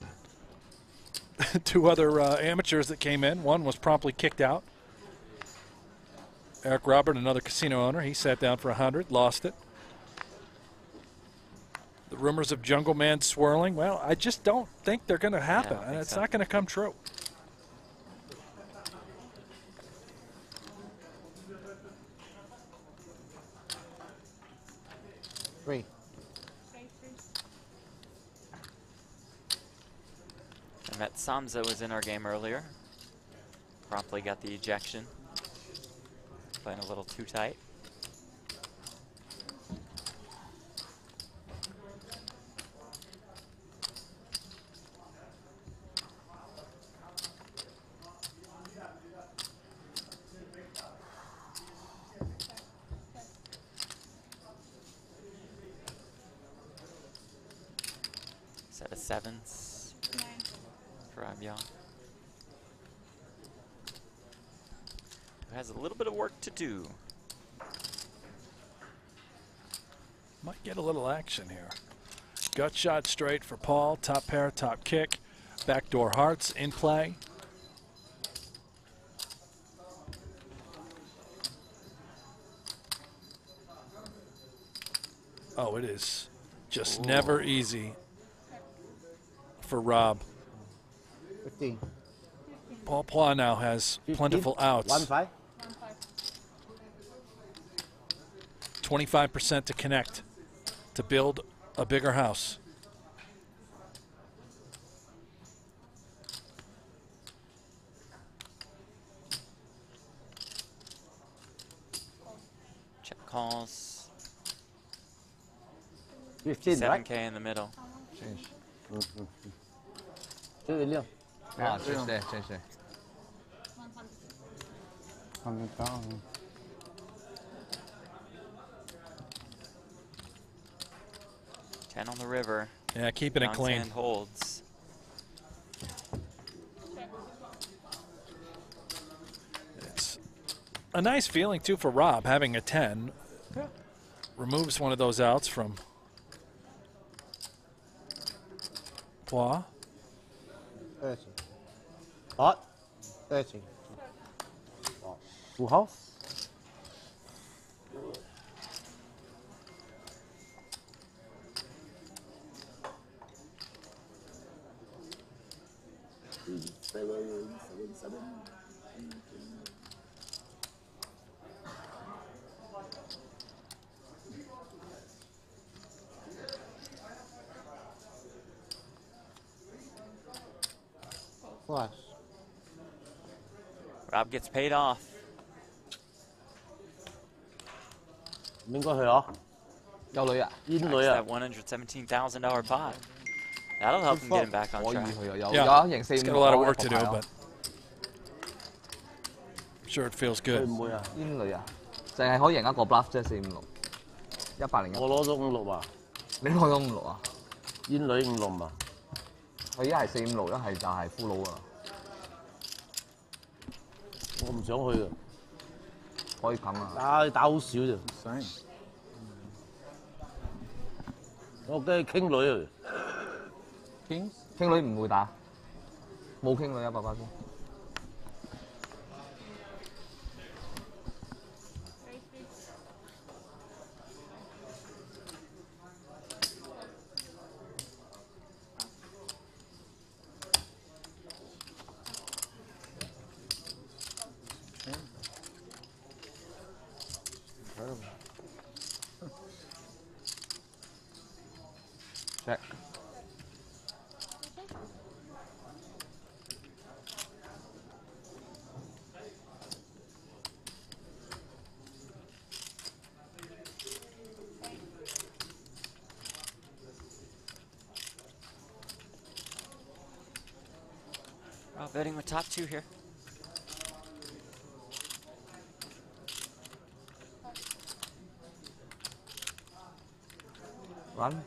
2 other amateurs that came in. One was promptly kicked out. Eric Robert, another casino owner, he sat down for 100, lost it. The rumors of Jungle Man swirling, well, I just don't think they're going to happen, and it's not going to come true. Three. I met Samza was in our game earlier. Promptly got the ejection. Playing a little too tight. Set of sevens for Abion. Who has a little bit of work to do. Might get a little action here. Gut shot straight for Paul. Top pair, top kick. Backdoor hearts in play. Oh, it is just never easy for Rob. 15. Paul Pla now has plentiful outs. 1-5. 25% to connect to build a bigger house. Check calls. 15, right? 7K in the middle. Change. 这个量。 Ah, change there, change there. 100,000. Ten on the river. Yeah, keeping it clean. Sand holds. It's a nice feeling, too, for Rob, having a 10. Yeah. Removes one of those outs from Pla. 30. What? 30. Full house? Flush. Rob gets paid off. 唔應該去啊？有女啊？煙 Cracks 女啊 that $117,000 pot. That'll help him get him back on 可以 track. 去啊，有 Yeah, 有 it's got a lot of work to do, but I'm sure it feels 會 good. 唔會啊？煙女啊？淨係可以贏一個 bluff 啫，456，101。我攞咗56啊！你攞咗56啊？煙女56啊！佢一係456，一係就係俘虜啊！我唔想去啊！可以冚啊！打好少啫。我驚傾女啊！傾女唔會打，冇傾女100%。Check. Rob betting with top two here. Run.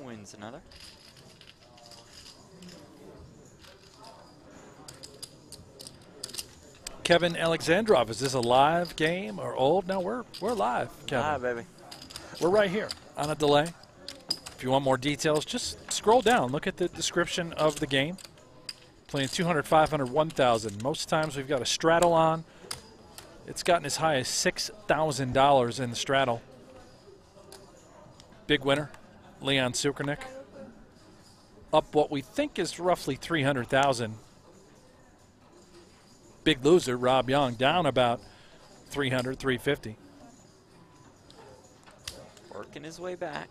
Wins another. Kevin Alexandrov, is this a live game or old? No, we're live, Kevin. Ah, baby. We're right here on a delay. If you want more details, just scroll down. Look at the description of the game. Playing 200, 500, 1,000. Most times we've got a straddle on. It's gotten as high as $6,000 in the straddle. Big winner, Leon Sukernick. Up what we think is roughly 300,000. Big loser, Rob Young, down about 300, 350. Working his way back.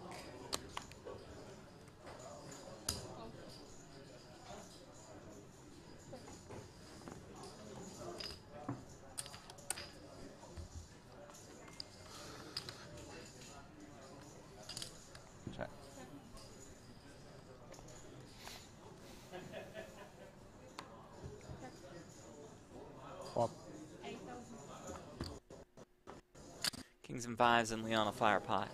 Check. Kings and fives and Leon a fire pot.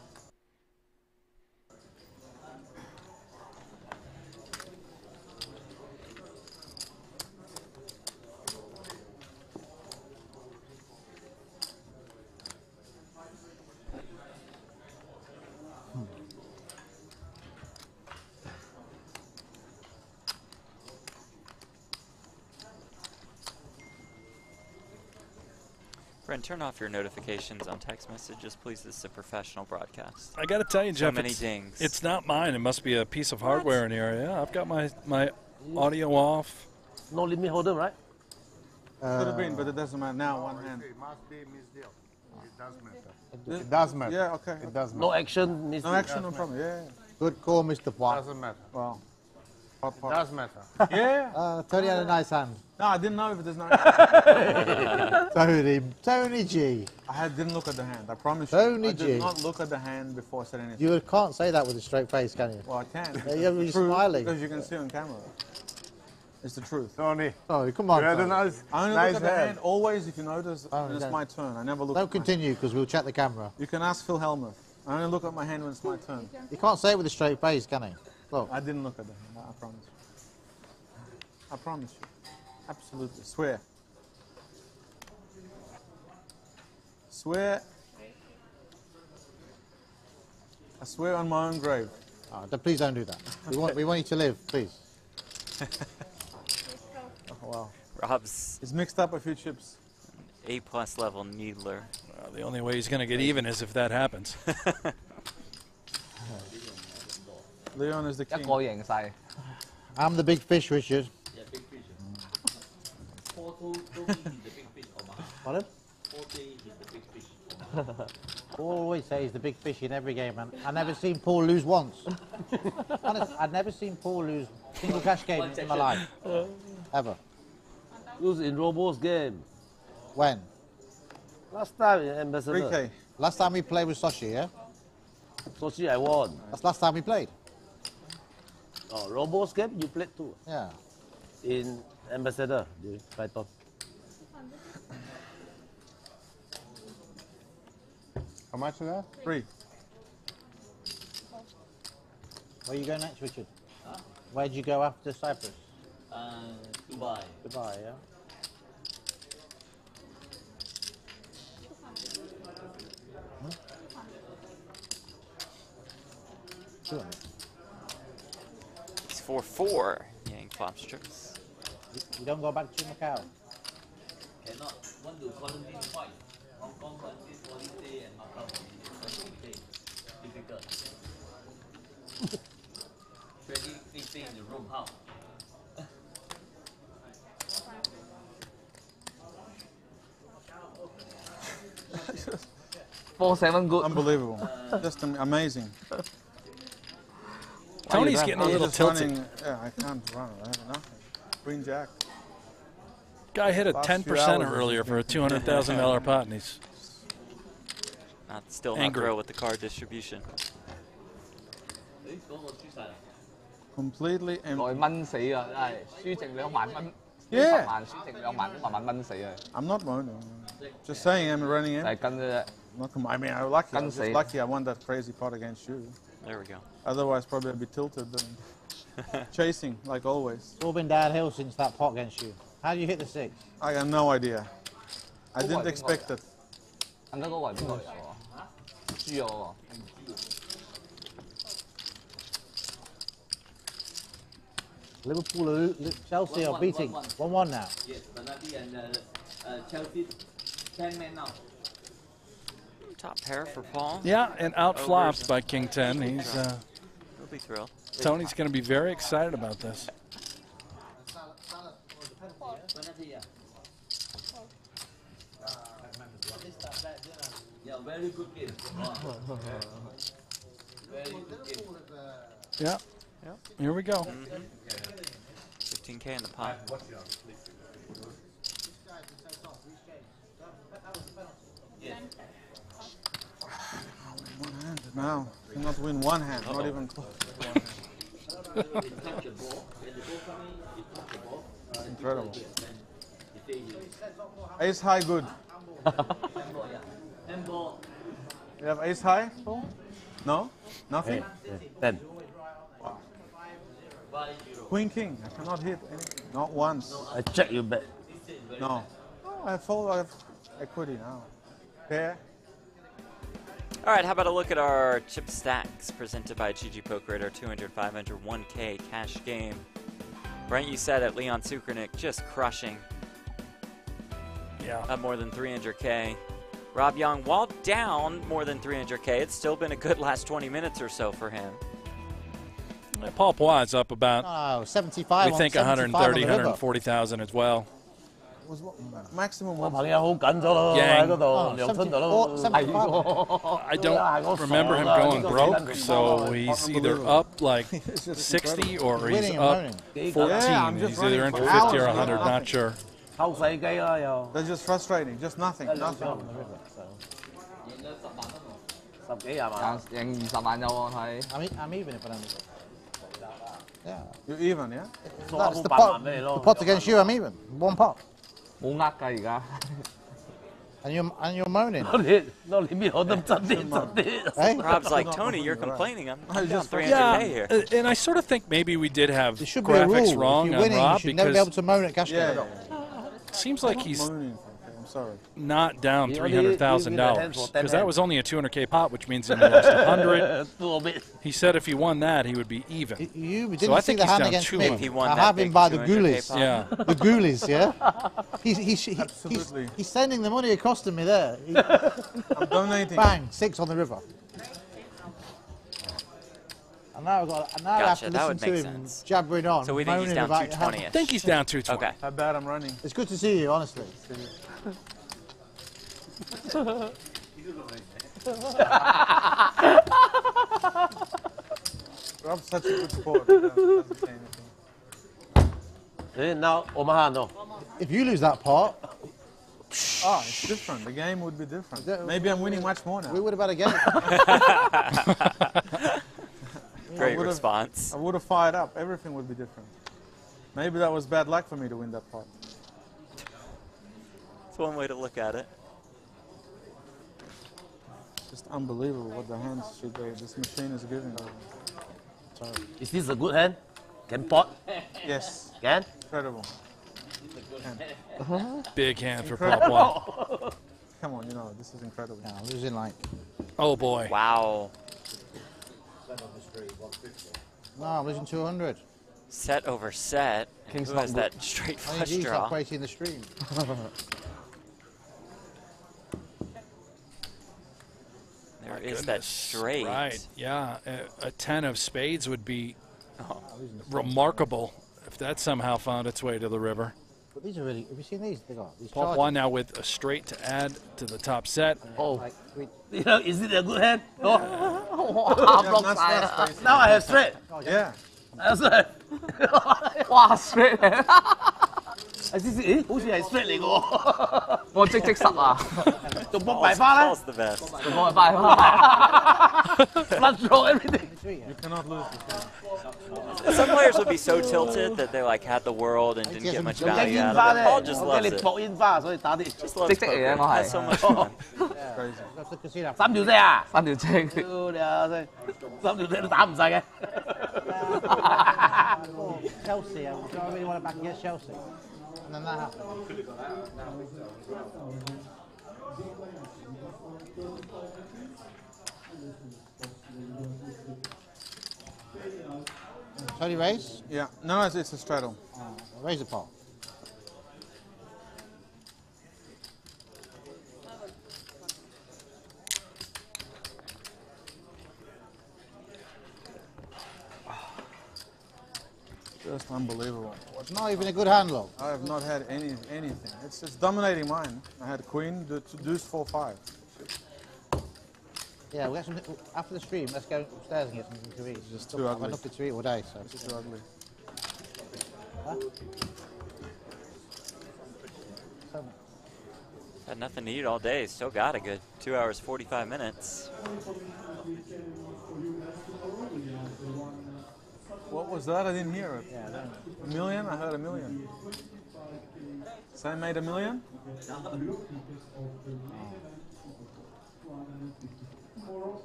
Brent, turn off your notifications on text messages, please. This is a professional broadcast. I got to tell you, So Jeff, many dings. it's not mine. It must be a piece of hardware in here. Yeah, I've got my audio off. No limit holder, right? Could have been, but it doesn't matter now. One hand. It must be misdeal. It does matter. It does matter. Yeah, okay. It does matter. No action, No action, no problem. Yeah. Good call, Mr. Poit. Doesn't matter. Well, It does matter. yeah. Tony had a nice hand. No, I didn't know if there's no. Tony G. Didn't look at the hand. I promise Tony you. I G. did not look at the hand before I said anything. You can't say that with a straight face, can you? Well, I can. You're It's true, smiling. because you can see on camera. It's the truth. Tony. Tony, come on. You had a Tony. nice, I only nice look at the head. hand always, if you notice, when it's okay. my turn. I never look Don't at my continue, because we'll check the camera. You can ask Phil Helmuth. I only look at my hand when it's my turn. You can't say it with a straight face, can he? Look. I didn't look at the hand, I promise you. I promise you. Absolutely. Swear. Swear. I swear on my own grave. Oh, please don't do that. We want you to live, please. Oh, wow. Rob's He's mixed up a few chips. A+ level needler. Well, the only way he's going to get even is if that happens. Leon is the 一 king. 個贏晒。 I'm the big fish, Richard. Yeah, big fish. Pardon? 4K is the big fish. Paul always says he's the big fish in every game, and I've never seen Paul lose once. Honest, I've never seen Paul lose a single cash game in my life. Ever. Lose in Robo's game. When? Last time in Ambassador. 3K. Last time we played with Sochi, yeah? Sochi, I won. That's last time we played. Oh, Robo's game, you played too. Yeah. In Ambassador, during Python. How much is that? 3. Where are you going next, Richard? Huh? Where'd you go after Cyprus? Dubai. Dubai, yeah? Huh? It's 4-4. Yang flop strips. You don't go back to Macau. Cannot. Want to quarantine fight. Hong Kong quarantine holiday and Macau holiday. Difficult. 2015 in the room, how? 4-7 good. Unbelievable. Just amazing. Tony's getting a little Just tilted. running- yeah, I can't run. I have nothing. Queen Jack. Guy hit a Last few 10% hours earlier for a $200,000 pot, and he's Still not angry. thrilled with the card distribution. Completely empty. 來蚊死啊！真係輸剩2萬蚊， Yeah. 10萬輸剩2萬，萬蚊死啊！ I'm not moaning. Just saying I'm running in. 係跟啫啫。 I mean, I'm lucky. I'm Can just say. lucky I won that crazy pot against you. There we go. Otherwise, probably I'd be tilted and chasing, like always. It's all been downhill since that pot against you. How do you hit the 6? I got no idea. I didn't expect it. 咁嗰個係邊個嚟喎？豬啊喎！ Liverpool, Chelsea are beating 1-1 now. Yes, Bernardi and Chelsea 10 men now. Top pair for Paul. Yeah, and out flops by King 10. He's He'll be thrilled. Tony's going to be very excited about this. Yeah, very good game. Very good game. Yeah. Here we go. 15K in the pot. One-handed now. Cannot win one hand, not even close. Incredible. Ace high, good. You have ace high? No? Nothing? 10. Queen king. I cannot hit anything. Not once. I check you back. No. Oh, I fold. I have equity now. Pair. All right, how about a look at our chip stacks presented by GG Poker at our 200, 500, 1K cash game. Brent, you said that Leon Sukernick just crushing. Yeah. More than 300K. Rob Young, while down more than 300K, it's still been a good last 20 minutes or so for him. Paul Poit's up about, 75. we think 130, 140,000 as well. Was what, maximum one. Yang. I don't remember him going broke, so he's either up like 60 or he's up 14. He's either in for 50 or 100, not sure. That's just frustrating. Just nothing. Nothing.贏20萬有喎睇。I'm even if I don't. Yeah. You're even, yeah? That's the pot against you, I'm even. One pot. 冇呃㗎而家。And you're moaning. Rob's like, Tony, you're complaining. I'm down 300K Yeah, here. and I sort of think maybe we did have Should be a rule. graphics If wrong you're on winning, you Rob should never be able to moan at cash game. it seems like he's I'm sorry. not down $300,000 because that was only a 200K pot, which means he only lost 100. He said if he won that, he would be even. You didn't so I see think the he's hand down against 200. me. If he won I that have him big by the 200K ghoulies. pot. Yeah. The ghoulies, yeah? He's sending the money across to me there. I'm donating. Bang, 6 on the river. And now I have to listen to him jabbering on. So we think he's moaning down about 220. I think he's down 220. Okay. How bad I'm running. It's good to see you, honestly. Rob's such a good sport. He doesn't say anything. Now, Omaha, no. If you lose that pot, Oh, it's different. The game would be different. Maybe I'm winning much more now. we would have had a game. Great response. I would have fired up. Everything would be different. Maybe that was bad luck for me to win that pot. It's one way to look at it. Just unbelievable what the hands this machine is giving. Sorry. Is this a good hand? Can pot? Yes. Can? Incredible. Big hand for Incredible. Papua. Come on, you know, this is incredible. Yeah, I'm losing like... Oh, boy. Wow. No, I'm losing 200. Set over set. Who has that straight flush Stop draw? waiting the stream. There is that straight. Right, yeah. A 10 of spades would be remarkable if that somehow found its way to the river. But these are really... Have you seen these? They got these Paul Poit now with a straight to add to the top set. Oh, you know, is it a good hand? No. Yeah, Now I have straight. Yeah. That's right. 哇 straight 咦，好似係 straight 嚟嘅喎。我即10啊，仲搏埋花咧？ Paul's the best. 仲幫佢拜花。 Flush draw everything. You cannot lose this game. Some players would be so tilted that they like had the world and didn't get much value out of it. Paul just 我驚 loves 你 it. 搏煙花，所以打啲 Just loves poker. Has so much fun. Crazy. 三條啫啊！ 3條精。屌你啊！真係三條啫都打唔晒嘅。 Chelsea, I really want to back against Chelsea. And then that happened. Tony raise? Yeah. No, it's a straddle. Raise the pot. Just unbelievable. It's not even a good hand, log. I have not had anything. It's dominating mine. I had queen, deuce, 4-5. Yeah, we'll get some, after the stream, let's go upstairs and get something to eat. It's just I've too had ugly. nothing to eat all day, so. It's too ugly. Huh? Had nothing to eat all day. Still got a good 2 hours, 45 minutes. What was that? I didn't hear it. Yeah, a million? I heard a million. Sam made a million?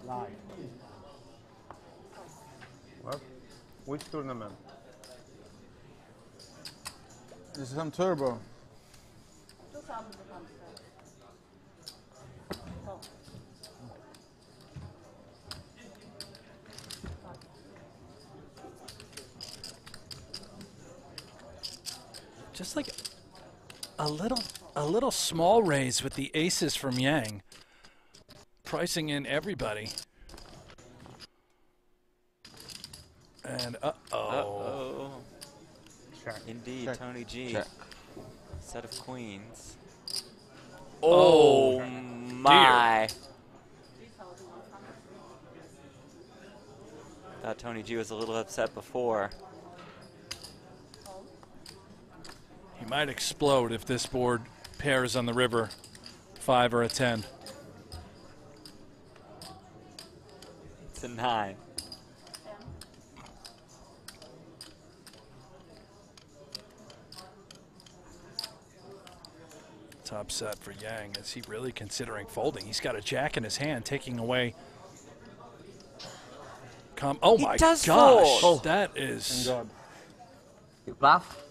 Live. What? Which tournament? This is some turbo. Just like a little a little small raise with the aces from Yang. Pricing in everybody. And uh-oh. Check. Indeed, Check. Tony G. Check. Set of queens. Oh, my. Thought Tony G was a little upset before. He might explode if this board pairs on the river, 5 or a 10. It's a 9. Top set for Yang. Is he really considering folding? He's got a jack in his hand, taking away. Oh my gosh, fold. that is. You bluff.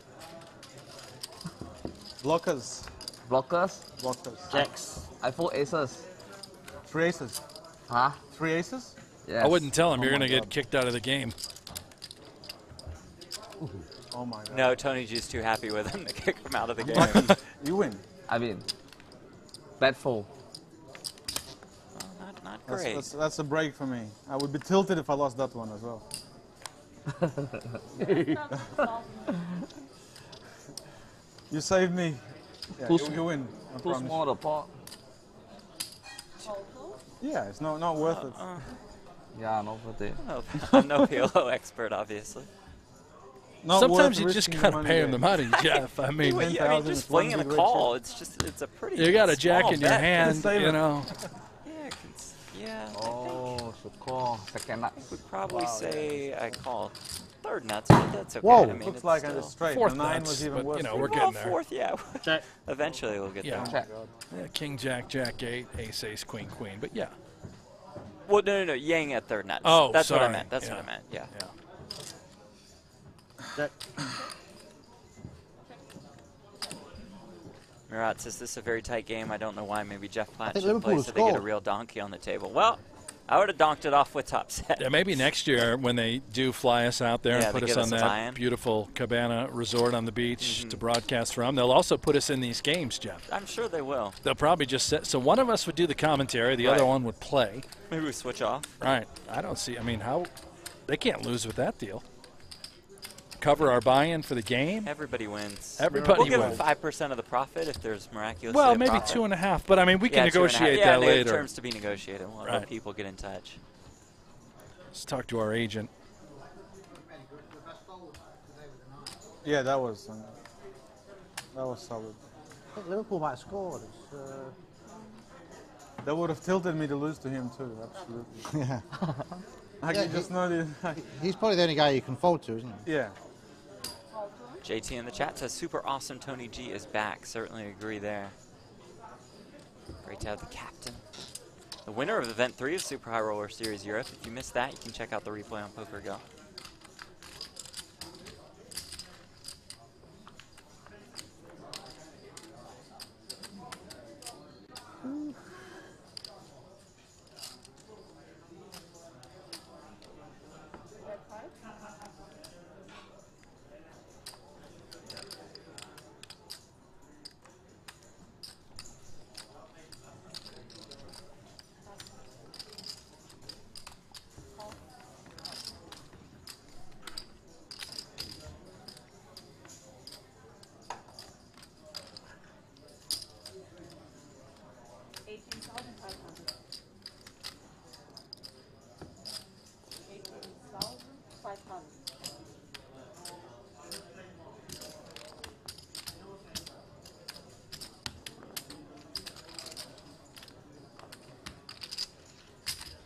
Blockers. Blockers. Blockers. Jacks. I fold aces. 3 aces. Huh? 3 aces? Yes. I wouldn't tell him Oh you're my going to get God. kicked out of the game. Oh my God. No, Tony G's too happy with him to kick him out of the game. You win. I mean, bad fold. Not great. That's a break for me. I would be tilted if I lost that one as well. You saved me. Yeah, you win. I Too promise. small the pot. Yeah, it's not worth it. Yeah, no for it. I'm no PLO expert, obviously. Not Sometimes worth you just risking got to money pay him there. the money, Jeff. I mean, Just flinging a call. It's a pretty. you got a jack small in your bet. hand, you know. Yeah. Oh, should call second nut. Would probably say I call third nuts, but that's okay. Whoa, I mean, looks it's like still a straight. Fourth The 9 nuts, was even but, worse. you know, we're Well, getting there. fourth, yeah. Check. Eventually we'll get there. Check. Yeah, king, jack, jack, 8, ace, ace, queen, queen. But yeah. Well, no. Yang at third nuts. Oh, that's what I sorry. meant. That's Yeah. what I meant. Yeah. Check. Murat says this is a very tight game. I don't know why. Maybe Jeff Platt think should play Liverpool so they get a scored. real donkey on the table. Well, I would have donked it off with top set. Yeah, maybe next year when they do fly us out there Yeah, and put they us give on us a that tie-in. beautiful cabana resort on the beach to broadcast from, they'll also put us in these games, Jeff. I'm sure they will. They'll probably just set, so one of us would do the commentary, the other Right. one would play. Maybe we switch off. Right. I don't see. I mean, how they can't lose with that deal. Cover our buy-in for the game. Everybody wins. Everybody we'll give wins. them 5% of the profit if there's miraculously Well, a maybe profit. 2.5. But I mean, we can Yeah, 2.5. negotiate Yeah, that no, later. terms to be negotiated. We'll let Right. people get in touch. Let's talk to our agent. Yeah, that was solid. I think Liverpool might have scored. That would have tilted me to lose to him too. Absolutely. Yeah. I Yeah, can just know the. He's probably the only guy you can fold to, isn't he? Yeah. JT in the chat says, super awesome Tony G is back. Certainly agree there. Great to have the captain. The winner of Event 3 of Super High Roller Series Europe. If you missed that, you can check out the replay on Poker Go.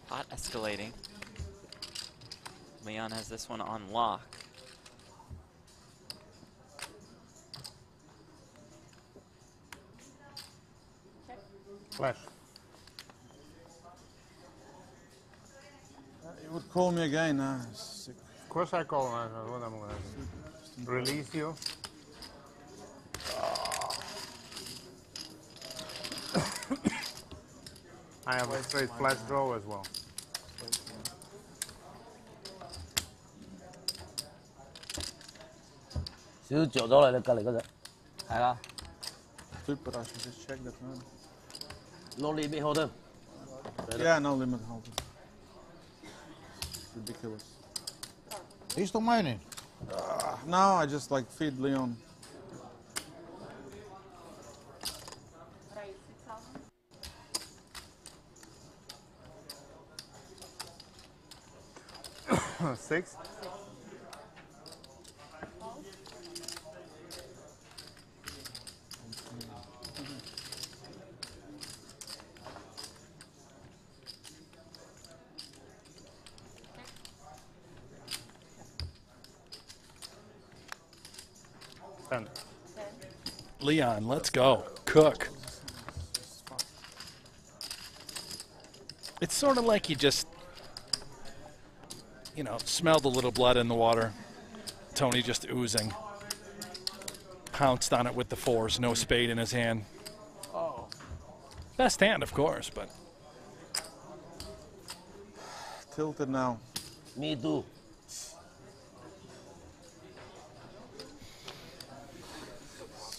Pot escalating. Leon has this one on lock. Flash. You would call me again. Of course I call. What I'm going to do. Release you. I have a straight flash draw as well. stupid. I should just check that one. No limit holder. Yeah, no limit holder. Ridiculous. Are you still moaning? No, I just like feed Leon. Six. Leon, let's go. Cook. It's sort of like he just, you know, smelled a little blood in the water. Tony just oozing. Pounced on it with the fours, no spade in his hand. Oh. Best hand, of course, but. Tilted now. Me too.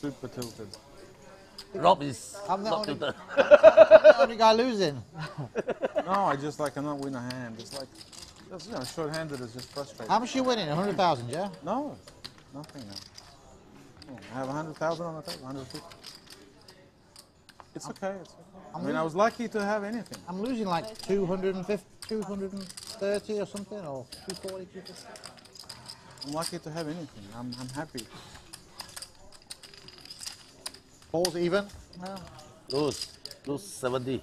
Super tilted. Rob is I'm the not only, tilted. I'm the only guy losing. No, I just like cannot win a hand. It's like, just, you know, short-handed is just frustrating. How much you winning? 100,000, yeah? No, nothing now. Oh, I have 100,000 on the table, 150. It's okay. It's okay. I mean, I was lucky to have anything. I'm losing like 250, 230 or something, or 240, 250. I'm lucky to have anything. I'm happy. Paul's even. No. Lose 70.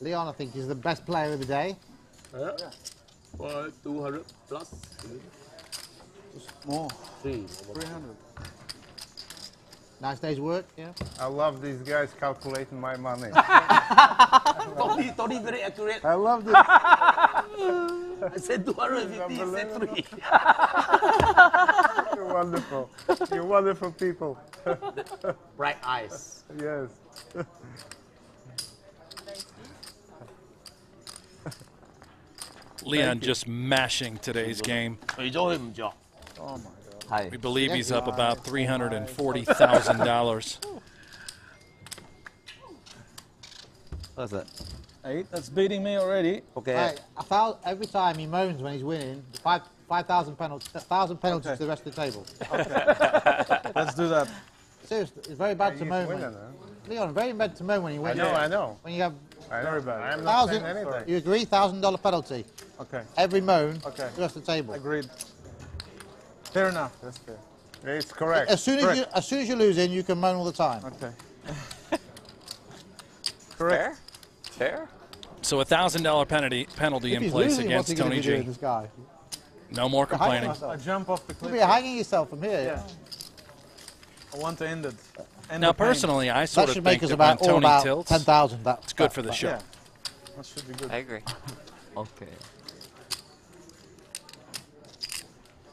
Leon, I think, is the best player of the day. Yeah. Well, 200 plus. More. 300. 300. Nice day's work, yeah. I love these guys calculating my money. Tony very accurate. I love this. I said 250, he said 3. You're wonderful. You're wonderful people. Bright eyes. Yes. Leon just mashing today's game. Enjoy him, Joe. Oh my God. We believe he's up about $340,000. What's that? 8. That's beating me already. Okay. Right, every time he moans when he's winning, 5,000 penalties, 1,000 penalties to the rest of the table. Okay. Let's do that. Seriously, it's very bad to moan. Leon, very bad to moan when you win. I know. When you have Very bad. I'm not saying anything. you agree, $1,000 penalty. Okay. Every moan, Okay. the rest of the table. Agreed. Fair enough. That's fair. It's correct. As soon as you're losing, you can moan all the time. Okay. Fair? Fair? So $1,000 penalty in place against Tony G. This guy? No more complaining. I jump off the cliff. You'll be hanging yourself from here. Yeah. I want to end it. Now, personally, I sort that of should think make us that when about, Tony about tilts, 10,000. it's good for the show. Yeah. That should be good. I agree. Okay.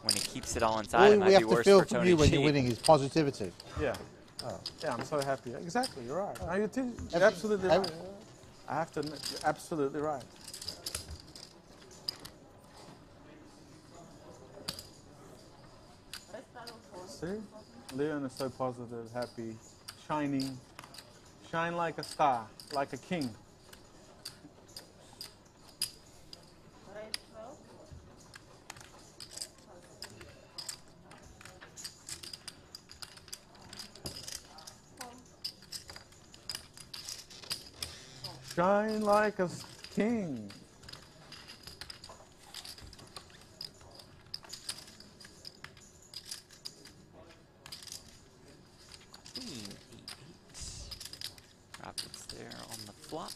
When he keeps it all inside, All it might we be have to worse feel for from Tony you when G. you're winning is positivity. Yeah. Oh. Yeah, I'm so happy. Exactly, you're right. No, you're absolutely right. I have to admit, you're absolutely right. See? Leon is so positive, happy, shining. Shine like a star, like a king. Shine like a king. Rockets there on the flop.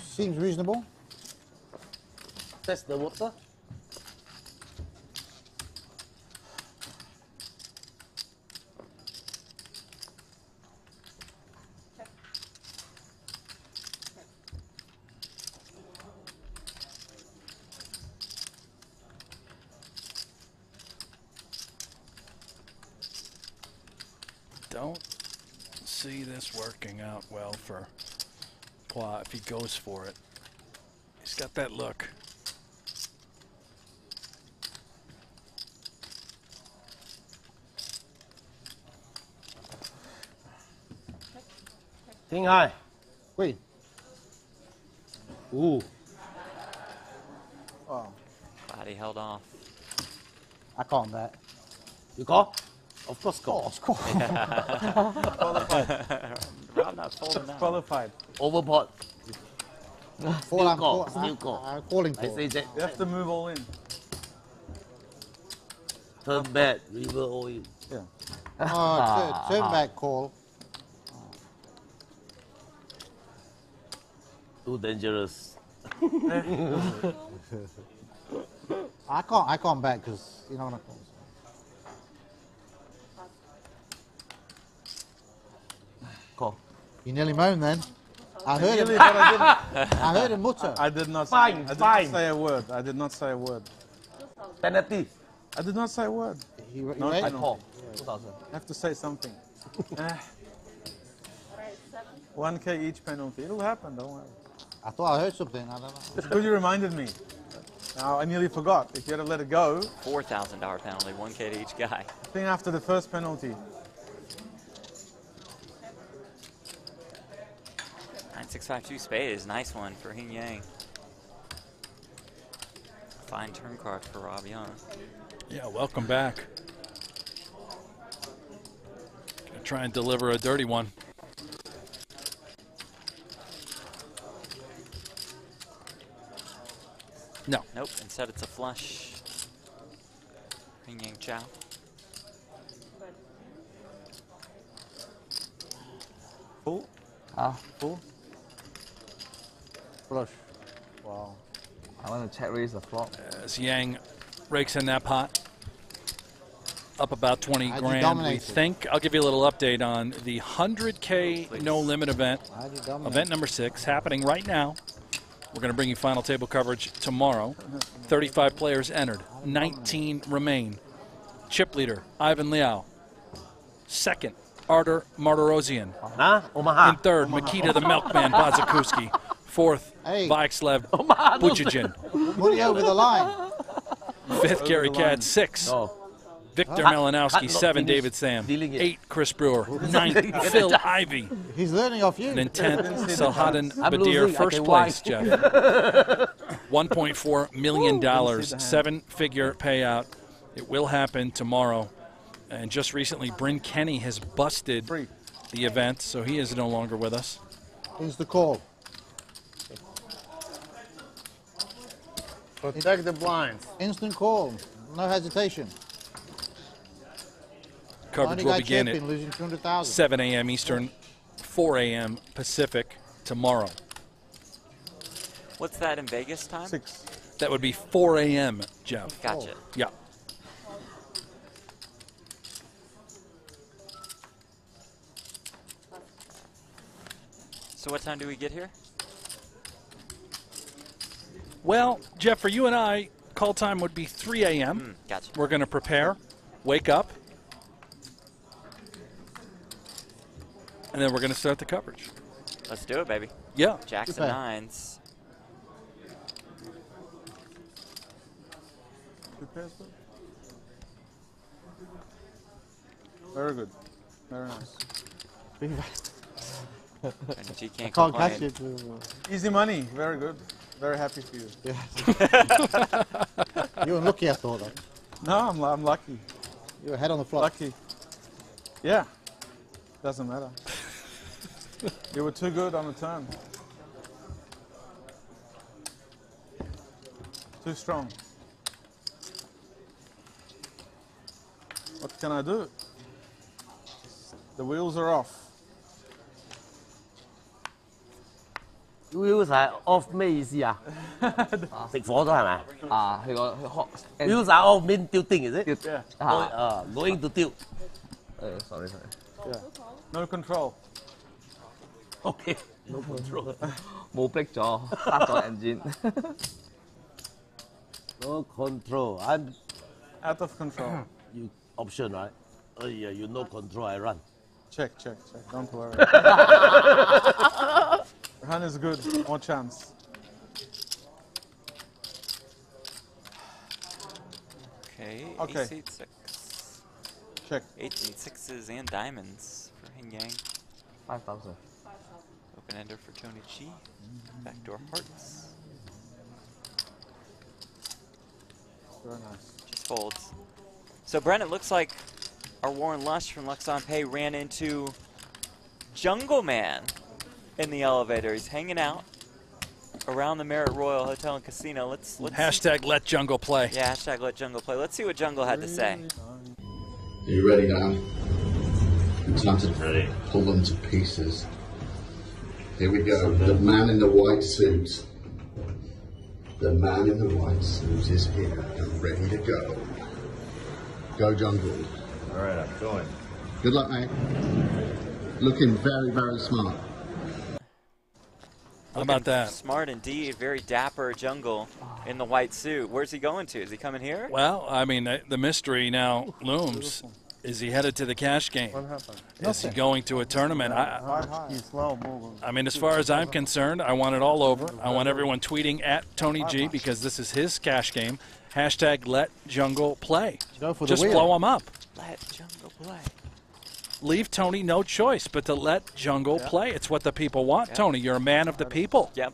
Seems reasonable. Test the water. Don't this working out well for Qua if he goes for it. He's got that look. King high. Queen. Ooh. Oh, Body held off. I can't bet. You call? Of course call. Oh, of course. Rob not folding now. Qualified. Overboard. Still call. Still call. I'm calling for I say that. You have to move all in. Turn bad, river all in. Yeah. Oh, turn back call. Too dangerous. I can't bet because you know what I call. Call. You nearly moaned then. I heard Nearly, him. but I didn't. I heard him mutter. I did not. Fine, I did fine. not say a word. I did not say a word. Penalty. I did not say a word. No, right? I no. call. 2000. I have to say something. 1K each penalty. It'll happen. Don't worry. I thought I heard something. I don't know. It's good you reminded me. Now I nearly forgot. If you had let it go. $4,000 penalty, 1K to each guy. I think after the first penalty. 9652 spade is a nice one for Hing Yang. Fine turn card for Rob Young. Yeah, welcome back. Gonna try and deliver a dirty one. No. Nope, instead it's a flush. Hing Yang Chow. Full? Full. Flush. Wow. I want to check raise the flop. As Yang rakes in that pot. Up about 20 How'd you grand, we dominate it? think. I'll give you a little update on the 100K no limit event. How'd you dominate? Event number 6 happening right now. We're going to bring you final table coverage tomorrow. 35 players entered, 19 remain. Chip leader, Ivan Liao. Second, Artur Martirosyan. Omaha. In third, Makita the Milkman Bazakuski. Fourth, Hey. Vyacheslav Bujajin. Money over the line. Fifth, Gary Cadd. Sixth, Victor Malinowski. Seven, David Sam. Eight, Chris Brewer. Ninth, Phil Ivey. He's learning off you. And in 10th, Salhadin I'm Badir. losing, I First can place, wipe. Jeff. $1.4 million. 7-figure payout. It will happen tomorrow. And just recently, Bryn Kenny has busted the event, so he is no longer with us. Here's the call. Protect the blinds. Instant call. No hesitation. Coverage Only will guy begin chipping, at losing 200,000. 7 a.m. Eastern, 4 a.m. Pacific tomorrow. What's that in Vegas time? 6. That would be 4 a.m., Jeff. Gotcha. Yeah. So what time do we get here? Well, Jeff, for you and I, call time would be 3 a.m. Gotcha. We're going to prepare, wake up, and then we're going to start the coverage. Let's do it, baby. Yeah. Jacks and nines. Very good. Very nice. G can't I can't catch complain. it. Easy money. Very good. Very happy for you. You were lucky, I thought. Though. No, I'm lucky. You were head on the flop. Lucky. Yeah. Doesn't matter. You were too good on the turn. Too strong. What can I do? The wheels are off. Wheels 係 off 咩意思啊？食火咗係咪？佢個 Wheels are off mean tilting is it? Yeah. Going to tilt. sorry. Yeah. No control. Okay. No control. 冇逼咗，閂咗 engine。 No control. I'm out of control. You option right? Oh yeah, you no control. I run. Check. Don't worry. Hand is good. More chance. Okay. Okay. Ace 8 6. Check. 8s and 6s and diamonds for Hing Yang. 5,000. Open ender for Tony G. Backdoor hearts. Very nice. Just folds. So Brent, it looks like our Warren Lush from Lux on Pay ran into Jungle Man in the elevator. He's hanging out around the Marriott Royal Hotel and Casino. Let's Hashtag let Jungle play. Yeah, hashtag let Jungle play. Let's see what Jungle had to say. Are you ready, Dan? It's time to pull them to pieces. Here we go. The man in the white suit. The man in the white suit is here and ready to go. Go Jungle. All right, I'm going. Good luck, mate. Looking very, very smart. How about that? Smart indeed. Very dapper Jungle in the white suit. Where's he going to? Is he coming here? Well, I mean, the mystery now looms. Is he headed to the cash game? What happened? Is he going to a tournament? He's slow moving. I mean, as far as I'm concerned, I want it all over. I want everyone tweeting at Tony G because this is his cash game. Hashtag let Jungle play. Just blow him up. Let Jungle play. Leave Tony no choice but to let Jungle play. It's what the people want, Tony. You're a man of the people. Yep.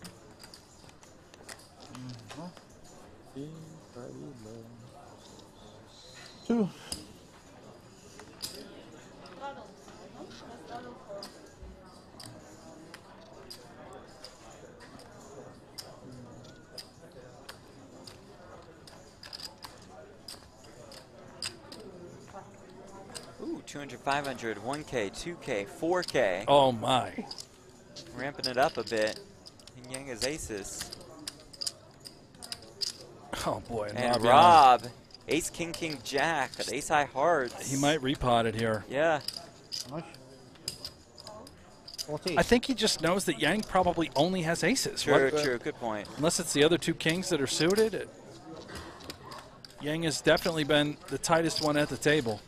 Two. Ooh, 200, 500, 1K, 2K, 4K. Oh, my. Ramping it up a bit. Hing Yang is aces. Oh, boy. And Rob, ace, king, king, jack, at ace high hearts. He might repot it here. Yeah. I think he just knows that Yang probably only has aces. True, true. Good point. Unless it's the other two kings that are suited. Yang has definitely been the tightest one at the table.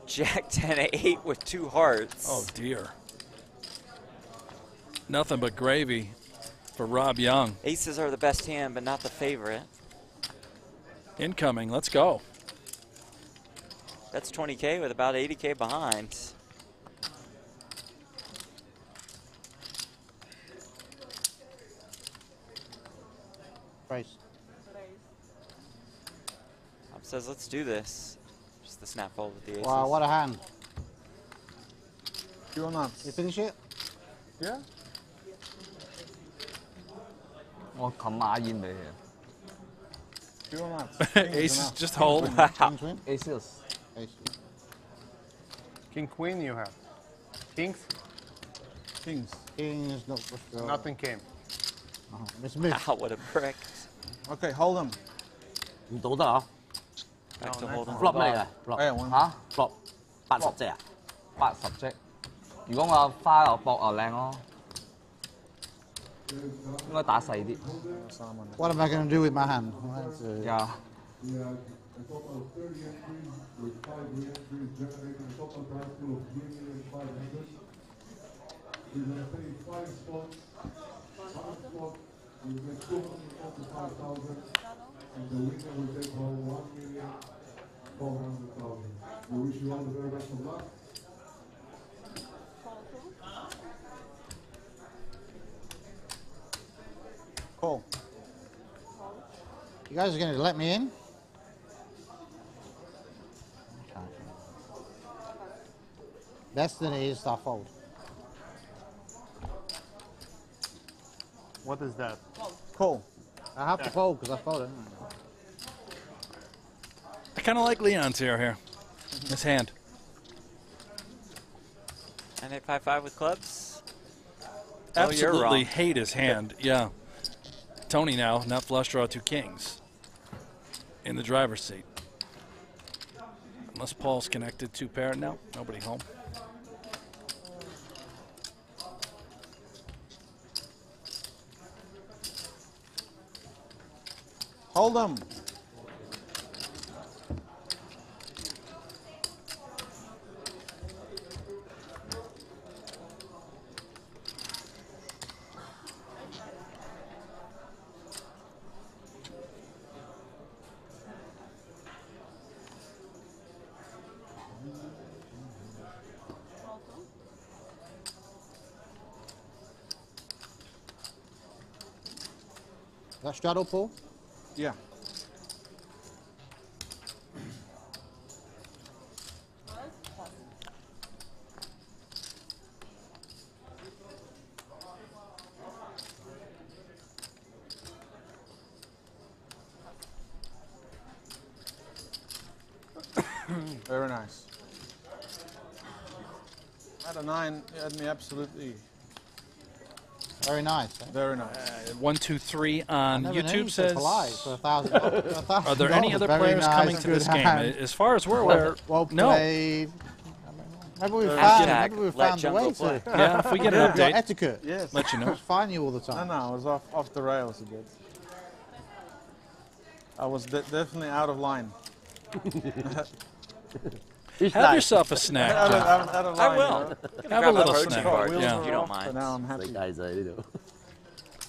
Jack 10 8 with 2 hearts. Oh, dear. Nothing but gravy for Rob Young. Aces are the best hand, but not the favorite. Incoming. Let's go. That's 20K with about 80K behind. Price. Rob says, let's do this. Just the snap fold with the aces. Wow, what a hand. You or not? You finish it? Yeah. 我冚馬煙俾佢。 You or not? Aces just hold. Aces. King, queen you have. Kings? Kings. Kings, no. Nothing came. Miss Miss. Wow, what a prick. Okay, hold them. 唔到得啊 Back to hold on. ？flop 咩嘅？flop 嚇 flop 80隻啊？80隻。如果我花又搏又靚咯，應該打細啲。What am I going to do with my hand? Yeah. And the winner will take home 1,400,000. We wish you all the very best of luck. Cool. You guys are going to let me in? Destiny is I fold. What is that? Cool. I have to fold because I folded. I kind of like Leon's here. His hand. And 855 with clubs. Absolutely hate his hand. Yeah. Tony now flush draw 2 kings in the driver's seat. Unless Paul's connected 2 pair. No, nobody home. Hold them. that straddle, Paul? Yeah. Very nice. At a 9, you had me absolutely. Very nice. Eh? Very nice. 1, 2, 3 on I never knew YouTube you so says. polite for $1,000. Are there any other Very players nice, coming to good this game? hand. As far as we're aware, well no. played. Maybe we Hashtag found let a jungle way play. to. Yeah, if we get an Your update, etiquette. Yes. let you know. Fine you all the No, time. no, I was off the rails a bit. I was definitely out of line. Have yourself a snack. Out John. of I line, will. you know? Gonna Have grab a little protein snack. bar, Yeah. if you don't But mind. now I'm happy. Guys, you know.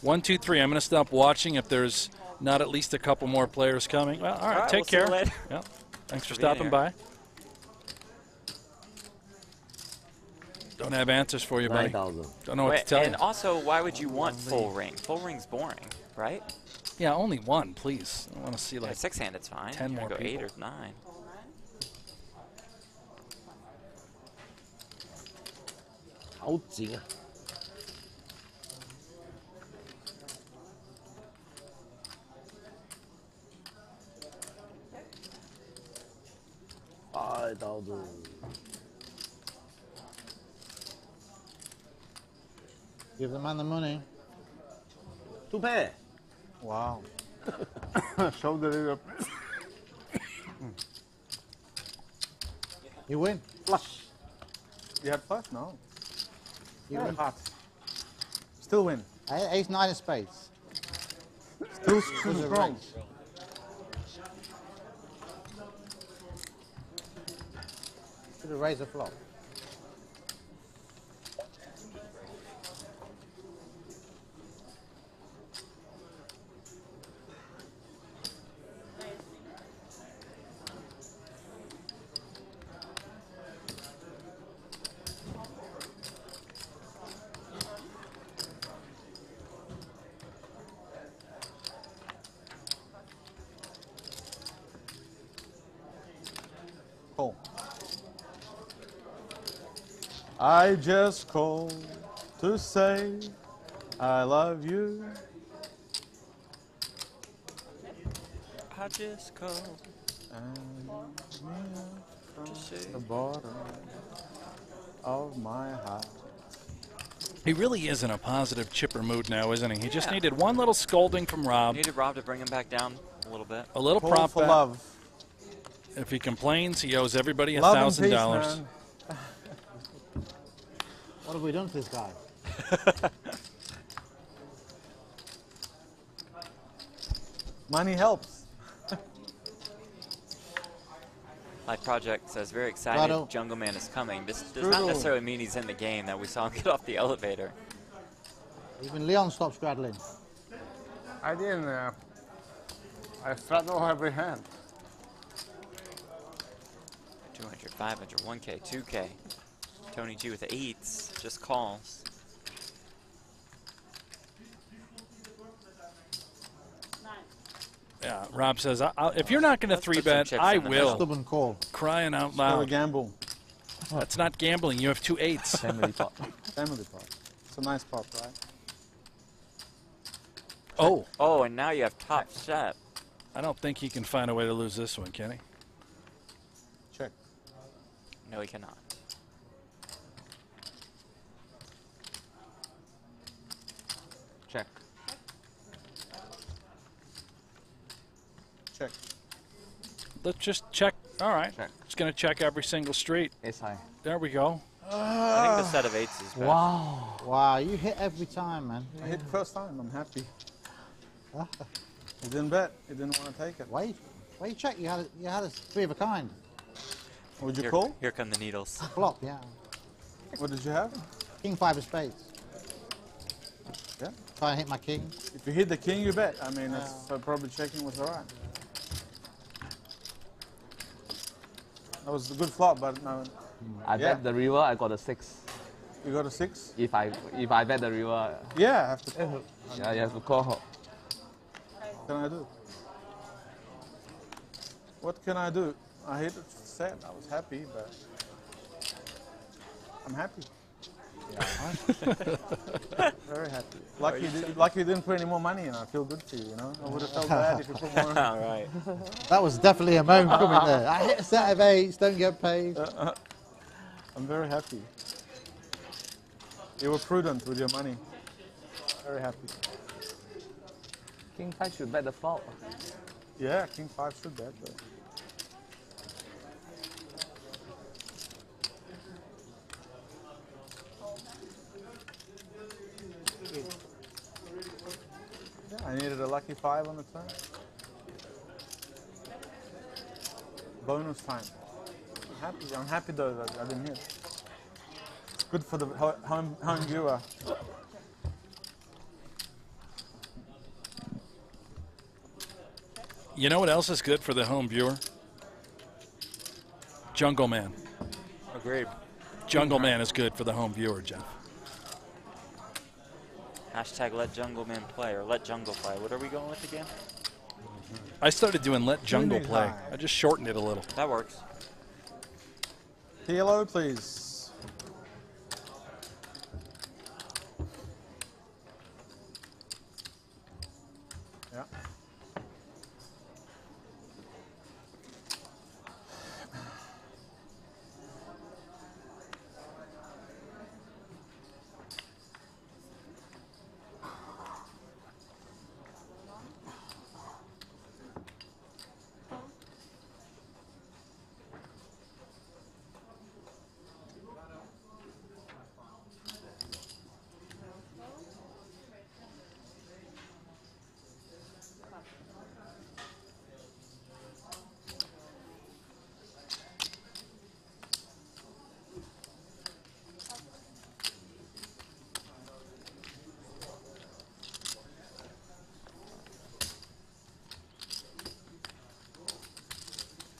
1, 2, 3. I'm going to stop watching if there's not at least a couple more players coming. Well, all right, take we'll see you care. later. Yep. Thanks for For being stopping here. by. Don't have answers for you, buddy. 9,000. Don't know what to Wait, tell and you. also, why would you want full ring? Full ring's boring, right? Yeah, only one, please. I want to see like 6-handed's fine. 10 You're more gonna go 8 people. or 9. How 紧啊 5,000. Give the man the money. 2 pair. Wow. Shoulder it up. You win. Flush. You had flush? No. You win. Hot. Still win. Ace 9 of spades. Still Was a strong. race. Should have raised a flop. Cool. I just called to say I love you. I just called. And from the bottom of my heart. He really is in a positive, chipper mood now, isn't he? He just Yeah. needed one little scolding from Rob. Needed Rob to bring him back down a little bit. A little Pull prop for bet. love. If he complains, he owes everybody Love and peace, $1,000. man. What have we done to this guy? Money helps. Life Project says, very excited, Righto. Jungle Man is coming. This does not Strudel. necessarily mean he's in the game, that we saw him get off the elevator. Even Leon stopped straddling. I didn't. I straddle every hand. 200, 500, 1K, 2K. Tony G with the 8s, just calls. Yeah, Rob says, if you're not going to Let's put some 3-bet, chips I in the will. Stubborn call. Crying out Still a loud. gamble. That's not gambling. You have 2 8s. Family pot. Family pot. It's a nice pot, right? Oh, Oh, and now you have top shot. I don't think he can find a way to lose this one, can he? Check. No, he cannot. Check. Check. Let's just check. All right. Check. Just going to check every single street. Ace high. There we go. I think the set of 8s is best. Wow. Wow, you hit every time, man. I hit the first time. I'm happy. He didn't bet. He didn't want to take it. Wait, you check. You had a 3 of a kind. Would you Here, call? here come the needles. Flop, yeah. What did you have? King 5 of spades. Yeah. Try and hit my king. If you hit the king, you bet. I mean, so probably checking was all right. That was a good flop, but no. I bet the river, I got a 6. You got a 6? If I bet the river, Yeah, I have to call. yeah, you have to call. can I do? What can I do? I hit it sad. I was happy, but I'm happy. Yeah, very happy. Lucky you didn't put any more money in. I feel good for you, you know. I would have felt bad if you put more in. All right. That was definitely a moan coming there. I hit a set of 8s, don't get paid. I'm very happy. You were prudent with your money. Very happy. King 5 should bet the fault. Yeah, King 5 should bet. But... Yeah, I needed a lucky 5 on the turn. Bonus time. I'm happy though that I didn't hit. It's good for the home viewer. You know what else is good for the home viewer? Jungle Man. Agreed. Jungle Man is good for the home viewer, Jeff. Hashtag let Jungle Man play or let Jungle play. What are we going with again? I started doing let Jungle play. I just shortened it a little. That works. TLO, please. Yeah.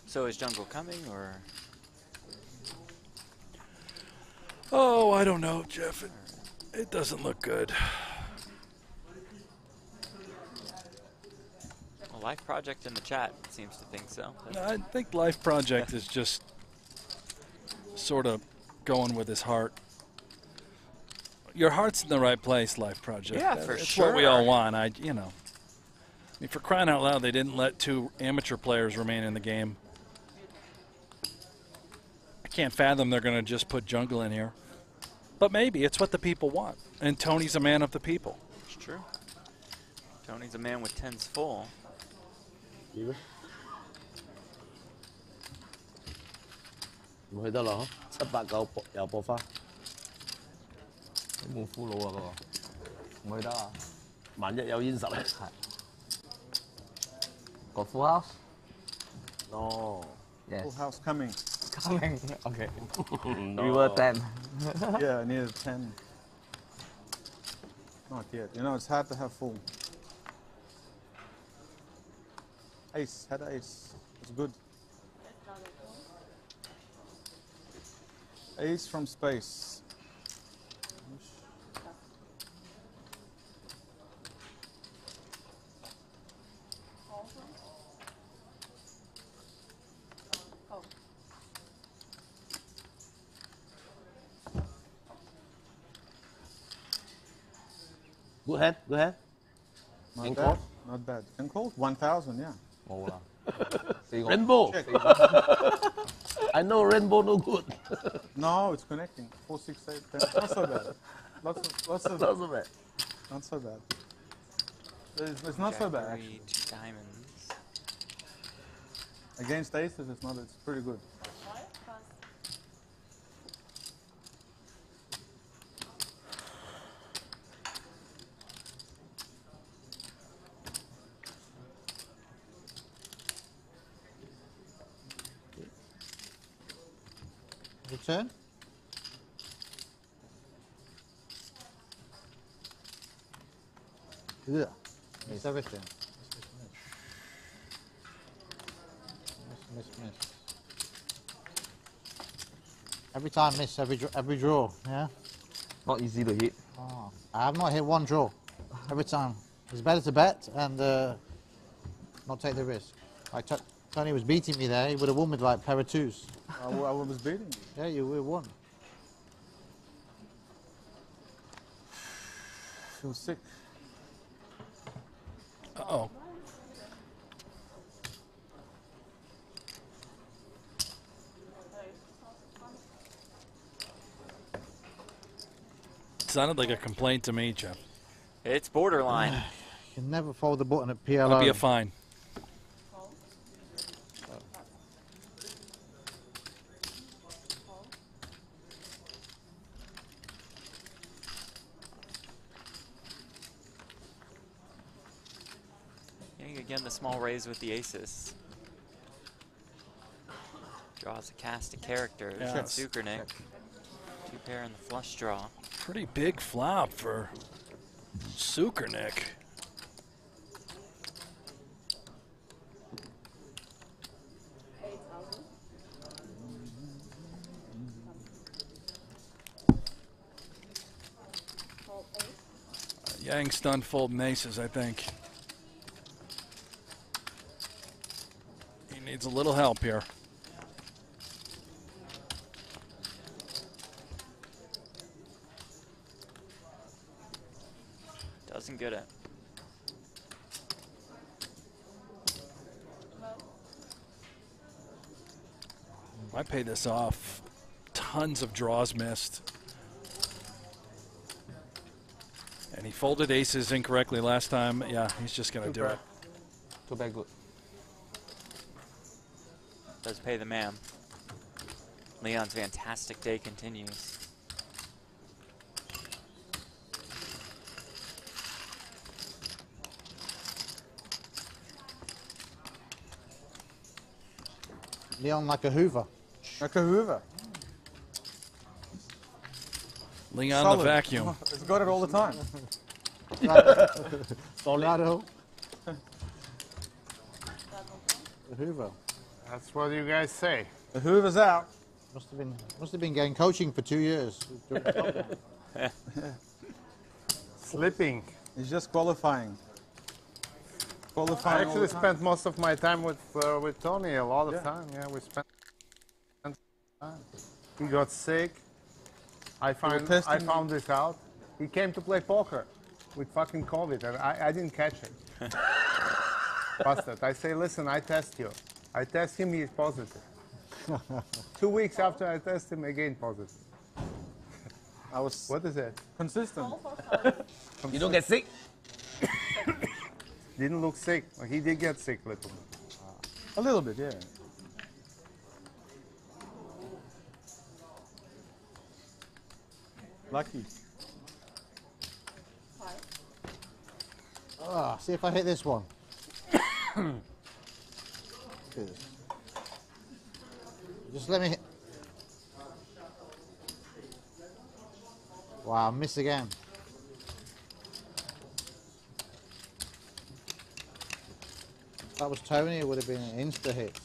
So is Jungle coming or? Oh, I don't know, Jeff. It doesn't look good. Well, Life Project in the chat seems to think so. I think Life Project is just sort of going with his heart. Your heart's in the right place, Life Project. Yeah, for It's sure. what we all want. I mean, for crying out loud, they didn't let 2 amateur players remain in the game. I can't fathom they're going to just put Jungle in here. But maybe it's what the people want. And Tony's a man of the people. It's true. Tony's a man with 10s full. Đi唔去得啦，嗬，7、8、9又播花。你冇俘虜啊嗰個，唔去得啊！萬一有煙實咧，係個 full house。哦 Yes. Full house coming. Coming. Okay. No. We were 10. Yeah, I needed 10. Not yet. You know, it's hard to have full. Ace, had ace. It's good. Ace from space. Good hand, good hand. Not And bad. call? Not bad. And call? 1,000, yeah.冇啦。Rainbow. I know rainbow no good. No, it's connecting. 4, 6, 8, 10. Not so bad. Lots of Not so bad. Not so bad. It's not so bad, actually. 2 diamonds. Against aces, it's not. It's pretty good. Return. Yeah. Miss everything. Miss. Every time miss, every draw, yeah? Not easy to hit. Oh, I have not hit one draw. Every time. It's better to bet and not take the risk. Tony was beating me there. He would have won with like pair of twos. I was beating you. Yeah, you would have won. Feel sick. Uh-oh. Sounded like a complaint to me, Jeff. It's borderline. You can never fold the button at PLO. That'll be a fine. Again, the small raise with the aces. Draws a cast of characters. Yeah. Sukernick. Two pair in the flush draw. Pretty big flop for Sukernick. Yang's done folding aces, I think. He needs a little help here. Doesn't get it. I pay this off. Tons of draws missed. And he folded aces incorrectly last time. Yeah, he's just going to do it. Too bad good. Does pay the man. Leon's fantastic day continues. Leon like a Hoover. Like a Hoover. Leon Solid. the vacuum. He's got it all the time. Solado. The Hoover. That's what you guys say. The Hoover's out. Must have been getting coaching for 2 years. Slipping. He's just qualifying. I actually spent most of my time with Tony, a lot of time. Yeah, we spent time. He got sick. I found this out. He came to play poker with fucking COVID, and I didn't catch it. Bastard. I say, listen, I test you. I test him, he's positive. 2 weeks after I test him, again positive. I was. What is it? Consistent. You don't get sick? Didn't look sick. Well, he did get sick a little bit. A little bit, yeah. Lucky. See if I hit this one. Just let me hit. Wow, miss again. If that was Tony, it would have been an insta hit.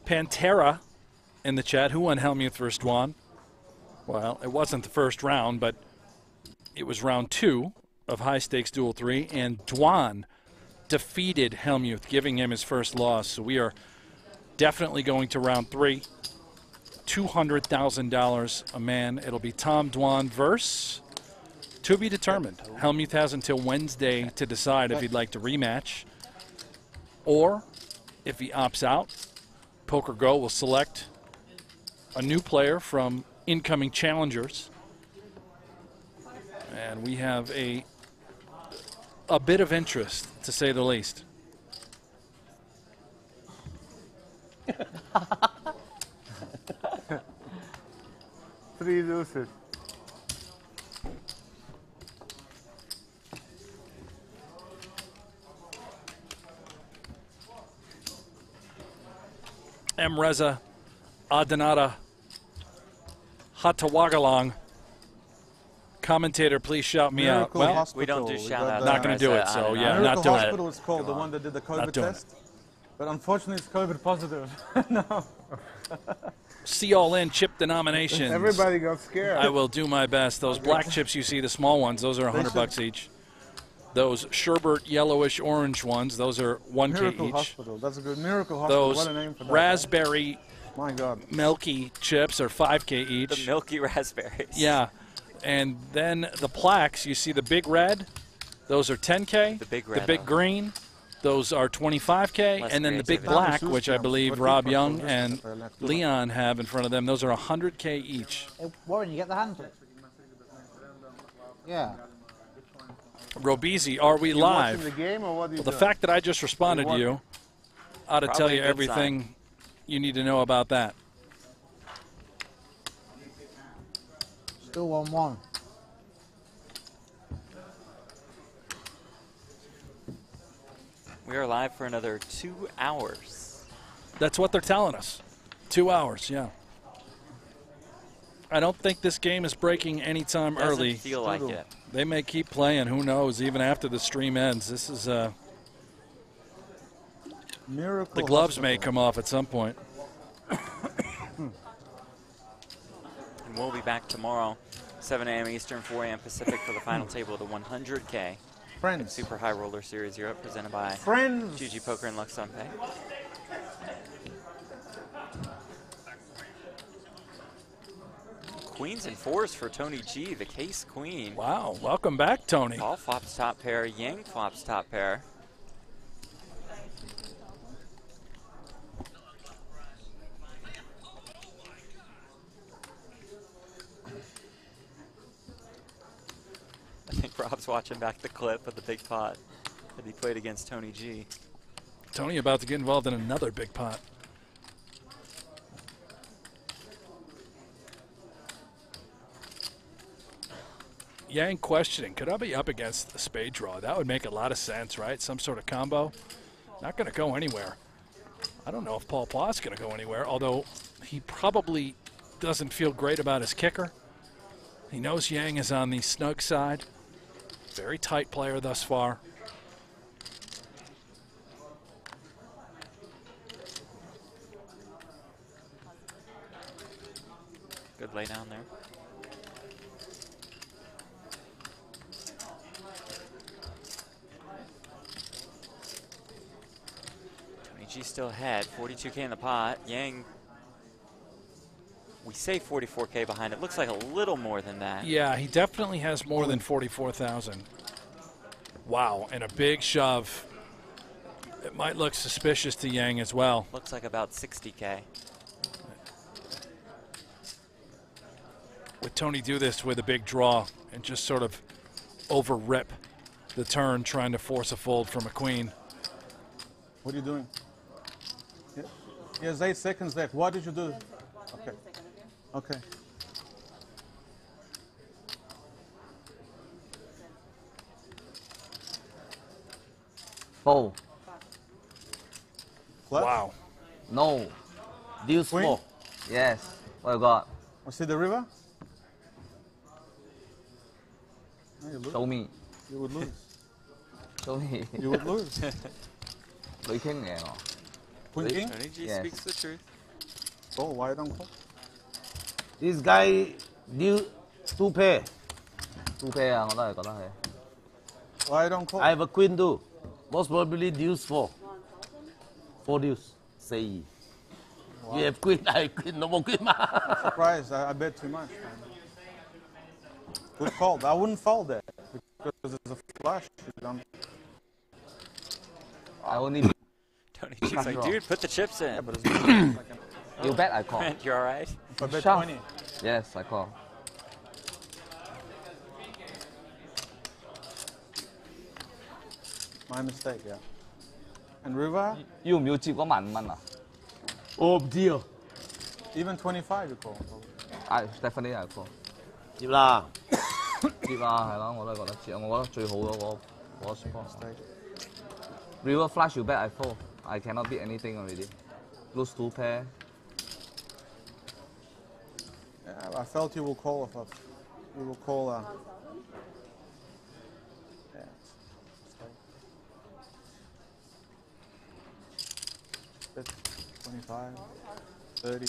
Pantera in the chat. Who won Helmuth versus Dwan? Well, it wasn't the first round, but it was round 2 of High Stakes Duel 3, and Dwan defeated Helmuth, giving him his first loss. So we are definitely going to round 3. $200,000 a man. It'll be Tom Dwan versus, to be determined. Helmuth has until Wednesday to decide if he'd like to rematch, or if he opts out, Poker Go will select a new player from incoming challengers. And we have a bit of interest, to say the least. Three deuces. M. Reza Adanata Hatawagalang. Commentator, please shout me Miracle out. Well, Hospital. we don't do shout outs. Not going to do it, so yeah, Miracle not doing Hospital it. was called, the one that did the COVID doing test. But unfortunately, it's COVID positive. No. See all in chip denominations. Everybody got scared. I will do my best. Those black chips you see, the small ones, those are $100 each. Those sherbet yellowish orange ones, those are 1K Miracle each. Hospital. That's a good Miracle Hospital. Those What a name for that. raspberry My God. milky chips are 5K each. The milky raspberries. Yeah. And then the plaques, you see the big red, those are 10K. The big red. The big green, those are 25K. Less And then the big creativity. black, which I believe Rob Young and Leon have in front of them, those are 100K each. Hey, Warren, you get the handle? Yeah. Robeezy, are we You live? watching the game or what are you Well, the doing? fact that I just responded to you ought to tell Probably you a good everything you need to know about that. Still 1-1. We are live for another 2 hours. That's what they're telling us. 2 hours, yeah. I don't think this game is breaking anytime Doesn't early. feel like it. They may keep playing. Who knows? Even after the stream ends, this is Miracle the gloves Hospital. may come off at some point. And we'll be back tomorrow, 7 a.m. Eastern, 4 a.m. Pacific for the final table of the 100K Friends. Super High Roller Series Europe, presented by Friends. GG Poker and Lux on Pay. Queens and fours for Tony G, the case queen. Wow, welcome back, Tony. Paul flops top pair, Yang flops top pair. I think Rob's watching back the clip of the big pot that he played against Tony G. Tony about to get involved in another big pot. Yang questioning, could I be up against the spade draw? That would make a lot of sense, right? Some sort of combo. Not going to go anywhere. I don't know if Paul Pla's going to go anywhere, although he probably doesn't feel great about his kicker. He knows Yang is on the snug side. Very tight player thus far. Good lay down there. Tony G still ahead, 42K in the pot. Yang, we say 44K behind. It looks like a little more than that. Yeah, he definitely has more than 44,000. Wow, and a big shove. It might look suspicious to Yang as well. Looks like about 60K. Would Tony do this with a big draw and just sort of over-rip the turn, trying to force a fold from a queen? What are you doing? He has 8 seconds left. What did you do? Okay. Okay. Fold. Wow. No. Deuce Queen? 4. Yes. What you got? Want to see the river? No, you lose. Show me. You would lose. Show me. You would lose. Queen king nè. Queen king? Tony G Yes. speaks the truth. Oh, why don't call? This guy deal 2 pair. 2 pair 啊，我都係覺得係。 Why don't call? I have a queen too. Most probably deuce 4. 4 deuce. Say. Wow. You have queen, I have queen. No more queen. Surprised. I bet too much. Good call. I wouldn't fold that because it's a flush. You don't. I only. Tony G's like, dude, put the chips in. Yeah, but it's like an, You bet I call. Grant, you all right? if I bet Shove. 20. Yes, I call. My mistake, yeah. And river? 要唔要接嗰15,000啊 Oh dear. Even 25 you call. I definitely I call. 接啦。接啊，係咯，我都係覺得接。我覺得最好嗰個 spot。River flush you bet I fold. I cannot beat anything already. Lose 2 pair. Yeah, I felt you will call if you will call. Yeah. Bit 25, 30.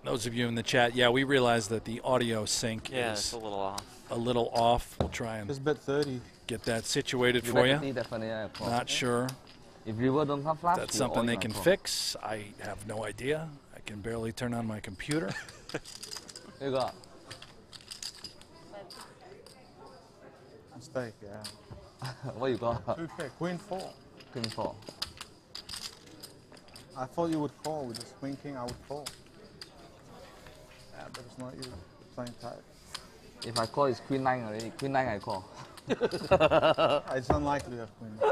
Those of you in the chat, yeah, we realize that the audio sync is it's a little off. A little off. We'll try and just bet 30. Get that situated for you. Not sure. If you don't have flash, that's something they can fix. I have no idea. I can barely turn on my computer. You got mistake, yeah. What you got? 2K, Queen 4. Queen 4. I thought you would call with this Queen King. I would call. Yeah, but it's not you. You're playing tight. If I call, it's Queen 9 already. Queen 9 I call. It's unlikely to have Queen 9.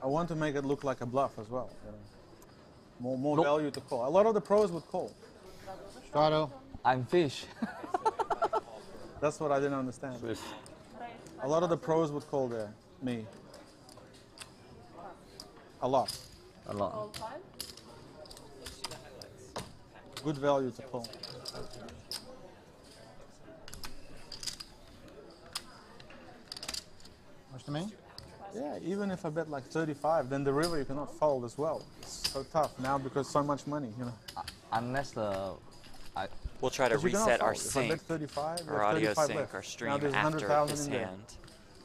I want to make it look like a bluff as well. You know. More value to call. A lot of the pros would call. Strato. I'm fish. That's what I didn't understand. A lot of the pros would call there. Me. A lot. A lot. Good value to call. What do you mean? Yeah, even if I bet like 35, then the river you cannot fold as well. It's so tough now because so much money, you know. Unless the... We'll try to reset our if I bet sync, 35, our audio 35 sync, left. our stream now there's after 100,000 this in there. hand.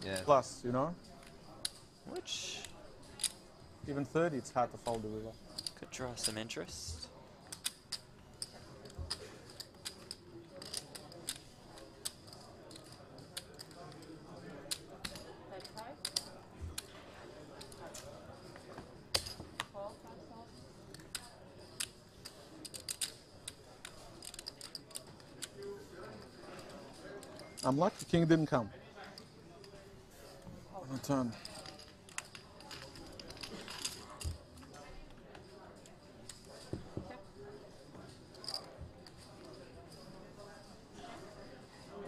Yeah. Plus, you know. Which... Even 30, it's hard to fold the river. Could draw some interest. I'm lucky King didn't come. On the turn.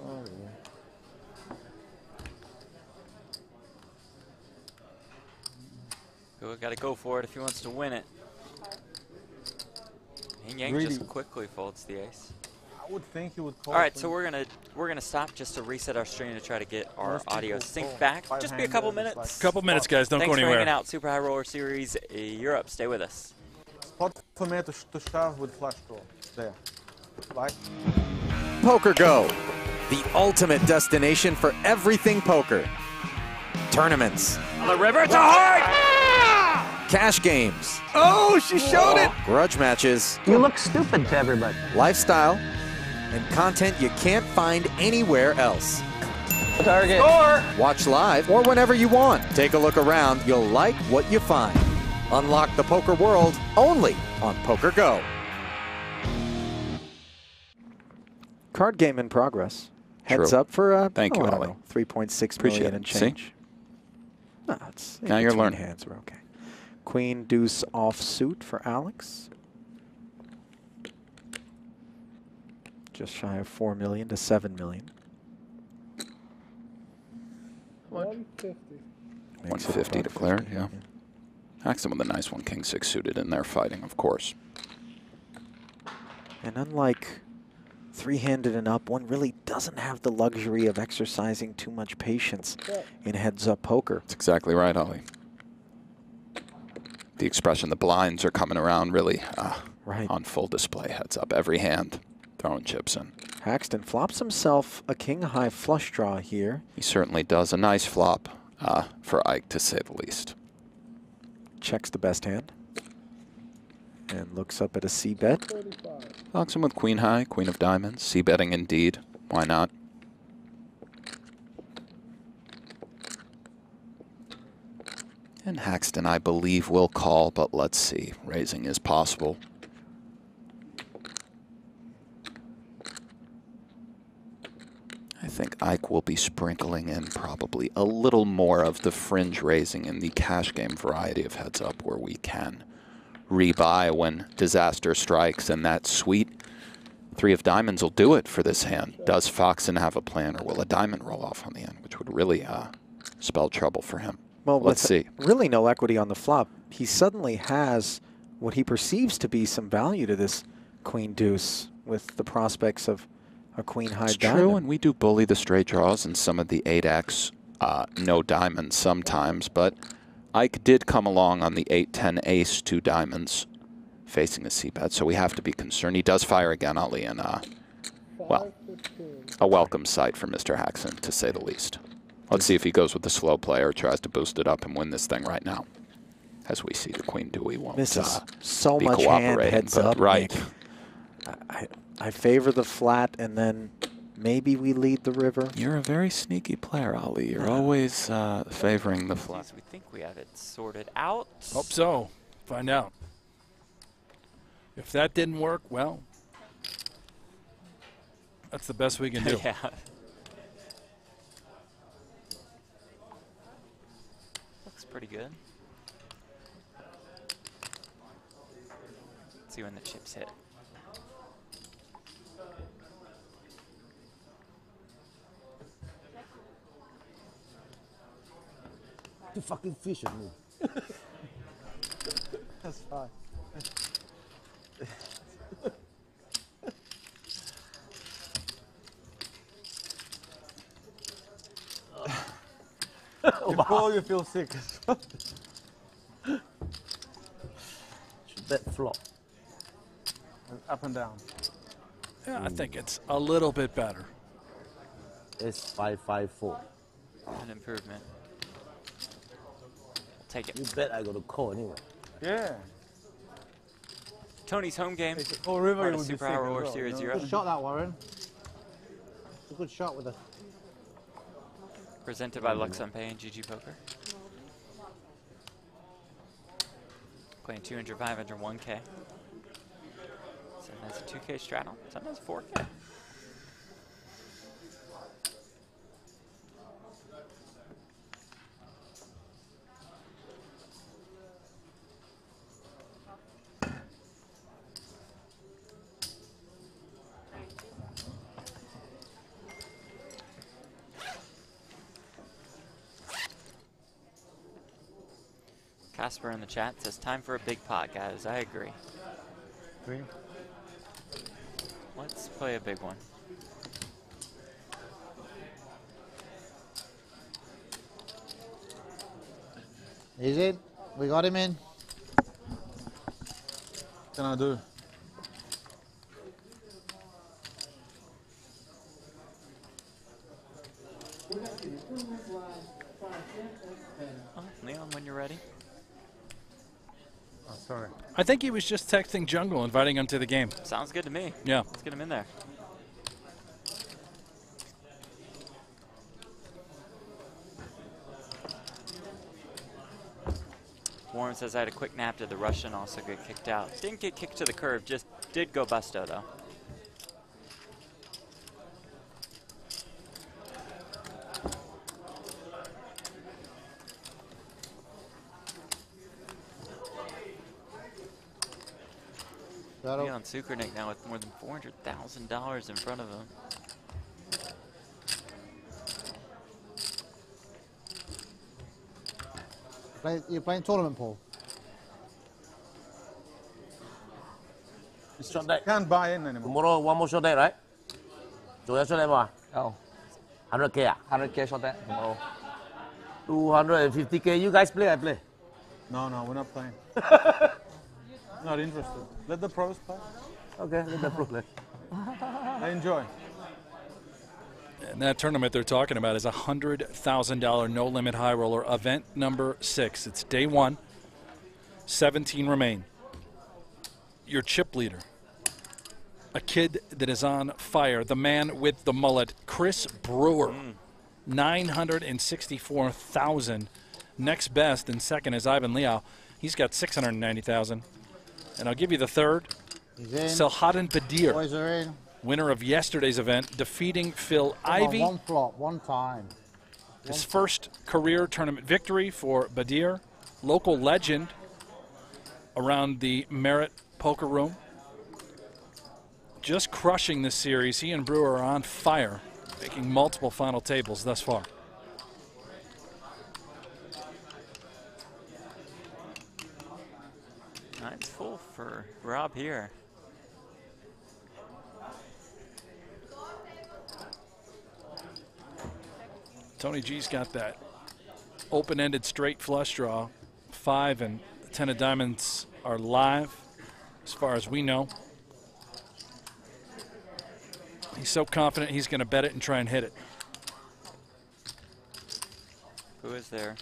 Oh, yeah. Got to go for it if he wants to win it. Yin Yang Greedy. just quickly folds the ace. I would think he would call. All right, so we're gonna stop just to reset our stream to try to get our Most audio people synced call back. five Just be a couple handers, minutes. Couple minutes, guys. Don't Thanks go anywhere. for hanging out. Super High Roller Series Europe. Stay with us. Spot for me to shove with flush draw. There. Like. Poker Go, the ultimate destination for everything poker. Tournaments. On the river to heart! Cash games. Oh, she showed it! Grudge matches. You look stupid to everybody. Lifestyle. And content you can't find anywhere else. Target. Score! Watch live or whenever you want. Take a look around. You'll like what you find. Unlock the poker world only on Poker Go. Card game in progress. Heads True. up for Thank you, Ollie. 3.6 Appreciate million it. and change. No, it's Now you're between learning. hands. We're okay. Queen deuce offsuit for Alex. Just shy of 4 million to 7 million. 150. 150 declared, yeah. Axum with a nice one, king 6 suited in there fighting, of course. And unlike three-handed and up, one really doesn't have the luxury of exercising too much patience in heads-up poker. That's exactly right, Ollie. The expression, the blinds are coming around really on full display, heads up, every hand, throwing chips in. Haxton flops himself a king-high flush draw here. He certainly does. A nice flop for Ike, to say the least. Checks the best hand. And looks up at a C-bet. Locks him with queen high, queen of diamonds. C-betting indeed. Why not? And Haxton, I believe, will call, but let's see. Raising is possible. I think Ike will be sprinkling in probably a little more of the fringe raising in the cash game variety of heads up where we can rebuy when disaster strikes, and that sweet 3 of diamonds will do it for this hand. Does Foxen have a plan, or will a diamond roll off on the end, which would really spell trouble for him? Well, let's see. Really no equity on the flop. He suddenly has what he perceives to be some value to this queen deuce with the prospects of a queen high It's diamond. true, and we do bully the straight draws and some of the 8x no diamonds sometimes, but Ike did come along on the 8-10 ace 2 diamonds facing a c-bet, so we have to be concerned. He does fire again, Ali, and well, a welcome sight for Mr. Haxon, to say the least. Let's see if he goes with the slow play or tries to boost it up and win this thing right now. As we see, the queen Dewey won't Misses so be much hand cooperating, heads but up, right. Nick. I favor the flat, and then maybe we lead the river. You're a very sneaky player, Ali. You're always favoring the flat. We think we have it sorted out. Hope so. Find out. If that didn't work, well, that's the best we can do. Yeah. Looks pretty good. Let's see when the chips hit. You fucking fish at me. That's fine. Before you feel sick. That flop. Up and down. Yeah, I think it's a little bit better. It's 5-5-4. An improvement. We'll take it. You bet I got a call anyway. Yeah. Tony's home game. Or river, Part you of would be Super sick Hour as Roller well, Series you know? Europe. Good shot that, Warren. It's a good shot with it. Presented by Lux on Pay and GG Poker. Playing 200, 500, 1K. Sometimes a 2K straddle, sometimes 4K. Casper in the chat says, time for a big pot, guys. I agree. Agree. Let's play a big one. He's in. We got him in. What can I do? Oh, Leon, when you're ready. Oh, sorry. I think he was just texting Jungle, inviting him to the game. Sounds good to me. Yeah. Let's get him in there. Warren says I had a quick nap. Did the Russian also get kicked out? Didn't get kicked to the curve, just did go busto though. Leon Sukernick now with more than $400,000 in front of him. You're playing tournament, Paul? It's shot deck. Can't buy in anymore. Tomorrow, one more shot deck, right? So that's shot deck, what? Oh. 100K, 100K shot that tomorrow. 250K. You guys play, I play. No, we're not playing. Not interested. Let the pros play. Okay, let the pros play. I enjoy. And that tournament they're talking about is a $100,000 no-limit high roller, event number 6. It's day 1, 17 remain. Your chip leader, a kid that is on fire, the man with the mullet, Chris Brewer, 964,000. Next best and second is Ivan Liao. He's got 690,000. And I'll give you the third. Selhaden Badir, Boys are in. winner of yesterday's event, defeating Phil Come Ivey. on, one flop, one time. His first career tournament victory for Badir, local legend around the Merit Poker Room. just crushing this series. He and Brewer are on fire, making multiple final tables thus far. Nine's full for Rob here. Tony G's got that open-ended straight flush draw. 5 and 10 of diamonds are live, as far as we know. He's so confident he's going to bet it and try and hit it. Who is there?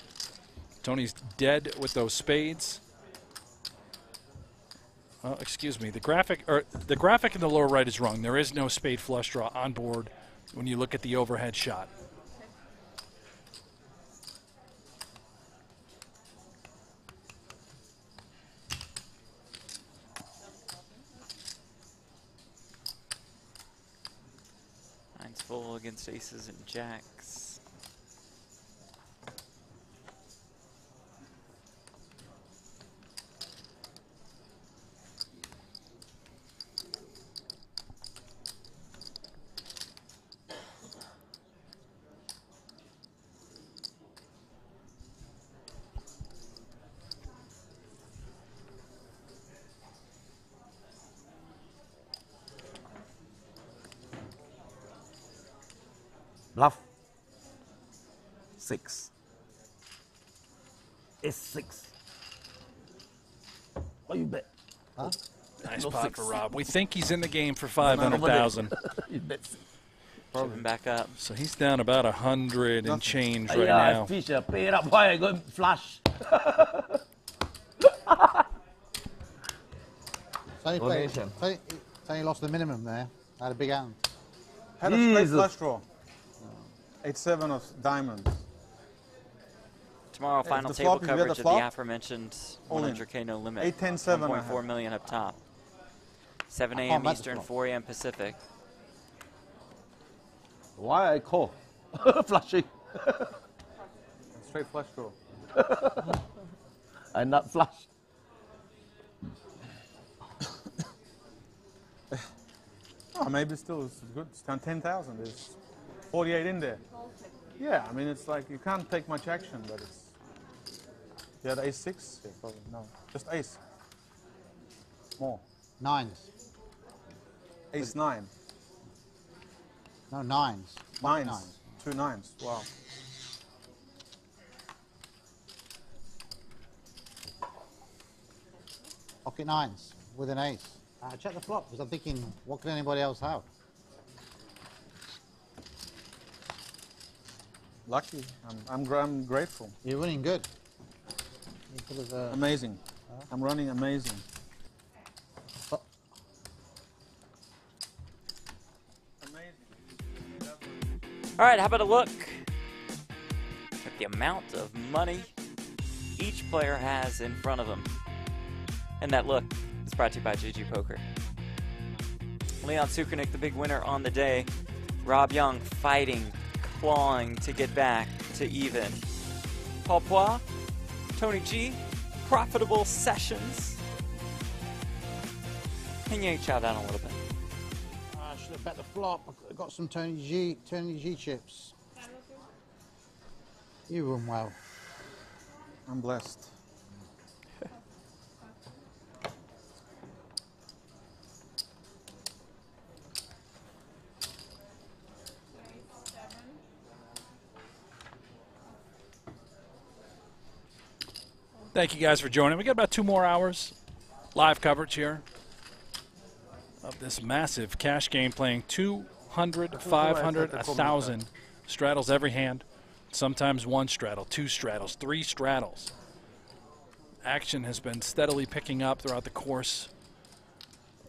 Tony's dead with those spades. Excuse me. The graphic in the lower right is wrong. There is no spade flush draw on board when you look at the overhead shot. Nine's full against aces and jacks. Bluff. 6. It's 6. What you bet? Huh? Nice No pot 6. for Rob. We think he's in the game for 500,000. You bet 6. Chipping back up. So he's down about 100 and change right Yeah, now. fish, pay it up. Why I go and flush? Tony lost the minimum there. Had a big hand. Had a straight flush draw. 8-7 of diamonds. Tomorrow, Hey, final the table flop, if you had coverage the of the flop, aforementioned all in. 100K no limit. 8, 10, 7 I 1.4 have. million up top. 7 I a.m. can't bet the Eastern, flop. 4 a.m. Pacific. Why I call? Flushing. Straight flush draw. I not flush. Oh, maybe still it's good. It's 10,000. There's 48 in there. Yeah, I mean, it's like you can't take much action, but it's. You had ace-6? Yeah, probably. No, just ace. More. Nines. Ace-9. No, nines. Pocket Nines. 2 nines. Wow. Pocket nines with an ace. Check the flop because I'm thinking, what can anybody else have? Lucky. I'm grateful. You're winning good. You could have, Amazing. I'm running amazing. All right, how about a look at the amount of money each player has in front of them? And that look is brought to you by GG Poker. Leon Sukernick, the big winner on the day. Rob Young fighting, clawing to get back to even. Paul Poix, Tony G, profitable sessions. Hanging each other down a little bit. I should have bet the flop. I got some Tony G chips. You run well. I'm blessed. Thank you guys for joining. We got about 2 more hours live coverage here of this massive cash game, playing 200, 500, 1,000 straddles every hand. Sometimes 1 straddle, 2 straddles, 3 straddles. Action has been steadily picking up throughout the course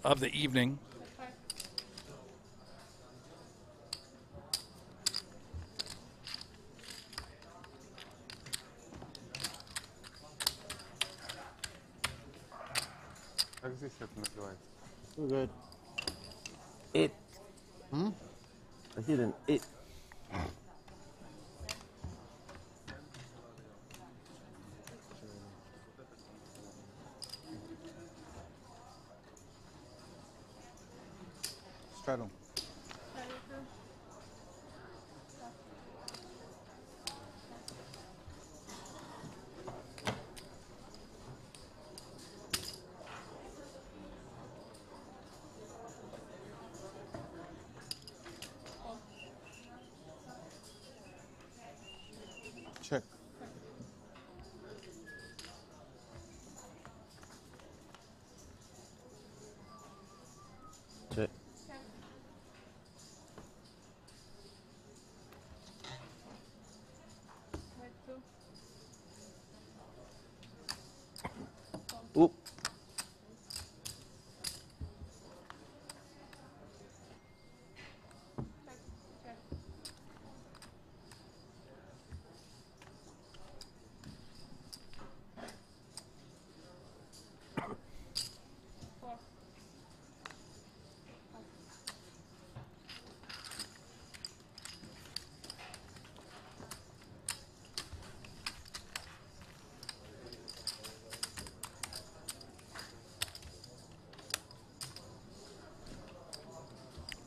of the evening. Как здесь это называется? We're good. 8. Hmm? I hit an 8. Straddle. Check. Check. Oop.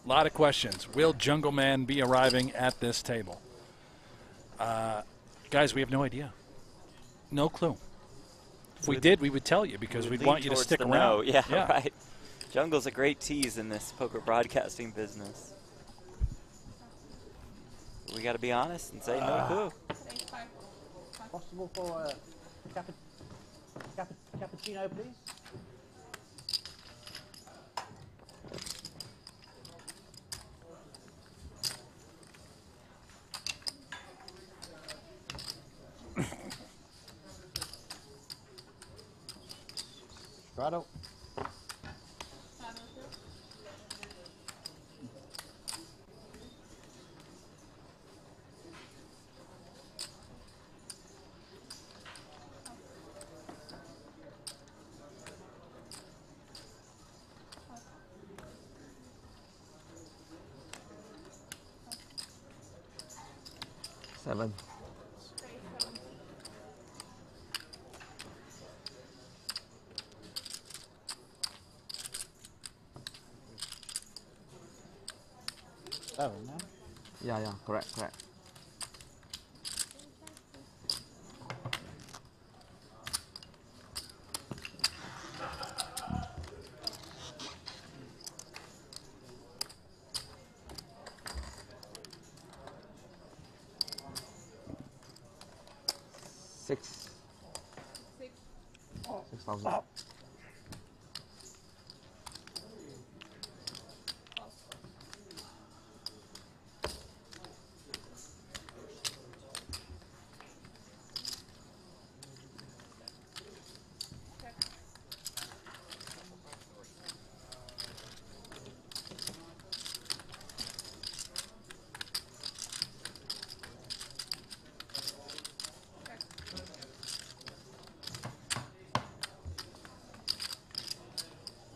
A lot of questions. Will Jungle Man be arriving at this table? Guys, we have no idea. No clue. If we did, we would tell you because we'd want you to stick around. No. Yeah, right. Jungle's a great tease in this poker broadcasting business. We got to be honest and say no clue. Possible for cappuccino, please? Straddle. Seven. Oh, no? Yeah, correct. Six. 6,000.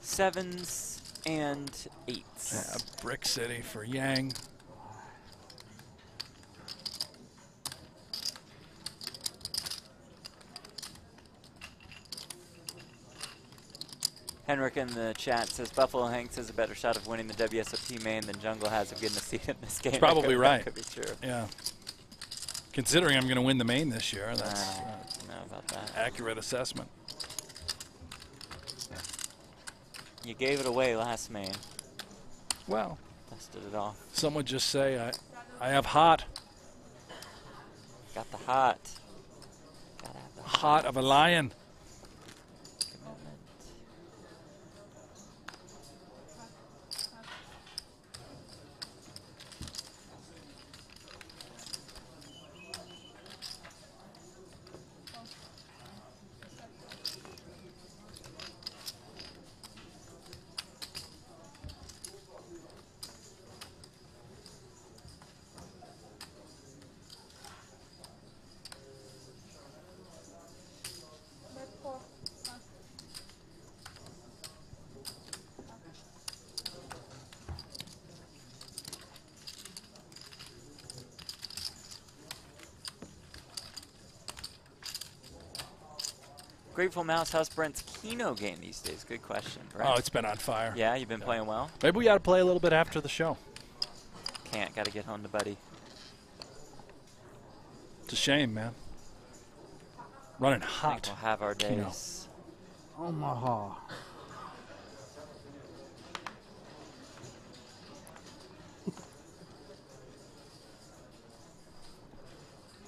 Sevens and eights. Yeah, Brick City for Yang. Henrik in the chat says Buffalo Hanks has a better shot of winning the WSOP main than Jungle has of getting a seat in this game. It's probably right. That could be true. Yeah. Considering I'm going to win the main this year, that's know about that. Accurate assessment. You gave it away last main. Well, dusted it off. Someone just say I have hot. Got the hot. Gotta have the hot of a lion. Commitment. Grateful Mouse, how's Brent's Keno game these days? Good question. Brent? Oh, it's been on fire. Yeah, you've been playing well? Maybe we got to play a little bit after the show. Can't. Got to get home to Buddy. It's a shame, man. Running I hot. think we'll have our Keno. days. Omaha.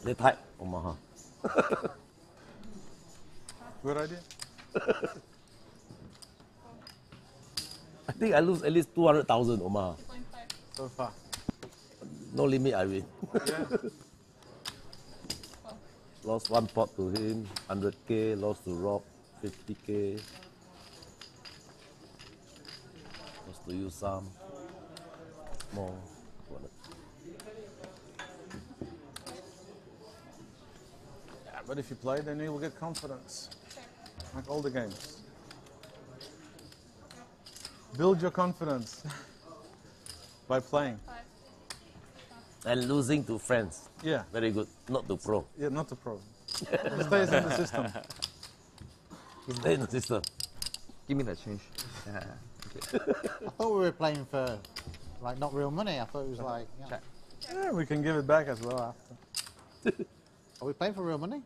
They type Omaha. Good idea. I think I lose at least 200,000 Omaha. So far. No limit, I win. Yeah. Lost one pot to him, 100K. Lost to Rob, 50K. Lost to you some. More. Yeah, but if you play, then you will get confidence. Like all the games. Build your confidence by playing. And losing to friends. Yeah. Very good. Not to pro. Yeah, not the pro. It stays in the system. Stay in the system. Give me that change. I thought we were playing for, like, not real money. I thought it was like, you know. Yeah, we can give it back as well after. Are we playing for real money?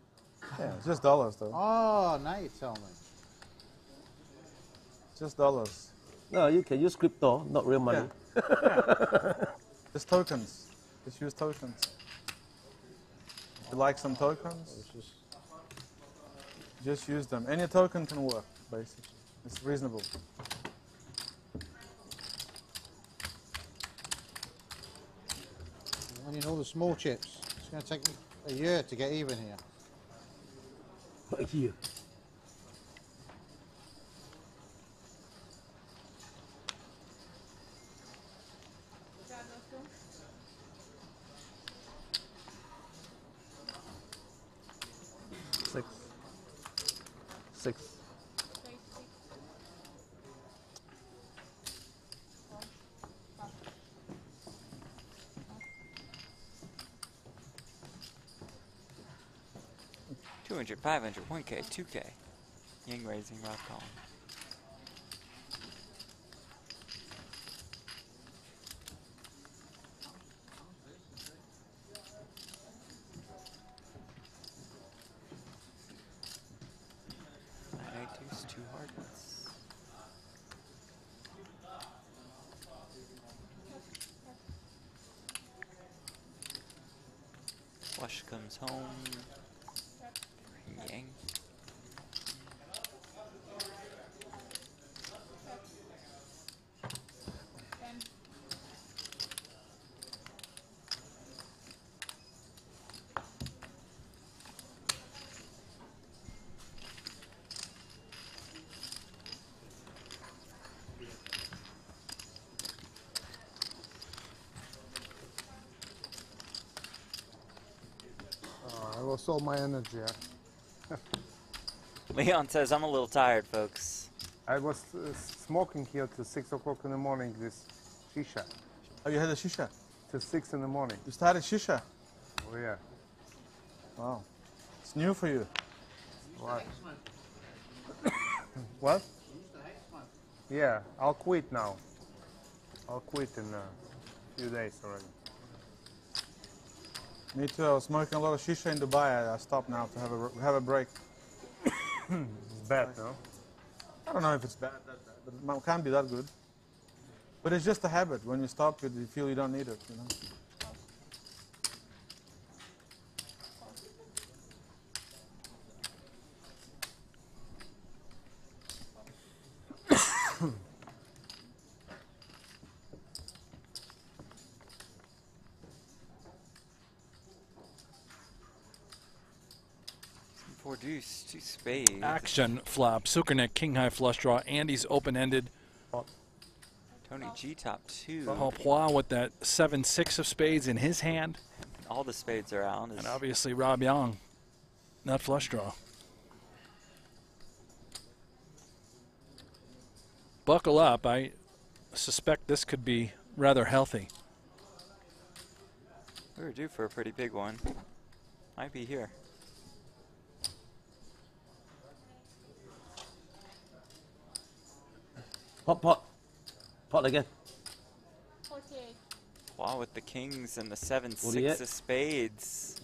Yeah, it's just dollars though. Oh, now you tell me. Just dollars. No, you can use crypto, not real money. Yeah. Just tokens. Just use tokens. If you like some tokens, just use them. Any token can work, basically. It's reasonable. When you know the small chips, it's going to take me a year to get even here. A year. Six. 200, 500, 1K, 2K. Yang raising, Rob calling. Two hearts. Flush comes home. Yang. I lost all my energy. Leon says, I'm a little tired, folks. I was smoking here till 6 o'clock in the morning, this shisha. Oh, you had a shisha? Till 6 in the morning. You started shisha? Oh, yeah. Wow. It's new for you. What? What? Yeah, I'll quit now. I'll quit in a few days already. Me too. I was smoking a lot of shisha in Dubai. I stopped now to have a break. It's bad, no? I don't know if it's bad, but it can't be that good. But it's just a habit. When you stop it, you feel you don't need it, you know. Four deuce, two spades. Action flop. Sukernick, king high flush draw. Andy's open ended. Tony G top two. Paul Poix with that 7-6 of spades in his hand. All the spades are out. And obviously Rob Young, not flush draw. Buckle up. I suspect this could be rather healthy. We were due for a pretty big one. Might be here. Pot again. 48. Wow, with the kings and the 7, 6 48. of spades.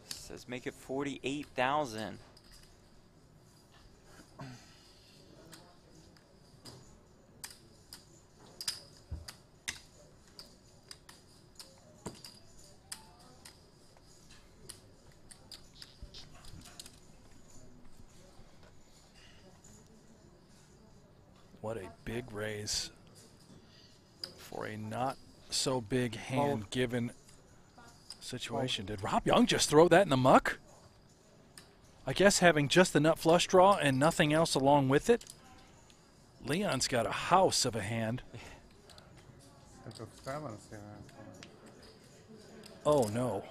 Says make it 48,000. What a big raise for a not so big hand given situation. Did Rob Young just throw that in the muck? I guess having just the nut flush draw and nothing else along with it. Leon's got a house of a hand. Oh no.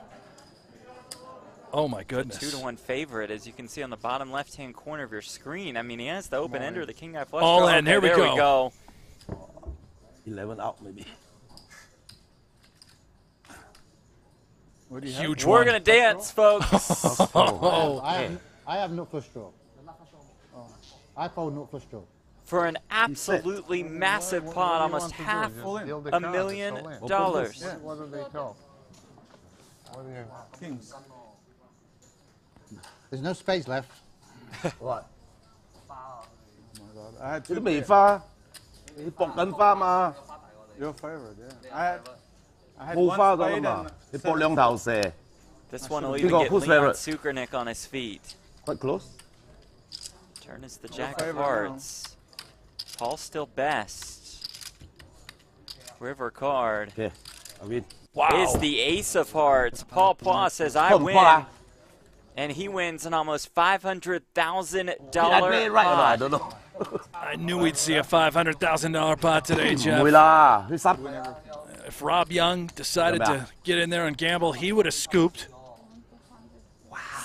Oh my goodness. 2-to-1 favorite, as you can see on the bottom left-hand corner of your screen. I mean, he has the open ender, the king eye flush All draw. in, here we there go. we go. 11 out maybe. Huge We're one. gonna dance, folks. I have nut flush draw. I fold nut flush draw. For an absolutely massive pot, almost half $1 million. What do they talk? What do you... Kings. There's no spades left. What? I had 啲 two 未 pairs. 花，你搏緊花嘛？ Your favorite, yeah. I had 冇 one 花㗎 spade 嘛 and？ 你搏兩頭蛇 This one will Who's even get who's Leon favorite? Sukernick on his feet. Quite close. Turn is the Your jack of favorite hearts. Paul's still best. River card Okay, I win. is the ace of hearts. Paul Pois says, I win. And he wins an almost $500,000 Did I play it right or not? I pot. don't know. I knew we'd see a $500,000 pot today, 唔 Jeff. 會啦，佢三 If Rob Young decided to get in there and gamble, he would have scooped.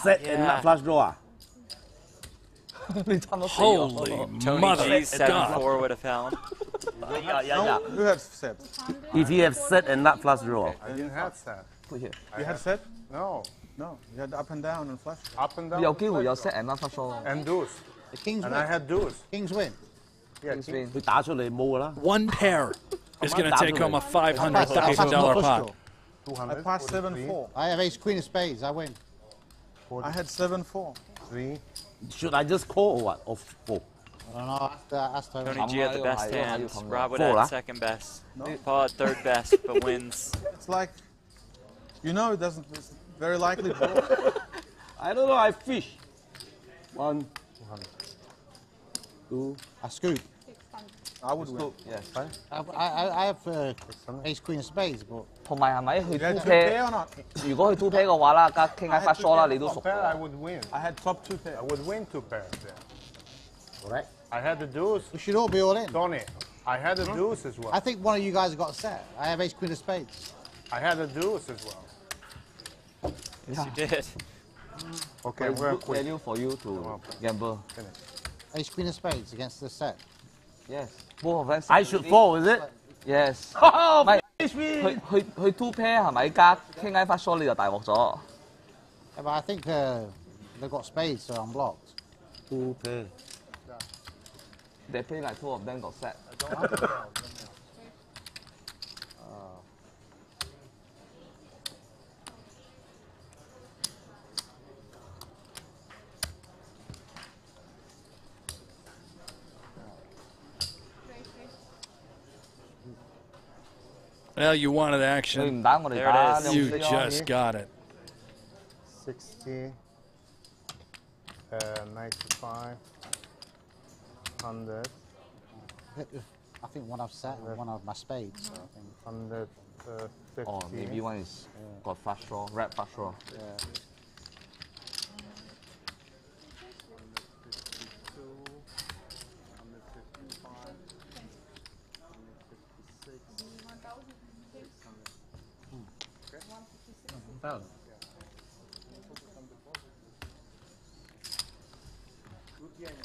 set and not flush draw 啊？ Holy Tony mother G's of God. 7-4 would have held. Yeah. You had set. If he have set and not flush draw. I didn't have that. Put here. You had set? No. No. You had up and down and flush. Up and down. 有機會有 set and not flush draw。 And deuce. The kings And win. I had deuce. Kings win. Yeah, Kings king. win。佢打出嚟冇㗎啦。 One pair is going to take home a I passed nut $500,000 flush pot. draw. 200. I passed 7-4. I have ace queen of spades. I win. I had 7-4. 3. Should I just call or what? Or fold? I don't know. Ask Tony. Tony G had the best Higher, hands. higher, Rob would Four, huh? have second best. Paul had third best, but wins. It's like, you know, it doesn't. It's very likely. I don't know, I fish. 1, 2, I scoop. I would win. Yes。 I have ace queen of spades, but 同埋係咪佢 You had two two pair pair？ or not? 如果佢 two pair 嘅話啦，加傾下 flush draw 啦，你都熟 Pair, I 㗎。 would win. I had top 2 pair. I would win 2 pairs there. correct? I had the deuce. we should all be all in. Tony, I had a deuce as well. I think one of you guys got set. I have ace queen of spades. I had a deuce as well. Yes, you did. Okay, It's we're good quick. value for you to gamble. Ace queen of spades against the set. Yes. Both of us. I should fold, is it? Yes。 Oh, 唔係 finish me! 佢 two pair 係咪加傾下 flush draw 你就大鑊咗？ Yeah, but I think they've got spades, so I'm blocked. 2 pair. They play like two of them got set。 Well, you wanted 佢 action. 唔打我哋 There 打， it 你 is. 有 You 冇知啊 just got it. 60, 95, 100, I think one I've set and one of my spades. So I think. 150. Oh, maybe one is got flush draw, red flush draw. Yeah.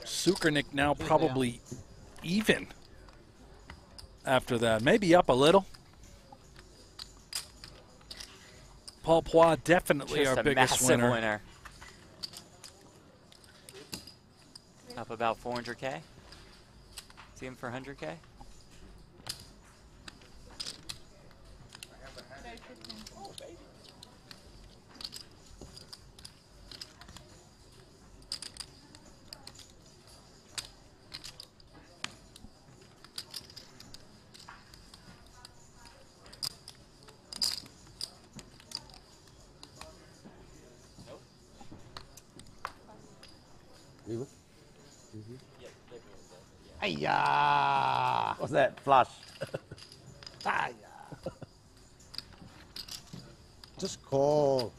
Sukernick now probably even after that. Maybe up a little. Paul Pois definitely Just our a biggest massive winner. winner. Up about 400K. See him for 100K. Hiya! What's that? Flush. Hiya! Just call.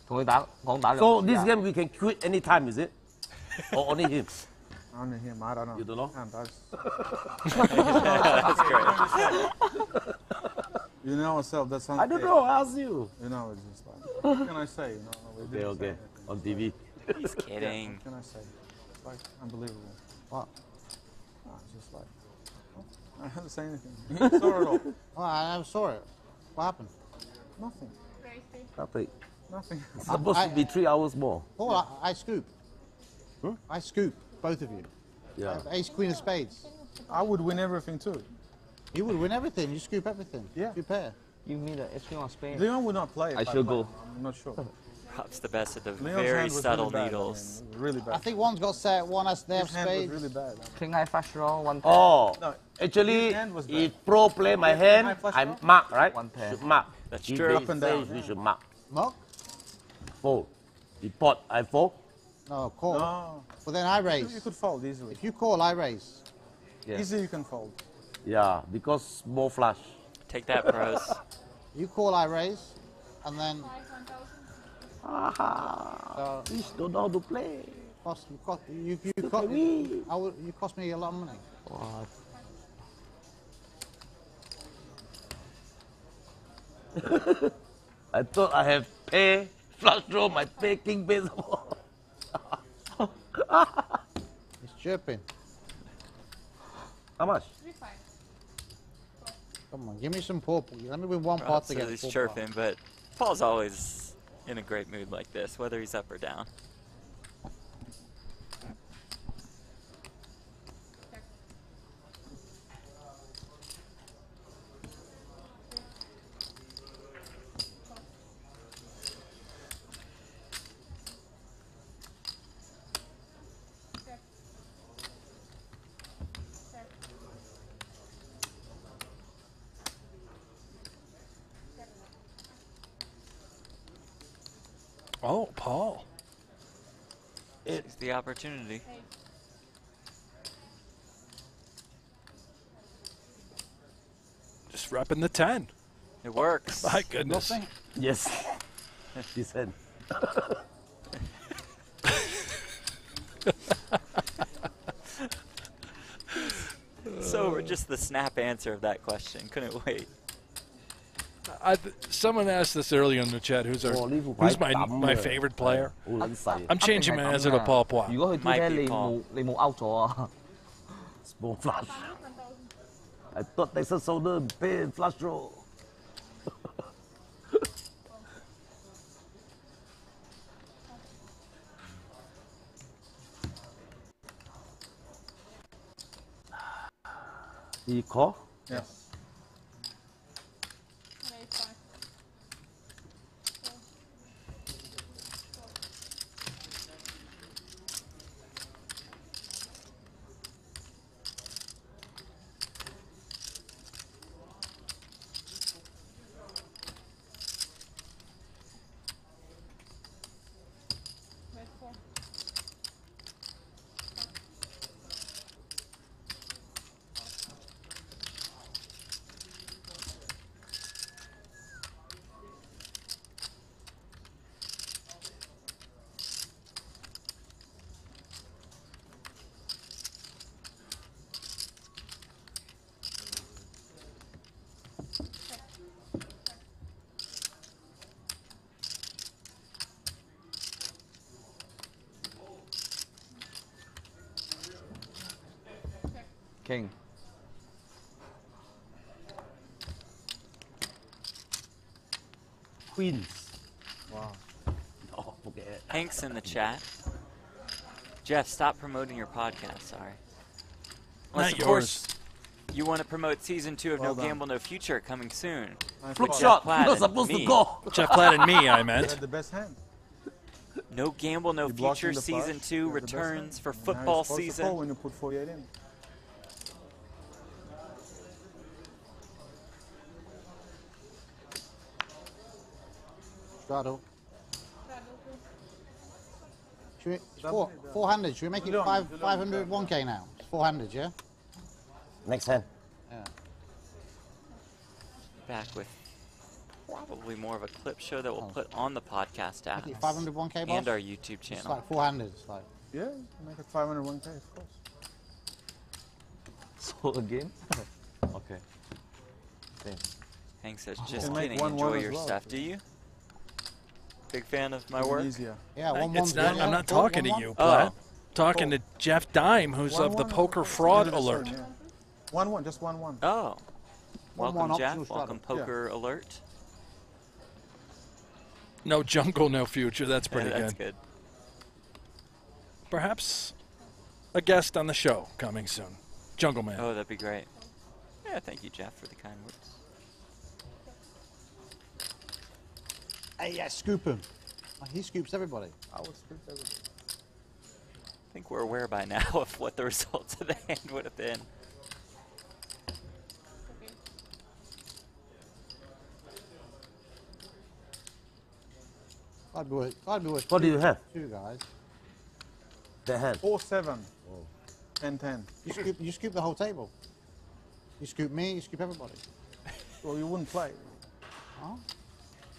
So this game we can quit anytime, is it? Or only him? Only him, I don't know. You don't know? That's great. You know yourself, that's something. I don't know, I asked you. You know, it's just like, what can I say? You know, we Okay, didn't okay. say On TV. He's kidding. What can I say? It's like unbelievable. What? It's just like, I haven't said anything. You saw it all. Oh, I never saw it. What happened? Nothing. Nothing. Nothing. It's supposed to be 3 hours more. Oh, I scoop. I scoop, both of you. Yeah. Ace, queen of spades. I would win everything too. You would win everything. You scoop everything. Yeah. You pair. You mean the H on Spain? Leon would not play. I should go. I'm not sure. Rob's the best at the Leon's very hand was subtle really bad, needles. I mean, really bad. I think one's got set, one has they have His hand was spades. really bad. King high flash draw, one pair. Oh, No, actually, his hand was bad. if pro play my hand, I mark, right? One pair. Should mark. That's If true. they Up and say down. we should mark. Mark? Fold. If pot, I fold. No, call. No. Well, then I You raise. could fold easily. If you call, I raise. Yeah. Easily you can fold. Yeah, because more flush. Take that, pros. You call, I raise. And then Aha. Please don't know how to play. you cost me a lot of money. What? I thought I have pay flush draw my pay king baseball. It's chirping. How much? Come on, give me some purple. Let me win one Rob pot says together. he's chirping, but Paul's always in a great mood like this, whether he's up or down. Oh, Paul. It's the opportunity. Just repping the 10. It works. My goodness. Nothing? Yes. He said. So just the snap answer of that question. Couldn't wait. Someone asked this earlier in the chat. Who's my favorite player? I'm changing my answer to Paul Poit. 如果佢 Might 啲 be 你 Paul. 冇你冇 out 咗啊？ Small flush. I thought Texas Hold'em pay flush draw. Did you call? Yes. King. queens. Wow. Oh, forget it. Hank's in the chat. Jeff, stop promoting your podcast. Sorry. Unless, Not of course, yours. you want to promote season 2 of Well No done. Gamble, No Future coming soon. Nice Fluke ball. shot. Platt You're not and supposed to me. go. Jeff Platt and me, I You meant. had the best hand. No Gamble, No You blocked Future in the season flush, 2 you had the best hand. returns for And now you're football supposed to season. call when you put 48 in. Straddle. Should we, it's 400. Should we make it 500 1K now? It's 400, yeah? Next hand. Yeah. Back with probably more of a clip show that we'll put on the podcast app Make it 500 1K, boss? and our YouTube It's channel. like 400. It's like. Yeah, make it 500 1K, of course. So again? Okay. Hank says, You just can make kidding, 1-1 enjoy as your well, stuff. if Do you- you? Big fan of my Even work? easier. Yeah, It's not, I'm not talking to you, Oh. Platt. Talking to Jeff Dime, who's of the 1-1, Poker of course. Fraud Nearly the Alert. same, yeah. 1-1, just 1-1. Oh. Welcome, 1-1 Jeff. optional Welcome, straddle. Poker Alert. No jungle, no future. That's pretty That's good. good. Perhaps a guest on the show coming soon. Jungle Man. Oh, that'd be great. Yeah, thank you, Jeff, for the kind words. Hey, yeah, scoop him. He scoops everybody. I would scoop everybody. I think we're aware by now of what the results of the hand would have been. I'd be worth What do you have? 2 guys. That hand. 4-7. 10-10. You scoop the whole table. You scoop me, you scoop everybody. Well, you wouldn't play. Huh?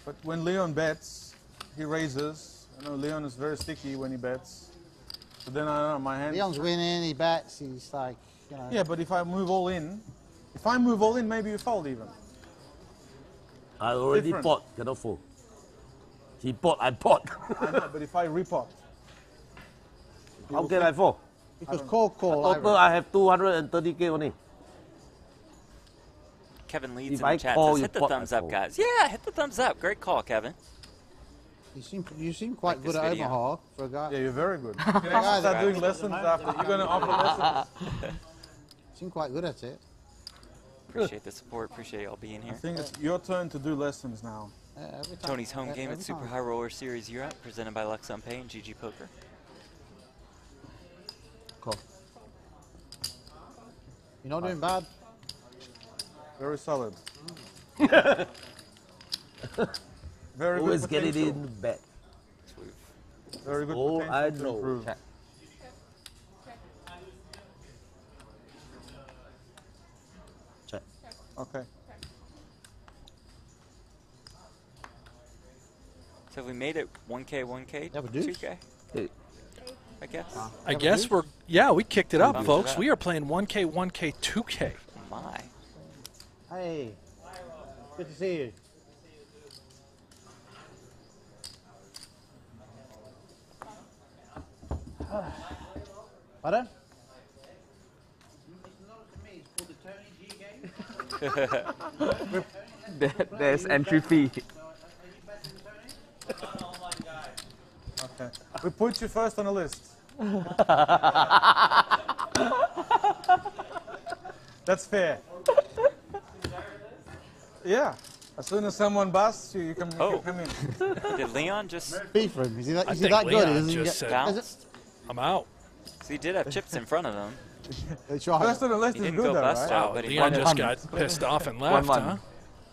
But when Leon bets, he raises. I know Leon is very sticky when he bets. But then I don't know, my hand. Leon's winning, he bets, he's like, you know. Yeah, but if I move all in, maybe you fold even. I already Different. bought, cannot fold. He bought, I bought. I know, but if I repot. How can I fold? Because call. Total, I have 230K only. Kevin leads If in I the chat. call, Says, you hit the pot, thumbs I up, fold. guys. Yeah, hit the thumbs up. Great call, Kevin. You seem quite Like good this at video. Omaha for a guy. Yeah, you're very good. You Yeah, can actually start guys, doing lessons after. You're going to offer lessons. You seem quite good at it. Appreciate the support. Appreciate y'all being I here. think it's your turn to do lessons now. Every time. Tony's home game Every at Super time. High Roller Series Europe, presented by Lux on Pay and GG Poker. Cool. You're not doing bad. Very solid. Very Always good get it potential. in back. Very good Oh, potential I to know. improve. Check. Check. Okay. So we made it 1K, 1K, Yeah, but deuce. 2K, I guess. I guess we kicked it up, Thumbs folks. up. We are playing 1K, 1K, 2K. My. Hey, good to see you. Pardon? There's entry fee. Okay. We put you first on the list. That's fair. Yeah. As soon as someone busts, you can come in. Did Leon just Beef for him. Is he that, I is he think that good? Leon Doesn't he just get- said, does it- bounced? I'm out. So he did have chips in front of him. They tried. First on the list He is didn't good go though, bust right? out, but he Leon might just have. got pissed off and left, 1-1. huh?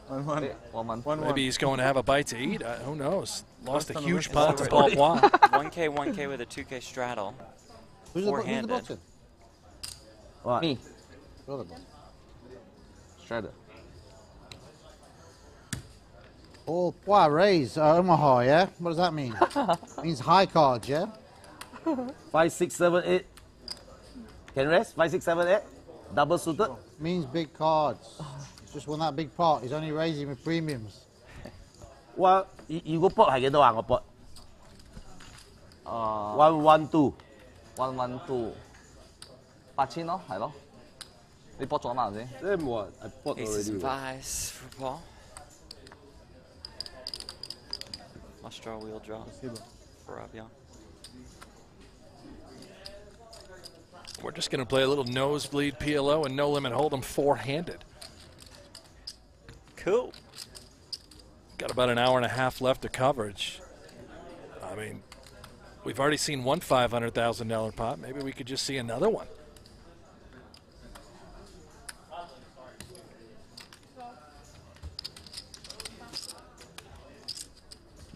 1-1. 1-1. Maybe he's going to have a bite to eat. Who knows? Lost a First on the huge list. pot to So Paul we're- Bois. 1K, 1K with a 2K straddle. Who's the Four-handed. button? What? Me. You're the button. Shredder. Oh, wow, raise Omaha, yeah? What does that mean? Means high cards, yeah? 5, 6, 7, 8. Can rest? 5, 6, 7, 8. Double suited. Means big cards. He's just won that big pot. He's only raising with premiums. Well, you go pot 係幾多啊？我 pot 112。 112 8,000咯，係咯。你博咗嘛頭先？ Then what? I bought Aces already. and fives for Paul. Must draw wheel draw for Rob Young. We're just going to play a little nosebleed PLO and no limit hold'em four-handed. Cool. Got about an hour and a half left of coverage. I mean, we've already seen one $500,000 pot. Maybe we could just see another one.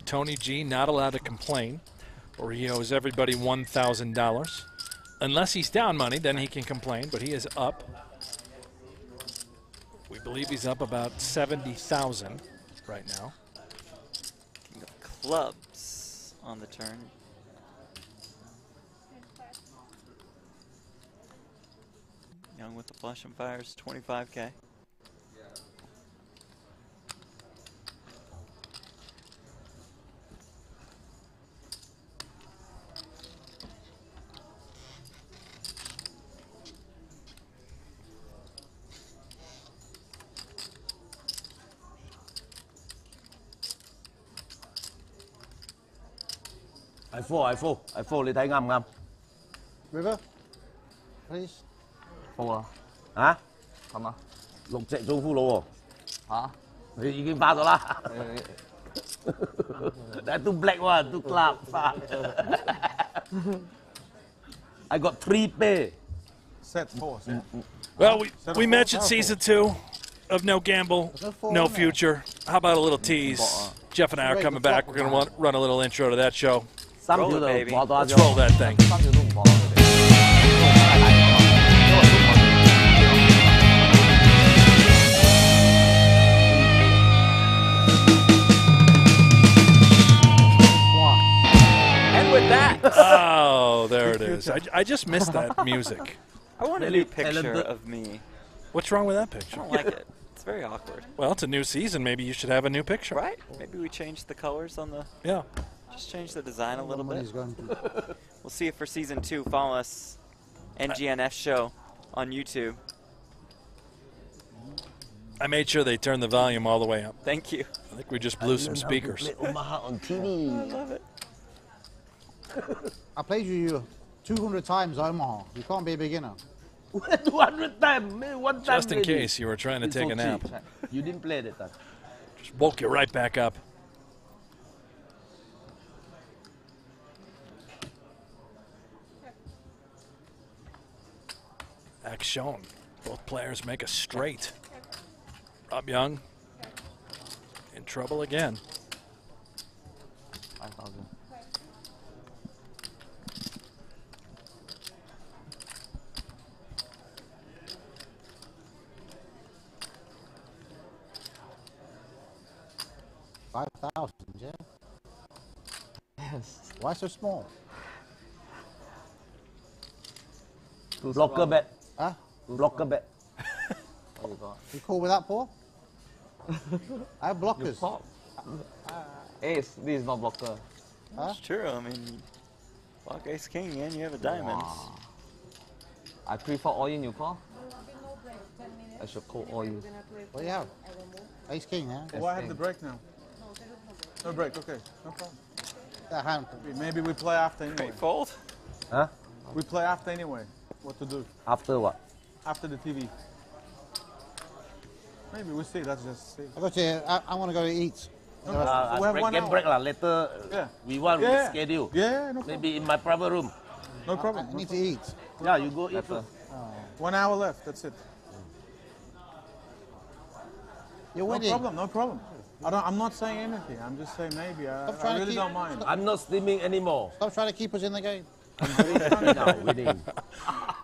Tony G not allowed to complain, or he owes everybody $1,000. Unless he's down money, then he can complain, but he is up. We believe he's up about 70,000 right now. King of clubs on the turn. Young with the flush and fires, 25K. I fold 你睇啱唔啱？ River, please. 好啊，啊？咁啊6隻做俘虜喎。嚇？你已經花咗啦。That too black one, too club. I got 3 pair. Set 4. Well, we mentioned season 2 of No Gamble, No Future. How about a little tease? Jeff and I are coming back. We're going to run a little intro to that show. Roll it, baby. Let's roll that thing. And with that. Oh, there it is. I just missed that music. I want a new picture of me. What's wrong with that I picture? don't like it. It's very awkward. Well, it's a new season. Maybe you should have a new picture. Right? Maybe we change the colors on the... Yeah. Just change the design a little bit. We'll see it for season 2. Follow us, NGNF Show, on YouTube. I made sure they turned the volume all the way up. Thank you. I think we just blew some speakers. on TV. I love it. I played you 200 times Omaha. You can't be a beginner. 200 times, one time. Just in case you were trying to take a nap. You didn't play that time. Just woke you right back up. Axe shown. Both players make a straight. Rob Young in trouble again. 5,000. $5,000, yeah? Yes. Why so small? Blocker bet. Huh? Blocker bet. You cool with that, Paul? I have blockers. Ace, this is not blocker. That's true. I mean, block ace king and you have a diamond. Wow. I prefer all in, you call? I should call all in. What do you have? Ace king, yeah? Oh, I have the break now. No break, okay. No problem. That hand. Maybe we play after anyway. Wait, fold? Huh? We play after anyway. What to do? After what? After the TV. Maybe we'll see. Let's just see. I got you. I want to go to eat. We have 1 hour. Break later. Yeah. We want Yeah. reschedule. Yeah, no problem. Maybe in my private room. No problem. I need to eat. Yeah, you go eat first. 1 hour left. That's it. You're No winning. problem. No problem. I'm not saying anything. I'm just saying maybe. I trying to really keep- don't mind. I'm not streaming anymore. Stop trying to keep us in the game. Now winning.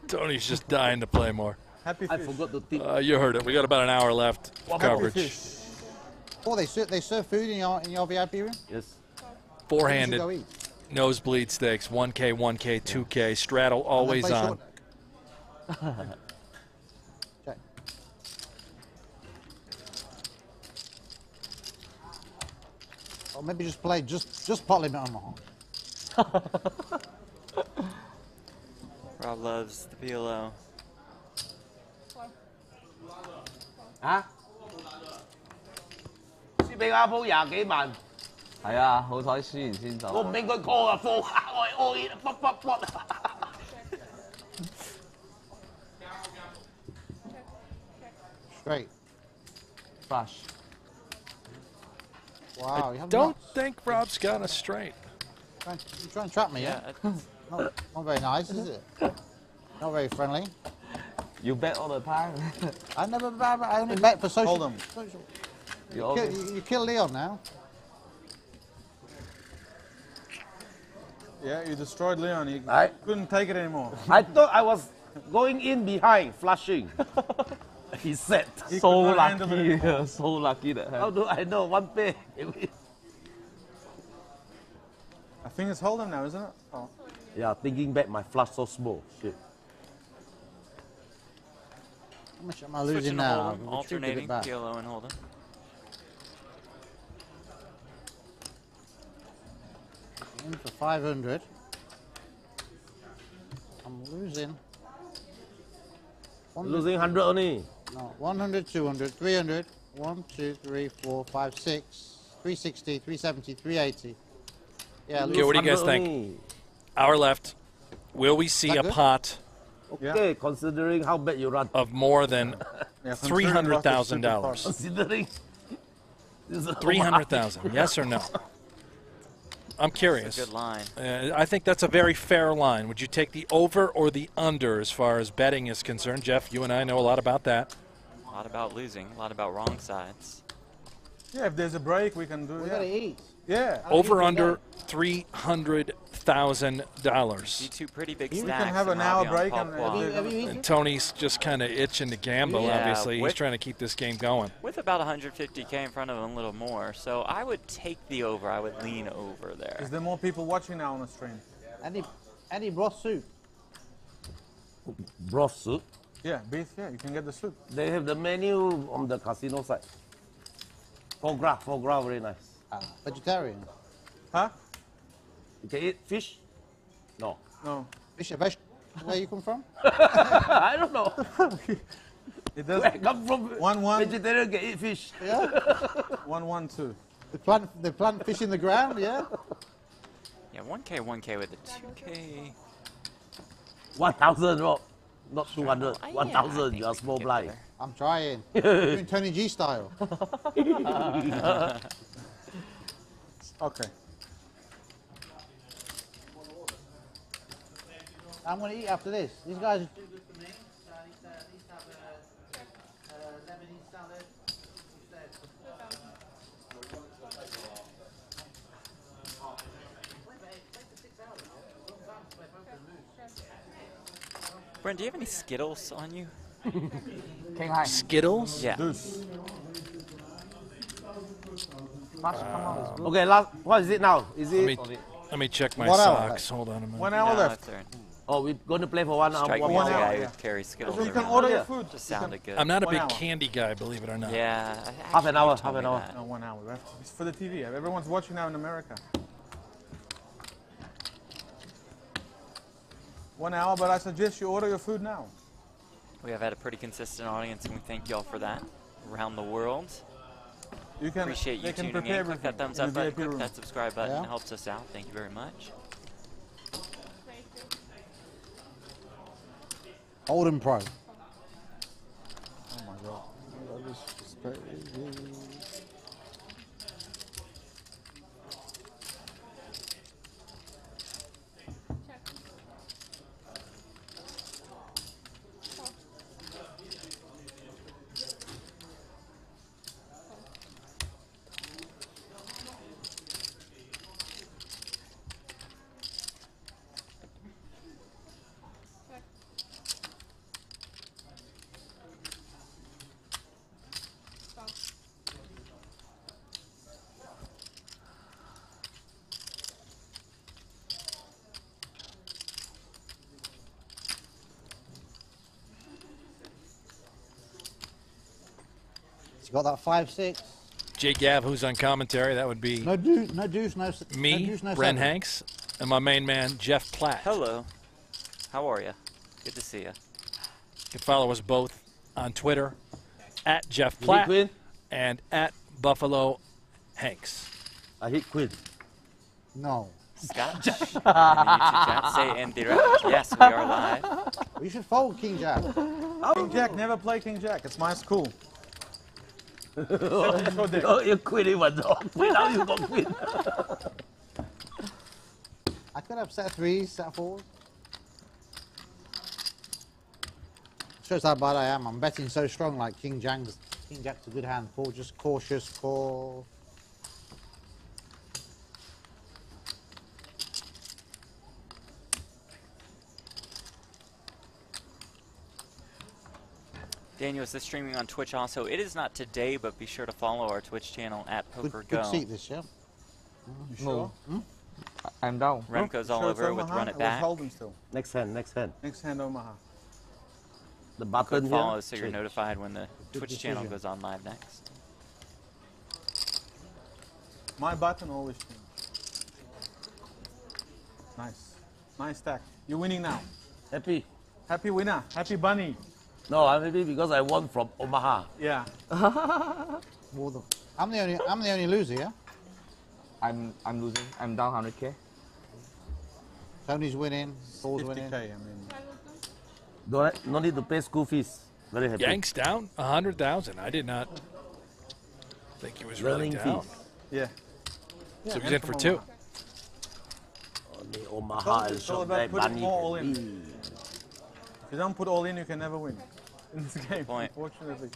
Tony's just dying to play more. Happy I fish. forgot to tip. You heard it. We got about an hour left of Happy coverage. fish. Oh, they serve food in your VIP room? Yes. Four-handed. Go eat. Nosebleed stakes. 1K, 1K, 2K. Straddle always play on. Check. Or maybe just play just pot limit on Omaha. Rob loves the PLO. 嚇？輸俾阿鋪20幾萬，係啊，好彩輸完先走。我唔應該 call 啊，放下我係 all in，卜卜卜。Straight. Flush. Wow, I don't think Rob's got a straight. You trying to trap me, yeah? Not very nice, is it? Not very friendly. You bet all the time. I never bet. I only bet for social. Hold him. You kill Leon now. Yeah, you destroyed Leon. He I couldn't take it anymore. I thought I was going in behind, flushing. He said. So lucky, so lucky that. How do I know? One pair. I think it's hold him now, isn't it? Oh. Yeah, thinking back, my flush so small. Shit. How much am I losing now? Alternating PLO and hold'em. In for 500. I'm losing. Losing 100 only. No, 100, 200, 300, 1, 2, 3, 4, 5, 6, 360, 370, 380. Yeah, Okay, what do you guys think? Hour left. Will we see a pot? Okay, considering how bad you run. Of more than $300,000. Considering. $300,000. Yes or no? I'm curious. That's a good line. I think that's a very fair line. Would you take the over or the under as far as betting is concerned? Jeff, you and I know a lot about that. A lot about losing, a lot about wrong sides. Yeah, if there's a break, we can do it. We gotta eat. Yeah. Over under $300,000. See two pretty big We stacks. can have an hour break And Tony's just kind of itching to gamble, Yeah, obviously. He's with- trying to keep this game going. With about 150K in front of him, a little more. So I would take the over. I would lean over there. Is there more people watching now on the stream? Any broth soup? Broth soup? Yeah, beef, yeah, you can get the soup. They have the menu on the casino side. Foie gras, very nice. Vegetarian? Huh? You can eat fish? No. No. Fish, where you come from? I don't know. It does. Where I come from, 1-1. vegetarian can eat fish. Yeah. 1-1-2. They plant fish in the ground, yeah? Yeah, 1K with a 2K. 1,000, Rob. Not 200. Yeah, 1,000, you are small blind. I'm trying. Doing Tony G style. Okay. I'm going to eat after this. These guys. Brent, do you have any Skittles on you? Skittles? Yeah. Okay, last. What is it now? Is it? Let me check my What hour? socks. Hold on a minute. 1 hour left. Oh, we're going to play for 1 hour. Strike me as a guy who carries Skittles So you can around. order your food. Just sounded good. I'm not a 1 big hour. candy guy, believe it or not. Yeah. Half an hour, actually, you told me that. No, 1 hour. It's for the TV. Everyone's watching now in America. 1 hour, but I suggest you order your food now. We have had a pretty consistent audience, and we thank y'all for that. Around the world. You can, Appreciate you they can tuning prepare in. Click that everything thumbs in up the button, VIP click room. that subscribe button. Yeah. It helps us out. Thank you very much. Holden Pro. Oh my God. That is crazy. You got that 5-6. Jake Gav, who's on commentary, that would be No deuce, no deuce, no. me, no deuce, no Bren seven. Hanks, and my main man, Jeff Platt. Hello. How are you? Good to see you. You can follow us both on Twitter, at Jeff Platt Queen? and at Buffalo Hanks. I hit queen. No. Scotch. In the YouTube chat, say indirect. Yes, we are live. You should fold King Jack. King Jack, never play King Jack. It's my school. You queen in one door. Now you got queen. I could have set threes, set fours. Shows how bad I am. I'm betting so strong like King Jack's a good hand. Four, just cautious call. Daniel, is this streaming on Twitch also? It is not today, but be sure to follow our Twitch channel at PokerGo. Good seat this, yeah? You sure? I'm down. Remco's all over with Run It Back. Next hand, next hand. Next hand, Omaha. The button Click follow here. so you're notified when the Twitch channel goes on live next. My button always changes. Nice. Nice stack. You're winning now. Happy. Happy winner. Happy bunny. No, I'm happy because I won from Omaha. Yeah. Well, I'm the only loser, yeah? I'm losing. I'm down 100K. Tony's winning. Paul's 50K, winning. I mean. No need to pay school fees. Very happy. Yanks down 100,000. I did not think he was really Running down. fees. Yeah. So he was in for two. Only Omaha and It's all shot about back putting bunny. more all in. If you don't put all in, you can never win in this game, unfortunately.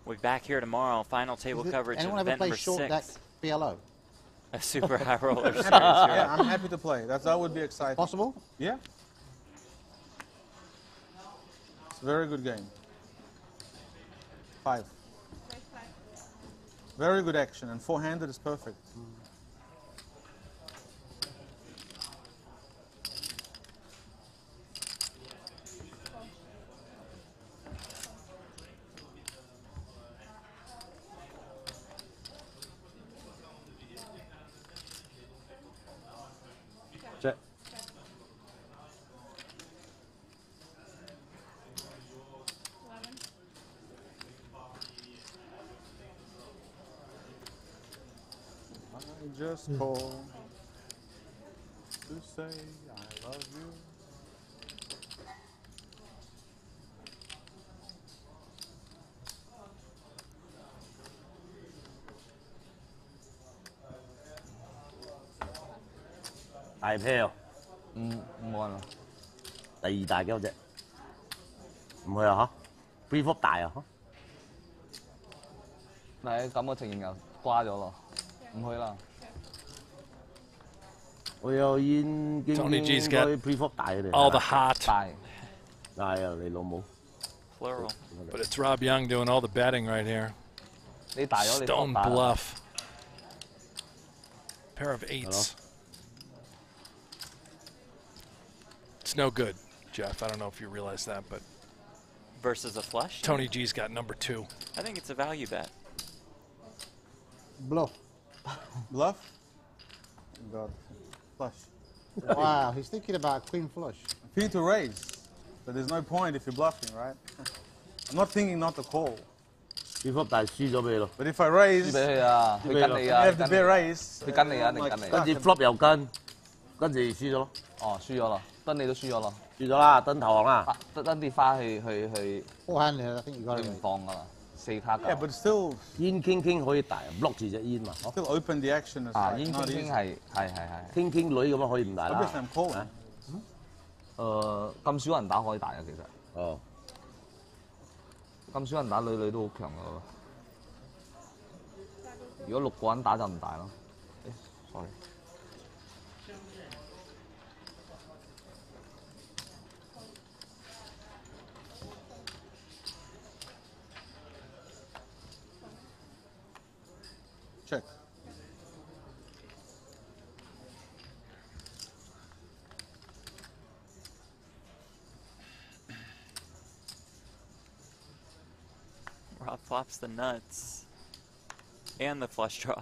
We'll be back here tomorrow. Final table coverage of Anyone ever event play number short 6. deck BLO? A super high roller series. Yeah, I'm happy to play. That would be exciting. Possible? Yeah. It's a very good game. 5. Very good action, and four-handed is perfect. Check. I just call to say I love you.大 pair 唔按啊。第二大嘅嗰隻，唔去啊嚇 ，pre flop 大啊嚇，喺咁嘅情形又瓜咗咯，唔去啦。我有煙經 Tony G's 應 got 該 pre flop 大嘅 all the hot. 大啊你老母 Plural. But it's Rob Young doing all the betting right here. 你大咗你 Stone 大啦 bluff. Pair of 8s. It's no good, Jeff. I don't know if you realize that, but Versus a flush? Tony G's got number 2. I think it's a value bet. Bluff. Bluff? God. Flush. Wow, he's thinking about queen flush. I feel to raise, but there's no point if you're bluffing, right? I'm not thinking not to call. pre flop 大輸咗俾你咯， But if I raise, 輸俾佢啊，佢跟你 you 啊， have to be a raise. 佢跟你啊，一定 like 跟你。跟住 flop 又跟住輸咗咯，哦，輸咗啦，燈你都輸咗啦，輸咗啦，燈投降啦，燈跌翻去 Four-handed, I think you got 你 it. 唔放噶啦，4卡 Yeah, 夠。 but still, 煙傾可以大，block 住隻煙嘛， still open the action is 啊， like 煙 not 傾 easy. 係。傾女咁樣可以唔大啦 Obviously, I'm calling. 咁少人打可以大嘅其實。哦，咁少人打女都好強噶喎。如果6個人打就唔大咯。sorry。Check. flops the nuts and the flush draw.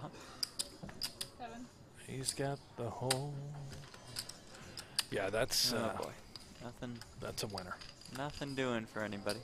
7. He's got the whole. Yeah, that's. Oh boy, nothing. That's a winner. Nothing doing for anybody.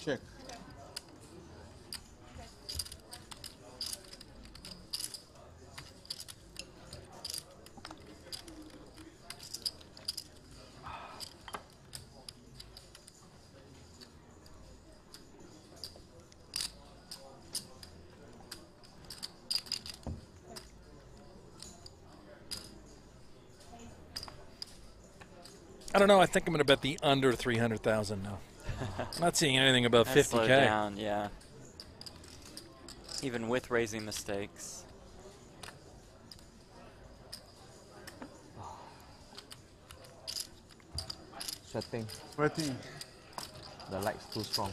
Check. I don't know. I think I'm going to bet the under 300,000 now. I'm not seeing anything above That's 50K. slowed down, yeah. Even with raising the stakes. Sweating. Sweating. The light's too strong.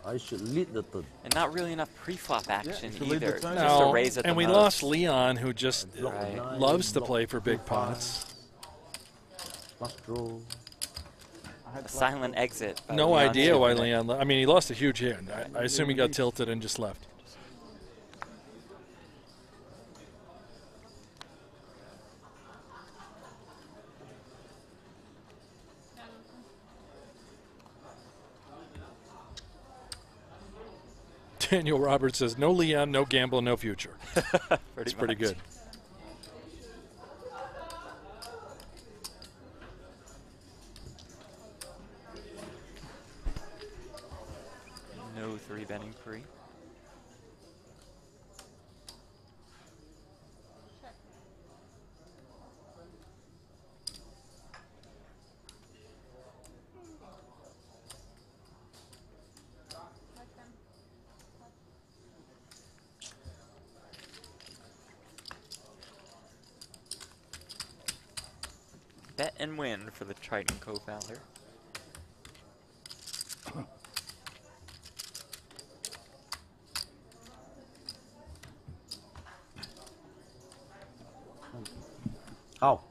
I should lead the turn. And not really enough pre-flop action should lead the either. turn. Just a No, raise at and the we most. lost Leon, who just Right. loves to play for big pots. Flush draw. A silent exit. by No Leon idea why Chipman. Leon. I mean, he lost a huge hand. I assume he got tilted and just left. Daniel Roberts says, no Leon, no gamble, no future. It's pretty good. No 3-betting free. Bet and win for the Triton co-founder. How?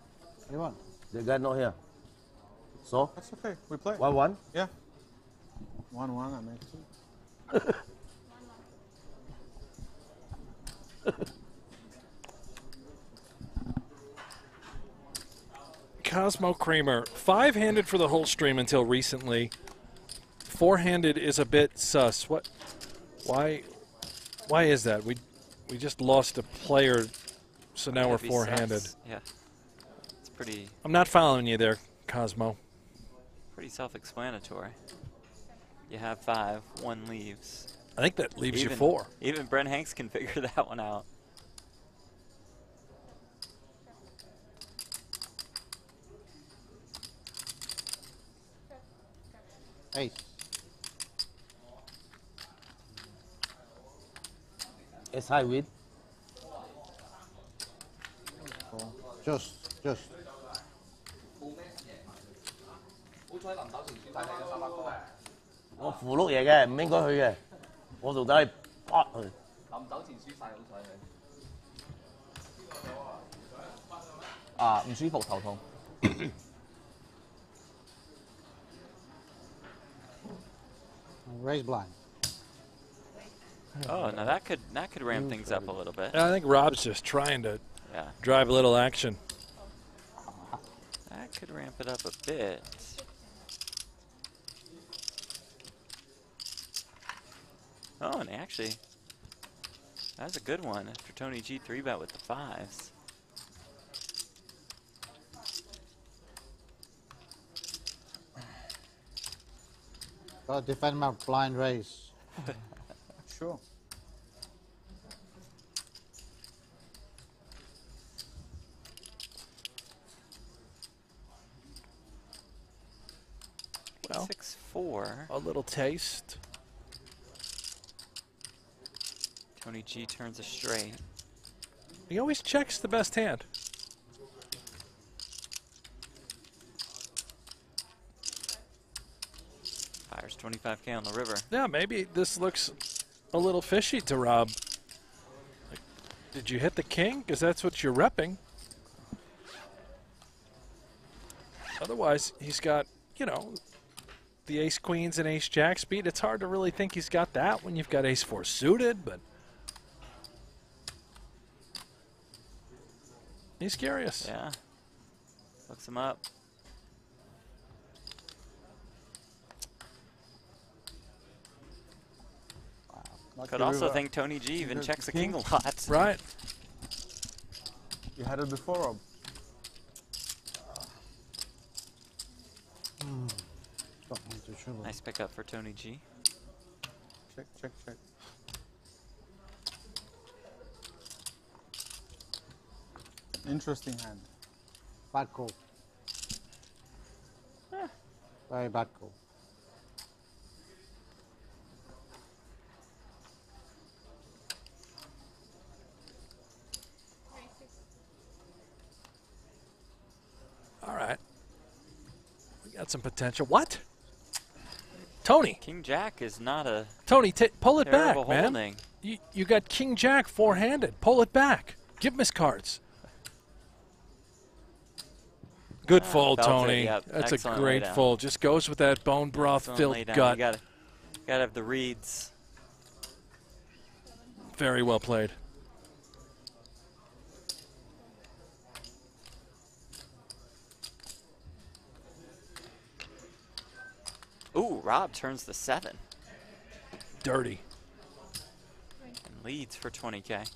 You want? The guy not here. So? That's okay. We play. 1-1? Yeah. 1-1, I make 2. Cosmo Kramer, 5-handed for the whole stream until recently. 4-handed is a bit sus. What? Why is that? We just lost a player, so now we're That'd be 4-handed. sus. Yeah. It's pretty I'm not following you there, Cosmo. pretty self-explanatory. You have 5, 1 leaves. I think that leaves you Even- 4. Even Brent Hanks can figure that one out. Ace. Ace high win. Just. 我符碌嘢嘅，唔應該去嘅。我到底啪佢。臨走前輸晒，好彩佢。啊，唔舒服，頭痛。 Raise blind. Oh, now that could ramp things up a little bit. I think Rob's just trying to Yeah. drive a little action. That could ramp it up a bit. Oh, and actually, That's a good one after Tony G 3-bet with the 5s. Gotta defend my blind raise. Sure. Well, 6-4. A little taste. Tony G turns a straight. He always checks the best hand. Fires 25K on the river. Yeah, maybe this looks a little fishy to Rob. Like, did you hit the king? Because that's what you're repping. Otherwise, he's got, you know, the ace queens and ace jack speed. It's hard to really think he's got that when you've got ace 4 suited, but he's curious. Yeah. Looks him up. Could also think Tony G even checks the king a lot. Right. You had it before, Rob. Nice pickup for Tony G. Check, check, check. Interesting hand. Bad call. Very bad call. All right. We got some potential. What? Tony. King Jack is not a Tony, pull it back, terrible man. holding. You got King Jack four-handed. Pull it back. Give him his cards. Good fold, felt it, Tony. yep. That's Excellent a great laydown. fold. Just goes with that bone broth Excellent filled laydown. gut. You gotta have the reads. Very well played. Ooh, Rob turns the 7 Dirty. and leads for 20K.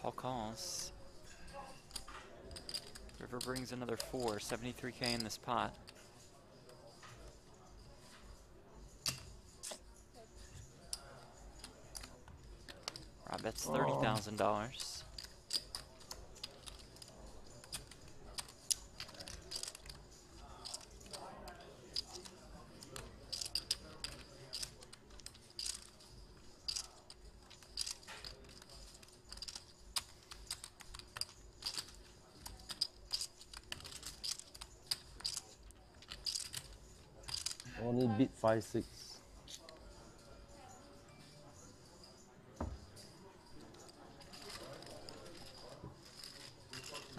Paul calls. River brings another 4, 73K in this pot. Rob bets $30,000. Only beat 5-6.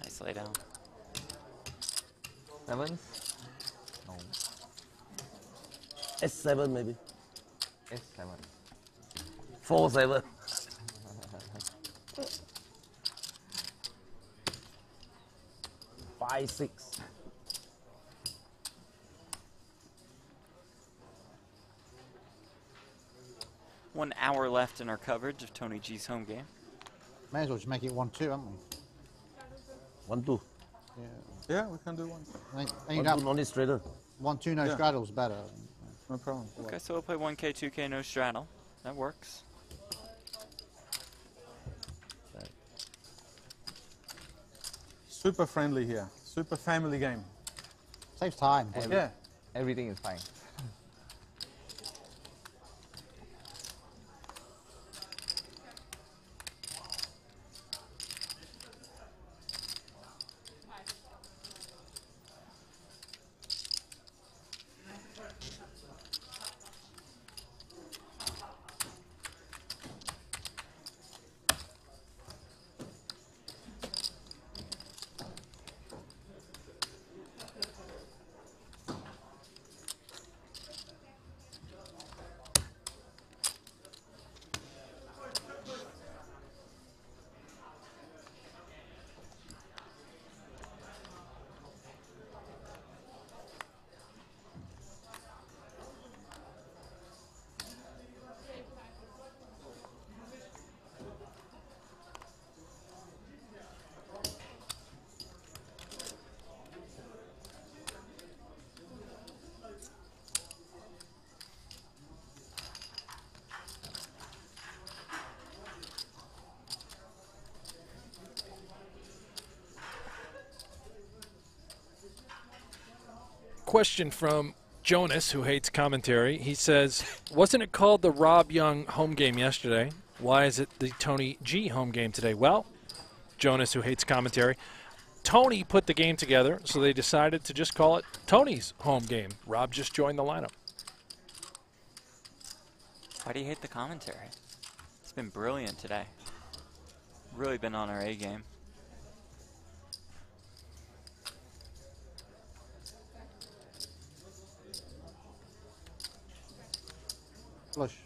Nice laydown. 7s? No. S7 maybe. S7. 4-7. 5-6. One hour left in our coverage of Tony G's home game. May as well just make it 1-2, haven't we? 1-2. Yeah. Yeah, we can do one. And One, you'd two, have non straighters. 1-2 no Yeah. straddles better. No problem. Okay, so we'll play 1K, 2K, no straddle. That works. Super friendly here. Super family game. Saves time. Yeah. Everything is fine. question from Jonas, who hates commentary. He says, wasn't it called the Rob Young home game yesterday? Why is it the Tony G home game today? Well, Jonas, who hates commentary, Tony put the game together, so they decided to just call it Tony's home game. Rob just joined the lineup. Why do you hate the commentary? It's been brilliant today. Really been on our A game. Flush.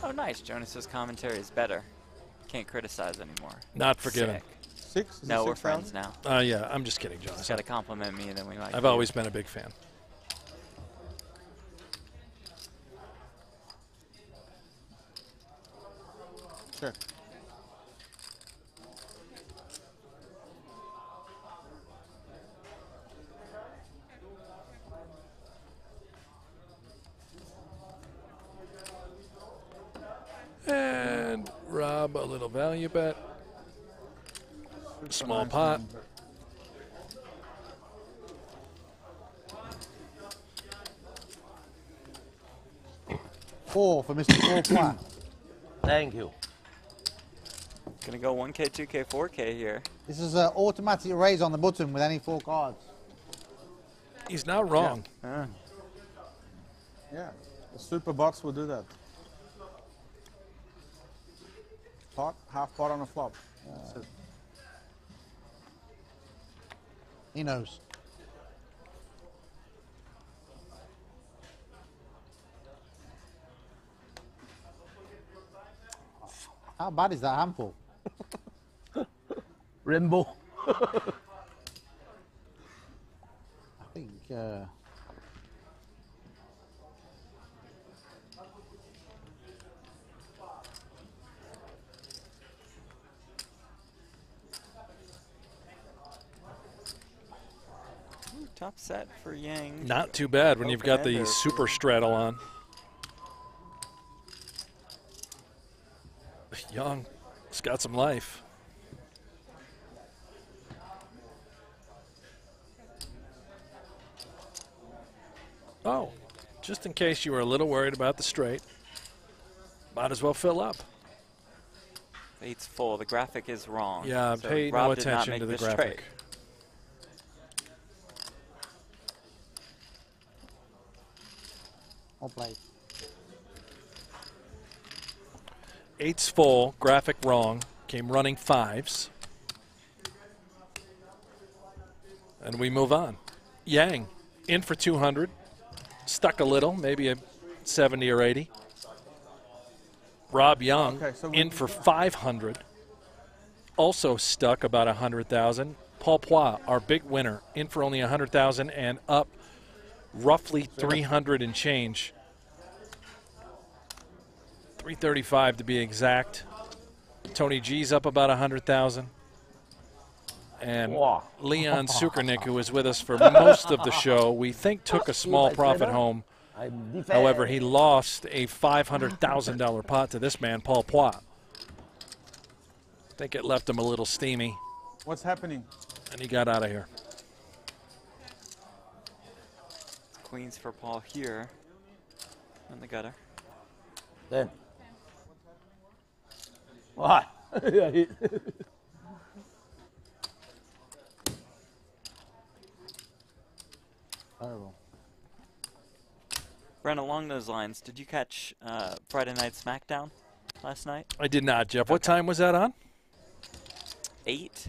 Oh, nice. Jonas's commentary is better. Can't criticize anymore. Not forgiven. Sick. Six? Is No, it we're 6,000? friends now. Yeah, I'm just kidding, Jonas. Just got to compliment me, and then we like. I've always been a big fan. Sure. And Rob, a little value bet. Small pot. Four for Mr. Four. Thank you. Gonna go 1K, 2K, 4K here. This is an automatic raise on the button with any 4 cards. He's not wrong. Yeah, the super box will do that. Pot, half pot on a flop. That's it. He knows. How bad is that handful? Rainbow. I think. Top set for Yang. Not too bad when you've got the Open-ender. super straddle on. Young, it's got some life. Oh, just in case you were a little worried about the straight, might as well fill up. Eight's full. The graphic is wrong. Yeah, so pay Rob no did not attention make to the this graphic. straight. I'll play. Eight's full, graphic wrong, came running fives. And we move on. Yang, in for 200, stuck a little, maybe a 70 or 80. Rob Young, Okay, so in for 500, also stuck about 100,000. Paul Poix, our big winner, in for only 100,000 and up roughly 300 and change. 335 to be exact. Tony G's up about 100,000. And Leon Sukernick, who was with us for most of the show, we think took a small profit home. However, he lost a $500,000 pot to this man, Paul Poix. I think it left him a little steamy. What's happening? And he got out of here. Queens for Paul here in the gutter. Then. What? Terrible. Brent, along those lines, did you catch Friday Night SmackDown last night? I did not, Jeff. What time was that on? 8.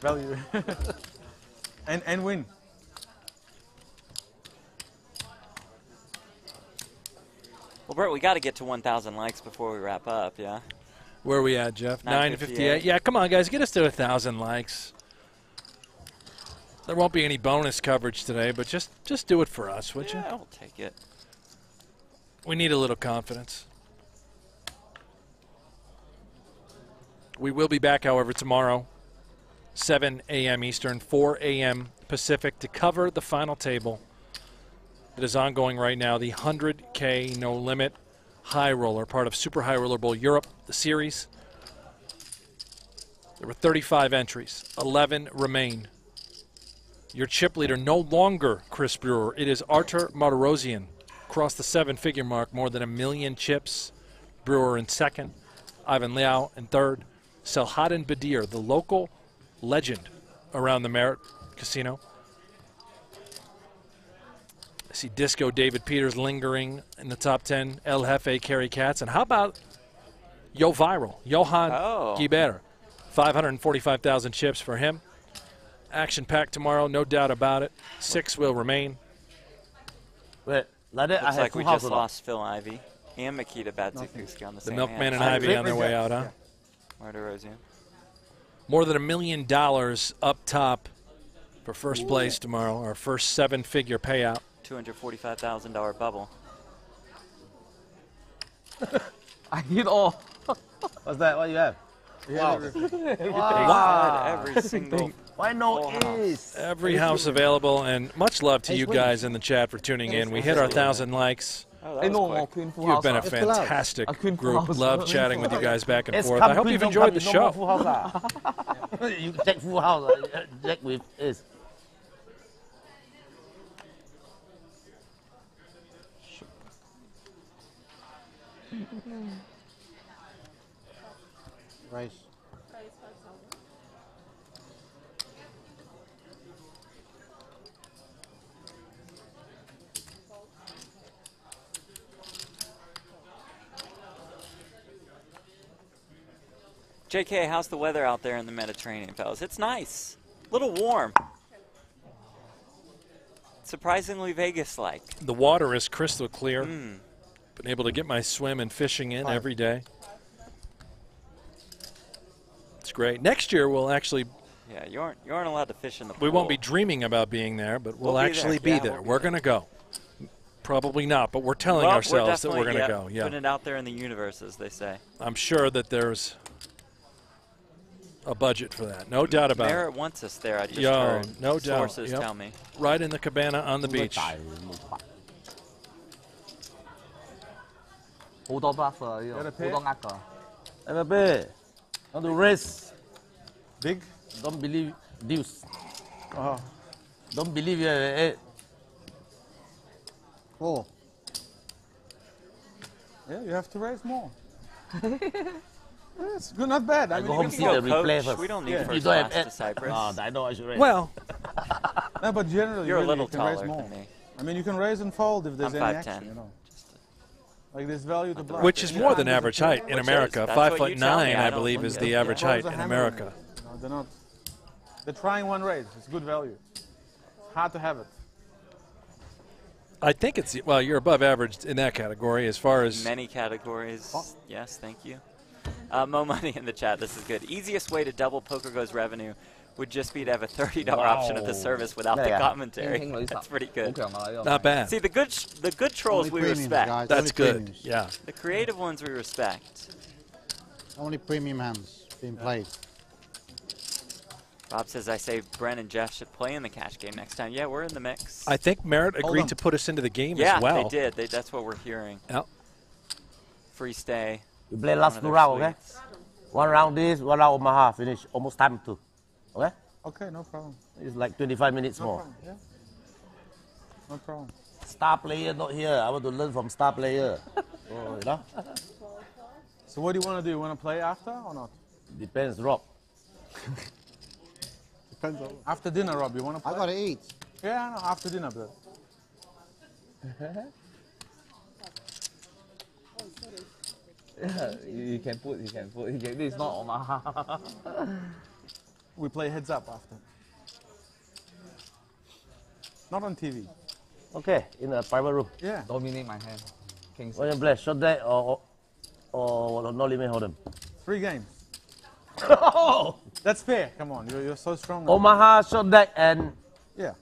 Value. and win. Well, Bert, we got to get to 1,000 likes before we wrap up, yeah? Where are we at, Jeff? 958. Yeah, come on, guys. Get us to 1,000 likes. There won't be any bonus coverage today, but just do it for us, would you? Yeah, I'll take it. We need a little confidence. We will be back, however, tomorrow, 7 a.m. Eastern, 4 a.m. Pacific, to cover the final table that is ongoing right now, the 100K No Limit High Roller, part of Super High Roller Bowl Europe, the series. There were 35 entries. 11 remain. Your chip leader no longer Chris Brewer. It is Artur Martirosyan. Crossed the 7-figure mark, more than 1 million chips. Brewer in second. Ivan Liao in third. Selhadin Badir, the local legend around the Merit Casino. I see Disco David Peters lingering in the top 10. El Jefe Kerry Katz. And how about Yo Viral, Johan Guibert. 545,000 chips for him. Action-packed tomorrow, no doubt about it. 6 will remain. Wait, like that, Looks like we just lost Phil Ivey and Makita Batsukuski on the same Milkman hand. and Ivy on their way out, huh? Martirosyan. More than $1 million up top for first place tomorrow, our first 7-figure payout. $245,000 bubble. I need all. What's that? What do you have? Wow. Wow. Every single. Why no ace? Every house available, and much love to you guys in the chat for tuning in. We hit our 1,000 likes. You've been a fantastic group. Love chatting with you guys back and forth. I hope you've enjoyed the show. You can take full house. Check with ace. Race. JK, how's the weather out there in the Mediterranean, fellas? It's nice. A little warm. Surprisingly Vegas-like. The water is crystal clear. Been able to get my swim and fishing in every day. It's great. Next year we'll actually... Yeah, you aren't allowed to fish in the pool. We won't be dreaming about being there, but we'll be actually there. be Yeah, there. we'll We're going to go. Probably not, but we're telling Well, ourselves that we're definitely, going to go. Yeah. Putting it out there in the universe, as they say. I'm sure that there's a budget for that. No doubt about Merritt it. wants us there, I just heard. No doubt. Sources tell me. Right in the cabana on the beach. 好多 buff 啊，呢度好多呃㗎。MLB, want to race? Big? Don't believe deuce. Oh. Don't believe you have eight. 4. Yeah, you have to raise more. It's good, not bad. I go mean, home you see can the go. replay first. We don't need You first don't have class to eight. Cyprus. I know I should raise. Well, No, but generally, You're a really, little you can raise taller more. than me. I mean, you can raise and fold if there's I'm any 5'10". action, you know. Like this value to block. which is more than average height in Which is. America. That's what you 5'9", tell me. I I don't believe, look is at the it. average Yeah. height Those are in hammering. America. No, they're not. They're trying one raise. It's good value. Hard to have it. I think it's, well, you're above average in that category as far as... Many categories. Yes, thank you. Mo Money in the chat. This is good. Easiest way to double PokerGo's revenue would just be to have a $30 option of the service without the commentary. That's pretty good. Not bad. See, the good trolls Only we premiums, respect. guys. That's Only good. premiums. Yeah. The creative ones we respect. Only premium hands being played. Bob says, I say Bren and Jeff should play in the cash game next time. Yeah, we're in the mix. I think Merritt Hold agreed on. to put us into the game Yeah, as well. they did. That's what we're hearing. Yep. Free stay. You play last One 2 of their rounds, okay? suites. 1 round this, 1 round Omaha, finish. Almost time to. Okay? Okay, no problem. It's like 25 minutes No more. problem. Yeah. No problem. Star player not here. I want to learn from star player. So, you know? So what do you want to do? You want to play after or not? Depends, Rob. Depends. After dinner, Rob, you want to play? I gotta eat. Yeah, I know. After dinner, but. You can put. This is not Omaha. We play heads up after. Not on TV. Okay, in a private room. Yeah. Dominate my hand. King What you play? Shot deck or no limit hold 'em? 3 games. That's fair. Come on, you're so strong. Omaha, shot deck, and Yeah.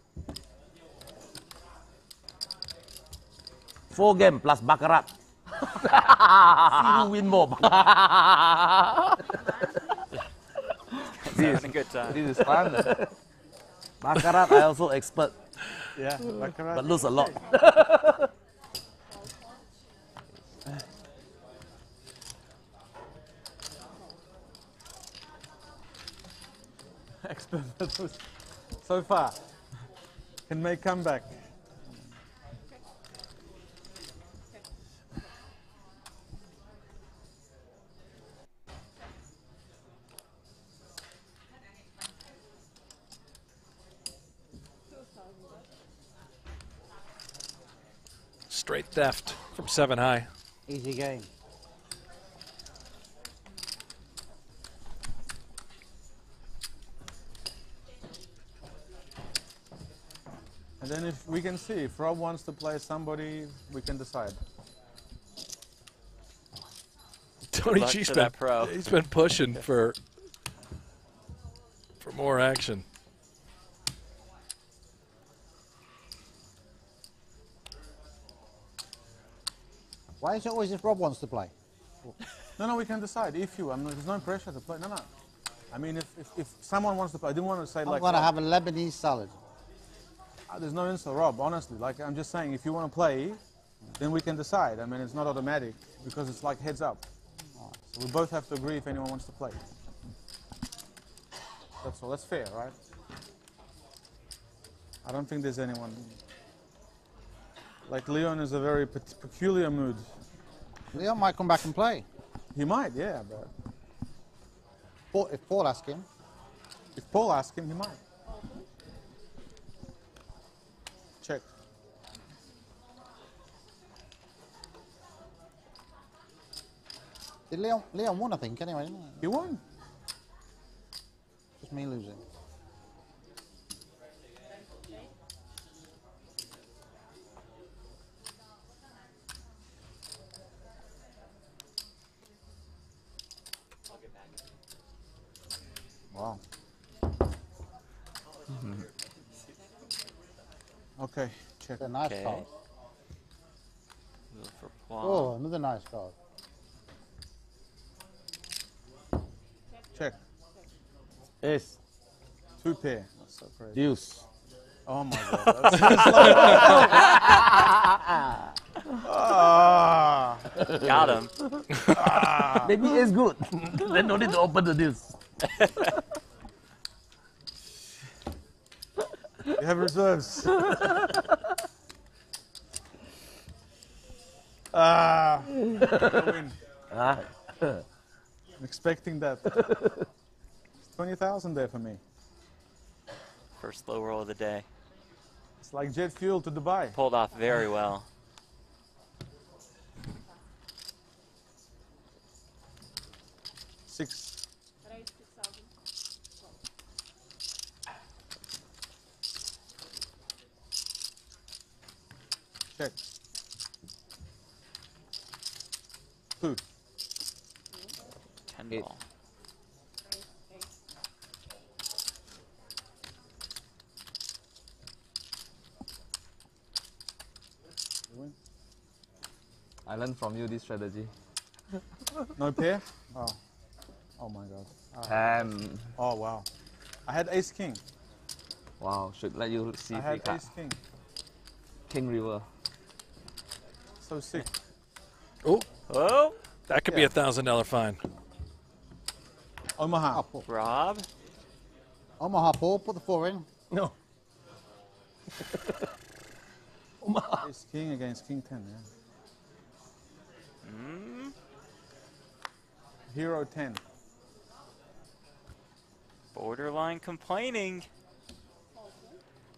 4 game plus baccarat. See who win more. Having a good time. This is fun. Baccarat, I also expert, Yeah. Baccarat. but lose a lot. Expert so far. Can make comeback. Straight theft from 7 high. Easy game. And then if we can see, if Rob wants to play somebody, we can decide. Tony luck G's to been, that pro. he's been pushing for more action. Why is it always if Rob wants to play? No, we can decide. If you, there's no pressure to play. No. I mean, if someone wants to play, I didn't want to say I'm like. going to Rob. have a Lebanese salad. There's no insult, Rob. Honestly, like I'm just saying, if you want to play, then we can decide. I mean, it's not automatic because it's like heads up. So we both have to agree if anyone wants to play. That's all. That's fair, right? I don't think there's anyone. Like Leon is a very peculiar mood. Leon might come back and play. He might, yeah, but if Paul asks him. If Paul asks him, he might. Check. Did Leon won, I think, anyway, didn't he? He won. Just me losing. Wow. Okay, check. It's a nice Okay. card. Move for Plum. Oh, another nice card. Check. Ace. 2 pair. That's so crazy. Deuce. Oh my god. That's Got him. Maybe it's good. Then no need to open the deuce. You have reserves. Win. I'm expecting that. 20,000 there for me. First low roll of the day. It's like jet fuel to Dubai. Pulled off very well. Six. Check. 2. 10 ball. I learned from you this strategy. No pair? Oh my god. 10. Oh wow. I had ace king. Wow, should let you see I free had card. ace king. King River. So sick. Oh, Oh, that could be a $1,000 fine. Omaha. Rob. Omaha, Paul, put the 4 in. No. Ace king against king 10, yeah. Hero 10. Borderline complaining.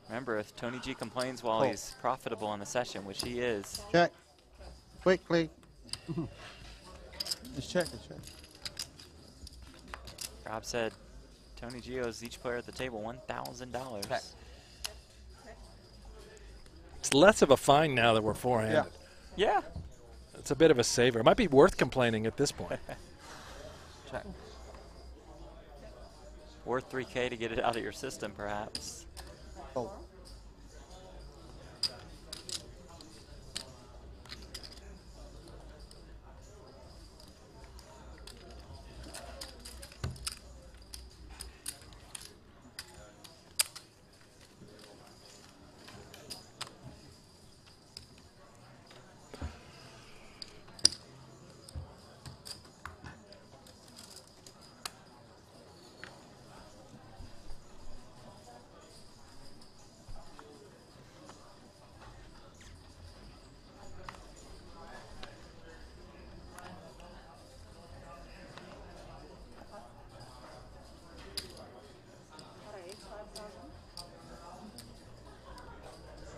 Remember, if Tony G complains while he's profitable in the session, which he is. Check. Quickly. Just check it, check. Rob said Tony Gio's each player at the table $1,000. It's less of a fine now that we're forehanded. Yeah. It's a bit of a saver. It might be worth complaining at this point. Check. Worth 3K to get it out of your system, perhaps. Oh.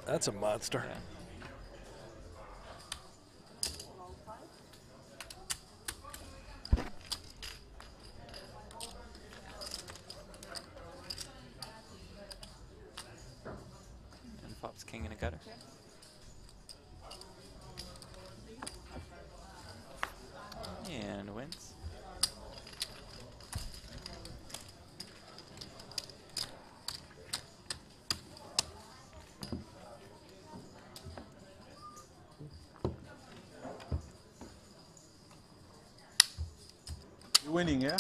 That's a monster. Yeah. And flops king and a gutter. And wins. You're winning, yeah?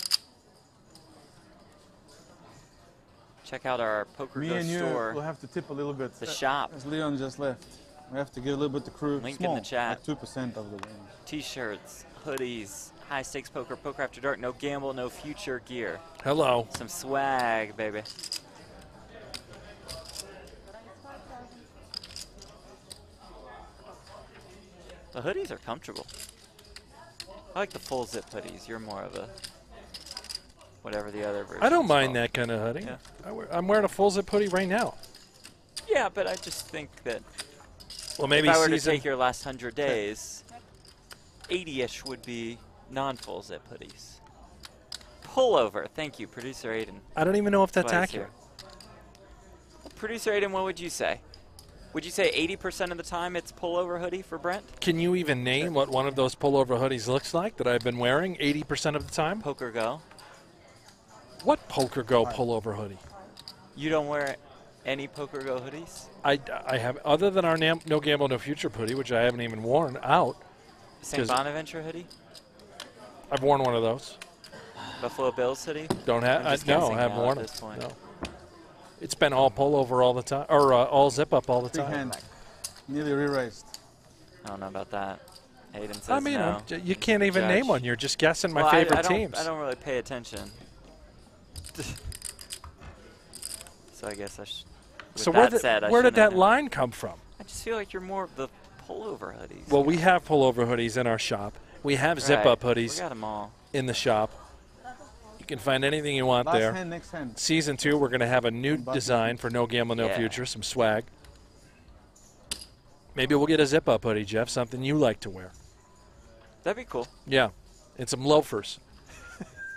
Check out our Poker Me Go and you store. will have to tip a little bit. The shop. As Leon just left. We have to give a little bit to crew. Link Small, in the chat. Like 2% of the win. T-shirts, hoodies, high stakes poker, poker after dark, no gamble, no future gear. Hello. Some swag, baby. The hoodies are comfortable. I like the full zip hoodies. You're more of a whatever the other version. I don't is mind called. that kind of hoodie. Yeah. I'm wearing a full zip hoodie right now. Yeah, but I just think that Well, maybe if I were to season- take your last 100 days, 80-ish would be non-full zip hoodies. Pullover. Thank you, Producer Aiden. I don't even know if that's Glad he's accurate. here. Producer Aiden, what would you say? Would you say 80% of the time it's pullover hoodie for Brent? Can you even name what one of those pullover hoodies looks like that I've been wearing 80% of the time? Poker Go. What Poker Go pullover hoodie? You don't wear any Poker Go hoodies? I have, other than our No Gamble, No Future hoodie, which I haven't even worn out. St. 'cause Bonaventure hoodie? I've worn one of those. Buffalo Bills hoodie? Don't I'm have. just No, guessing I haven't now worn at it. this point. No. It's been all pullover all the time, or all zip up all the time. Hand. Nearly re-raised. I don't know about that. Hayden says I mean, no. you can't even Judge. name one. You're just guessing my Well, favorite I don't, teams. I don't really pay attention. So I guess I should. So where did that line come from? I just feel like you're more of the pullover hoodies. Well, we have pullover hoodies in our shop. We have zip-up hoodies We got 'em all. in the shop. You can find anything you want Last there. hand, next hand. Season 2, we're going to have a new Button. design for No Gamble, No Yeah. Future, some swag. Maybe we'll get a zip-up hoodie, Jeff, something you like to wear. That'd be cool. Yeah, and some loafers.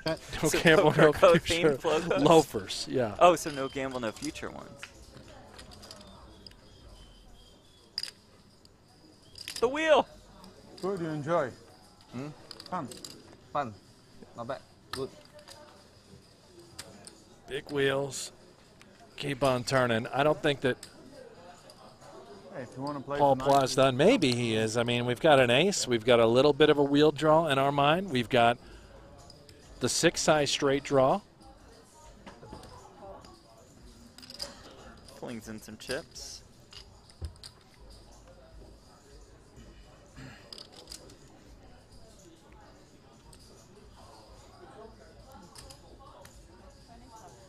No Some Gamble, Poker No Go Future. themed logos? Loafers, yeah. Oh, so No Gamble, No Future ones. The wheel. Good, you enjoy. Hmm? Fun. Fun. Not bad. Good. Big wheels. Keep on turning. I don't think that Hey, if you want to play Paul tonight, Pla's done. Maybe he is. I mean, we've got an ace. We've got a little bit of a wheel draw in our mind. We've got the 6-size straight draw. Flings in some chips.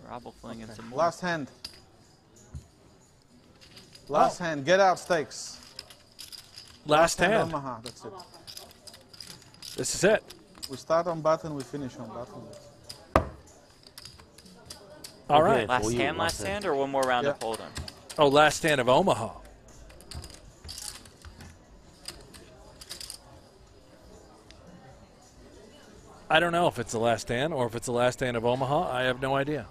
Rob will fling in some more. Last hand. Last hand. Get out stakes. Last hand. Omaha. That's it. This is it. We start on button. We finish on button. All right. Last hand, last hand, or one more round of hold on? Oh, last hand of Omaha. I don't know if it's the last hand or if it's the last hand of Omaha. I have no idea.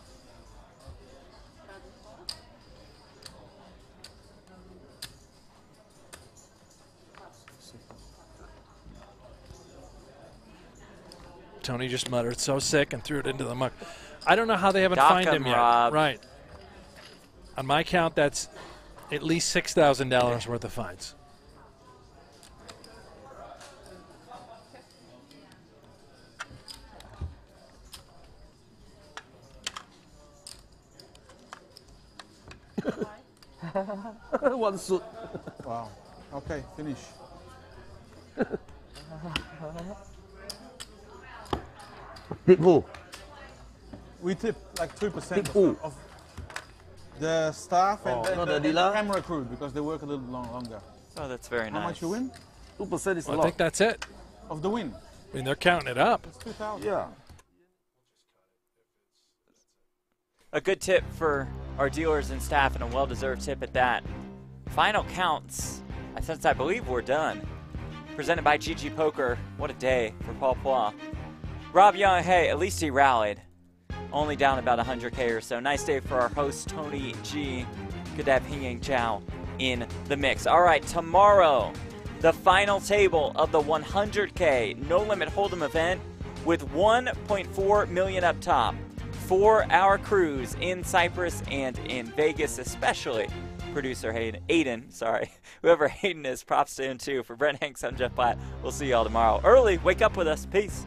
Tony just muttered. So sick and threw it into the muck. I don't know how they haven't Dock fined him 'em, yet. Rob. Right. On my count, that's at least $6,000 worth of fines. One suit. Wow. Okay, finish. Tip who? We tip like 2% Tip who? of the staff and Oh, not the the dealer? camera crew because they work a little longer. Oh, that's very How nice. much you win? 2% is a I lot. think that's it. Of the win. I mean, they're counting it up. It's 2,000. Yeah. A good tip for our dealers and staff, and a well-deserved tip at that. Final counts, since I believe we're done. Presented by GG Poker. What a day for Paul Poix. Rob Young, hey, at least he rallied. Only down about 100K or so. Nice day for our host, Tony G. Good to have Ping Yang Chow in the mix. All right, tomorrow, the final table of the 100K No Limit Hold'em event with 1.4 million up top for our crews in Cyprus and in Vegas, especially producer Aiden, sorry. Whoever Hayden is, props to him too. For Brent Hanks, I'm Jeff Platt. We'll see y'all tomorrow. Early, wake up with us. Peace.